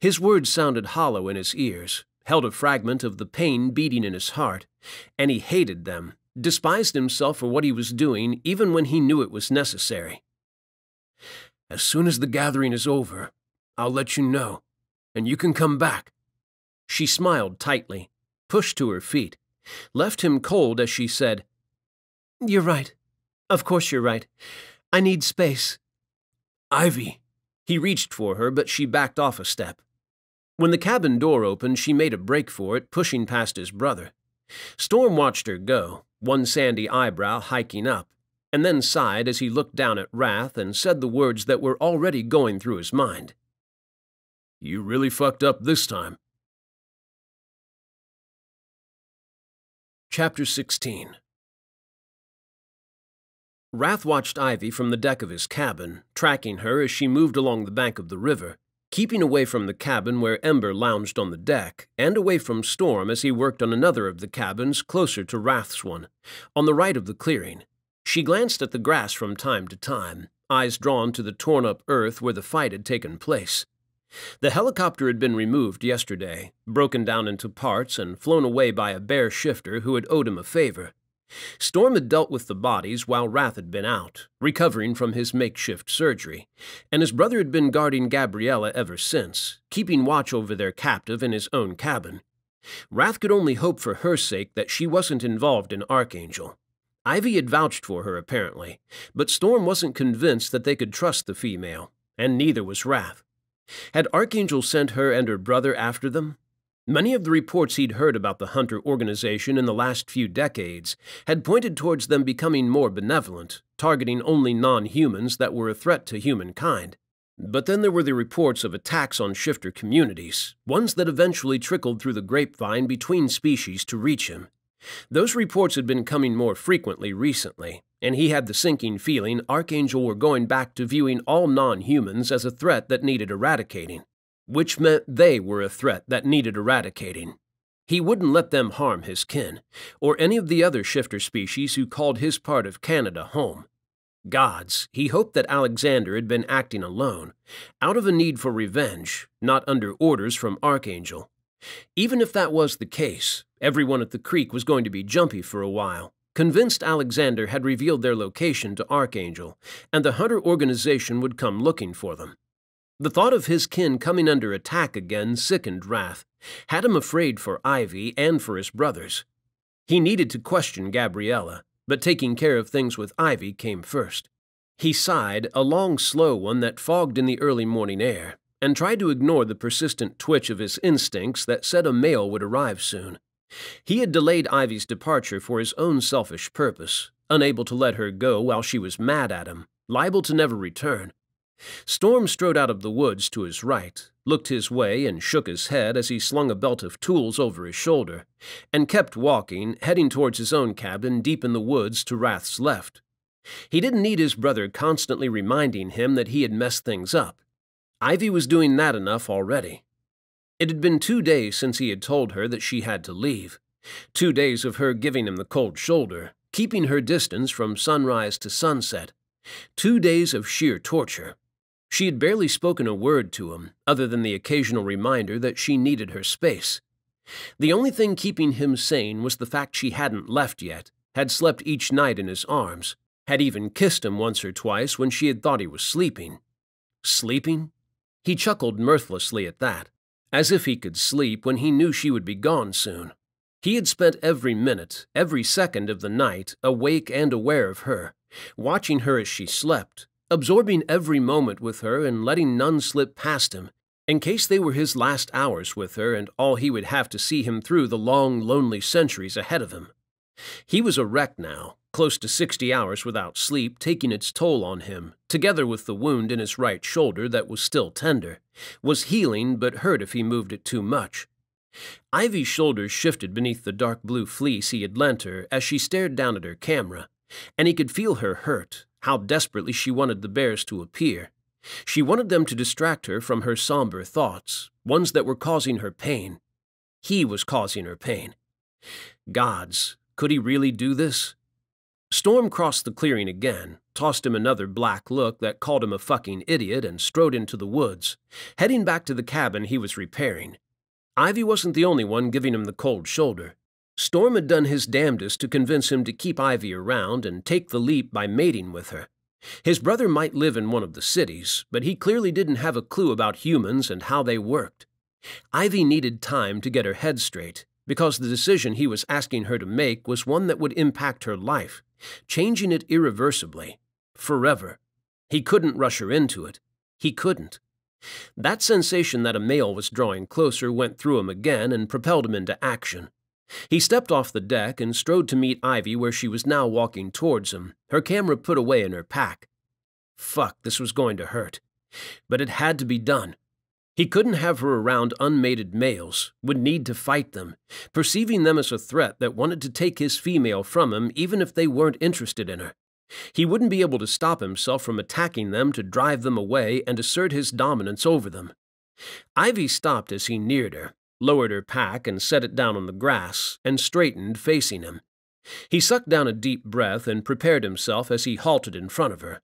S1: His words sounded hollow in his ears, held a fragment of the pain beating in his heart, and he hated them,
S2: despised himself for what he was doing even when he knew it was necessary.
S1: As soon as the gathering is over, I'll let you know, and you can come back.
S2: She smiled tightly, pushed to her feet, left him cold as she said,
S3: You're right. Of course you're right. I need space.
S1: Ivy.
S2: He reached for her, but she backed off a step. When the cabin door opened, she made a break for it, pushing past his brother. Storm watched her go, one sandy eyebrow hiking up, and then sighed as he looked down at Rath and said the words that were already going through his mind.
S1: You really fucked up this time.
S2: Chapter 16. Rath watched Ivy from the deck of his cabin, tracking her as she moved along the bank of the river, keeping away from the cabin where Ember lounged on the deck, and away from Storm as he worked on another of the cabins closer to Rath's one, on the right of the clearing. She glanced at the grass from time to time, eyes drawn to the torn-up earth where the fight had taken place. The helicopter had been removed yesterday, broken down into parts and flown away by a bear shifter who had owed him a favor. Storm had dealt with the bodies while Rath had been out, recovering from his makeshift surgery, and his brother had been guarding Gabriella ever since, keeping watch over their captive in his own cabin. Rath could only hope for her sake that she wasn't involved in Archangel. Ivy had vouched for her, apparently, but Storm wasn't convinced that they could trust the female, and neither was Rath. Had Archangel sent her and her brother after them? Many of the reports he'd heard about the Hunter organization in the last few decades had pointed towards them becoming more benevolent, targeting only non-humans that were a threat to humankind. But then there were the reports of attacks on shifter communities, ones that eventually trickled through the grapevine between species to reach him. Those reports had been coming more frequently recently, and he had the sinking feeling Archangel were going back to viewing all non-humans as a threat that needed eradicating. Which meant they were a threat that needed eradicating. He wouldn't let them harm his kin, or any of the other shifter species who called his part of Canada home. Gods, he hoped that Alexander had been acting alone, out of a need for revenge, not under orders from Archangel. Even if that was the case, everyone at the creek was going to be jumpy for a while, convinced Alexander had revealed their location to Archangel, and the Hunter organization would come looking for them. The thought of his kin coming under attack again sickened Rath, had him afraid for Ivy and for his brothers. He needed to question Gabriella, but taking care of things with Ivy came first. He sighed, a long, slow one that fogged in the early morning air, and tried to ignore the persistent twitch of his instincts that said a mail would arrive soon. He had delayed Ivy's departure for his own selfish purpose, unable to let her go while she was mad at him, liable to never return. Storm strode out of the woods to his right, looked his way and shook his head as he slung a belt of tools over his shoulder, and kept walking, heading towards his own cabin deep in the woods to Rath's left. He didn't need his brother constantly reminding him that he had messed things up. Ivy was doing that enough already. It had been 2 days since he had told her that she had to leave. 2 days of her giving him the cold shoulder, keeping her distance from sunrise to sunset. 2 days of sheer torture. She had barely spoken a word to him, other than the occasional reminder that she needed her space. The only thing keeping him sane was the fact she hadn't left yet, had slept each night in his arms, had even kissed him once or twice when she had thought he was sleeping. Sleeping? He chuckled mirthlessly at that, as if he could sleep when he knew she would be gone soon. He had spent every minute, every second of the night awake and aware of her, watching her as she slept, absorbing every moment with her and letting none slip past him, in case they were his last hours with her and all he would have to see him through the long, lonely centuries ahead of him. He was a wreck now, close to 60 hours without sleep taking its toll on him, together with the wound in his right shoulder that was still tender, was healing but hurt if he moved it too much. Ivy's shoulders shifted beneath the dark blue fleece he had lent her as she stared down at her camera, and he could feel her hurt, how desperately she wanted the bears to appear. She wanted them to distract her from her somber thoughts, ones that were causing her pain. He was causing her pain. Gods, could he really do this? Storm crossed the clearing again, tossed him another black look that called him a fucking idiot, and strode into the woods, heading back to the cabin he was repairing. Ivy wasn't the only one giving him the cold shoulder. Storm had done his damnedest to convince him to keep Ivy around and take the leap by mating with her. His brother might live in one of the cities, but he clearly didn't have a clue about humans and how they worked. Ivy needed time to get her head straight, because the decision he was asking her to make was one that would impact her life, changing it irreversibly, forever. He couldn't rush her into it. He couldn't. That sensation that a male was drawing closer went through him again and propelled him into action. He stepped off the deck and strode to meet Ivy where she was now walking towards him, her camera put away in her pack. Fuck, this was going to hurt. But it had to be done. He couldn't have her around unmated males, would need to fight them, perceiving them as a threat that wanted to take his female from him even if they weren't interested in her. He wouldn't be able to stop himself from attacking them to drive them away and assert his dominance over them. Ivy stopped as he neared her, lowered her pack and set it down on the grass, and straightened, facing him. He sucked down a deep breath and prepared himself as he halted in front of her.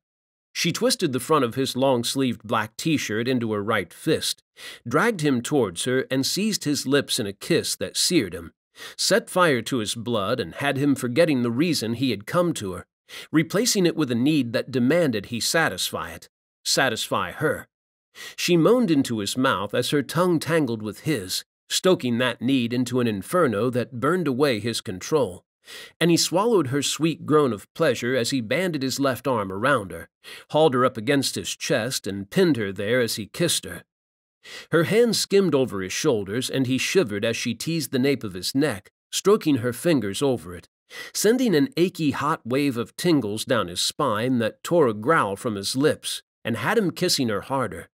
S2: She twisted the front of his long-sleeved black t-shirt into her right fist, dragged him towards her, and seized his lips in a kiss that seared him, set fire to his blood, and had him forgetting the reason he had come to her, replacing it with a need that demanded he satisfy it, satisfy her. She moaned into his mouth as her tongue tangled with his, stoking that need into an inferno that burned away his control. And he swallowed her sweet groan of pleasure as he banded his left arm around her, hauled her up against his chest, and pinned her there as he kissed her. Her hands skimmed over his shoulders, and he shivered as she teased the nape of his neck, stroking her fingers over it, sending an achy hot wave of tingles down his spine that tore a growl from his lips and had him kissing her harder.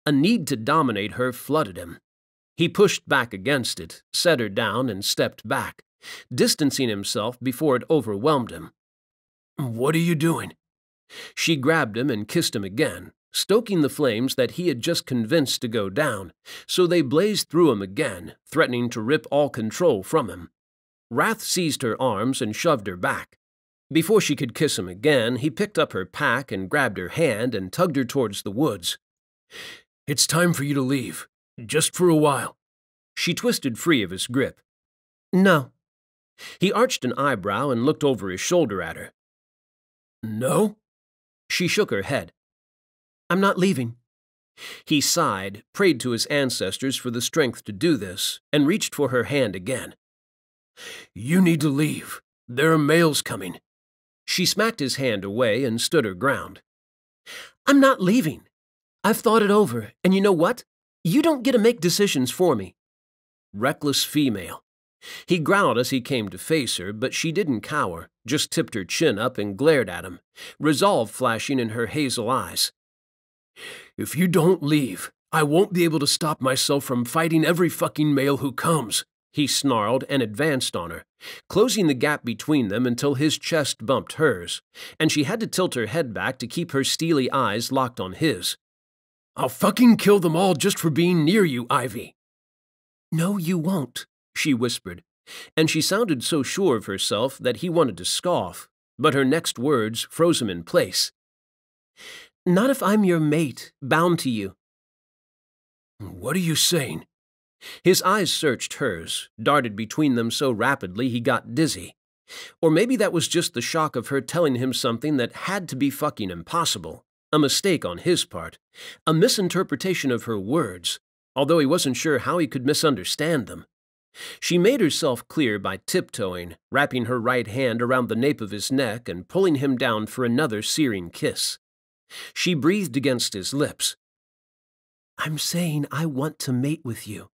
S2: A need to dominate her flooded him. He pushed back against it, set her down, and stepped back, distancing himself before it overwhelmed him. "What are you doing?" She grabbed him and kissed him again, stoking the flames that he had just convinced to go down, so they blazed through him again, threatening to rip all control from him. Rath seized her arms and shoved her back. Before she could kiss him again, he picked up her pack and grabbed her hand and tugged her towards the woods. "It's time for you to leave, just for a while." She twisted free of his grip. "No." He arched an eyebrow and looked over his shoulder at her. "No?" She shook her head. "I'm not leaving." He sighed, prayed to his ancestors for the strength to do this, and reached for her hand again. "You need to leave. There are males coming." She smacked his hand away and stood her ground. "I'm not leaving. I've thought it over, and you know what? You don't get to make decisions for me." Reckless female. He growled as he came to face her, but she didn't cower, just tipped her chin up and glared at him, resolve flashing in her hazel eyes. "If you don't leave, I won't be able to stop myself from fighting every fucking male who comes," he snarled and advanced on her, closing the gap between them until his chest bumped hers, and she had to tilt her head back to keep her steely eyes locked on his. "I'll fucking kill them all just for being near you, Ivy." "No, you won't," she whispered, and she sounded so sure of herself that he wanted to scoff, but her next words froze him in place. "Not if I'm your mate, bound to you." "What are you saying?" His eyes searched hers, darted between them so rapidly he got dizzy. Or maybe that was just the shock of her telling him something that had to be fucking impossible, a mistake on his part, a misinterpretation of her words, although he wasn't sure how he could misunderstand them. She made herself clear by tiptoeing, wrapping her right hand around the nape of his neck and pulling him down for another searing kiss. She breathed against his lips. "I'm saying I want to mate with you."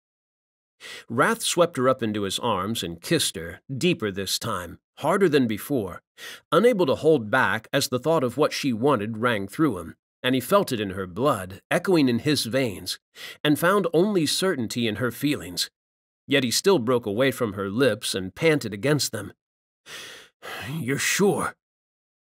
S2: Rath swept her up into his arms and kissed her, deeper this time, harder than before, unable to hold back as the thought of what she wanted rang through him, and he felt it in her blood, echoing in his veins, and found only certainty in her feelings. Yet he still broke away from her lips and panted against them. "You're sure?"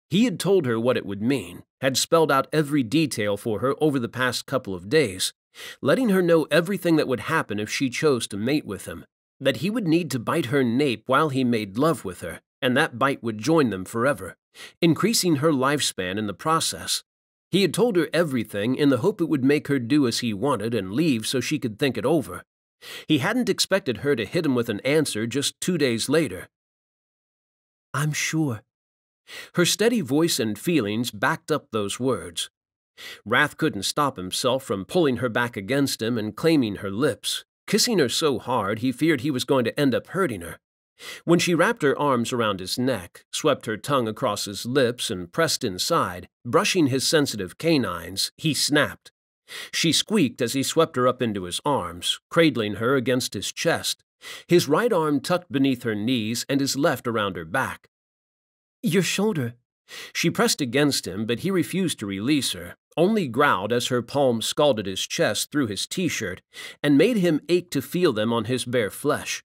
S2: He had told her what it would mean, had spelled out every detail for her over the past couple of days, letting her know everything that would happen if she chose to mate with him, that he would need to bite her nape while he made love with her, and that bite would join them forever, increasing her lifespan in the process. He had told her everything in the hope it would make her do as he wanted and leave so she could think it over. He hadn't expected her to hit him with an answer just 2 days later.
S3: I'm sure.
S2: Her steady voice and feelings backed up those words. Rath couldn't stop himself from pulling her back against him and claiming her lips, kissing her so hard he feared he was going to end up hurting her. When she wrapped her arms around his neck, swept her tongue across his lips, and pressed inside, brushing his sensitive canines, he snapped. She squeaked as he swept her up into his arms, cradling her against his chest, his right arm tucked beneath her knees and his left around her back.
S3: Your shoulder.
S2: She pressed against him, but he refused to release her, only growled as her palms scalded his chest through his t-shirt and made him ache to feel them on his bare flesh.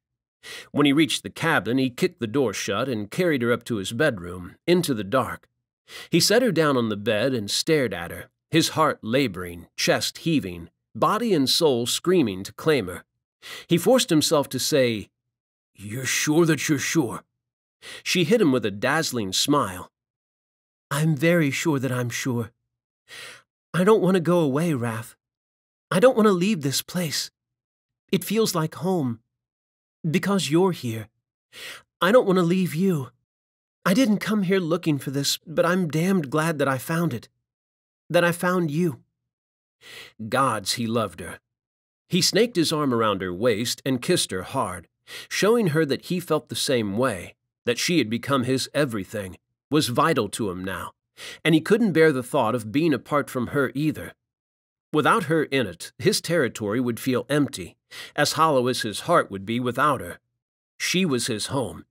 S2: When he reached the cabin, he kicked the door shut and carried her up to his bedroom, into the dark. He set her down on the bed and stared at her, his heart laboring, chest heaving, body and soul screaming to claim her. He forced himself to say, "You're sure that you're sure?" She hit him with a dazzling smile.
S3: I'm very sure that I'm sure. I don't want to go away, Rath. I don't want to leave this place. It feels like home. Because you're here. I don't want to leave you. I didn't come here looking for this, but I'm damned glad that I found it. That I found you.
S2: Gods, he loved her. He snaked his arm around her waist and kissed her hard, showing her that he felt the same way, that she had become his everything, was vital to him now, and he couldn't bear the thought of being apart from her either. Without her in it, his territory would feel empty, as hollow as his heart would be without her. She was his home.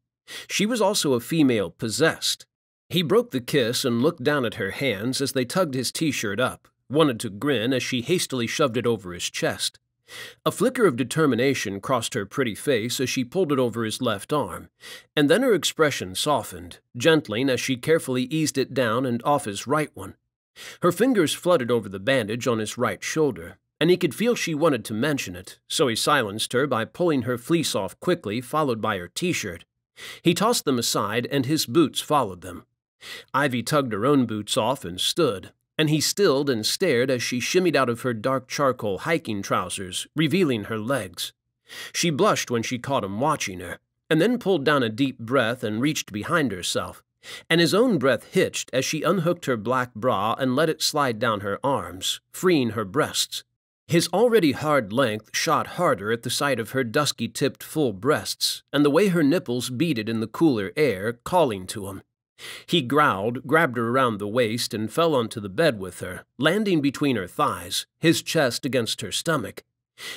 S2: She was also a female possessed. He broke the kiss and looked down at her hands as they tugged his t-shirt up, wanted to grin as she hastily shoved it over his chest. A flicker of determination crossed her pretty face as she pulled it over his left arm, and then her expression softened, gentling as she carefully eased it down and off his right one. Her fingers fluttered over the bandage on his right shoulder, and he could feel she wanted to mention it, so he silenced her by pulling her fleece off quickly, followed by her t-shirt. He tossed them aside, and his boots followed them. Ivy tugged her own boots off and stood, and he stilled and stared as she shimmied out of her dark charcoal hiking trousers, revealing her legs. She blushed when she caught him watching her, and then pulled down a deep breath and reached behind herself, and his own breath hitched as she unhooked her black bra and let it slide down her arms, freeing her breasts. His already hard length shot harder at the sight of her dusky-tipped full breasts, and the way her nipples beaded in the cooler air, calling to him. He growled, grabbed her around the waist, and fell onto the bed with her, landing between her thighs, his chest against her stomach.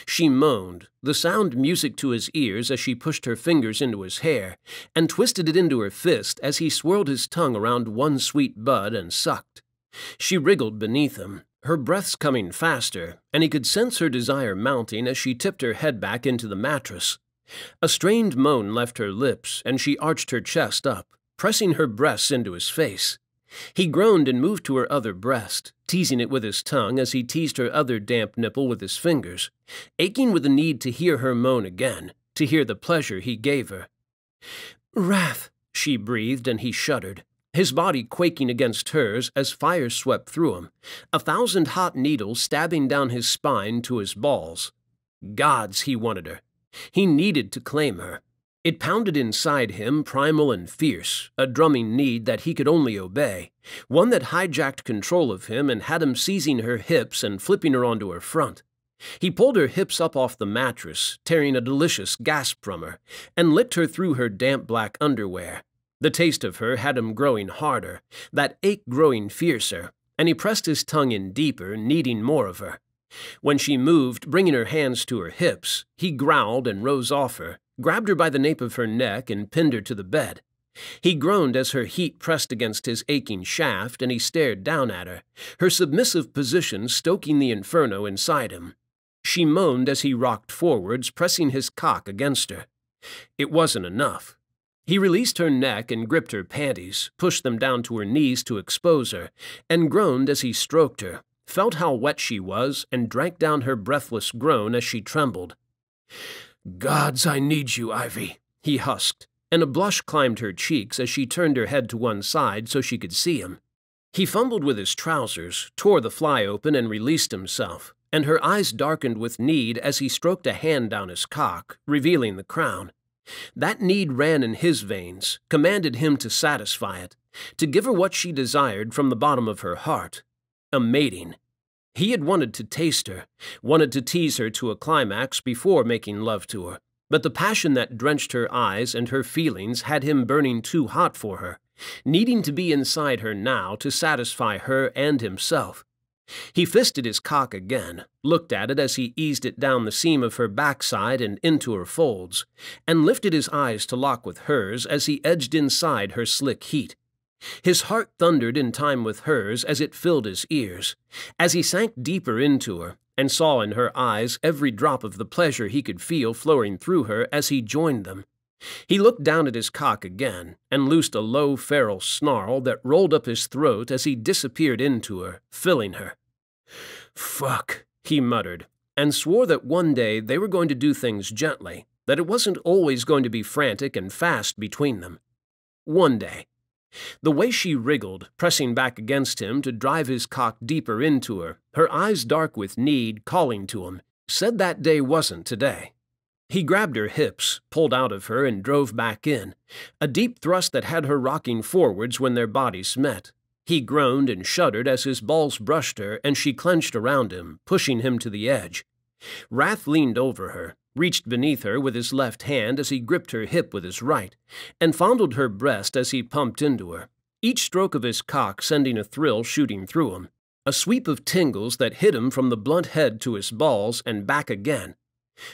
S2: She moaned, the sound music to his ears as she pushed her fingers into his hair, and twisted it into her fist as he swirled his tongue around one sweet bud and sucked. She wriggled beneath him, her breaths coming faster, and he could sense her desire mounting as she tipped her head back into the mattress. A strained moan left her lips, and she arched her chest up, pressing her breasts into his face. He groaned and moved to her other breast, teasing it with his tongue as he teased her other damp nipple with his fingers, aching with the need to hear her moan again, to hear the pleasure he gave her.
S3: Rath,
S2: she breathed, and he shuddered, his body quaking against hers as fire swept through him, 1,000 hot needles stabbing down his spine to his balls. Gods, he wanted her. He needed to claim her. It pounded inside him, primal and fierce, a drumming need that he could only obey, one that hijacked control of him and had him seizing her hips and flipping her onto her front. He pulled her hips up off the mattress, tearing a delicious gasp from her, and licked her through her damp black underwear. The taste of her had him growing harder, that ache growing fiercer, and he pressed his tongue in deeper, needing more of her. When she moved, bringing her hands to her hips, he growled and rose off her, grabbed her by the nape of her neck and pinned her to the bed. He groaned as her heat pressed against his aching shaft, and he stared down at her, her submissive position stoking the inferno inside him. She moaned as he rocked forwards, pressing his cock against her. It wasn't enough. He released her neck and gripped her panties, pushed them down to her knees to expose her, and groaned as he stroked her, felt how wet she was, and drank down her breathless groan as she trembled. "Gods, I need you, Ivy," he husked, and a blush climbed her cheeks as she turned her head to one side so she could see him. He fumbled with his trousers, tore the fly open, and released himself, and her eyes darkened with need as he stroked a hand down his cock, revealing the crown. That need ran in his veins, commanded him to satisfy it, to give her what she desired from the bottom of her heart, a mating. He had wanted to taste her, wanted to tease her to a climax before making love to her, but the passion that drenched her eyes and her feelings had him burning too hot for her, needing to be inside her now to satisfy her and himself. He fisted his cock again, looked at it as he eased it down the seam of her backside and into her folds, and lifted his eyes to lock with hers as he edged inside her slick heat. His heart thundered in time with hers as it filled his ears, as he sank deeper into her and saw in her eyes every drop of the pleasure he could feel flowing through her as he joined them. He looked down at his cock again and loosed a low, feral snarl that rolled up his throat as he disappeared into her, filling her. "Fuck," he muttered, and swore that one day they were going to do things gently, that it wasn't always going to be frantic and fast between them. One day. The way she wriggled, pressing back against him to drive his cock deeper into her, her eyes dark with need, calling to him, said that day wasn't today. He grabbed her hips, pulled out of her, and drove back in, a deep thrust that had her rocking forwards when their bodies met. He groaned and shuddered as his balls brushed her and she clenched around him, pushing him to the edge. Rath leaned over her, reached beneath her with his left hand as he gripped her hip with his right, and fondled her breast as he pumped into her, each stroke of his cock sending a thrill shooting through him, a sweep of tingles that hit him from the blunt head to his balls and back again.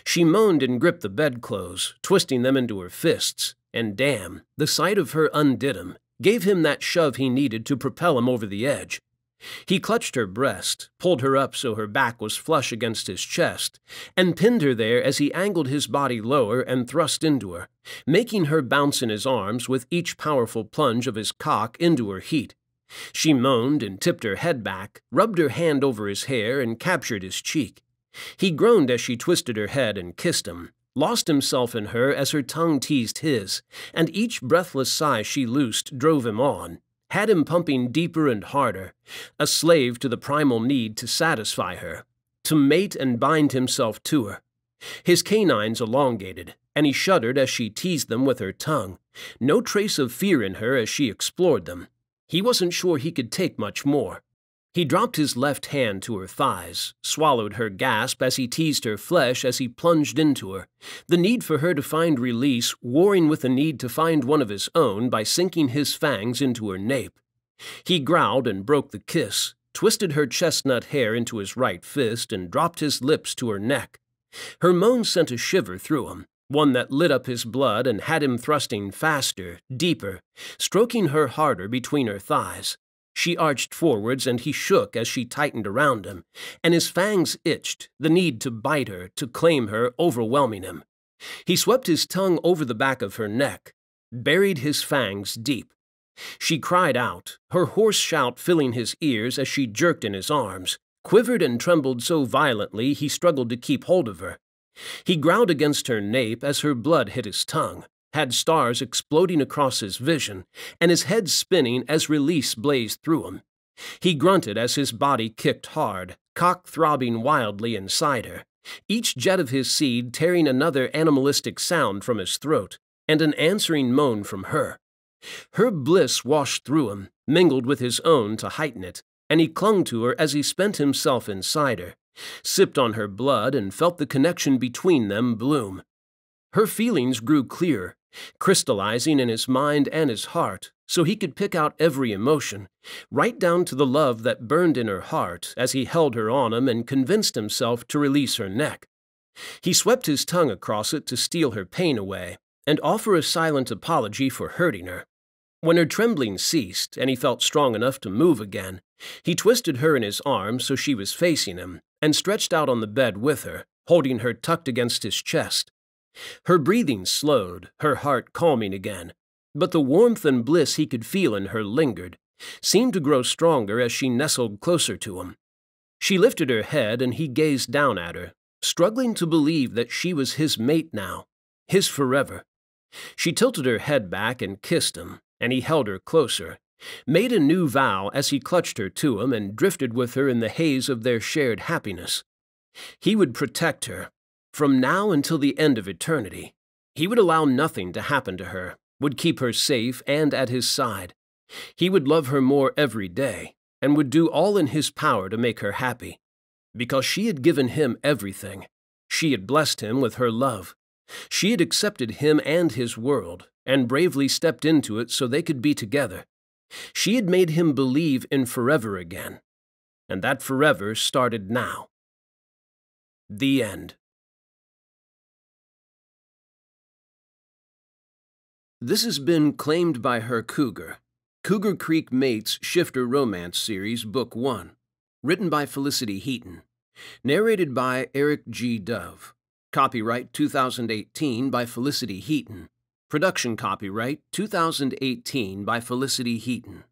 S2: She moaned and gripped the bedclothes, twisting them into her fists, and damn, the sight of her undid him, gave him that shove he needed to propel him over the edge. He clutched her breast, pulled her up so her back was flush against his chest, and pinned her there as he angled his body lower and thrust into her, making her bounce in his arms with each powerful plunge of his cock into her heat. She moaned and tipped her head back, rubbed her hand over his hair, and captured his cheek. He groaned as she twisted her head and kissed him, lost himself in her as her tongue teased his, and each breathless sigh she loosed drove him on, had him pumping deeper and harder, a slave to the primal need to satisfy her, to mate and bind himself to her. His canines elongated, and he shuddered as she teased them with her tongue, no trace of fear in her as she explored them. He wasn't sure he could take much more. He dropped his left hand to her thighs, swallowed her gasp as he teased her flesh as he plunged into her, the need for her to find release warring with the need to find one of his own by sinking his fangs into her nape. He growled and broke the kiss, twisted her chestnut hair into his right fist, and dropped his lips to her neck. Her moan sent a shiver through him, one that lit up his blood and had him thrusting faster, deeper, stroking her harder between her thighs. She arched forwards, and he shook as she tightened around him, and his fangs itched, the need to bite her, to claim her, overwhelming him. He swept his tongue over the back of her neck, buried his fangs deep. She cried out, her hoarse shout filling his ears as she jerked in his arms, quivered and trembled so violently he struggled to keep hold of her. He growled against her nape as her blood hit his tongue, had stars exploding across his vision, and his head spinning as release blazed through him. He grunted as his body kicked hard, cock throbbing wildly inside her, each jet of his seed tearing another animalistic sound from his throat, and an answering moan from her. Her bliss washed through him, mingled with his own to heighten it, and he clung to her as he spent himself inside her, sipped on her blood and felt the connection between them bloom. Her feelings grew clearer, crystallizing in his mind and his heart, so he could pick out every emotion, right down to the love that burned in her heart as he held her on him and convinced himself to release her neck. He swept his tongue across it to steal her pain away and offer a silent apology for hurting her. When her trembling ceased and he felt strong enough to move again, he twisted her in his arms so she was facing him and stretched out on the bed with her, holding her tucked against his chest. Her breathing slowed, her heart calming again, but the warmth and bliss he could feel in her lingered, seemed to grow stronger as she nestled closer to him. She lifted her head and he gazed down at her, struggling to believe that she was his mate now, his forever. She tilted her head back and kissed him, and he held her closer, made a new vow as he clutched her to him and drifted with her in the haze of their shared happiness. He would protect her. From now until the end of eternity, he would allow nothing to happen to her, would keep her safe and at his side. He would love her more every day, and would do all in his power to make her happy. Because she had given him everything. She had blessed him with her love. She had accepted him and his world, and bravely stepped into it so they could be together. She had made him believe in forever again. And that forever started now. The end. This has been Claimed by Her Cougar, Cougar Creek Mates Shifter Romance Series, Book 1, written by Felicity Heaton, narrated by Eric G. Dove, copyright 2018 by Felicity Heaton, production copyright 2018 by Felicity Heaton.